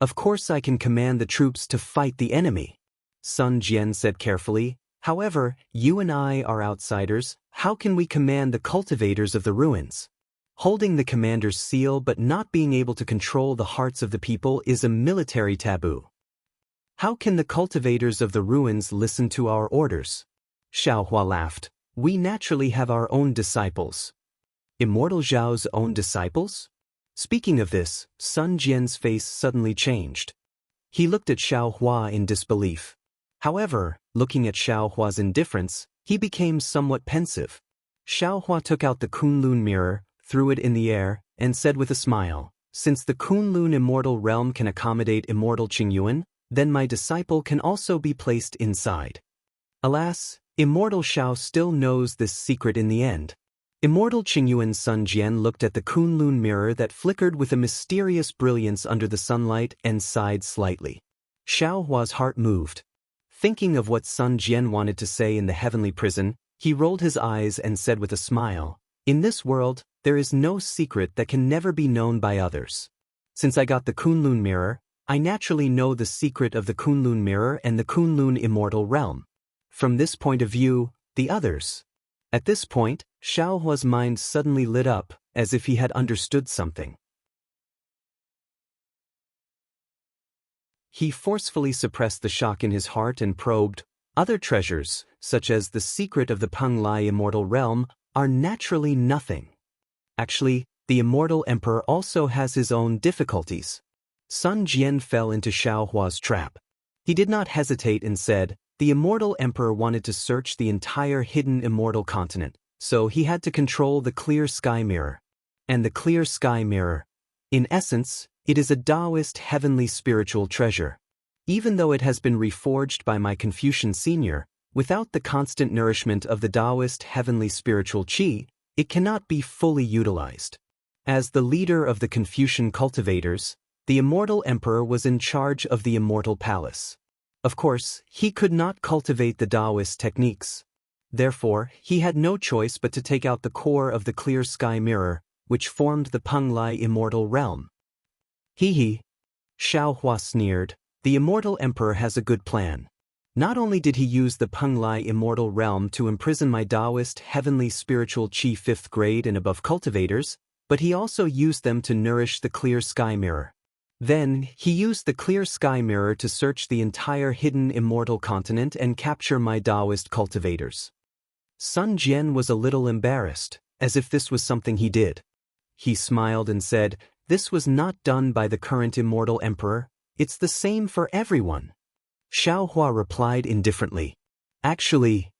"Of course I can command the troops to fight the enemy," Sun Jian said carefully. "However, you and I are outsiders. How can we command the cultivators of the ruins? Holding the commander's seal but not being able to control the hearts of the people is a military taboo. How can the cultivators of the ruins listen to our orders?" Xiao Hua laughed. "We naturally have our own disciples." "Immortal Zhao's own disciples?" Speaking of this, Sun Jian's face suddenly changed. He looked at Xiao Hua in disbelief. However, looking at Xiao Hua's indifference, he became somewhat pensive. Xiao Hua took out the Kunlun mirror, threw it in the air, and said with a smile, "Since the Kunlun immortal realm can accommodate Immortal Qingyuan, then my disciple can also be placed inside." Alas, Immortal Xiao still knows this secret in the end. Immortal Qingyuan's Sun Jian looked at the Kunlun mirror that flickered with a mysterious brilliance under the sunlight and sighed slightly. Xiao Hua's heart moved. Thinking of what Sun Jian wanted to say in the heavenly prison, he rolled his eyes and said with a smile, "In this world, there is no secret that can never be known by others. Since I got the Kunlun mirror, I naturally know the secret of the Kunlun mirror and the Kunlun immortal realm. From this point of view, the others." At this point, Xiao Hua's mind suddenly lit up, as if he had understood something. He forcefully suppressed the shock in his heart and probed, "Other treasures, such as the secret of the Peng Lai immortal realm, are naturally nothing. Actually, the immortal emperor also has his own difficulties." Sun Jian fell into Xiao Hua's trap. He did not hesitate and said, "The immortal emperor wanted to search the entire hidden immortal continent, so he had to control the clear sky mirror. And the clear sky mirror, in essence, it is a Daoist heavenly spiritual treasure. Even though it has been reforged by my Confucian senior, without the constant nourishment of the Daoist heavenly spiritual qi, it cannot be fully utilized. As the leader of the Confucian cultivators, the immortal emperor was in charge of the immortal palace. Of course, he could not cultivate the Daoist techniques. Therefore, he had no choice but to take out the core of the clear sky mirror, which formed the Peng Lai immortal realm." "Hee." Xiao Hua sneered, "The immortal emperor has a good plan. Not only did he use the Peng Lai immortal realm to imprison my Daoist heavenly spiritual qi 5th grade and above cultivators, but he also used them to nourish the clear sky mirror. Then, he used the clear sky mirror to search the entire hidden immortal continent and capture my Daoist cultivators." Sun Jian was a little embarrassed, as if this was something he did. He smiled and said, "This was not done by the current immortal emperor, it's the same for everyone." Xiaohua replied indifferently. "Actually,"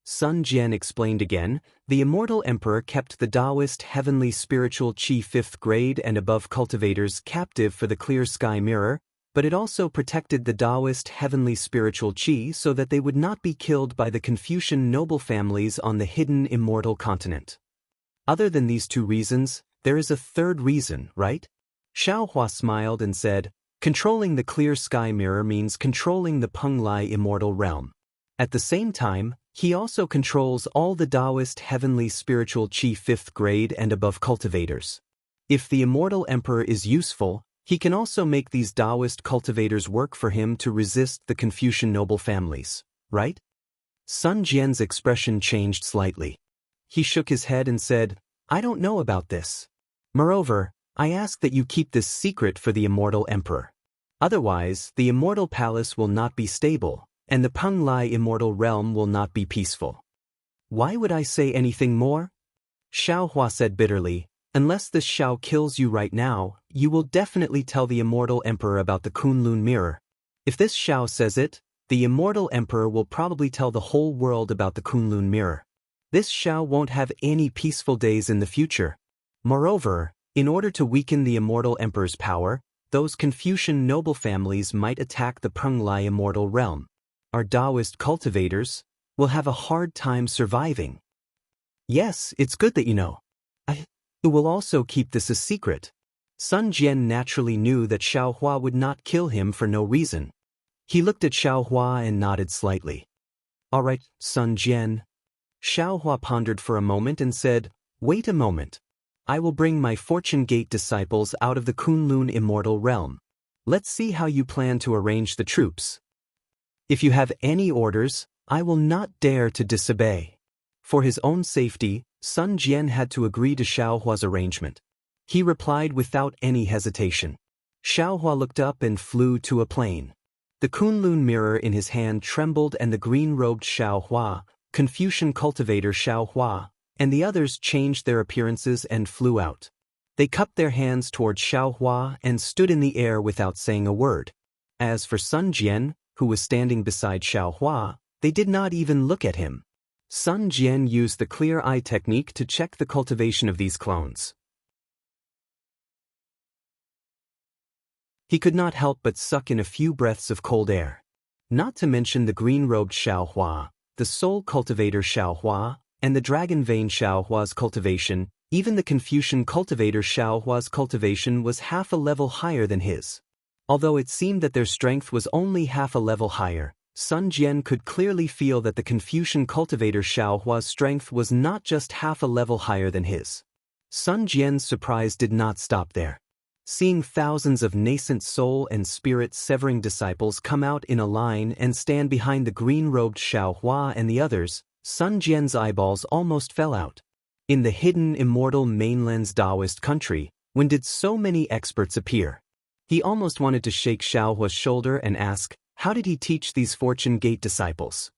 Sun Jian explained again, "the immortal emperor kept the Daoist heavenly spiritual qi 5th grade and above cultivators captive for the clear sky mirror, but it also protected the Daoist heavenly spiritual qi so that they would not be killed by the Confucian noble families on the hidden immortal continent. Other than these two reasons, there is a third reason, right?" Xiaohua smiled and said, "Controlling the clear sky mirror means controlling the Penglai immortal realm. At the same time, he also controls all the Daoist heavenly spiritual qi 5th grade and above cultivators. If the immortal emperor is useful, he can also make these Daoist cultivators work for him to resist the Confucian noble families, right?" Sun Jian's expression changed slightly. He shook his head and said, "I don't know about this. Moreover, I ask that you keep this secret for the immortal emperor. Otherwise, the immortal palace will not be stable, and the Penglai immortal realm will not be peaceful." "Why would I say anything more?" Xiaohua said bitterly, "Unless this Xiao kills you right now, you will definitely tell the immortal emperor about the Kunlun mirror. If this Xiao says it, the immortal emperor will probably tell the whole world about the Kunlun mirror. This Xiao won't have any peaceful days in the future. Moreover, in order to weaken the immortal emperor's power, those Confucian noble families might attack the Penglai immortal realm. Our Daoist cultivators will have a hard time surviving." "Yes, it's good that you know. I will also keep this a secret." Sun Jian naturally knew that Xiaohua would not kill him for no reason. He looked at Xiaohua and nodded slightly. "All right, Sun Jian." Xiaohua pondered for a moment and said, "Wait a moment. I will bring my Fortune Gate disciples out of the Kunlun immortal realm. Let's see how you plan to arrange the troops. If you have any orders, I will not dare to disobey." For his own safety, Sun Jian had to agree to Xiaohua's arrangement. He replied without any hesitation. Xiaohua looked up and flew to a plane. The Kunlun mirror in his hand trembled and the green-robed Xiaohua, Confucian cultivator Xiaohua, and the others changed their appearances and flew out. They cupped their hands toward Xiaohua and stood in the air without saying a word. As for Sun Jian, who was standing beside Xiaohua, they did not even look at him. Sun Jian used the clear eye technique to check the cultivation of these clones. He could not help but suck in a few breaths of cold air. Not to mention the green-robed Xiaohua, the soul cultivator Xiaohua, and the dragon vein Xiaohua's cultivation. Even the Confucian cultivator Xiaohua's cultivation was half a level higher than his. Although it seemed that their strength was only half a level higher, Sun Jian could clearly feel that the Confucian cultivator Xiaohua's strength was not just half a level higher than his. Sun Jian's surprise did not stop there. Seeing thousands of nascent soul and spirit-severing disciples come out in a line and stand behind the green-robed Xiaohua and the others, Sun Jian's eyeballs almost fell out. In the hidden immortal mainland's Daoist country, when did so many experts appear? He almost wanted to shake Xiaohua's shoulder and ask, how did he teach these Fortune Gate disciples?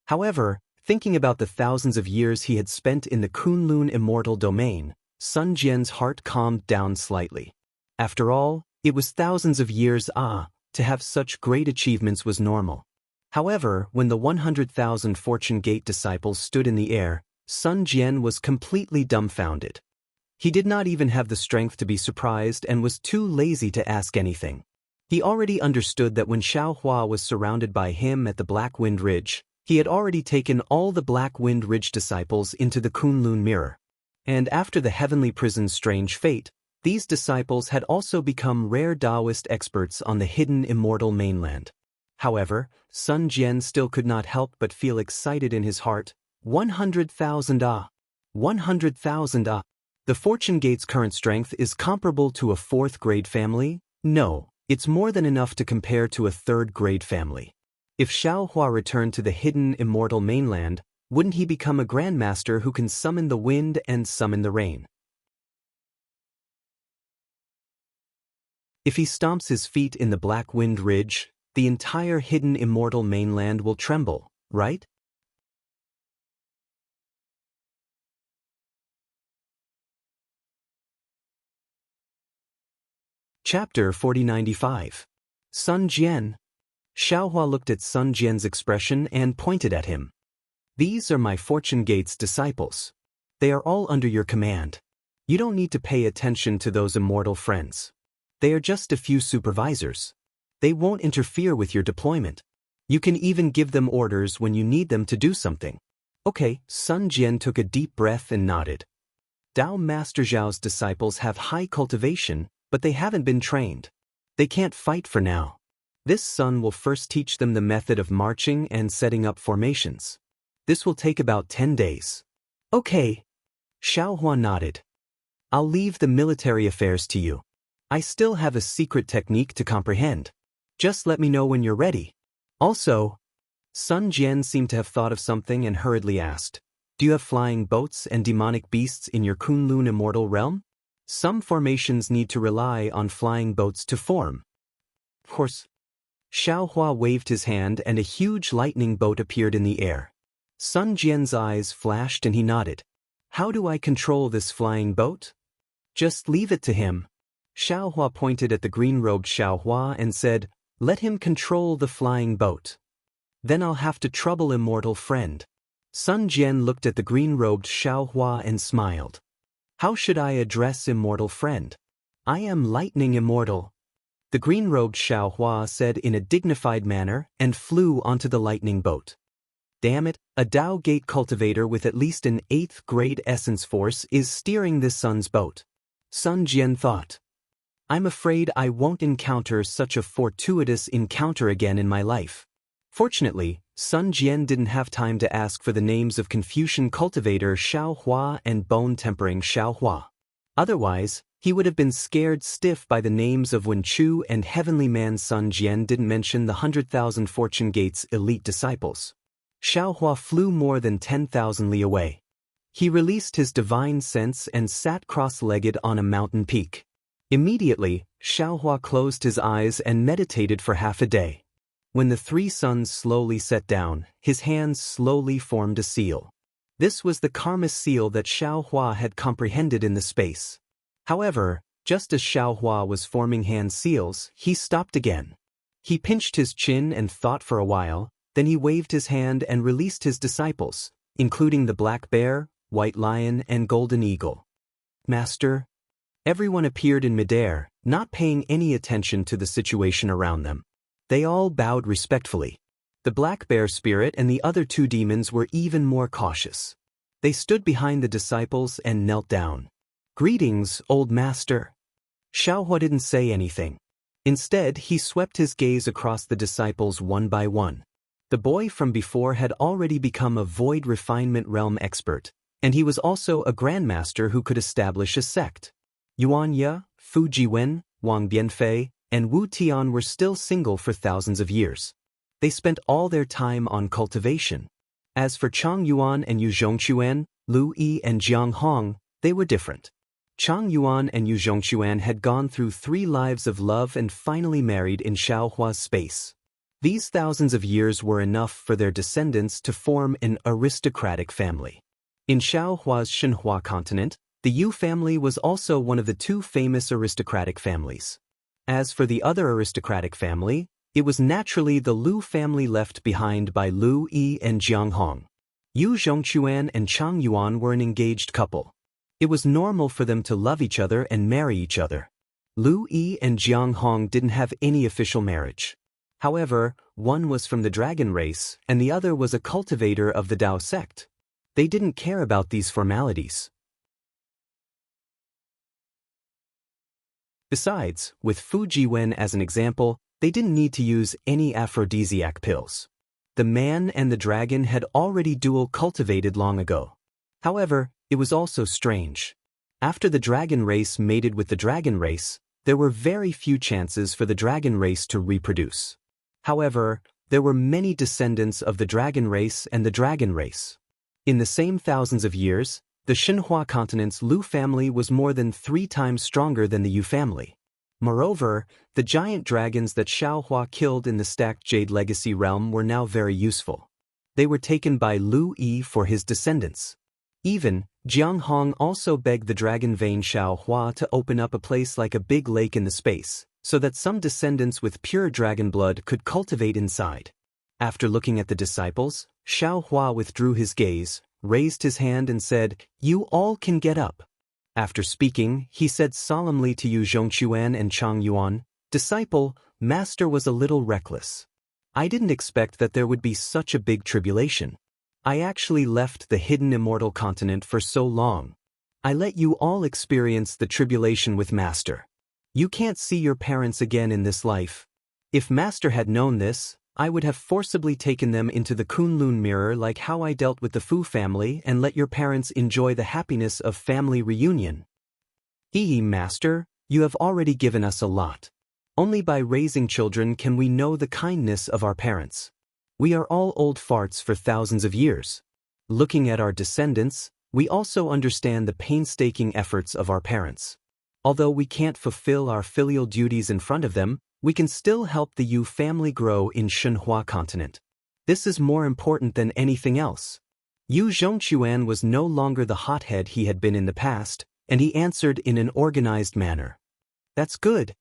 However, thinking about the thousands of years he had spent in the Kunlun immortal domain, Sun Jian's heart calmed down slightly. After all, it was thousands of years, to have such great achievements was normal. However, when the 100,000 Fortune Gate disciples stood in the air, Sun Jian was completely dumbfounded. He did not even have the strength to be surprised and was too lazy to ask anything. He already understood that when Xiaohua was surrounded by him at the Black Wind Ridge, he had already taken all the Black Wind Ridge disciples into the Kunlun mirror. And after the heavenly prison's strange fate, these disciples had also become rare Daoist experts on the hidden immortal mainland. However, Sun Jian still could not help but feel excited in his heart. 100,000 100,000 The Fortune Gate's current strength is comparable to a 4th grade family? No, it's more than enough to compare to a 3rd grade family. If Xiaohua returned to the hidden immortal mainland, wouldn't he become a grandmaster who can summon the wind and summon the rain? If he stomps his feet in the Black Wind Ridge, the entire hidden immortal mainland will tremble, right? Chapter 4095. Sun Jian. Xiaohua looked at Sun Jian's expression and pointed at him. These are my Fortune Gate's disciples. They are all under your command. You don't need to pay attention to those immortal friends. They are just a few supervisors. They won't interfere with your deployment. You can even give them orders when you need them to do something. Okay, Sun Jian took a deep breath and nodded. Dao Master Zhao's disciples have high cultivation, but they haven't been trained. They can't fight for now. This Sun will first teach them the method of marching and setting up formations. This will take about 10 days. Okay. Xiaohua nodded. I'll leave the military affairs to you. I still have a secret technique to comprehend. Just let me know when you're ready. Also, Sun Jian seemed to have thought of something and hurriedly asked, do you have flying boats and demonic beasts in your Kunlun immortal realm? Some formations need to rely on flying boats to form. Of course. Xiaohua waved his hand and a huge lightning boat appeared in the air. Sun Jian's eyes flashed and he nodded. How do I control this flying boat? Just leave it to him. Xiaohua pointed at the green-robed Xiaohua and said, let him control the flying boat. Then I'll have to trouble immortal friend. Sun Jian looked at the green-robed Xiaohua and smiled. How should I address immortal friend? I am lightning immortal. The green-robed Xiaohua said in a dignified manner and flew onto the lightning boat. Damn it, a Dao Gate cultivator with at least an 8th grade essence force is steering this Sun's boat. Sun Jian thought. I'm afraid I won't encounter such a fortuitous encounter again in my life. Fortunately, Sun Jian didn't have time to ask for the names of Confucian cultivator Xiaohua and bone-tempering Xiaohua. Otherwise, he would have been scared stiff by the names of Wen Chu and Heavenly Man. Sun Jian didn't mention the 100,000 Fortune Gate's elite disciples. Xiaohua flew more than 10,000 li away. He released his divine sense and sat cross-legged on a mountain peak. Immediately, Xiaohua closed his eyes and meditated for half a day. When the 3 suns slowly set down, his hands slowly formed a seal. This was the karma seal that Xiaohua had comprehended in the space. However, just as Xiaohua was forming hand seals, he stopped again. He pinched his chin and thought for a while, then he waved his hand and released his disciples, including the black bear, white lion, and golden eagle. Master? Everyone appeared in midair, not paying any attention to the situation around them. They all bowed respectfully. The black bear spirit and the other 2 demons were even more cautious. They stood behind the disciples and knelt down. Greetings, old master. Xiaohua didn't say anything. Instead, he swept his gaze across the disciples one by one. The boy from before had already become a void refinement realm expert, and he was also a grandmaster who could establish a sect. Yuan Ye, Fu Jiwen, Wang Bianfei, and Wu Tian were still single for thousands of years. They spent all their time on cultivation. As for Chang Yuan and Yu Zhongquan, Lu Yi and Jiang Hong, they were different. Chang Yuan and Yu Zhongquan had gone through 3 lives of love and finally married in Xiaohua's space. These thousands of years were enough for their descendants to form an aristocratic family. In Xiaohua's Shenhua continent, the Yu family was also one of the 2 famous aristocratic families. As for the other aristocratic family, it was naturally the Lu family left behind by Lu Yi and Jiang Hong. Yu Zhongquan and Chang Yuan were an engaged couple. It was normal for them to love each other and marry each other. Lu Yi and Jiang Hong didn't have any official marriage. However, one was from the dragon race and the other was a cultivator of the Dao sect. They didn't care about these formalities. Besides, with Fu Jiwen as an example, they didn't need to use any aphrodisiac pills. The man and the dragon had already dual cultivated long ago. However, it was also strange. After the dragon race mated with the dragon race, there were very few chances for the dragon race to reproduce. However, there were many descendants of the dragon race and the dragon race. In the same thousands of years, the Shenhua continent's Lu family was more than 3 times stronger than the Yu family. Moreover, the giant dragons that Xiaohua killed in the stacked Jade Legacy realm were now very useful. They were taken by Lu Yi for his descendants. Even, Jiang Hong also begged the dragon vein Xiaohua to open up a place like a big lake in the space, so that some descendants with pure dragon blood could cultivate inside. After looking at the disciples, Xiaohua withdrew his gaze, raised his hand and said, "You all can get up." After speaking, he said solemnly to Yu Zhongquan and Chang Yuan, "Disciple, Master was a little reckless. I didn't expect that there would be such a big tribulation. I actually left the hidden immortal continent for so long. I let you all experience the tribulation with Master. You can't see your parents again in this life. If Master had known this, I would have forcibly taken them into the Kunlun mirror like how I dealt with the Fu family and let your parents enjoy the happiness of family reunion. Master, you have already given us a lot. Only by raising children can we know the kindness of our parents. We are all old farts for thousands of years. Looking at our descendants, we also understand the painstaking efforts of our parents. Although we can't fulfill our filial duties in front of them, we can still help the Yu family grow in Shenhua continent. This is more important than anything else." Yu Zhongquan was no longer the hothead he had been in the past, and he answered in an organized manner. "That's good."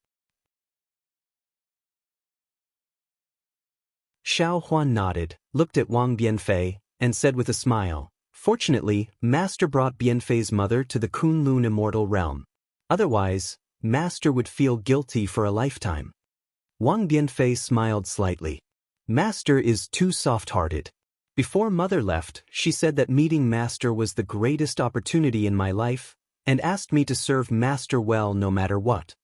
Xiaohua nodded, looked at Wang Bianfei, and said with a smile, "Fortunately, Master brought Bianfei's mother to the Kunlun immortal realm. Otherwise, Master would feel guilty for a lifetime." Wang Bianfei smiled slightly. "Master is too soft-hearted. Before Mother left, she said that meeting Master was the greatest opportunity in my life, and asked me to serve Master well no matter what.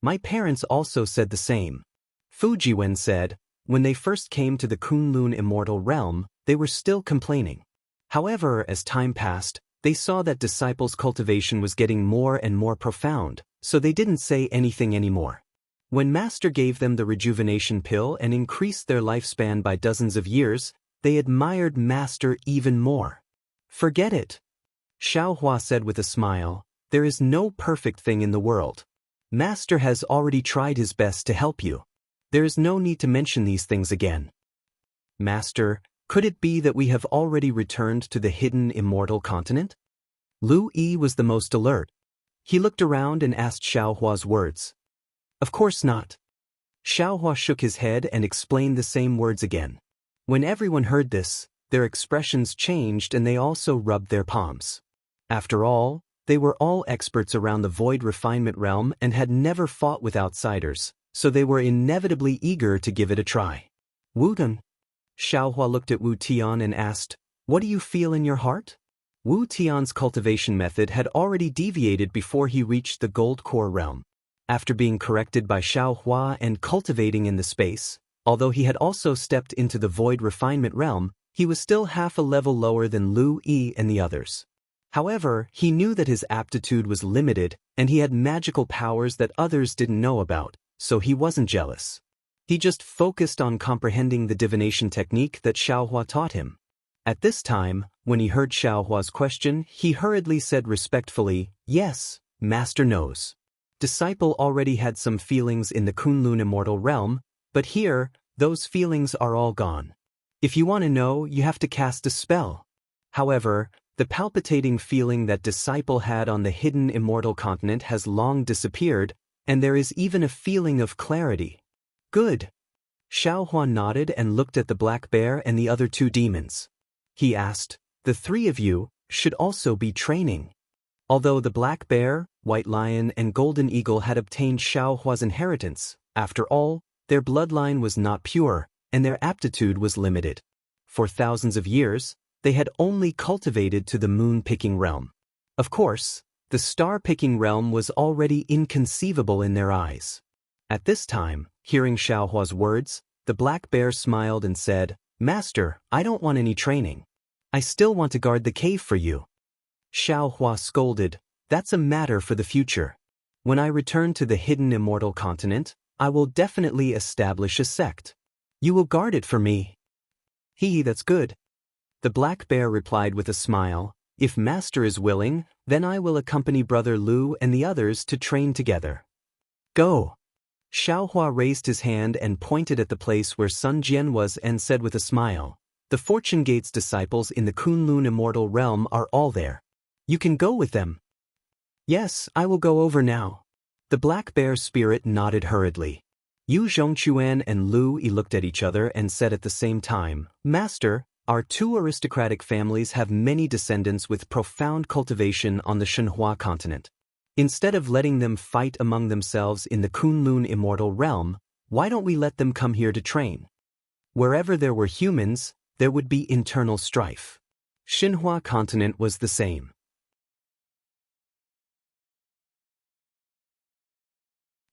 My parents also said the same." Fujiwen said, "When they first came to the Kunlun immortal realm, they were still complaining. However, as time passed, they saw that disciples' cultivation was getting more and more profound, so they didn't say anything anymore. When Master gave them the rejuvenation pill and increased their lifespan by dozens of years, they admired Master even more." "Forget it," Xiaohua said with a smile. "There is no perfect thing in the world. Master has already tried his best to help you. There is no need to mention these things again." "Master, could it be that we have already returned to the hidden immortal continent?" Lu Yi was the most alert. He looked around and asked Xiaohua's words. "Of course not." Xiaohua shook his head and explained the same words again. When everyone heard this, their expressions changed and they also rubbed their palms. After all, they were all experts around the void refinement realm and had never fought with outsiders, so they were inevitably eager to give it a try. "Wu Dun?" Xiaohua looked at Wu Tian and asked, "What do you feel in your heart?" Wu Tian's cultivation method had already deviated before he reached the gold core realm. After being corrected by Xiaohua and cultivating in the space, although he had also stepped into the void refinement realm, he was still half a level lower than Lu Yi and the others. However, he knew that his aptitude was limited and he had magical powers that others didn't know about, so he wasn't jealous. He just focused on comprehending the divination technique that Xiaohua taught him. At this time, when he heard Xiaohua's question, he hurriedly said respectfully, "Yes, Master knows. Disciple already had some feelings in the Kunlun immortal realm, but here, those feelings are all gone. If you want to know, you have to cast a spell." However, the palpitating feeling that Disciple had on the hidden immortal continent has long disappeared, and there is even a feeling of clarity. "Good." Xiaohua nodded and looked at the black bear and the other two demons. He asked, "The three of you should also be training." Although the black bear, white lion and golden eagle had obtained Xiaohua's inheritance, after all, their bloodline was not pure, and their aptitude was limited. For thousands of years, they had only cultivated to the moon-picking realm. Of course, the star-picking realm was already inconceivable in their eyes. At this time, hearing Xiaohua's words, the black bear smiled and said, "Master, I don't want any training. I still want to guard the cave for you." Xiaohua scolded, "That's a matter for the future. When I return to the hidden immortal continent, I will definitely establish a sect. You will guard it for me." That's good." The black bear replied with a smile, "If Master is willing, then I will accompany Brother Lu and the others to train together." "Go." Xiaohua raised his hand and pointed at the place where Sun Jian was and said with a smile, The Fortune Gate's disciples in the Kunlun immortal realm are all there. You can go with them. Yes, I will go over now. The black bear spirit nodded hurriedly. Yu Zhongquan and Lu Yi looked at each other and said at the same time, Master, our two aristocratic families have many descendants with profound cultivation on the Shenhua continent. Instead of letting them fight among themselves in the Kunlun immortal realm, why don't we let them come here to train? Wherever there were humans, there would be internal strife. Shenhua continent was the same.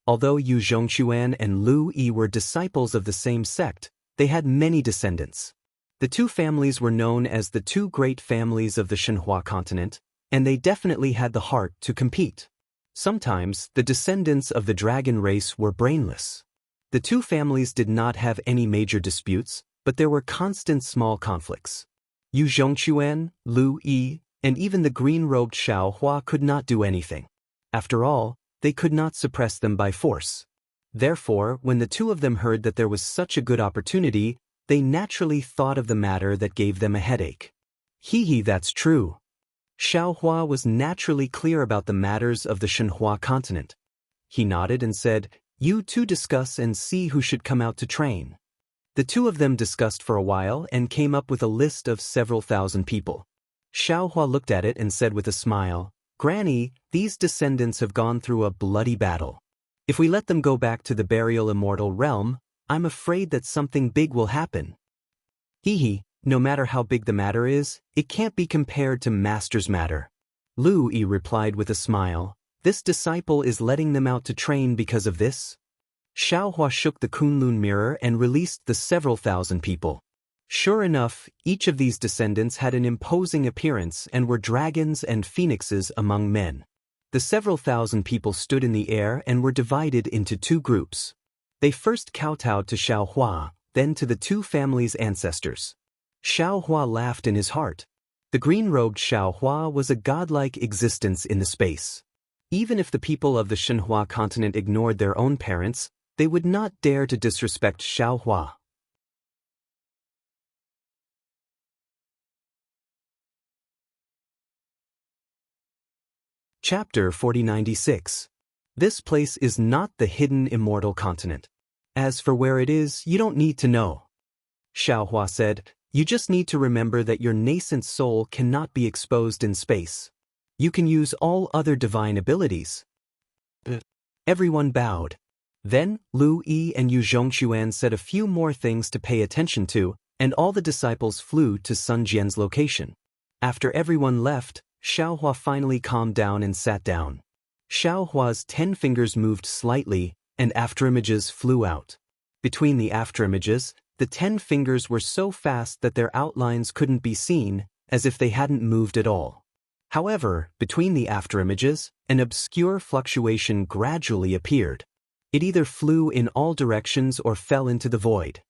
Although Yu Zhongquan and Lu Yi were disciples of the same sect, they had many descendants. The two families were known as the two great families of the Shenhua continent, and they definitely had the heart to compete. Sometimes, the descendants of the dragon race were brainless. The two families did not have any major disputes, but there were constant small conflicts. Yu Zhongquan, Lu Yi, and even the green-robed Xiaohua could not do anything. After all, they could not suppress them by force. Therefore, when the two of them heard that there was such a good opportunity, they naturally thought of the matter that gave them a headache. Hee, that's true. Xiaohua was naturally clear about the matters of the Shenhua continent. He nodded and said, You two discuss and see who should come out to train. The two of them discussed for a while and came up with a list of several thousand people. Xiaohua looked at it and said with a smile, Granny, these descendants have gone through a bloody battle. If we let them go back to the burial immortal realm, I'm afraid that something big will happen. Hee, no matter how big the matter is, it can't be compared to Master's matter. Lu Yi replied with a smile, This disciple is letting them out to train because of this? Xiaohua shook the Kunlun mirror and released the several thousand people. Sure enough, each of these descendants had an imposing appearance and were dragons and phoenixes among men. The several thousand people stood in the air and were divided into two groups. They first kowtowed to Xiaohua, then to the two families' ancestors. Xiaohua laughed in his heart. The green-robed Xiaohua was a godlike existence in the space. Even if the people of the Shenhua continent ignored their own parents, they would not dare to disrespect Xiaohua. Chapter 4096. This place is not the hidden immortal continent. As for where it is, you don't need to know. Xiaohua said, You just need to remember that your nascent soul cannot be exposed in space. You can use all other divine abilities. Everyone bowed. Then, Lu Yi and Yu Zhongquan said a few more things to pay attention to, and all the disciples flew to Sun Jian's location. After everyone left, Xiaohua finally calmed down and sat down. Xiaohua's 10 fingers moved slightly, and afterimages flew out. Between the afterimages, the 10 fingers were so fast that their outlines couldn't be seen, as if they hadn't moved at all. However, between the afterimages, an obscure fluctuation gradually appeared. It either flew in all directions or fell into the void.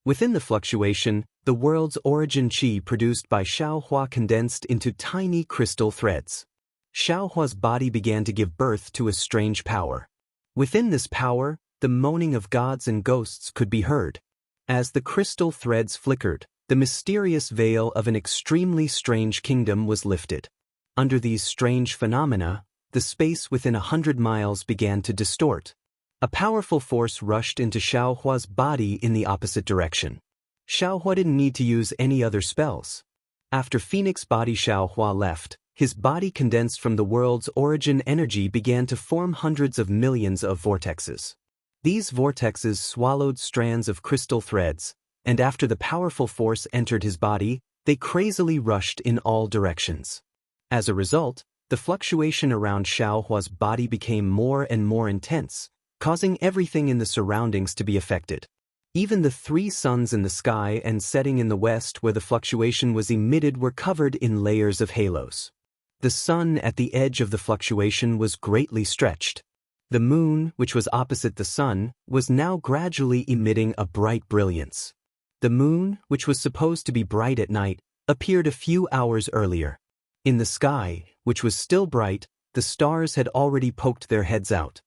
Within the fluctuation, the world's origin qi produced by Xiaohua condensed into tiny crystal threads. Xiaohua's body began to give birth to a strange power. Within this power, the moaning of gods and ghosts could be heard. As the crystal threads flickered, the mysterious veil of an extremely strange kingdom was lifted. Under these strange phenomena, the space within 100 miles began to distort. A powerful force rushed into Xiaohua's body in the opposite direction. Xiaohua didn't need to use any other spells. After Phoenix body Xiaohua left, his body condensed from the world's origin energy began to form hundreds of millions of vortexes. These vortexes swallowed strands of crystal threads, and after the powerful force entered his body, they crazily rushed in all directions. As a result, the fluctuation around Xiaohua's body became more and more intense, causing everything in the surroundings to be affected. Even the 3 suns in the sky and setting in the west where the fluctuation was emitted were covered in layers of halos. The sun at the edge of the fluctuation was greatly stretched. The moon, which was opposite the sun, was now gradually emitting a bright brilliance. The moon, which was supposed to be bright at night, appeared a few hours earlier. In the sky, which was still bright, the stars had already poked their heads out.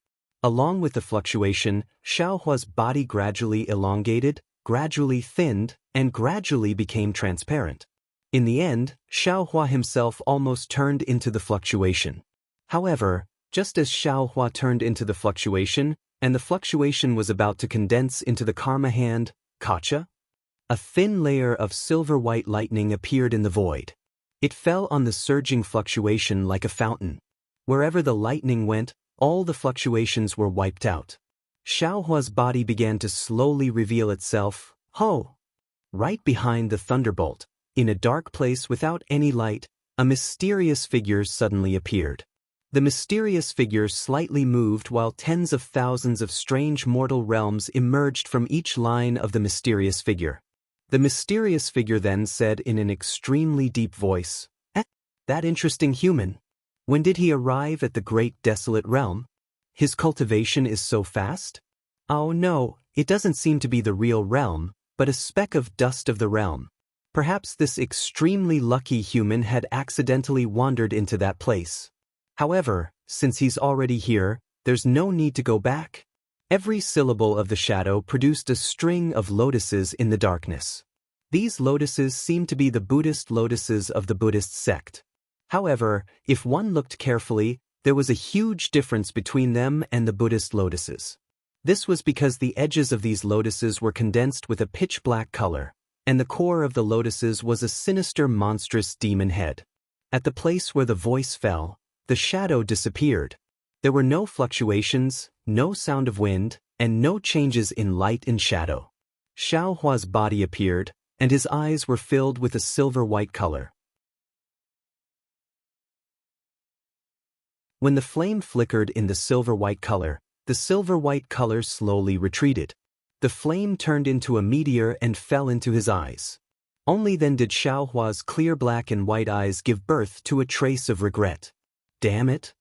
Along with the fluctuation, Xiaohua's body gradually elongated, gradually thinned, and gradually became transparent. In the end, Xiaohua himself almost turned into the fluctuation. However, just as Xiaohua turned into the fluctuation, and the fluctuation was about to condense into the karma hand, Kacha, a thin layer of silver-white lightning appeared in the void. It fell on the surging fluctuation like a fountain. Wherever the lightning went, all the fluctuations were wiped out. Xiaohua's body began to slowly reveal itself, right behind the thunderbolt. In a dark place without any light, a mysterious figure suddenly appeared. The mysterious figure slightly moved while tens of thousands of strange mortal realms emerged from each line of the mysterious figure. The mysterious figure then said in an extremely deep voice, "That interesting human. When did he arrive at the great desolate realm? His cultivation is so fast? Oh no, it doesn't seem to be the real realm, but a speck of dust of the realm. Perhaps this extremely lucky human had accidentally wandered into that place. However, since he's already here, there's no need to go back." Every syllable of the shadow produced a string of lotuses in the darkness. These lotuses seemed to be the Buddhist lotuses of the Buddhist sect. However, if one looked carefully, there was a huge difference between them and the Buddhist lotuses. This was because the edges of these lotuses were condensed with a pitch-black color, and the core of the lotuses was a sinister monstrous demon head. At the place where the voice fell, the shadow disappeared. There were no fluctuations, no sound of wind, and no changes in light and shadow. Xiaohua's body appeared, and his eyes were filled with a silver-white color. When the flame flickered in the silver-white color, the silver-white color slowly retreated. The flame turned into a meteor and fell into his eyes. Only then did Xiaohua's clear black and white eyes give birth to a trace of regret. Damn it!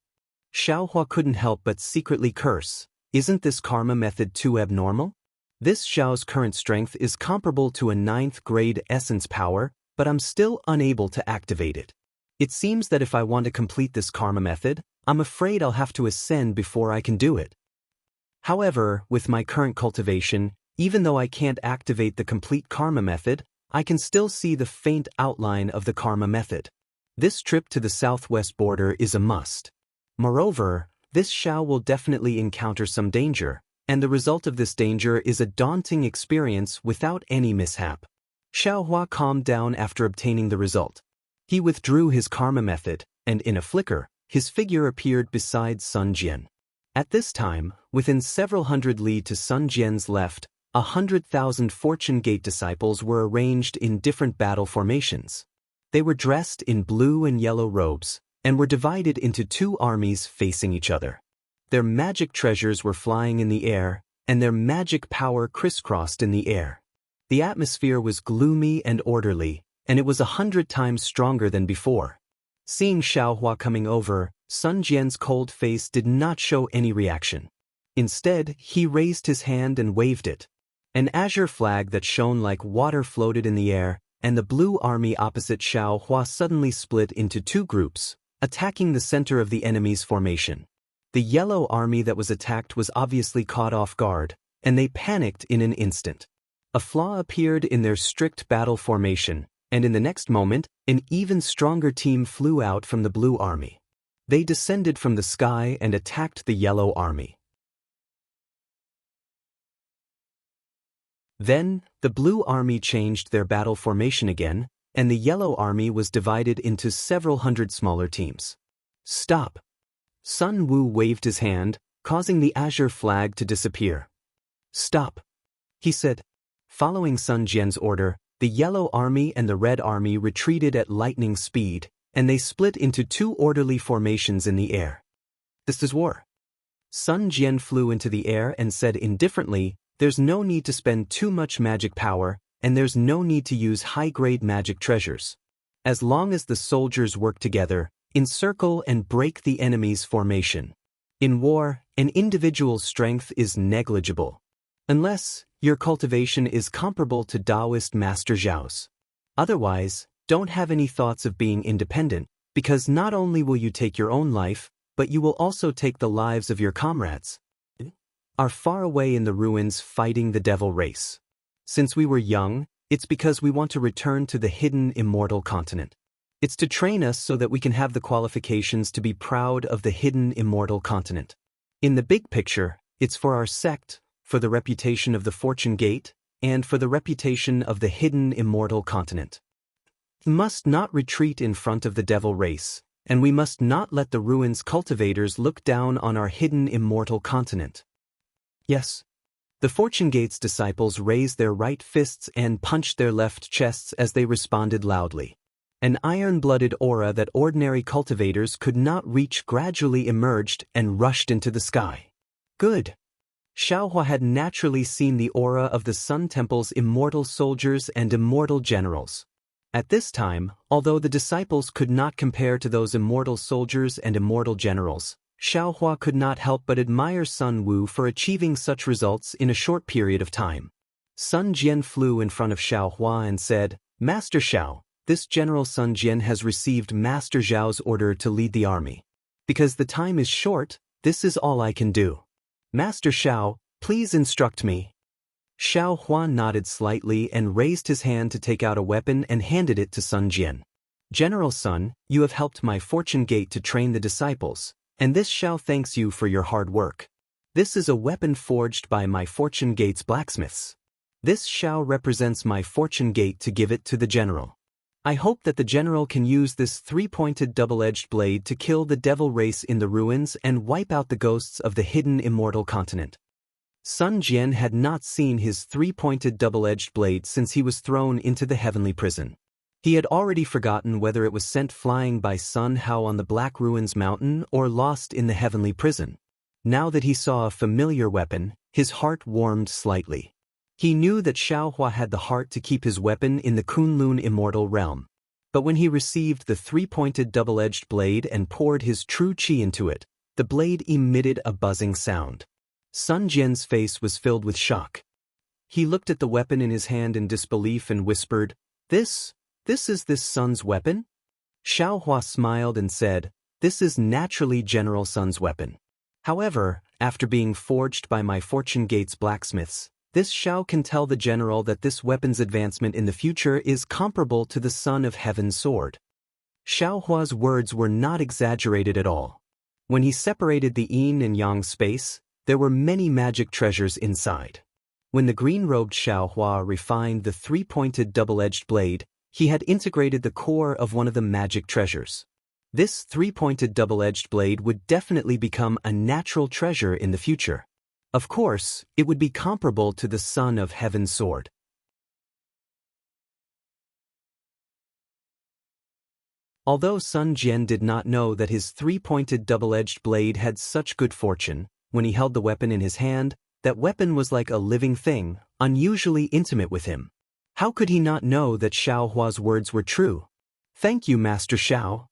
Xiaohua couldn't help but secretly curse. Isn't this karma method too abnormal? This Xiao's current strength is comparable to a 9th grade essence power, but I'm still unable to activate it. It seems that if I want to complete this karma method, I'm afraid I'll have to ascend before I can do it. However, with my current cultivation, even though I can't activate the complete karma method, I can still see the faint outline of the karma method. This trip to the southwest border is a must. Moreover, this Xiao will definitely encounter some danger, and the result of this danger is a daunting experience without any mishap. Xiaohua calmed down after obtaining the result. He withdrew his karma method, and in a flicker, his figure appeared beside Sun Jian. At this time, within several hundred li to Sun Jian's left, 100,000 Fortune Gate disciples were arranged in different battle formations. They were dressed in blue and yellow robes, and were divided into two armies facing each other. Their magic treasures were flying in the air, and their magic power crisscrossed in the air. The atmosphere was gloomy and orderly, and it was 100 times stronger than before. Seeing Xiaohua coming over, Sun Jian's cold face did not show any reaction. Instead, he raised his hand and waved it. An azure flag that shone like water floated in the air, and the blue army opposite Xiaohua suddenly split into two groups, attacking the center of the enemy's formation. The yellow army that was attacked was obviously caught off guard, and they panicked in an instant. A flaw appeared in their strict battle formation, and in the next moment, an even stronger team flew out from the blue army. They descended from the sky and attacked the yellow army. Then, the blue army changed their battle formation again, and the yellow army was divided into several hundred smaller teams. Stop! Sun Wu waved his hand, causing the azure flag to disappear. Stop! He said. Following Sun Jian's order, the yellow army and the red army retreated at lightning speed, and they split into two orderly formations in the air. This is war. Sun Jian flew into the air and said indifferently, "There's no need to spend too much magic power, and there's no need to use high-grade magic treasures. As long as the soldiers work together, encircle and break the enemy's formation. In war, an individual's strength is negligible. Unless your cultivation is comparable to Daoist Master Zhao's. Otherwise, don't have any thoughts of being independent, because not only will you take your own life, but you will also take the lives of your comrades. Are far away in the ruins fighting the devil race. Since we were young, it's because we want to return to the hidden immortal continent. It's to train us so that we can have the qualifications to be proud of the hidden immortal continent. In the big picture, it's for our sect, for the reputation of the Fortune Gate, and for the reputation of the hidden immortal continent. We must not retreat in front of the devil race, and we must not let the ruins cultivators look down on our hidden immortal continent. Yes. The Fortune Gate's disciples raised their right fists and punched their left chests as they responded loudly. An iron-blooded aura that ordinary cultivators could not reach gradually emerged and rushed into the sky. Good. Xiaohua had naturally seen the aura of the Sun Temple's immortal soldiers and immortal generals. At this time, although the disciples could not compare to those immortal soldiers and immortal generals, Xiaohua could not help but admire Sun Wu for achieving such results in a short period of time. Sun Jian flew in front of Xiaohua and said, "Master Xiao, this General Sun Jian has received Master Zhao's order to lead the army. Because the time is short, this is all I can do. Master Xiao, please instruct me." Xiaohua nodded slightly and raised his hand to take out a weapon and handed it to Sun Jian. "General Sun, you have helped my Fortune Gate to train the disciples, and this Xiao thanks you for your hard work. This is a weapon forged by my Fortune Gate's blacksmiths. This Xiao represents my Fortune Gate to give it to the general. I hope that the general can use this three-pointed double-edged blade to kill the devil race in the ruins and wipe out the ghosts of the hidden immortal continent." Sun Jian had not seen his three-pointed double-edged blade since he was thrown into the heavenly prison. He had already forgotten whether it was sent flying by Sun Hao on the Black Ruins Mountain or lost in the heavenly prison. Now that he saw a familiar weapon, his heart warmed slightly. He knew that Xiaohua had the heart to keep his weapon in the Kunlun immortal realm. But when he received the three-pointed double-edged blade and poured his true qi into it, the blade emitted a buzzing sound. Sun Jian's face was filled with shock. He looked at the weapon in his hand in disbelief and whispered, This is this Sun's weapon?" Xiaohua smiled and said, "This is naturally General Sun's weapon. However, after being forged by my Fortune Gate's blacksmiths, this Xiao can tell the general that this weapon's advancement in the future is comparable to the Son of Heaven's sword." Xiaohua's words were not exaggerated at all. When he separated the yin and yang space, there were many magic treasures inside. When the green-robed Xiaohua refined the three-pointed double-edged blade, he had integrated the core of one of the magic treasures. This three-pointed double-edged blade would definitely become a natural treasure in the future. Of course, it would be comparable to the Son of Heaven's sword. Although Sun Jian did not know that his three-pointed double-edged blade had such good fortune, when he held the weapon in his hand, that weapon was like a living thing, unusually intimate with him. How could he not know that Xiaohua's words were true? "Thank you, Master Xiao."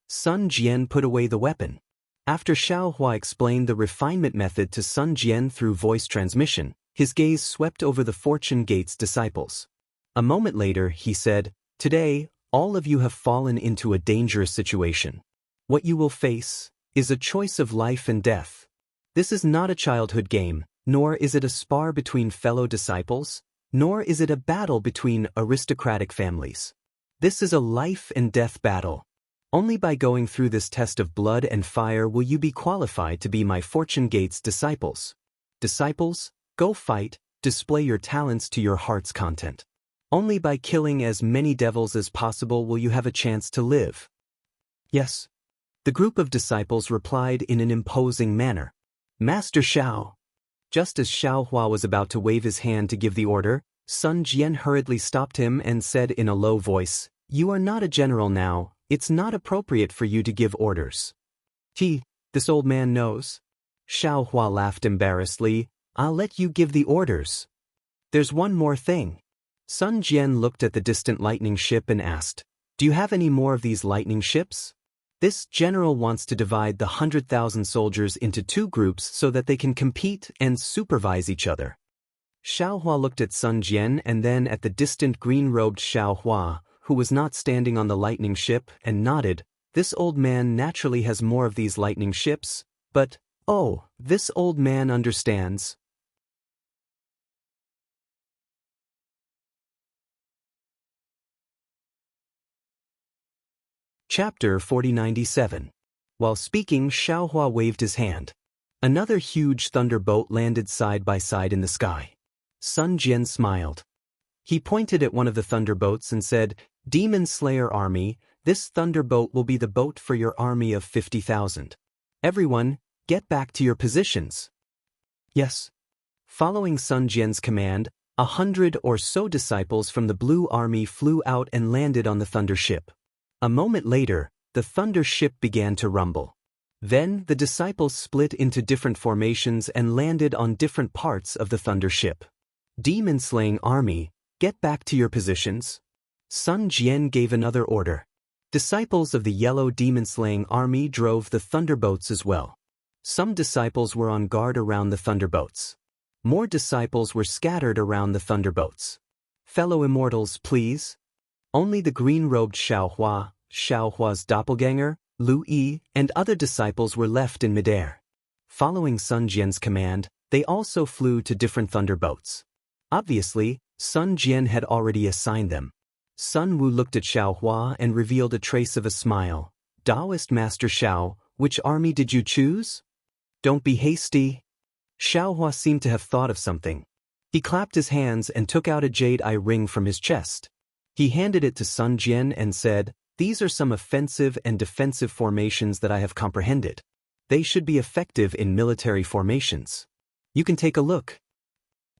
Sun Jian put away the weapon. After Xiaohua explained the refinement method to Sun Jian through voice transmission, his gaze swept over the Fortune Gate's disciples. A moment later, he said, "Today, all of you have fallen into a dangerous situation. What you will face is a choice of life and death. This is not a childhood game, nor is it a spar between fellow disciples, nor is it a battle between aristocratic families. This is a life and death battle. Only by going through this test of blood and fire will you be qualified to be my Fortune Gate's disciples. Disciples, go fight, display your talents to your heart's content. Only by killing as many devils as possible will you have a chance to live." "Yes." The group of disciples replied in an imposing manner. "Master Xiao." Just as Xiaohua was about to wave his hand to give the order, Sun Jian hurriedly stopped him and said in a low voice, "You are not a general now. It's not appropriate for you to give orders." This old man knows." Xiaohua laughed embarrassedly. "I'll let you give the orders." "There's one more thing." Sun Jian looked at the distant lightning ship and asked, "Do you have any more of these lightning ships? This general wants to divide the 100,000 soldiers into two groups so that they can compete and supervise each other." Xiaohua looked at Sun Jian and then at the distant green-robed Xiaohua, who was not standing on the lightning ship, and nodded. This old man naturally has more of these lightning ships, but, oh, this old man understands. Chapter 4097. While speaking, Xiaohua waved his hand. Another huge thunderbolt landed side by side in the sky. Sun Jian smiled. He pointed at one of the thunderbolts and said, "Demon Slayer Army, this thunderbolt will be the boat for your army of 50,000. Everyone, get back to your positions." Yes. Following Sun Jian's command, 100 or so disciples from the Blue Army flew out and landed on the thunder ship. A moment later, the thunder ship began to rumble. Then, the disciples split into different formations and landed on different parts of the thunder ship. Demon-slaying army, get back to your positions. Sun Jian gave another order. Disciples of the yellow demon-slaying army drove the thunderboats as well. Some disciples were on guard around the thunderboats. More disciples were scattered around the thunderboats. Fellow immortals, please. Only the green-robed Xiaohua, Xiaohua's doppelganger, Lu Yi, and other disciples were left in midair. Following Sun Jian's command, they also flew to different thunderboats. Obviously, Sun Jian had already assigned them. Sun Wu looked at Xiaohua and revealed a trace of a smile. "Daoist Master Xiao, which army did you choose?" "Don't be hasty." Xiaohua seemed to have thought of something. He clapped his hands and took out a jade eye ring from his chest. He handed it to Sun Jian and said, "These are some offensive and defensive formations that I have comprehended. They should be effective in military formations. You can take a look."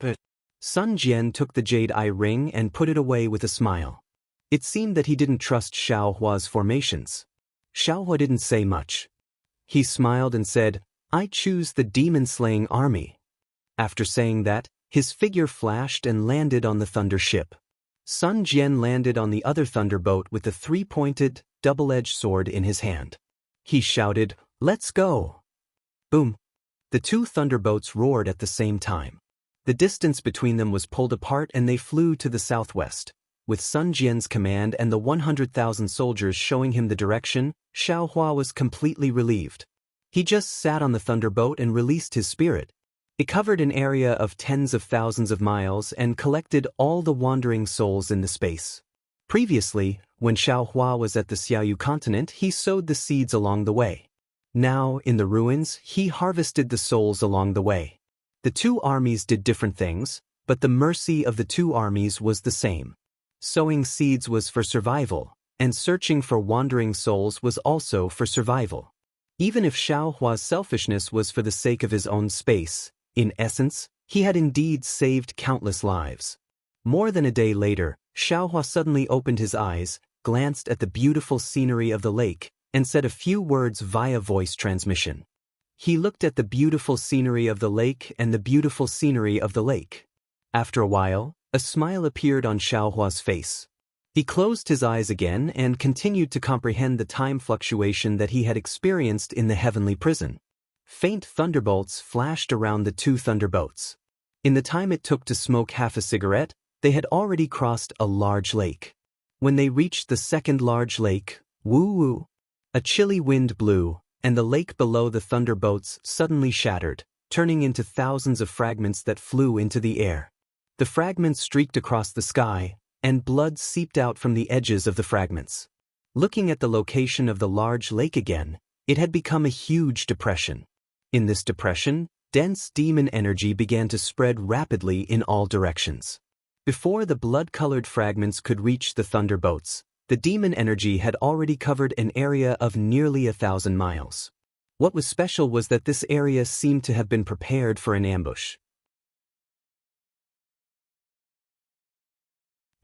But Sun Jian took the jade eye ring and put it away with a smile. It seemed that he didn't trust Xiaohua's formations. Xiaohua didn't say much. He smiled and said, "I choose the demon-slaying army." After saying that, his figure flashed and landed on the thunder ship. Sun Jian landed on the other thunderboat with the three-pointed, double-edged sword in his hand. He shouted, "Let's go!" Boom! The two thunderboats roared at the same time. The distance between them was pulled apart and they flew to the southwest. With Sun Jian's command and the 100,000 soldiers showing him the direction, Xiaohua was completely relieved. He just sat on the thunderboat and released his spirit. It covered an area of tens of thousands of miles and collected all the wandering souls in the space. Previously, when Xiaohua was at the Xiaoyu continent, he sowed the seeds along the way. Now, in the ruins, he harvested the souls along the way. The two armies did different things, but the mercy of the two armies was the same. Sowing seeds was for survival, and searching for wandering souls was also for survival. Even if Xiaohua's selfishness was for the sake of his own space, in essence, he had indeed saved countless lives. More than a day later, Xiaohua suddenly opened his eyes, glanced at the beautiful scenery of the lake, and said a few words via voice transmission. He looked at the beautiful scenery of the lake and the beautiful scenery of the lake. After a while, a smile appeared on Xiaohua's face. He closed his eyes again and continued to comprehend the time fluctuation that he had experienced in the heavenly prison. Faint thunderbolts flashed around the two thunderboats. In the time it took to smoke half a cigarette, they had already crossed a large lake. When they reached the second large lake, woo-woo, a chilly wind blew, and the lake below the thunderboats suddenly shattered, turning into thousands of fragments that flew into the air. The fragments streaked across the sky, and blood seeped out from the edges of the fragments. Looking at the location of the large lake again, it had become a huge depression. In this depression, dense demon energy began to spread rapidly in all directions. Before the blood-colored fragments could reach the thunderboats, the demon energy had already covered an area of nearly 1,000 miles. What was special was that this area seemed to have been prepared for an ambush.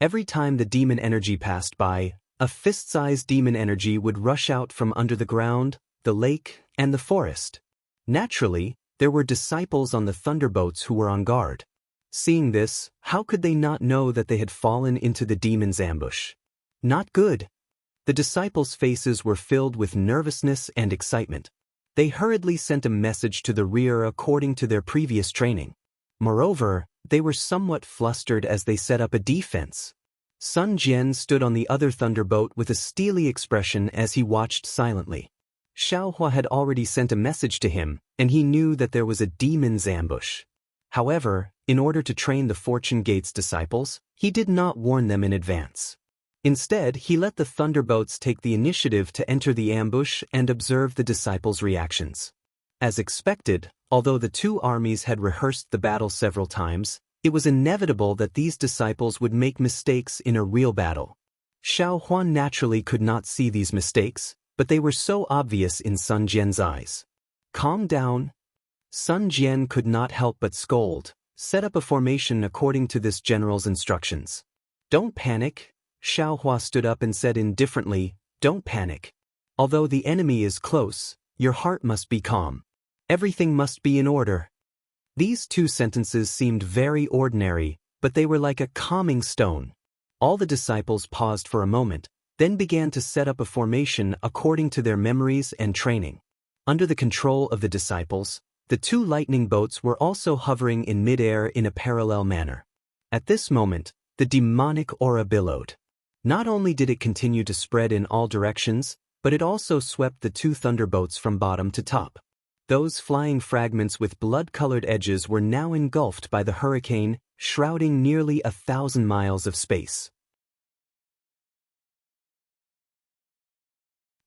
Every time the demon energy passed by, a fist-sized demon energy would rush out from under the ground, the lake, and the forest. Naturally, there were disciples on the thunderboats who were on guard. Seeing this, how could they not know that they had fallen into the demon's ambush? Not good. The disciples' faces were filled with nervousness and excitement. They hurriedly sent a message to the rear according to their previous training. Moreover, they were somewhat flustered as they set up a defense. Sun Jian stood on the other thunderboat with a steely expression as he watched silently. Xiaohua had already sent a message to him, and he knew that there was a demon's ambush. However, in order to train the Fortune Gate's disciples, he did not warn them in advance. Instead, he let the thunderbolts take the initiative to enter the ambush and observe the disciples' reactions. As expected, although the two armies had rehearsed the battle several times, it was inevitable that these disciples would make mistakes in a real battle. Xiao Huan naturally could not see these mistakes, but they were so obvious in Sun Jian's eyes. Calm down. Sun Jian could not help but scold. Set up a formation according to this general's instructions. Don't panic. Xiao Hua stood up and said indifferently, don't panic. Although the enemy is close, your heart must be calm. Everything must be in order. These two sentences seemed very ordinary, but they were like a calming stone. All the disciples paused for a moment, then began to set up a formation according to their memories and training. Under the control of the disciples, the two lightning boats were also hovering in midair in a parallel manner. At this moment, the demonic aura billowed. Not only did it continue to spread in all directions, but it also swept the two thunderbolts from bottom to top. Those flying fragments with blood-colored edges were now engulfed by the hurricane, shrouding nearly 1,000 miles of space.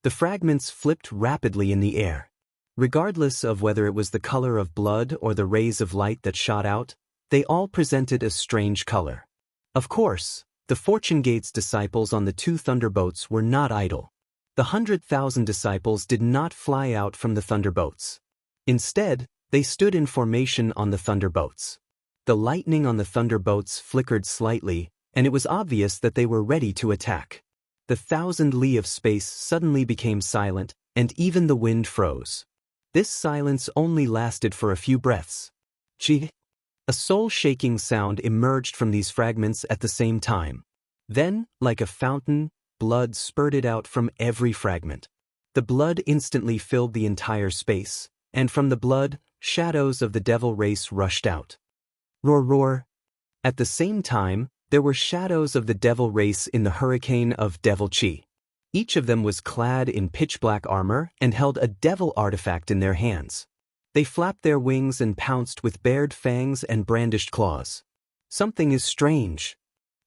The fragments flipped rapidly in the air. Regardless of whether it was the color of blood or the rays of light that shot out, they all presented a strange color. Of course, the Fortune Gate's disciples on the two thunderbolts were not idle. The 100,000 disciples did not fly out from the thunderbolts. Instead, they stood in formation on the thunderbolts. The lightning on the thunderbolts flickered slightly, and it was obvious that they were ready to attack. The 1,000 li of space suddenly became silent, and even the wind froze. This silence only lasted for a few breaths. Chi. A soul-shaking sound emerged from these fragments at the same time. Then, like a fountain, blood spurted out from every fragment. The blood instantly filled the entire space, and from the blood, shadows of the devil race rushed out. Roar, roar. At the same time, there were shadows of the devil race in the hurricane of devil chi. Each of them was clad in pitch-black armor and held a devil artifact in their hands. They flapped their wings and pounced with bared fangs and brandished claws. Something is strange.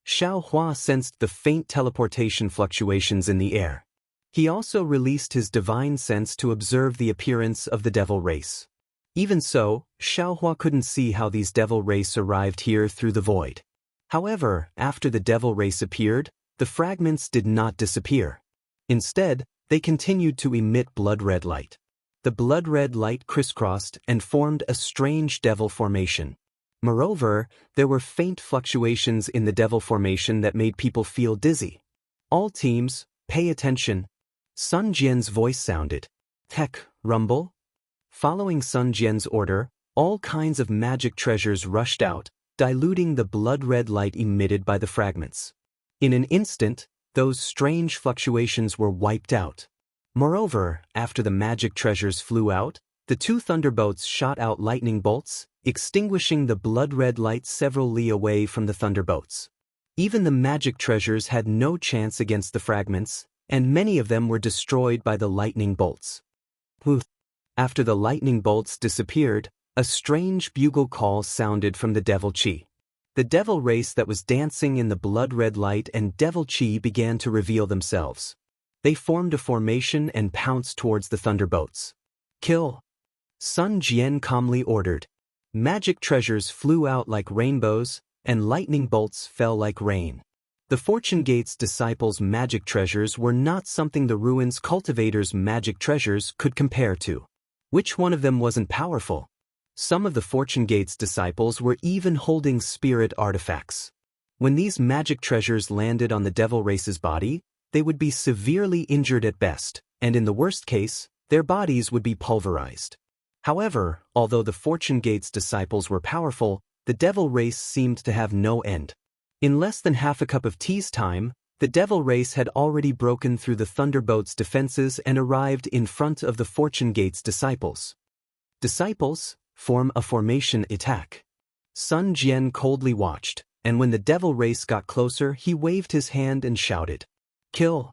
Xiao Hua sensed the faint teleportation fluctuations in the air. He also released his divine sense to observe the appearance of the devil race. Even so, Xiao Hua couldn't see how these devil race arrived here through the void. However, after the devil race appeared, the fragments did not disappear. Instead, they continued to emit blood-red light. The blood-red light crisscrossed and formed a strange devil formation. Moreover, there were faint fluctuations in the devil formation that made people feel dizzy. All teams, pay attention. Sun Jian's voice sounded. Tech, rumble. Following Sun Jian's order, all kinds of magic treasures rushed out, diluting the blood-red light emitted by the fragments. In an instant, those strange fluctuations were wiped out. Moreover, after the magic treasures flew out, the two thunderbolts shot out lightning bolts, extinguishing the blood-red light several li away from the thunderbolts. Even the magic treasures had no chance against the fragments, and many of them were destroyed by the lightning bolts. After the lightning bolts disappeared, a strange bugle call sounded from the devil chi. The devil race that was dancing in the blood-red light and devil chi began to reveal themselves. They formed a formation and pounced towards the thunderbolts. Kill! Sun Jian calmly ordered. Magic treasures flew out like rainbows, and lightning bolts fell like rain. The Fortune Gate's disciples' magic treasures were not something the ruins cultivators' magic treasures could compare to. Which one of them wasn't powerful? Some of the Fortune Gate's disciples were even holding spirit artifacts. When these magic treasures landed on the devil race's body, they would be severely injured at best, and in the worst case, their bodies would be pulverized. However, although the Fortune Gate's disciples were powerful, the devil race seemed to have no end. In less than half a cup of tea's time, the devil race had already broken through the thunderbolt's defenses and arrived in front of the Fortune Gate's disciples. Disciples, form a formation attack. Sun Jian coldly watched, and when the devil race got closer, he waved his hand and shouted, "Kill!"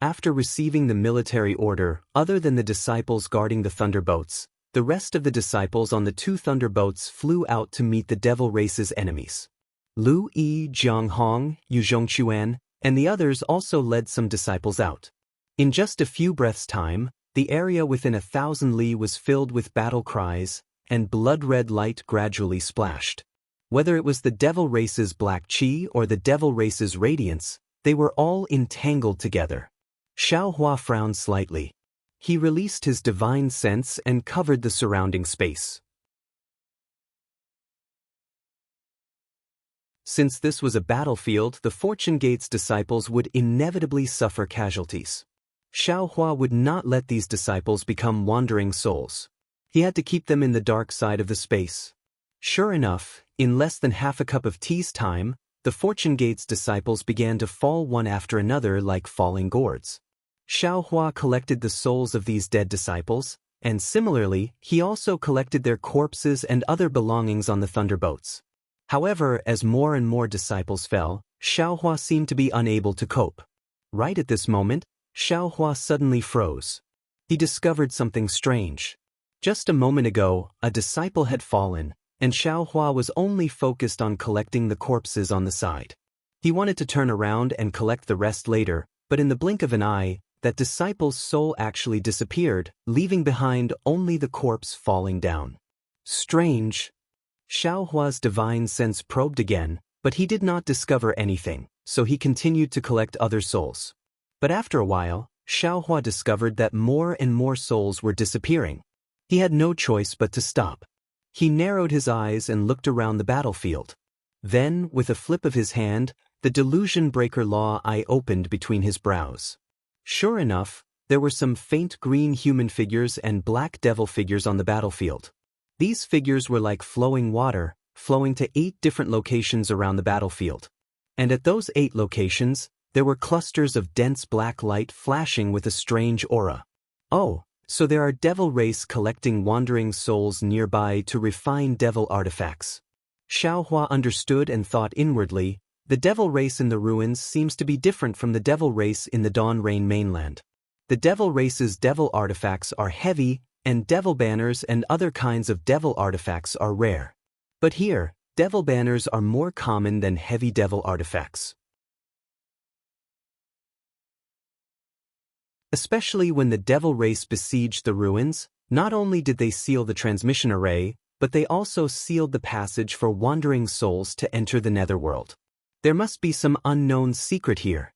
After receiving the military order, other than the disciples guarding the thunderbolts, the rest of the disciples on the two thunderbolts flew out to meet the devil race's enemies. Lu Yi Jianghong, Yu Zhongquan, and the others also led some disciples out. In just a few breaths' time, the area within 1,000 li was filled with battle cries, and blood-red light gradually splashed. Whether it was the devil race's black qi or the devil race's radiance, they were all entangled together. Xiaohua frowned slightly. He released his divine sense and covered the surrounding space. Since this was a battlefield, the Fortune Gate's disciples would inevitably suffer casualties. Xiaohua would not let these disciples become wandering souls. He had to keep them in the dark side of the space. Sure enough, in less than half a cup of tea's time, the Fortune Gate's disciples began to fall one after another like falling gourds. Xiaohua collected the souls of these dead disciples, and similarly, he also collected their corpses and other belongings on the thunderboats. However, as more and more disciples fell, Xiaohua seemed to be unable to cope. Right at this moment, Xiaohua suddenly froze. He discovered something strange. Just a moment ago, a disciple had fallen, and Xiaohua was only focused on collecting the corpses on the side. He wanted to turn around and collect the rest later, but in the blink of an eye, that disciple's soul actually disappeared, leaving behind only the corpse falling down. Strange. Xiaohua's divine sense probed again, but he did not discover anything, so he continued to collect other souls. But after a while, Xiaohua discovered that more and more souls were disappearing. He had no choice but to stop. He narrowed his eyes and looked around the battlefield. Then, with a flip of his hand, the delusion breaker law eye opened between his brows. Sure enough, there were some faint green human figures and black devil figures on the battlefield. These figures were like flowing water, flowing to 8 different locations around the battlefield. And at those 8 locations, there were clusters of dense black light flashing with a strange aura. Oh, so there are devil race collecting wandering souls nearby to refine devil artifacts. Xiaohua understood and thought inwardly, the devil race in the ruins seems to be different from the devil race in the Dawn Rain mainland. The devil race's devil artifacts are heavy, and devil banners and other kinds of devil artifacts are rare. But here, devil banners are more common than heavy devil artifacts. Especially when the devil race besieged the ruins, not only did they seal the transmission array, but they also sealed the passage for wandering souls to enter the netherworld. There must be some unknown secret here.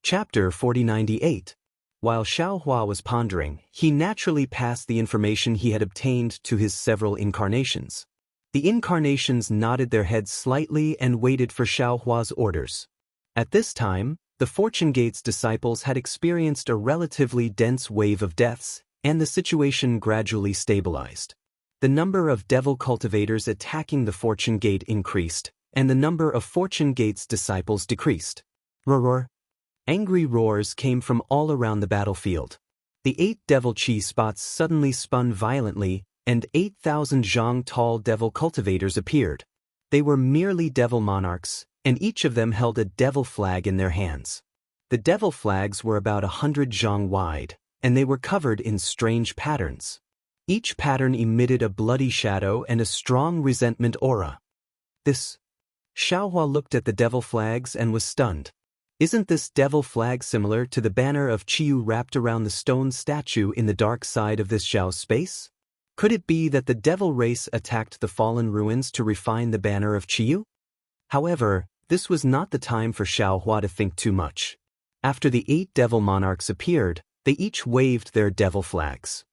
Chapter 4098. While Xiaohua was pondering, he naturally passed the information he had obtained to his several incarnations. The incarnations nodded their heads slightly and waited for Xiaohua's orders. At this time, the Fortune Gate's disciples had experienced a relatively dense wave of deaths, and the situation gradually stabilized. The number of devil cultivators attacking the Fortune Gate increased, and the number of Fortune Gate's disciples decreased. Roar! Angry roars came from all around the battlefield. The 8 devil chi spots suddenly spun violently, and 8,000 zhang tall devil cultivators appeared. They were merely devil monarchs, and each of them held a devil flag in their hands. The devil flags were about 100 zhang wide, and they were covered in strange patterns. Each pattern emitted a bloody shadow and a strong resentment aura. This. Xiaohua looked at the devil flags and was stunned. Isn't this devil flag similar to the banner of Qiyu wrapped around the stone statue in the dark side of this Xiao space? Could it be that the devil race attacked the fallen ruins to refine the banner of Qiyu? However, this was not the time for Xiaohua to think too much. After the 8 devil monarchs appeared, they each waved their devil flags.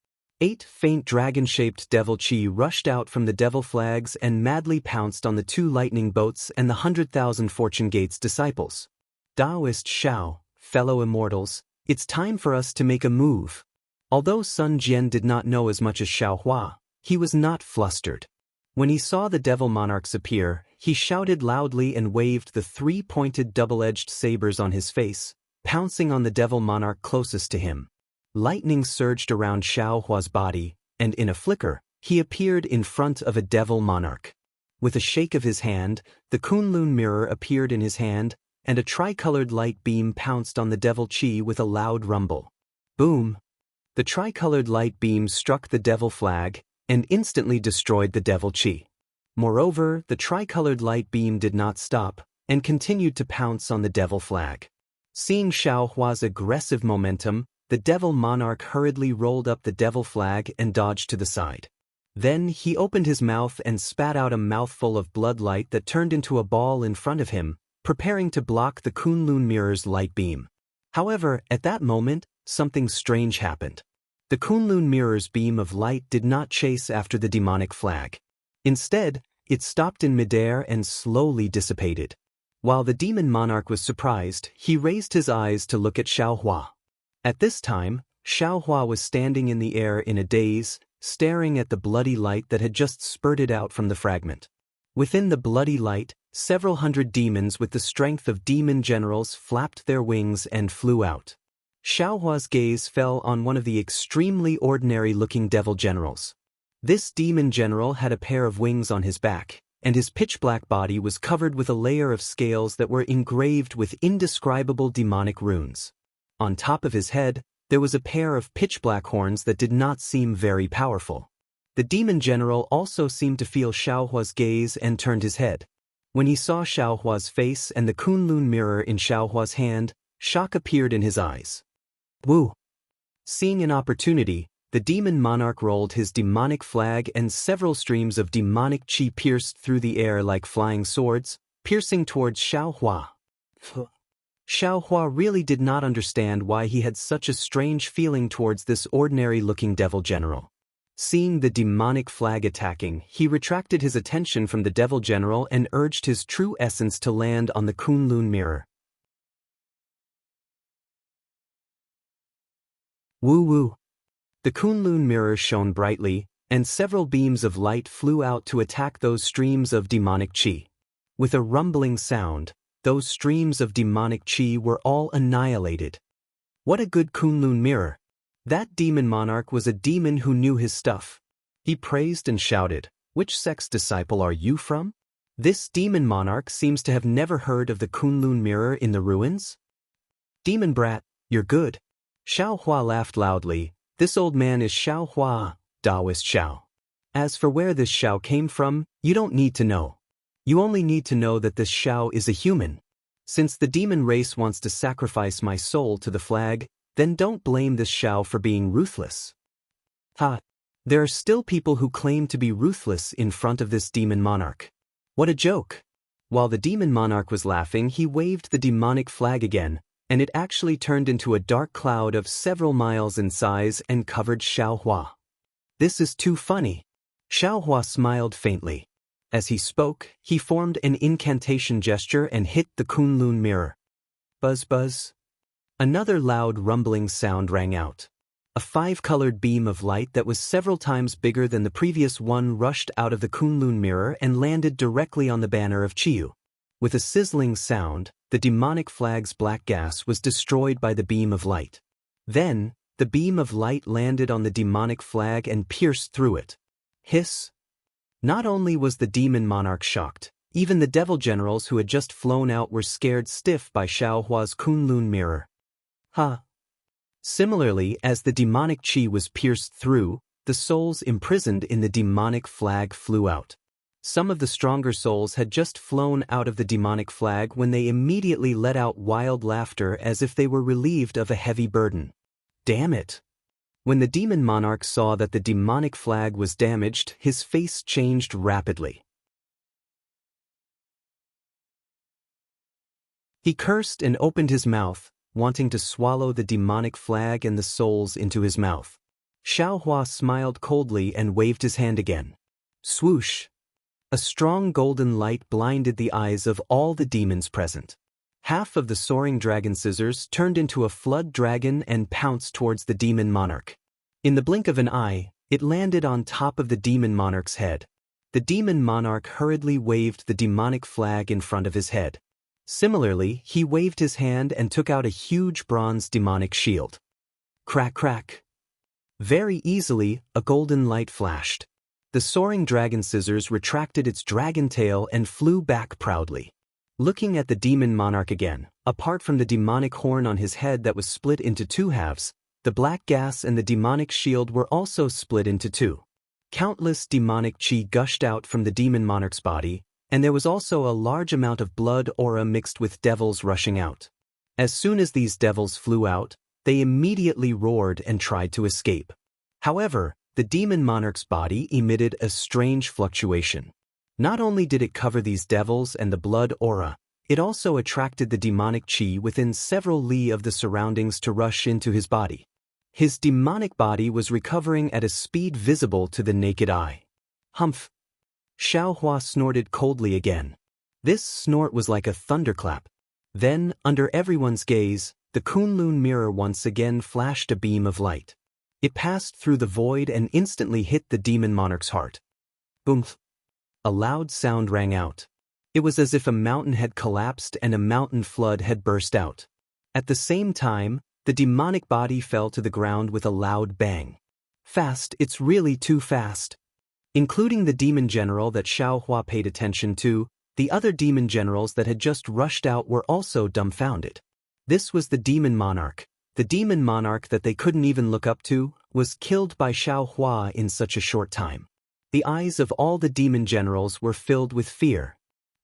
8 faint dragon-shaped devil chi rushed out from the devil flags and madly pounced on the 2 lightning boats and the 100,000 Fortune Gate's disciples. Daoist Xiao, fellow immortals, it's time for us to make a move. Although Sun Jian did not know as much as Xiaohua, he was not flustered. When he saw the devil monarchs appear, he shouted loudly and waved the 3-pointed double-edged sabers on his face, pouncing on the devil monarch closest to him. Lightning surged around Xiaohua's body, and in a flicker, he appeared in front of a devil monarch. With a shake of his hand, the Kunlun mirror appeared in his hand, and a tricolored light beam pounced on the devil chi with a loud rumble. Boom! The tricolored light beam struck the devil flag and instantly destroyed the devil chi. Moreover, the tricolored light beam did not stop and continued to pounce on the devil flag. Seeing Xiao Hua's aggressive momentum, the devil monarch hurriedly rolled up the devil flag and dodged to the side. Then he opened his mouth and spat out a mouthful of blood light that turned into a ball in front of him, preparing to block the Kunlun mirror's light beam. However, at that moment, something strange happened. The Kunlun mirror's beam of light did not chase after the demonic flag. Instead, it stopped in midair and slowly dissipated. While the demon monarch was surprised, he raised his eyes to look at Xiao Hua. At this time, Xiao Hua was standing in the air in a daze, staring at the bloody light that had just spurted out from the fragment. Within the bloody light, several hundred demons with the strength of demon generals flapped their wings and flew out. Xiao Hua's gaze fell on one of the extremely ordinary-looking devil generals. This demon general had a pair of wings on his back, and his pitch-black body was covered with a layer of scales that were engraved with indescribable demonic runes. On top of his head, there was a pair of pitch-black horns that did not seem very powerful. The demon general also seemed to feel Xiao Hua's gaze and turned his head. When he saw Xiao Hua's face and the Kunlun mirror in Xiao Hua's hand, shock appeared in his eyes. Wu! Seeing an opportunity, the demon monarch rolled his demonic flag and several streams of demonic chi pierced through the air like flying swords, piercing towards Xiao Hua. Xiao Hua really did not understand why he had such a strange feeling towards this ordinary-looking devil general. Seeing the demonic flag attacking, he retracted his attention from the devil general and urged his true essence to land on the Kunlun mirror. Woo-woo! The Kunlun mirror shone brightly, and several beams of light flew out to attack those streams of demonic chi. With a rumbling sound, those streams of demonic chi were all annihilated. What a good Kunlun mirror! That demon monarch was a demon who knew his stuff. He praised and shouted, "Which sect's disciple are you from?" This demon monarch seems to have never heard of the Kunlun mirror in the ruins. Demon brat, you're good. Xiao Hua laughed loudly. This old man is Xiao Hua, Daoist Xiao. As for where this Xiao came from, you don't need to know. You only need to know that this Xiao is a human. Since the demon race wants to sacrifice my soul to the flag, then don't blame this Xiao for being ruthless. Ha! There are still people who claim to be ruthless in front of this demon monarch. What a joke! While the demon monarch was laughing, he waved the demonic flag again, and it actually turned into a dark cloud of several miles in size and covered Xiao Hua. This is too funny. Xiao Hua smiled faintly. As he spoke, he formed an incantation gesture and hit the Kunlun mirror. Buzz buzz. Another loud rumbling sound rang out. A five-colored beam of light that was several times bigger than the previous one rushed out of the Kunlun mirror and landed directly on the banner of Chiyu. With a sizzling sound, the demonic flag's black gas was destroyed by the beam of light. Then, the beam of light landed on the demonic flag and pierced through it. Hiss! Not only was the demon monarch shocked, even the devil generals who had just flown out were scared stiff by Xiao Hua's Kunlun mirror. Ha! Similarly, as the demonic chi was pierced through, the souls imprisoned in the demonic flag flew out. Some of the stronger souls had just flown out of the demonic flag when they immediately let out wild laughter as if they were relieved of a heavy burden. Damn it! When the demon monarch saw that the demonic flag was damaged, his face changed rapidly. He cursed and opened his mouth, wanting to swallow the demonic flag and the souls into his mouth. Xiao Hua smiled coldly and waved his hand again. Swoosh! A strong golden light blinded the eyes of all the demons present. Half of the soaring dragon scissors turned into a flood dragon and pounced towards the demon monarch. In the blink of an eye, it landed on top of the demon monarch's head. The demon monarch hurriedly waved the demonic flag in front of his head. Similarly, he waved his hand and took out a huge bronze demonic shield. Crack crack! Very easily, a golden light flashed. The soaring dragon scissors retracted its dragon tail and flew back proudly. Looking at the demon monarch again, apart from the demonic horn on his head that was split into two halves, The black gas and the demonic shield were also split into two. Countless demonic chi gushed out from the demon monarch's body, and there was also a large amount of blood aura mixed with devils rushing out. As soon as these devils flew out, they immediately roared and tried to escape. However, the demon monarch's body emitted a strange fluctuation. Not only did it cover these devils and the blood aura, it also attracted the demonic chi within several li of the surroundings to rush into his body. His demonic body was recovering at a speed visible to the naked eye. Humph! Xiaohua snorted coldly again. This snort was like a thunderclap. Then, under everyone's gaze, the Kunlun mirror once again flashed a beam of light. It passed through the void and instantly hit the demon monarch's heart. Boom! A loud sound rang out. It was as if a mountain had collapsed and a mountain flood had burst out. At the same time, the demonic body fell to the ground with a loud bang. Fast, it's really too fast. Including the demon general that Xiaohua paid attention to, the other demon generals that had just rushed out were also dumbfounded. This was the demon monarch. The demon monarch that they couldn't even look up to was killed by Xiaohua in such a short time. The eyes of all the demon generals were filled with fear.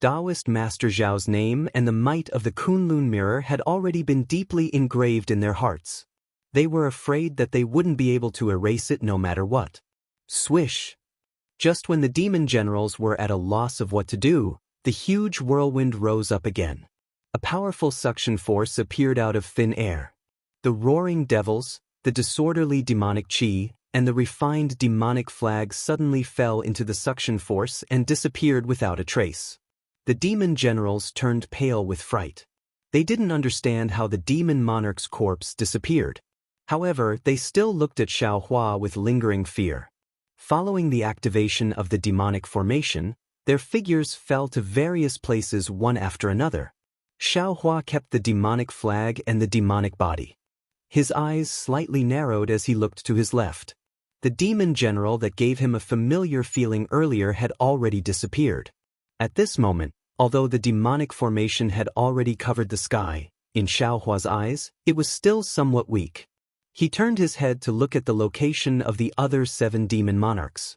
Daoist Master Zhao's name and the might of the Kunlun mirror had already been deeply engraved in their hearts. They were afraid that they wouldn't be able to erase it no matter what. Swish! Just when the demon generals were at a loss of what to do, the huge whirlwind rose up again. A powerful suction force appeared out of thin air. The roaring devils, the disorderly demonic chi, and the refined demonic flag suddenly fell into the suction force and disappeared without a trace. The demon generals turned pale with fright. They didn't understand how the demon monarch's corpse disappeared. However, they still looked at Xiaohua with lingering fear. Following the activation of the demonic formation, their figures fell to various places one after another. Xiaohua kept the demonic flag and the demonic body. His eyes slightly narrowed as he looked to his left. The demon general that gave him a familiar feeling earlier had already disappeared. At this moment, although the demonic formation had already covered the sky, in Xiaohua's eyes, it was still somewhat weak. He turned his head to look at the location of the other 7 demon monarchs.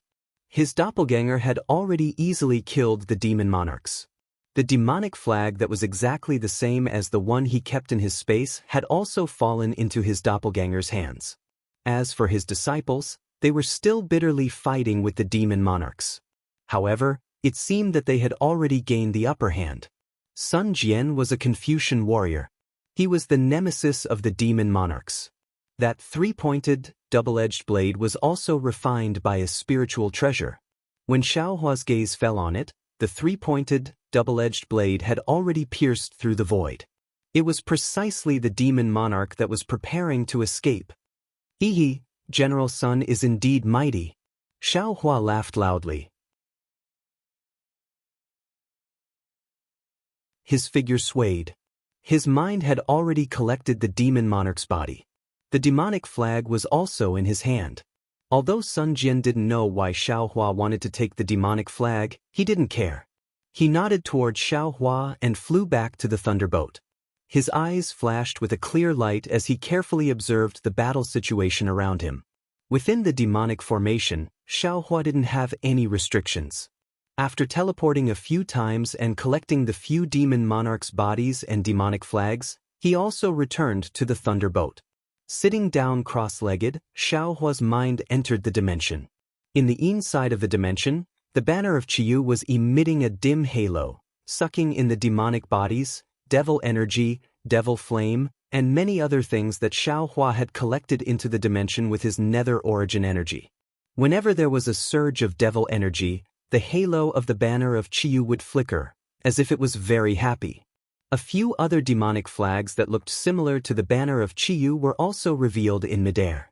His doppelganger had already easily killed the demon monarchs. The demonic flag that was exactly the same as the one he kept in his space had also fallen into his doppelganger's hands. As for his disciples, they were still bitterly fighting with the demon monarchs. However, it seemed that they had already gained the upper hand. Sun Jian was a Confucian warrior. He was the nemesis of the demon monarchs. That 3-pointed, double-edged blade was also refined by a spiritual treasure. When Xiaohua's gaze fell on it, the 3-pointed, double-edged blade had already pierced through the void. It was precisely the demon monarch that was preparing to escape. Hee, General Sun is indeed mighty. Xiaohua laughed loudly. His figure swayed. His mind had already collected the demon monarch's body. The demonic flag was also in his hand. Although Sun Jian didn't know why Xiaohua wanted to take the demonic flag, he didn't care. He nodded toward Xiaohua and flew back to the thunderboat. His eyes flashed with a clear light as he carefully observed the battle situation around him. Within the demonic formation, Xiaohua didn't have any restrictions. After teleporting a few times and collecting the few demon monarchs' bodies and demonic flags, he also returned to the thunderboat. Sitting down cross-legged, Xiaohua's mind entered the dimension. In the inside of the dimension, the banner of Qiyu was emitting a dim halo, sucking in the demonic bodies, devil energy, devil flame, and many other things that Xiaohua had collected into the dimension with his nether origin energy. Whenever there was a surge of devil energy, the halo of the banner of Qiyu would flicker, as if it was very happy. A few other demonic flags that looked similar to the banner of Qiyu were also revealed in midair.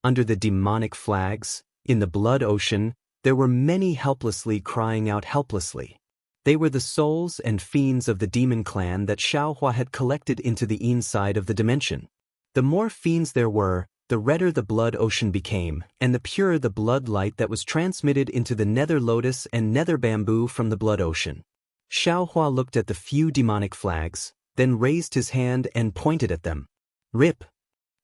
Under the demonic flags, in the blood ocean, there were many helplessly crying out helplessly. They were the souls and fiends of the demon clan that Xiaohua had collected into the inside of the dimension. The more fiends there were, the redder the blood ocean became, and the purer the blood light that was transmitted into the nether lotus and nether bamboo from the blood ocean. Xiaohua looked at the few demonic flags, then raised his hand and pointed at them. Rip!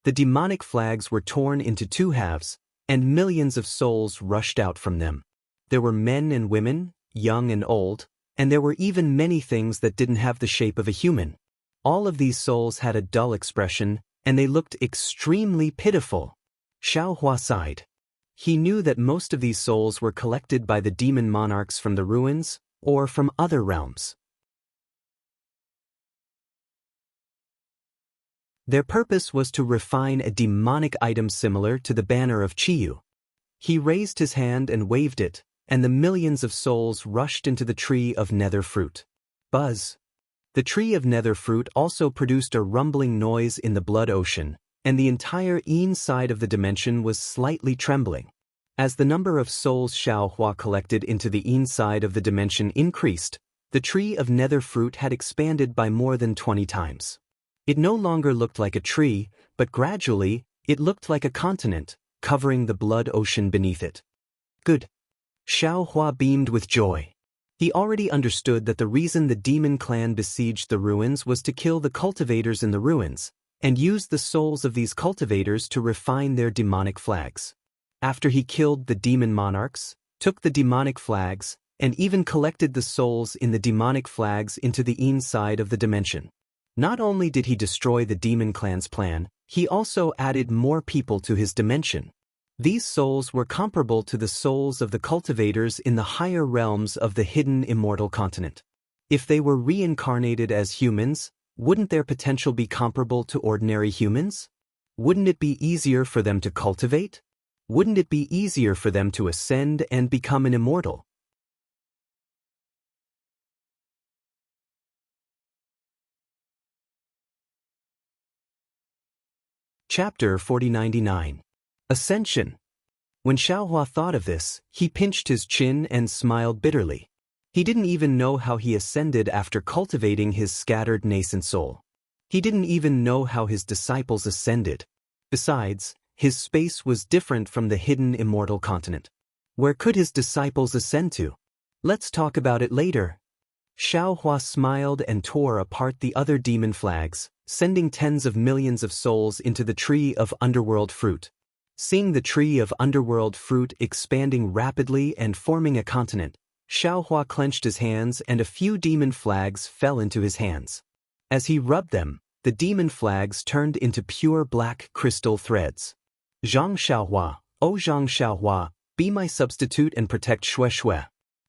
The demonic flags were torn into two halves, and millions of souls rushed out from them. There were men and women, young and old, and there were even many things that didn't have the shape of a human. All of these souls had a dull expression, and they looked extremely pitiful. Xiaohua sighed. He knew that most of these souls were collected by the demon monarchs from the ruins, or from other realms. Their purpose was to refine a demonic item similar to the banner of Qiyu. He raised his hand and waved it, and the millions of souls rushed into the tree of nether fruit. Buzz. The tree of nether fruit also produced a rumbling noise in the blood ocean, and the entire inside of the dimension was slightly trembling. As the number of souls Xiaohua collected into the inside of the dimension increased, the tree of nether fruit had expanded by more than 20 times. It no longer looked like a tree, but gradually, it looked like a continent, covering the blood ocean beneath it. Good. Xiaohua beamed with joy. He already understood that the reason the demon clan besieged the ruins was to kill the cultivators in the ruins, and use the souls of these cultivators to refine their demonic flags. After he killed the demon monarchs, took the demonic flags, and even collected the souls in the demonic flags into the inside of the dimension. Not only did he destroy the demon clan's plan, he also added more people to his dimension. These souls were comparable to the souls of the cultivators in the higher realms of the hidden immortal continent. If they were reincarnated as humans, wouldn't their potential be comparable to ordinary humans? Wouldn't it be easier for them to cultivate? Wouldn't it be easier for them to ascend and become an immortal? Chapter 4099. Ascension. When Xiaohua thought of this, he pinched his chin and smiled bitterly. He didn't even know how he ascended after cultivating his scattered nascent soul. He didn't even know how his disciples ascended. Besides, his space was different from the hidden immortal continent. Where could his disciples ascend to? Let's talk about it later. Xiaohua smiled and tore apart the other demon flags, sending tens of millions of souls into the tree of underworld fruit. Seeing the tree of underworld fruit expanding rapidly and forming a continent, Xiaohua clenched his hands and a few demon flags fell into his hands. As he rubbed them, the demon flags turned into pure black crystal threads. Zhang Xiaohua, O Zhang Xiaohua, be my substitute and protect Shui.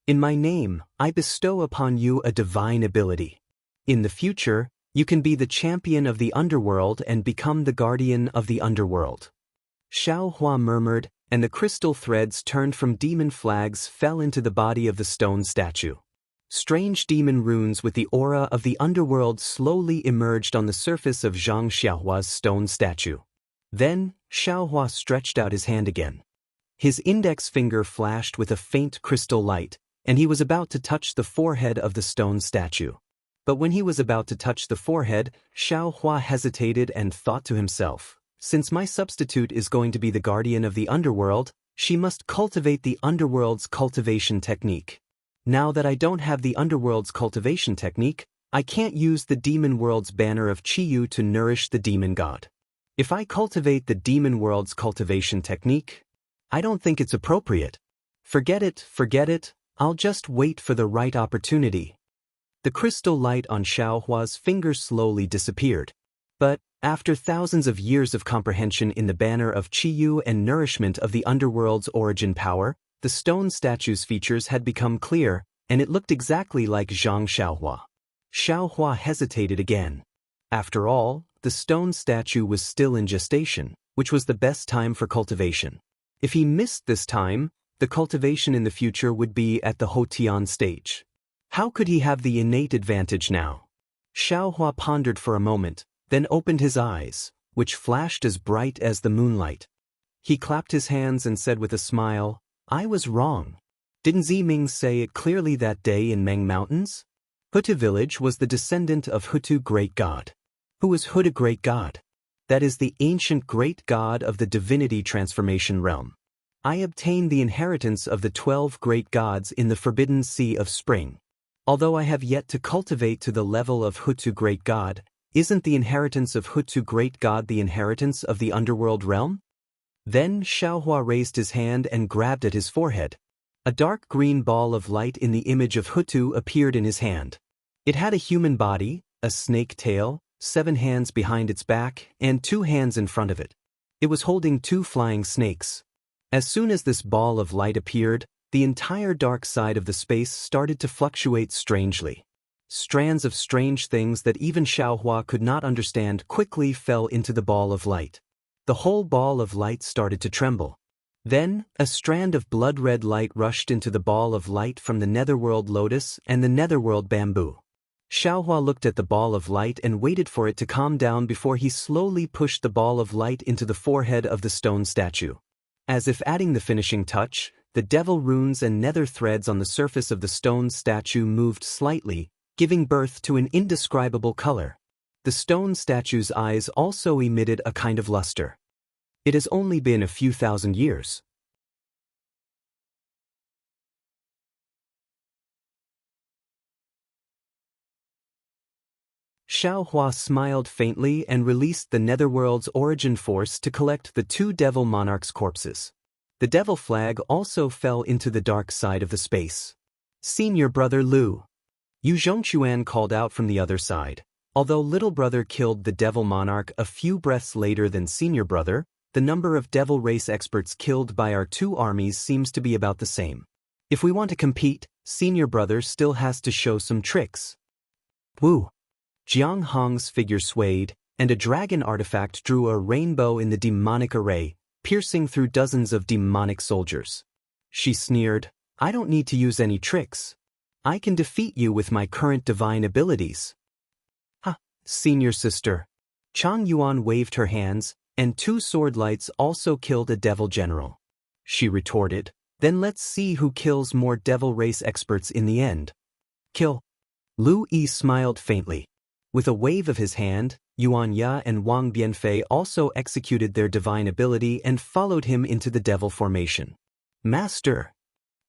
In my name, I bestow upon you a divine ability. In the future, you can be the champion of the underworld and become the guardian of the underworld. Xiaohua murmured, and the crystal threads turned from demon flags fell into the body of the stone statue. Strange demon runes with the aura of the underworld slowly emerged on the surface of Zhang Xiaohua's stone statue. Then, Xiaohua stretched out his hand again. His index finger flashed with a faint crystal light, and he was about to touch the forehead of the stone statue. But when he was about to touch the forehead, Xiaohua hesitated and thought to himself, since my substitute is going to be the guardian of the underworld, she must cultivate the underworld's cultivation technique. Now that I don't have the underworld's cultivation technique, I can't use the demon world's banner of Qiyu to nourish the demon god. If I cultivate the demon world's cultivation technique, I don't think it's appropriate. Forget it, I'll just wait for the right opportunity. The crystal light on Xiaohua's finger slowly disappeared. But, after thousands of years of comprehension in the banner of Qiyu and nourishment of the underworld's origin power, the stone statue's features had become clear, and it looked exactly like Zhang Xiaohua. Xiaohua hesitated again. After all, the stone statue was still in gestation, which was the best time for cultivation. If he missed this time, the cultivation in the future would be at the Hotian stage. How could he have the innate advantage now? Xiaohua pondered for a moment, then opened his eyes, which flashed as bright as the moonlight. He clapped his hands and said with a smile, I was wrong. Didn't Ziming say it clearly that day in Meng Mountains? Hutu village was the descendant of Hutu great god. Who is Hutu great god? That is the ancient great god of the divinity transformation realm. I obtained the inheritance of the 12 great gods in the forbidden sea of spring. Although I have yet to cultivate to the level of Hutu great god, Isn't the inheritance of Hutu great god the inheritance of the underworld realm? Then Xiaohua raised his hand and grabbed at his forehead. A dark green ball of light in the image of Hutu appeared in his hand. It had a human body, a snake tail, 7 hands behind its back, and 2 hands in front of it. It was holding 2 flying snakes. As soon as this ball of light appeared, the entire dark side of the space started to fluctuate strangely. Strands of strange things that even Xiaohua could not understand quickly fell into the ball of light. The whole ball of light started to tremble. Then, a strand of blood-red light rushed into the ball of light from the netherworld lotus and the netherworld bamboo. Xiaohua looked at the ball of light and waited for it to calm down before he slowly pushed the ball of light into the forehead of the stone statue. As if adding the finishing touch, the devil runes and nether threads on the surface of the stone statue moved slightly, giving birth to an indescribable color. The stone statue's eyes also emitted a kind of luster. It has only been a few thousand years. Xiaohua smiled faintly and released the netherworld's origin force to collect the 2 devil monarchs' corpses. The devil flag also fell into the dark side of the space. Senior brother Lu. Yu Zhongquan called out from the other side. Although little brother killed the devil monarch a few breaths later than senior brother, the number of devil race experts killed by our 2 armies seems to be about the same. If we want to compete, senior brother still has to show some tricks. Wu. Jiang Hong's figure swayed, and a dragon artifact drew a rainbow in the demonic array, piercing through dozens of demonic soldiers. She sneered, "I don't need to use any tricks. I can defeat you with my current divine abilities." "Ha, senior sister." Chang Yuan waved her hands, and 2 sword lights also killed a devil general. She retorted, "Then let's see who kills more devil race experts in the end." "Kill." Lu Yi smiled faintly. With a wave of his hand, Yuan Ya and Wang Bianfei also executed their divine ability and followed him into the devil formation. "Master."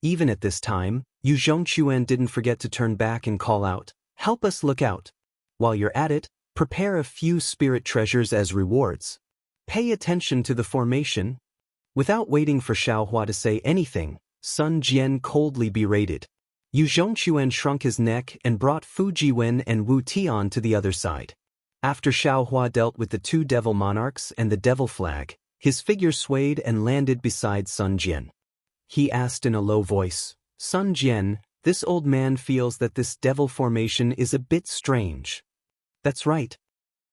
Even at this time, Yu Zhongquan didn't forget to turn back and call out, "Help us look out. While you're at it, prepare a few spirit treasures as rewards. Pay attention to the formation." Without waiting for Xiaohua to say anything, Sun Jian coldly berated. Yu Zhongquan shrunk his neck and brought Fu Jiwen and Wu Tian to the other side. After Xiaohua dealt with the 2 devil monarchs and the devil flag, his figure swayed and landed beside Sun Jian. He asked in a low voice, "Sun Jian, this old man feels that this devil formation is a bit strange." "That's right."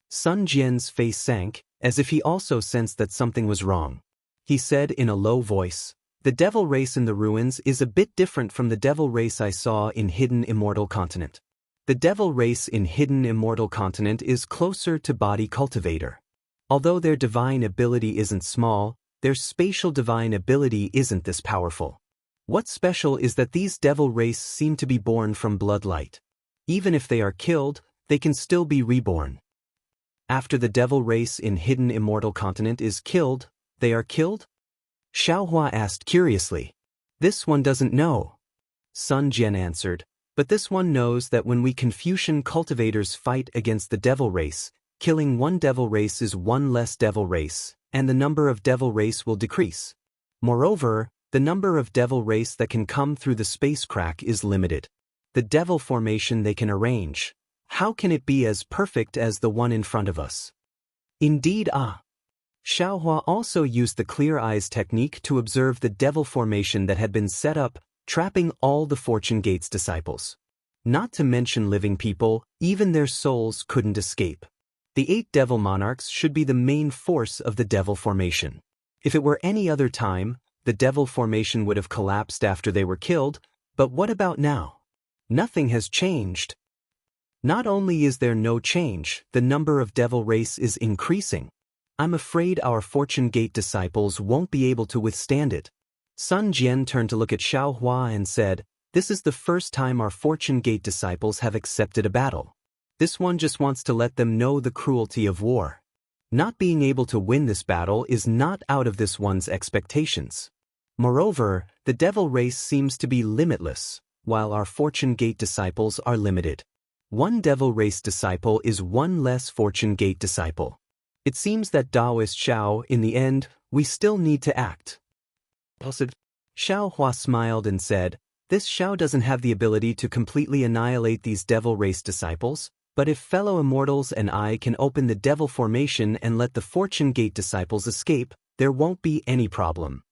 Sun Jian's face sank, as if he also sensed that something was wrong. He said in a low voice, "The devil race in the ruins is a bit different from the devil race I saw in Hidden Immortal Continent. The devil race in Hidden Immortal Continent is closer to body cultivator. Although their divine ability isn't small, their spatial divine ability isn't this powerful. What's special is that these devil race seem to be born from bloodlight. Even if they are killed, they can still be reborn. After the devil race in Hidden Immortal Continent is killed, they are killed?" Xiaohua asked curiously. "This one doesn't know." Sun Jian answered, "But this one knows that when we Confucian cultivators fight against the devil race, killing 1 devil race is 1 less devil race, and the number of devil race will decrease. Moreover, the number of devil race that can come through the space crack is limited. The devil formation they can arrange, how can it be as perfect as the one in front of us?" "Indeed, ah." Xiaohua also used the clear eyes technique to observe the devil formation that had been set up, trapping all the Fortune Gate's disciples. Not to mention living people, even their souls couldn't escape. The 8 devil monarchs should be the main force of the devil formation. If it were any other time, the devil formation would have collapsed after they were killed, but what about now? Nothing has changed. Not only is there no change, the number of devil race is increasing. I'm afraid our Fortune Gate disciples won't be able to withstand it. Sun Jian turned to look at Xiaohua and said, "This is the first time our Fortune Gate disciples have accepted a battle. This one just wants to let them know the cruelty of war. Not being able to win this battle is not out of this one's expectations. Moreover, the devil race seems to be limitless, while our Fortune Gate disciples are limited. One devil race disciple is one less fortune gate disciple. It seems that Daoist Xiao, in the end, we still need to act. Xiao Hua smiled and said, this Xiao doesn't have the ability to completely annihilate these devil race disciples, but if fellow immortals and I can open the devil formation and let the fortune gate disciples escape, there won't be any problem.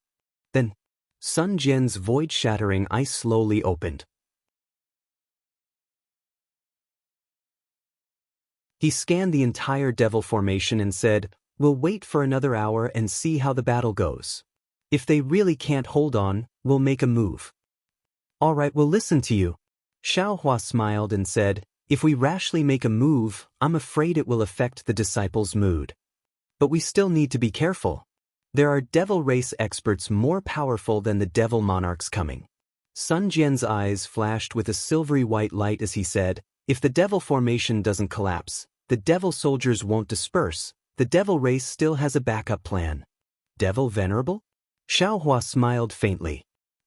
Then, Sun Jian's void-shattering eyes slowly opened. He scanned the entire devil formation and said, we'll wait for another hour and see how the battle goes. If they really can't hold on, we'll make a move. All right, we'll listen to you. Xiao Hua smiled and said, if we rashly make a move, I'm afraid it will affect the disciples' mood. But we still need to be careful. There are devil race experts more powerful than the devil monarchs coming. Sun Jian's eyes flashed with a silvery white light as he said, if the devil formation doesn't collapse, the devil soldiers won't disperse, the devil race still has a backup plan. Devil Venerable? Xiao Hua smiled faintly.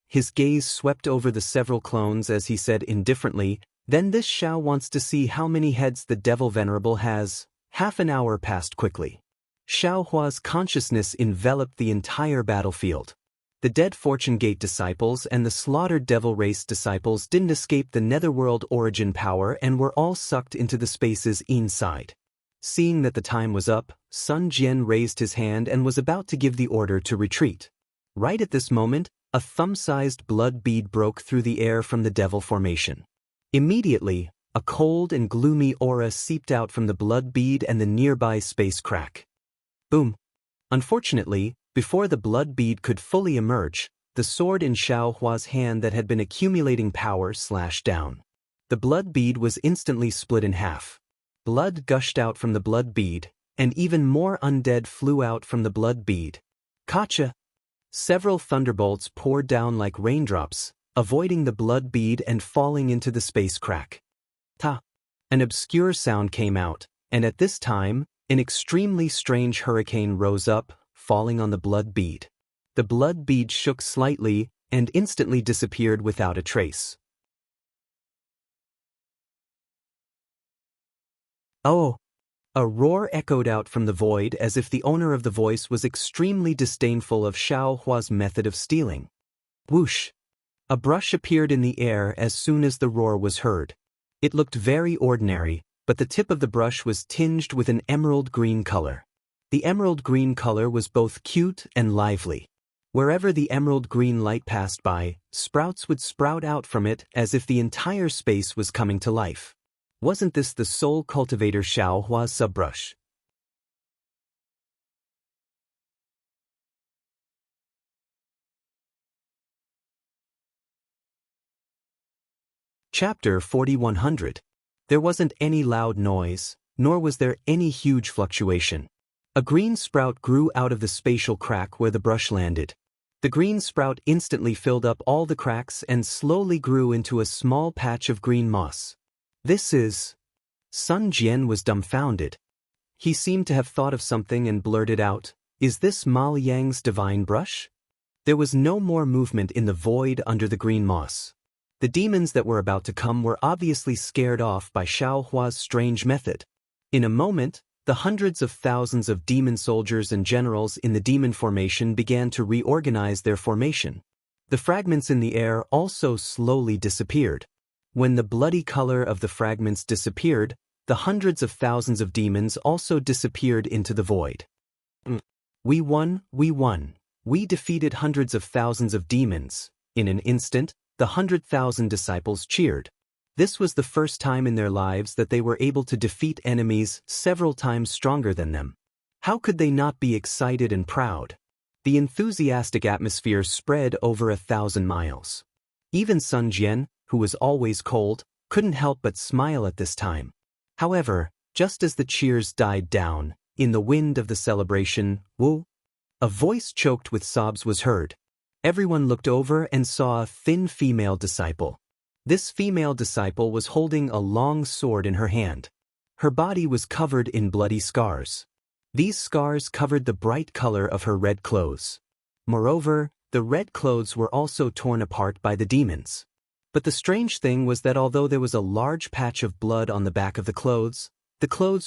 His gaze swept over the several clones as he said indifferently, then this Xiao wants to see how many heads the devil Venerable has. Half an hour passed quickly. Xiao Hua's consciousness enveloped the entire battlefield. The dead Fortune Gate disciples and the slaughtered devil race disciples didn't escape the netherworld origin power and were all sucked into the spaces inside. Seeing that the time was up, Sun Jian raised his hand and was about to give the order to retreat. Right at this moment, a thumb-sized blood bead broke through the air from the devil formation. Immediately, a cold and gloomy aura seeped out from the blood bead and the nearby space crack. Boom! Unfortunately, before the blood bead could fully emerge, the sword in Xiao Hua's hand that had been accumulating power slashed down. The blood bead was instantly split in half. Blood gushed out from the blood bead, and even more undead flew out from the blood bead. Gotcha! Several thunderbolts poured down like raindrops, avoiding the blood bead and falling into the space crack. Ta! An obscure sound came out, and at this time, an extremely strange hurricane rose up, falling on the blood bead. The blood bead shook slightly and instantly disappeared without a trace. Oh! A roar echoed out from the void as if the owner of the voice was extremely disdainful of Xiao Hua's method of stealing. Whoosh! A brush appeared in the air as soon as the roar was heard. It looked very ordinary, but the tip of the brush was tinged with an emerald green color. The emerald green color was both cute and lively. Wherever the emerald green light passed by, sprouts would sprout out from it as if the entire space was coming to life. Wasn't this the soul cultivator Xiao Hua's subbrush? Chapter 4100. There wasn't any loud noise, nor was there any huge fluctuation. A green sprout grew out of the spatial crack where the brush landed. The green sprout instantly filled up all the cracks and slowly grew into a small patch of green moss. This is... Sun Jian was dumbfounded. He seemed to have thought of something and blurted out, is this Ma Liang's divine brush? There was no more movement in the void under the green moss. The demons that were about to come were obviously scared off by Xiao Hua's strange method. In a moment, the hundreds of thousands of demon soldiers and generals in the demon formation began to reorganize their formation. The fragments in the air also slowly disappeared. When the bloody color of the fragments disappeared, the hundreds of thousands of demons also disappeared into the void. We won, we won. We defeated hundreds of thousands of demons. In an instant, the 100,000 disciples cheered. This was the first time in their lives that they were able to defeat enemies several times stronger than them. How could they not be excited and proud? The enthusiastic atmosphere spread over 1,000 miles. Even Sun Jian, who was always cold, couldn't help but smile at this time. However, just as the cheers died down, in the wind of the celebration, woo! A voice choked with sobs was heard. Everyone looked over and saw a thin female disciple. This female disciple was holding a long sword in her hand. Her body was covered in bloody scars. These scars covered the bright color of her red clothes. Moreover, the red clothes were also torn apart by the demons. But the strange thing was that although there was a large patch of blood on the back of the clothes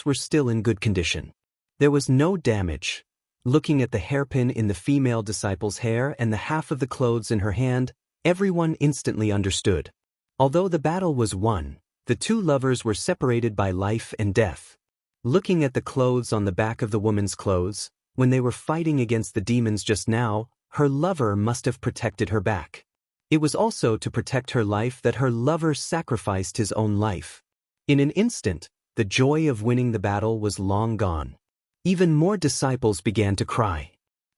were still in good condition. There was no damage. Looking at the hairpin in the female disciple's hair and the half of the clothes in her hand, everyone instantly understood. Although the battle was won, the two lovers were separated by life and death. Looking at the clothes on the back of the woman's clothes, when they were fighting against the demons just now, her lover must have protected her back. It was also to protect her life that her lover sacrificed his own life. In an instant, the joy of winning the battle was long gone. Even more disciples began to cry.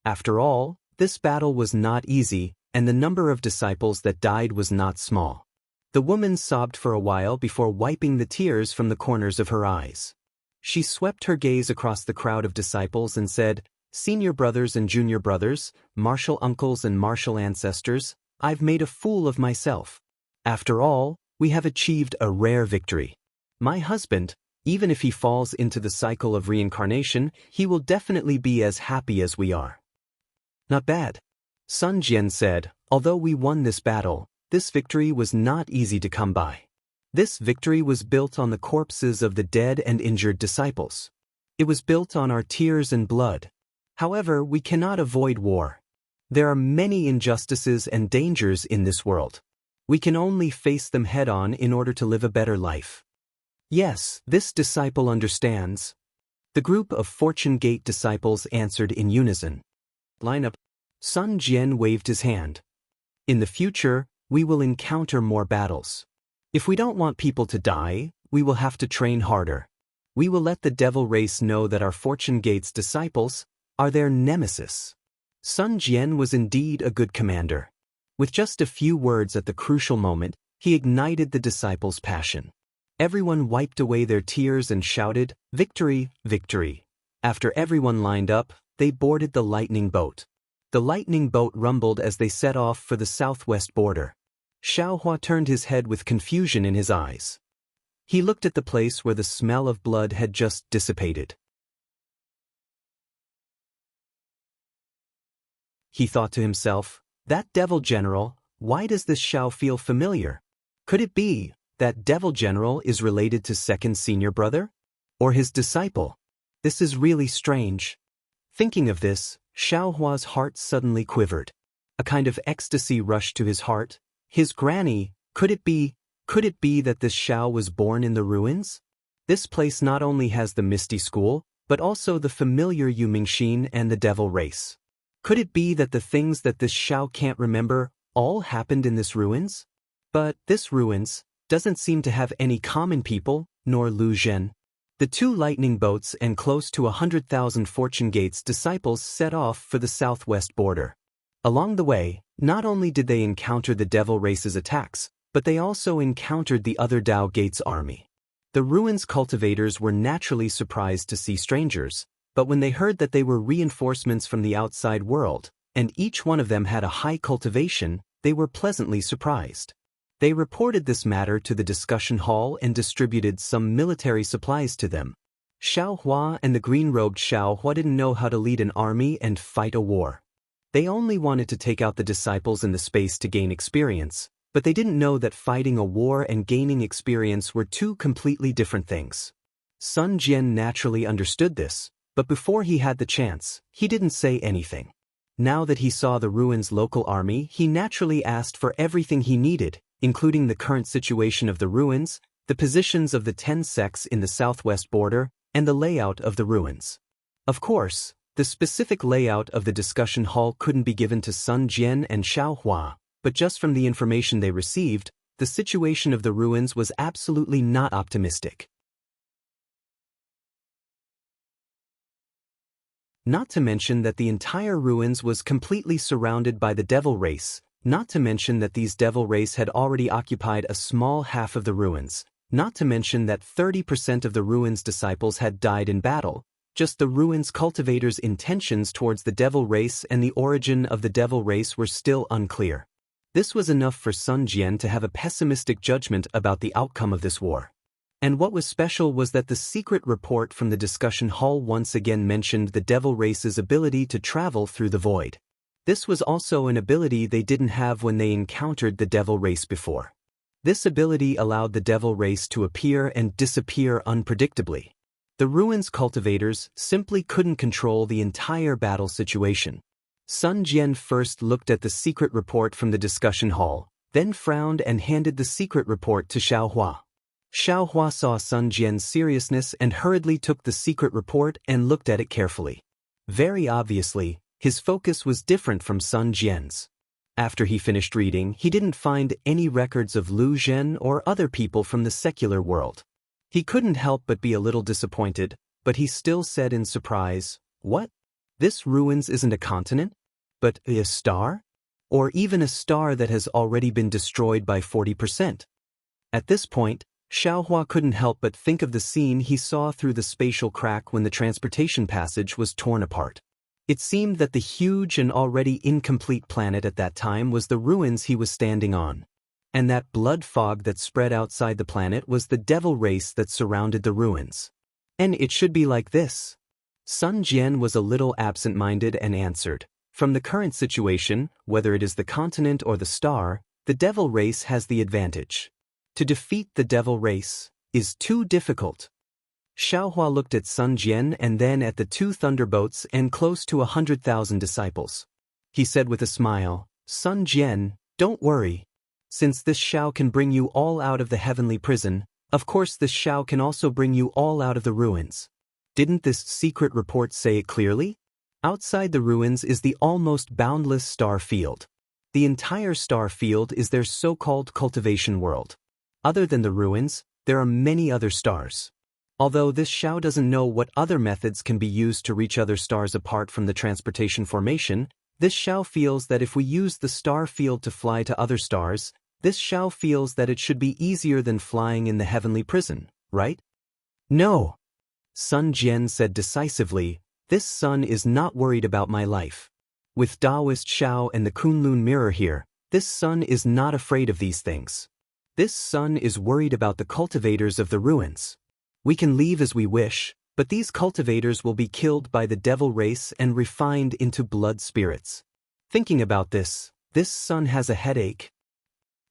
After all, this battle was not easy, and the number of disciples that died was not small. The woman sobbed for a while before wiping the tears from the corners of her eyes. She swept her gaze across the crowd of disciples and said, "Senior brothers and junior brothers, martial uncles and martial ancestors, I've made a fool of myself. After all, we have achieved a rare victory. My husband, even if he falls into the cycle of reincarnation, he will definitely be as happy as we are." "Not bad," Sun Jian said. "Although we won this battle, this victory was not easy to come by. This victory was built on the corpses of the dead and injured disciples. It was built on our tears and blood. However, we cannot avoid war. There are many injustices and dangers in this world. We can only face them head-on in order to live a better life." "Yes, this disciple understands." The group of Fortune Gate disciples answered in unison. "Line up." Sun Jian waved his hand. "In the future, we will encounter more battles. If we don't want people to die, we will have to train harder. We will let the devil race know that our Fortune Gate's disciples are their nemesis." Sun Jian was indeed a good commander. With just a few words at the crucial moment, he ignited the disciples' passion. Everyone wiped away their tears and shouted, "Victory, victory." After everyone lined up, they boarded the lightning boat. The lightning boat rumbled as they set off for the southwest border. Xiaohua turned his head with confusion in his eyes. He looked at the place where the smell of blood had just dissipated. He thought to himself, "That devil general, why does this Xiao feel familiar? Could it be that devil general is related to second senior brother? Or his disciple? This is really strange." Thinking of this, Xiaohua's heart suddenly quivered. A kind of ecstasy rushed to his heart. His granny, could it be that this Xiao was born in the ruins? This place not only has the Misty School, but also the familiar Yu Mingxin and the devil race. Could it be that the things that this Xiao can't remember all happened in this ruins? But this ruins doesn't seem to have any common people, nor Lu Zhen. The two lightning boats and close to 100,000 Fortune Gates disciples set off for the southwest border. Along the way, not only did they encounter the devil race's attacks, but they also encountered the other Dao Gates army. The ruins cultivators were naturally surprised to see strangers, but when they heard that they were reinforcements from the outside world, and each one of them had a high cultivation, they were pleasantly surprised. They reported this matter to the discussion hall and distributed some military supplies to them. Xiaohua and the green-robed Xiaohua didn't know how to lead an army and fight a war. They only wanted to take out the disciples in the space to gain experience, but they didn't know that fighting a war and gaining experience were two completely different things. Sun Jian naturally understood this, but before he had the chance, he didn't say anything. Now that he saw the ruins' local army, he naturally asked for everything he needed, including the current situation of the ruins, the positions of the 10 sects in the southwest border, and the layout of the ruins. Of course, the specific layout of the discussion hall couldn't be given to Sun Jian and Xiaohua, but just from the information they received, the situation of the ruins was absolutely not optimistic. Not to mention that the entire ruins was completely surrounded by the devil race, not to mention that these devil race had already occupied a small half of the ruins, not to mention that 30% of the ruins' disciples had died in battle. Just the ruins' cultivators' intentions towards the devil race and the origin of the devil race were still unclear. This was enough for Sun Jian to have a pessimistic judgment about the outcome of this war. And what was special was that the secret report from the discussion hall once again mentioned the devil race's ability to travel through the void. This was also an ability they didn't have when they encountered the devil race before. This ability allowed the devil race to appear and disappear unpredictably. The ruins cultivators simply couldn't control the entire battle situation. Sun Jian first looked at the secret report from the discussion hall, then frowned and handed the secret report to Xiaohua. Xiaohua saw Sun Jian's seriousness and hurriedly took the secret report and looked at it carefully. Very obviously, his focus was different from Sun Jian's. After he finished reading, he didn't find any records of Lu Zhen or other people from the secular world. He couldn't help but be a little disappointed, but he still said in surprise, "What? This ruins isn't a continent? But a star? Or even a star that has already been destroyed by 40%. At this point, Xiaohua couldn't help but think of the scene he saw through the spatial crack when the transportation passage was torn apart. It seemed that the huge and already incomplete planet at that time was the ruins he was standing on. And that blood fog that spread outside the planet was the devil race that surrounded the ruins. And it should be like this. Sun Jian was a little absent-minded and answered, "From the current situation, whether it is the continent or the star, the devil race has the advantage. To defeat the devil race is too difficult." Xiaohua looked at Sun Jian and then at the two thunderbolts and close to 100,000 disciples. He said with a smile, "Sun Jian, don't worry. Since this Xiao can bring you all out of the heavenly prison, of course this Xiao can also bring you all out of the ruins. Didn't this secret report say it clearly? Outside the ruins is the almost boundless star field. The entire star field is their so-called cultivation world. Other than the ruins, there are many other stars. Although this Xiao doesn't know what other methods can be used to reach other stars apart from the transportation formation, this Xiao feels that if we use the star field to fly to other stars, this Xiao feels that it should be easier than flying in the heavenly prison, right?" "No," Sun Jian said decisively, "this sun is not worried about my life. With Daoist Xiao and the Kunlun mirror here, this sun is not afraid of these things. This sun is worried about the cultivators of the ruins. We can leave as we wish, but these cultivators will be killed by the devil race and refined into blood spirits. Thinking about this sun has a headache."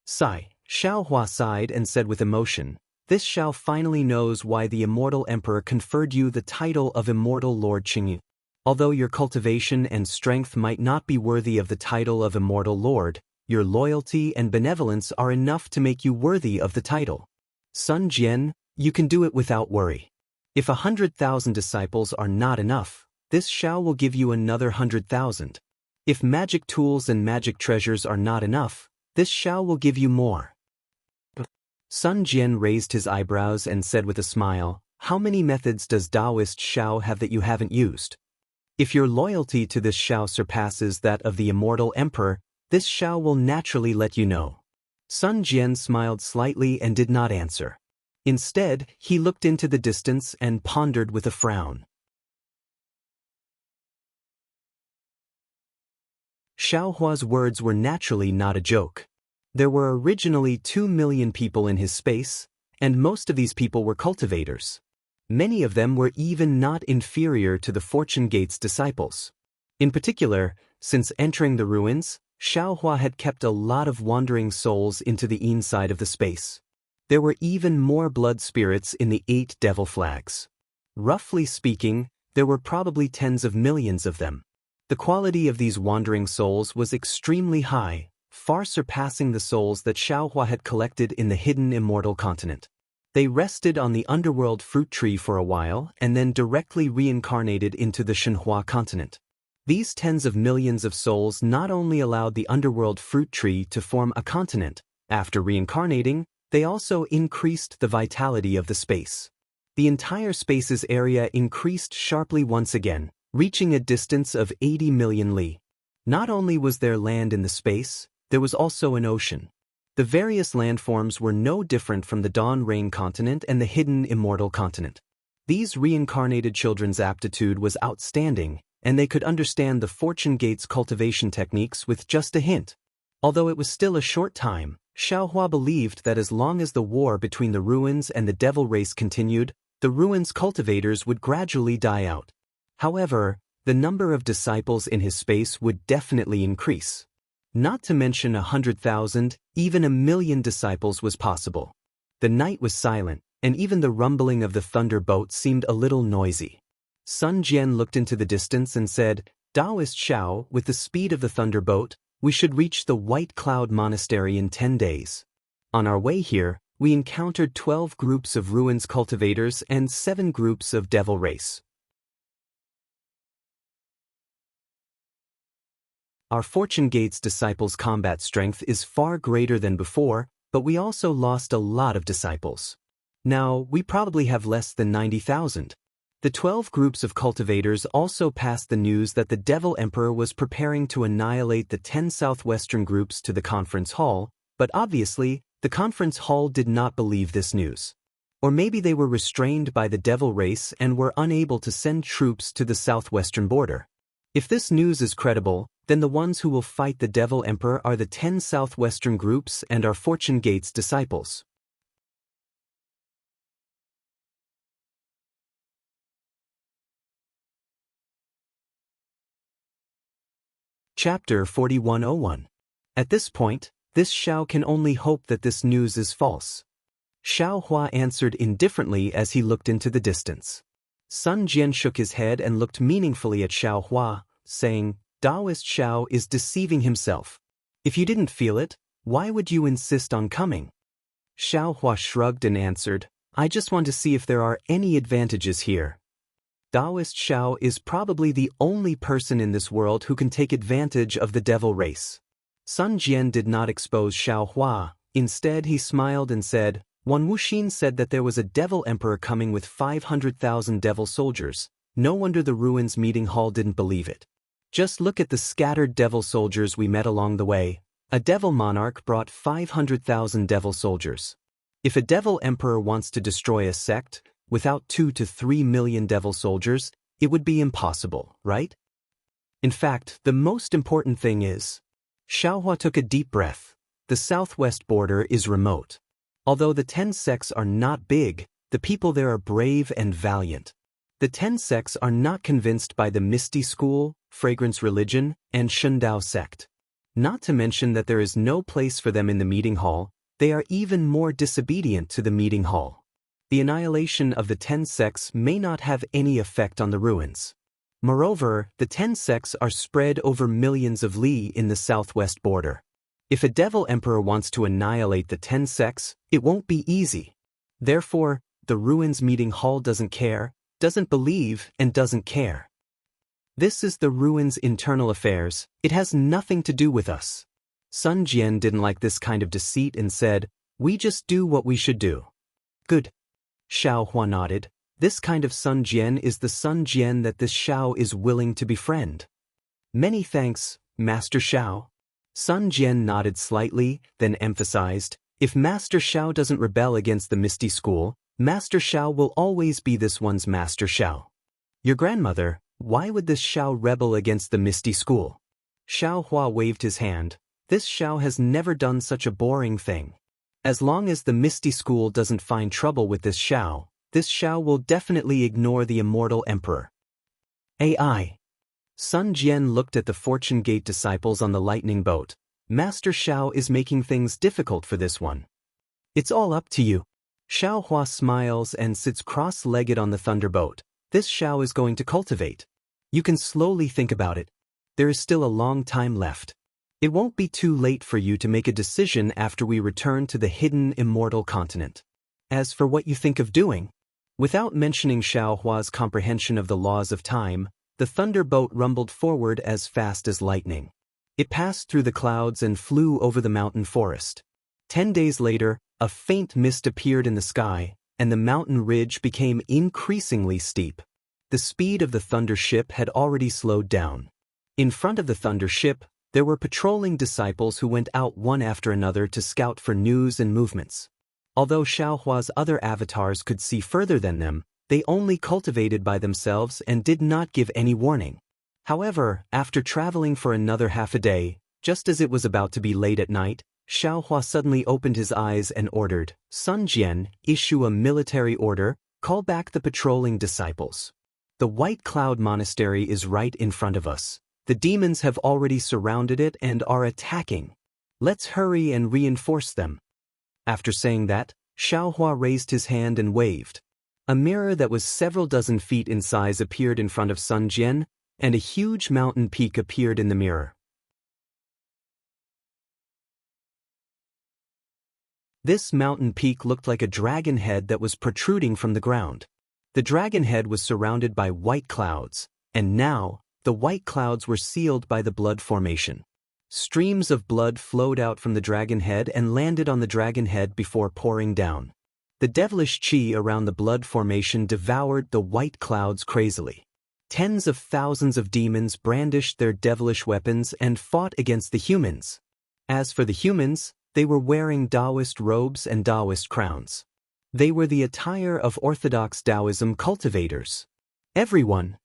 Sigh. Xiaohua sighed and said with emotion, "This Xiao finally knows why the Immortal Emperor conferred you the title of Immortal Lord Qingyu. Although your cultivation and strength might not be worthy of the title of Immortal Lord, your loyalty and benevolence are enough to make you worthy of the title. Sun Jian, you can do it without worry. If 100,000 disciples are not enough, this Xiao will give you another 100,000. If magic tools and magic treasures are not enough, this Xiao will give you more." Sun Jian raised his eyebrows and said with a smile, "How many methods does Daoist Xiao have that you haven't used? If your loyalty to this Xiao surpasses that of the Immortal Emperor, this Xiao will naturally let you know." Sun Jian smiled slightly and did not answer. Instead, he looked into the distance and pondered with a frown. Xiaohua's words were naturally not a joke. There were originally 2 million people in his space, and most of these people were cultivators. Many of them were even not inferior to the Fortune Gate's disciples. In particular, since entering the ruins, Xiaohua had kept a lot of wandering souls into the inside of the space. There were even more blood spirits in the 8 devil flags. Roughly speaking, there were probably tens of millions of them. The quality of these wandering souls was extremely high, far surpassing the souls that Xiaohua had collected in the hidden immortal continent. They rested on the underworld fruit tree for a while and then directly reincarnated into the Shenhua continent. These tens of millions of souls not only allowed the underworld fruit tree to form a continent, after reincarnating, they also increased the vitality of the space. The entire space's area increased sharply once again, reaching a distance of 80 million li. Not only was there land in the space, there was also an ocean. The various landforms were no different from the Dawn Rain continent and the hidden Immortal continent. These reincarnated children's aptitude was outstanding, and they could understand the Fortune Gate's cultivation techniques with just a hint. Although it was still a short time, Xiaohua believed that as long as the war between the ruins and the devil race continued, the ruins cultivators would gradually die out. However, the number of disciples in his space would definitely increase. Not to mention 100,000, even 1,000,000 disciples was possible. The night was silent, and even the rumbling of the thunder boat seemed a little noisy. Sun Jian looked into the distance and said, Daoist Xiao, with the speed of the thunder boat, we should reach the White Cloud Monastery in 10 days. On our way here, we encountered 12 groups of ruins cultivators and 7 groups of devil race. Our Fortune Gate's disciples' combat strength is far greater than before, but we also lost a lot of disciples. Now, we probably have less than 90,000. The 12 groups of cultivators also passed the news that the Devil Emperor was preparing to annihilate the 10 southwestern groups to the conference hall, but obviously, the conference hall did not believe this news. Or maybe they were restrained by the devil race and were unable to send troops to the southwestern border. If this news is credible, then the ones who will fight the Devil Emperor are the 10 southwestern groups and our Fortune Gate's disciples. Chapter 4101. At this point, this Xiao can only hope that this news is false. Xiao Hua answered indifferently as he looked into the distance. Sun Jian shook his head and looked meaningfully at Xiao Hua, saying, Daoist Xiao is deceiving himself. If you didn't feel it, why would you insist on coming? Xiao Hua shrugged and answered, I just want to see if there are any advantages here. Daoist Xiao is probably the only person in this world who can take advantage of the devil race. Sun Jian did not expose Xiao Hua. Instead, he smiled and said, Wan Wuxin said that there was a devil emperor coming with 500,000 devil soldiers. No wonder the ruins meeting hall didn't believe it. Just look at the scattered devil soldiers we met along the way. A devil monarch brought 500,000 devil soldiers. If a devil emperor wants to destroy a sect, without 2 to 3 million devil soldiers, it would be impossible, right? In fact, the most important thing is, Xiaohua took a deep breath. The southwest border is remote. Although the 10 sects are not big, the people there are brave and valiant. The 10 sects are not convinced by the Misty School, Fragrance Religion, and Shundao sect. Not to mention that there is no place for them in the meeting hall, they are even more disobedient to the meeting hall. The annihilation of the 10 sects may not have any effect on the ruins. Moreover, the 10 sects are spread over millions of li in the southwest border. If a devil emperor wants to annihilate the 10 sects, it won't be easy. Therefore, the ruins meeting hall doesn't care, doesn't believe, and doesn't care. This is the ruins' internal affairs, it has nothing to do with us. Sun Jian didn't like this kind of deceit and said, we just do what we should do. Good. Xiao Hua nodded. This kind of Sun Jian is the Sun Jian that this Xiao is willing to befriend. Many thanks, Master Xiao. Sun Jian nodded slightly, then emphasized, if Master Xiao doesn't rebel against the Misty School, Master Xiao will always be this one's Master Xiao. Your grandmother, why would this Xiao rebel against the Misty School? Xiao Hua waved his hand. This Xiao has never done such a boring thing. As long as the Misty School doesn't find trouble with this Xiao will definitely ignore the Immortal Emperor. AI. Sun Jian looked at the Fortune Gate disciples on the lightning boat. Master Xiao is making things difficult for this one. It's all up to you. Xiao Hua smiles and sits cross-legged on the thunderboat. This Xiao is going to cultivate. You can slowly think about it. There is still a long time left. It won't be too late for you to make a decision after we return to the hidden immortal continent. As for what you think of doing, without mentioning Xiao Hua's comprehension of the laws of time, the thunderboat rumbled forward as fast as lightning. It passed through the clouds and flew over the mountain forest. 10 days later, a faint mist appeared in the sky, and the mountain ridge became increasingly steep. The speed of the thunder ship had already slowed down. In front of the thunder ship, there were patrolling disciples who went out one after another to scout for news and movements. Although Xiao Hua's other avatars could see further than them, they only cultivated by themselves and did not give any warning. However, after traveling for another half a day, just as it was about to be late at night, Xiao Hua suddenly opened his eyes and ordered, Sun Jian, issue a military order, call back the patrolling disciples. The White Cloud Monastery is right in front of us. The demons have already surrounded it and are attacking. Let's hurry and reinforce them." After saying that, Xiaohua raised his hand and waved. A mirror that was several dozen feet in size appeared in front of Sun Jian, and a huge mountain peak appeared in the mirror. This mountain peak looked like a dragon head that was protruding from the ground. The dragon head was surrounded by white clouds, and now, the white clouds were sealed by the blood formation. Streams of blood flowed out from the dragon head and landed on the dragon head before pouring down. The devilish qi around the blood formation devoured the white clouds crazily. Tens of thousands of demons brandished their devilish weapons and fought against the humans. As for the humans, they were wearing Daoist robes and Daoist crowns. They were the attire of orthodox Taoism cultivators. Everyone.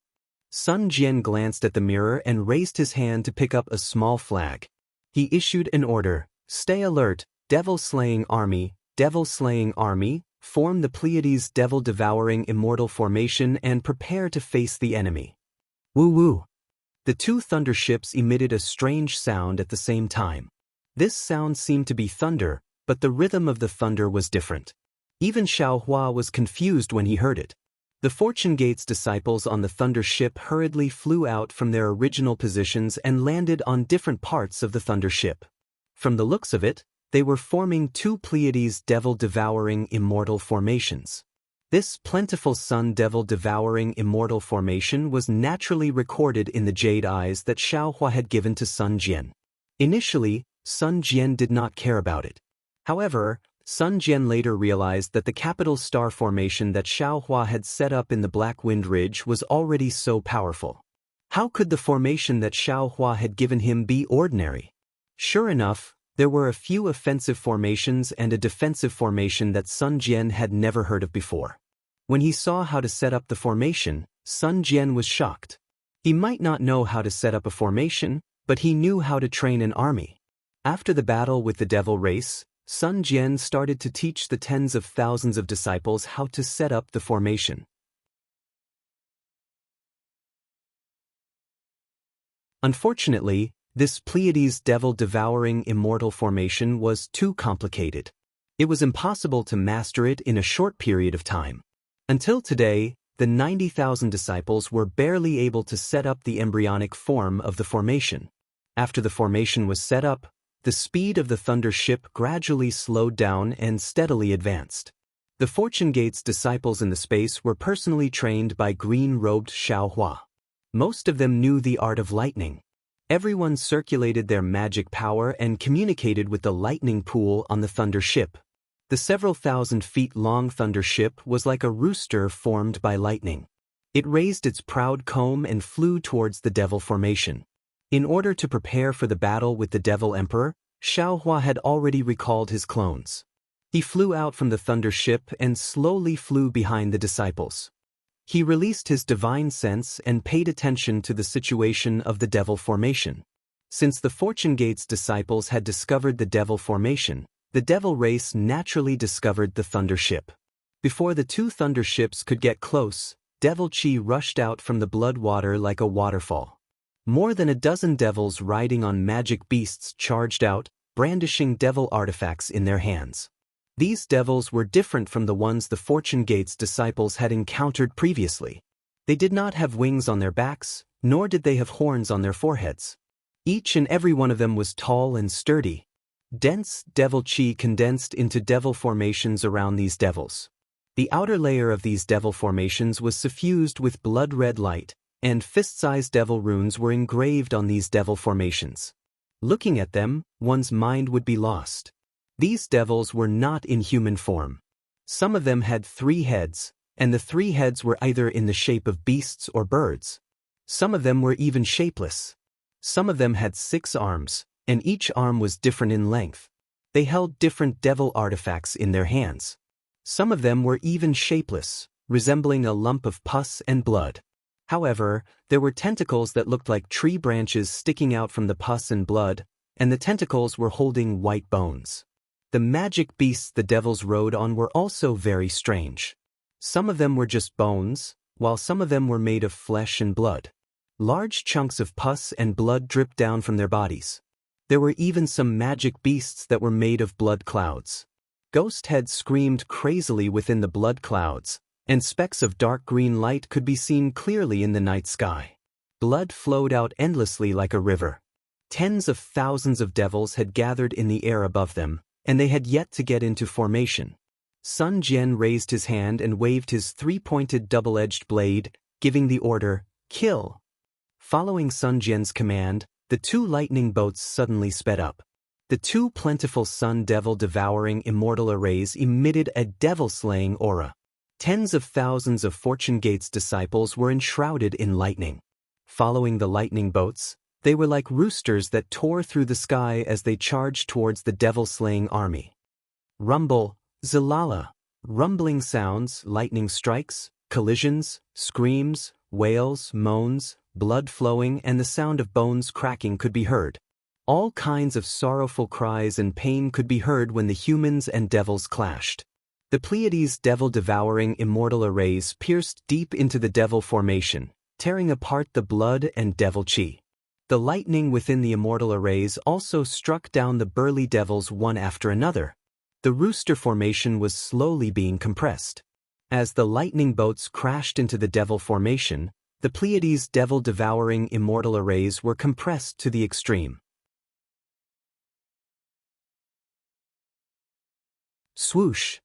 Sun Jian glanced at the mirror and raised his hand to pick up a small flag. He issued an order: "Stay alert, devil-slaying army, form the Pleiades devil-devouring immortal formation and prepare to face the enemy." Woo-woo. The two thunder ships emitted a strange sound at the same time. This sound seemed to be thunder, but the rhythm of the thunder was different. Even Xiaohua was confused when he heard it. The Fortune Gate's disciples on the thunder ship hurriedly flew out from their original positions and landed on different parts of the thunder ship. From the looks of it, they were forming two Pleiades devil-devouring immortal formations. This plentiful sun devil-devouring immortal formation was naturally recorded in the jade eyes that Xiaohua had given to Sun Jian. Initially, Sun Jian did not care about it. However, Sun Jian later realized that the capital star formation that Xiaohua had set up in the Black Wind Ridge was already so powerful. How could the formation that Xiaohua had given him be ordinary? Sure enough, there were a few offensive formations and a defensive formation that Sun Jian had never heard of before. When he saw how to set up the formation, Sun Jian was shocked. He might not know how to set up a formation, but he knew how to train an army. After the battle with the devil race, Sun Jian started to teach the tens of thousands of disciples how to set up the formation. Unfortunately, this Pleiades devil-devouring immortal formation was too complicated. It was impossible to master it in a short period of time. Until today, the 90,000 disciples were barely able to set up the embryonic form of the formation. After the formation was set up, the speed of the thunder ship gradually slowed down and steadily advanced. The Fortune Gate's disciples in the space were personally trained by green-robed Xiaohua. Most of them knew the art of lightning. Everyone circulated their magic power and communicated with the lightning pool on the thunder ship. The several thousand feet long thunder ship was like a rooster formed by lightning. It raised its proud comb and flew towards the devil formation. In order to prepare for the battle with the Devil Emperor, Xiaohua had already recalled his clones. He flew out from the thunder ship and slowly flew behind the disciples. He released his divine sense and paid attention to the situation of the devil formation. Since the Fortune Gate's disciples had discovered the devil formation, the devil race naturally discovered the thunder ship. Before the two thunder ships could get close, devil qi rushed out from the blood water like a waterfall. More than a dozen devils riding on magic beasts charged out, brandishing devil artifacts in their hands. These devils were different from the ones the Fortune Gate's disciples had encountered previously. They did not have wings on their backs, nor did they have horns on their foreheads. Each and every one of them was tall and sturdy. Dense devil qi condensed into devil formations around these devils. The outer layer of these devil formations was suffused with blood-red light, and fist-sized devil runes were engraved on these devil formations. Looking at them, one's mind would be lost. These devils were not in human form. Some of them had 3 heads, and the 3 heads were either in the shape of beasts or birds. Some of them were even shapeless. Some of them had 6 arms, and each arm was different in length. They held different devil artifacts in their hands. Some of them were even shapeless, resembling a lump of pus and blood. However, there were tentacles that looked like tree branches sticking out from the pus and blood, and the tentacles were holding white bones. The magic beasts the devils rode on were also very strange. Some of them were just bones, while some of them were made of flesh and blood. Large chunks of pus and blood dripped down from their bodies. There were even some magic beasts that were made of blood clouds. Ghost heads screamed crazily within the blood clouds, and specks of dark green light could be seen clearly in the night sky. Blood flowed out endlessly like a river. Tens of thousands of devils had gathered in the air above them, and they had yet to get into formation. Sun Jian raised his hand and waved his three-pointed double-edged blade, giving the order, "Kill." Following Sun Jian's command, the two lightning boats suddenly sped up. The two plentiful sun devil-devouring immortal arrays emitted a devil-slaying aura. Tens of thousands of Fortune Gate's disciples were enshrouded in lightning. Following the lightning boats, they were like roosters that tore through the sky as they charged towards the devil-slaying army. Rumble, zilala, rumbling sounds, lightning strikes, collisions, screams, wails, moans, blood flowing, and the sound of bones cracking could be heard. All kinds of sorrowful cries and pain could be heard when the humans and devils clashed. The Pleiades' devil-devouring immortal arrays pierced deep into the devil formation, tearing apart the blood and devil chi. The lightning within the immortal arrays also struck down the burly devils one after another. The rooster formation was slowly being compressed. As the lightning boats crashed into the devil formation, the Pleiades' devil-devouring immortal arrays were compressed to the extreme. Swoosh!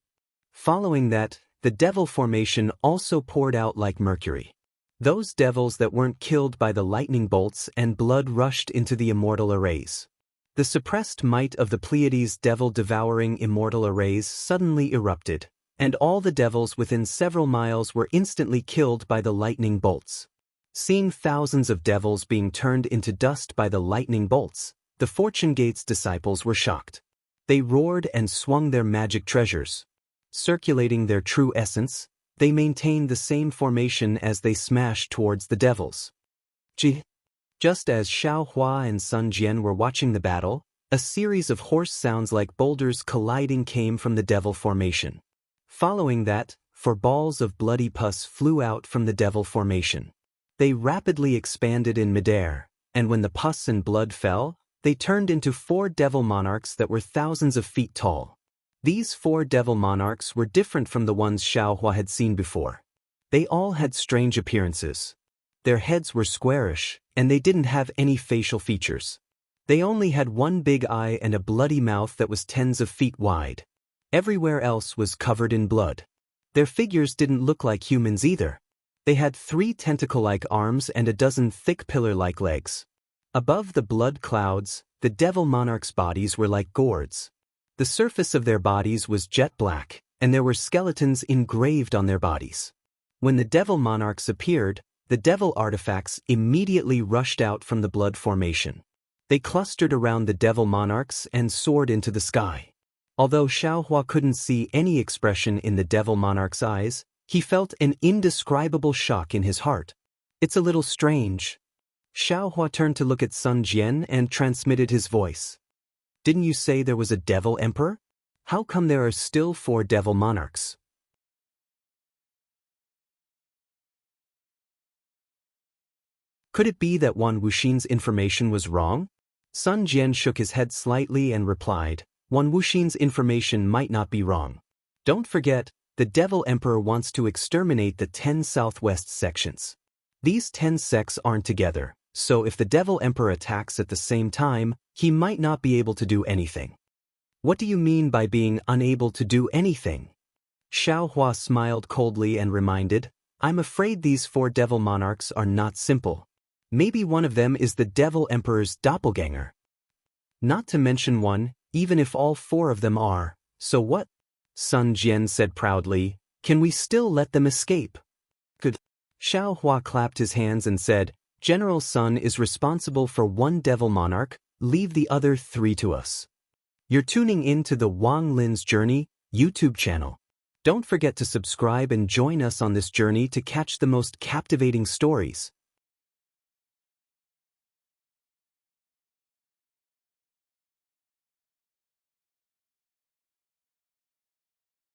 Following that, the devil formation also poured out like mercury. Those devils that weren't killed by the lightning bolts and blood rushed into the immortal arrays. The suppressed might of the Pleiades' devil-devouring immortal arrays suddenly erupted, and all the devils within several miles were instantly killed by the lightning bolts. Seeing thousands of devils being turned into dust by the lightning bolts, the Fortune Gate's disciples were shocked. They roared and swung their magic treasures. Circulating their true essence, they maintained the same formation as they smashed towards the devils. Just as Xiao Hua and Sun Jian were watching the battle, a series of hoarse sounds like boulders colliding came from the devil formation. Following that, 4 balls of bloody pus flew out from the devil formation. They rapidly expanded in midair, and when the pus and blood fell, they turned into 4 devil monarchs that were thousands of feet tall. These 4 devil monarchs were different from the ones Xiao Hua had seen before. They all had strange appearances. Their heads were squarish, and they didn't have any facial features. They only had one big eye and a bloody mouth that was tens of feet wide. Everywhere else was covered in blood. Their figures didn't look like humans either. They had 3 tentacle-like arms and a dozen thick pillar-like legs. Above the blood clouds, the devil monarchs' bodies were like gourds. The surface of their bodies was jet black, and there were skeletons engraved on their bodies. When the devil monarchs appeared, the devil artifacts immediately rushed out from the blood formation. They clustered around the devil monarchs and soared into the sky. Although Xiao Hua couldn't see any expression in the devil monarch's eyes, he felt an indescribable shock in his heart. "It's a little strange." Xiao Hua turned to look at Sun Jian and transmitted his voice. "Didn't you say there was a devil emperor? How come there are still 4 devil monarchs?" Could it be that Wan Wuxin's information was wrong? Sun Jian shook his head slightly and replied, "Wan Wuxin's information might not be wrong. Don't forget, the Devil Emperor wants to exterminate the 10 southwest sections. These 10 sects aren't together, so if the Devil Emperor attacks at the same time, he might not be able to do anything." "What do you mean by being unable to do anything?" Xiao Hua smiled coldly and reminded, "I'm afraid these 4 devil monarchs are not simple. Maybe one of them is the Devil Emperor's doppelganger. Not to mention one, even if all 4 of them are, so what?" Sun Jian said proudly, "Can we still let them escape?" "Good." Xiao Hua clapped his hands and said, "General Sun is responsible for 1 devil monarch, leave the other 3 to us." You're tuning in to the Wang Lin's Journey YouTube channel. Don't forget to subscribe and join us on this journey to catch the most captivating stories.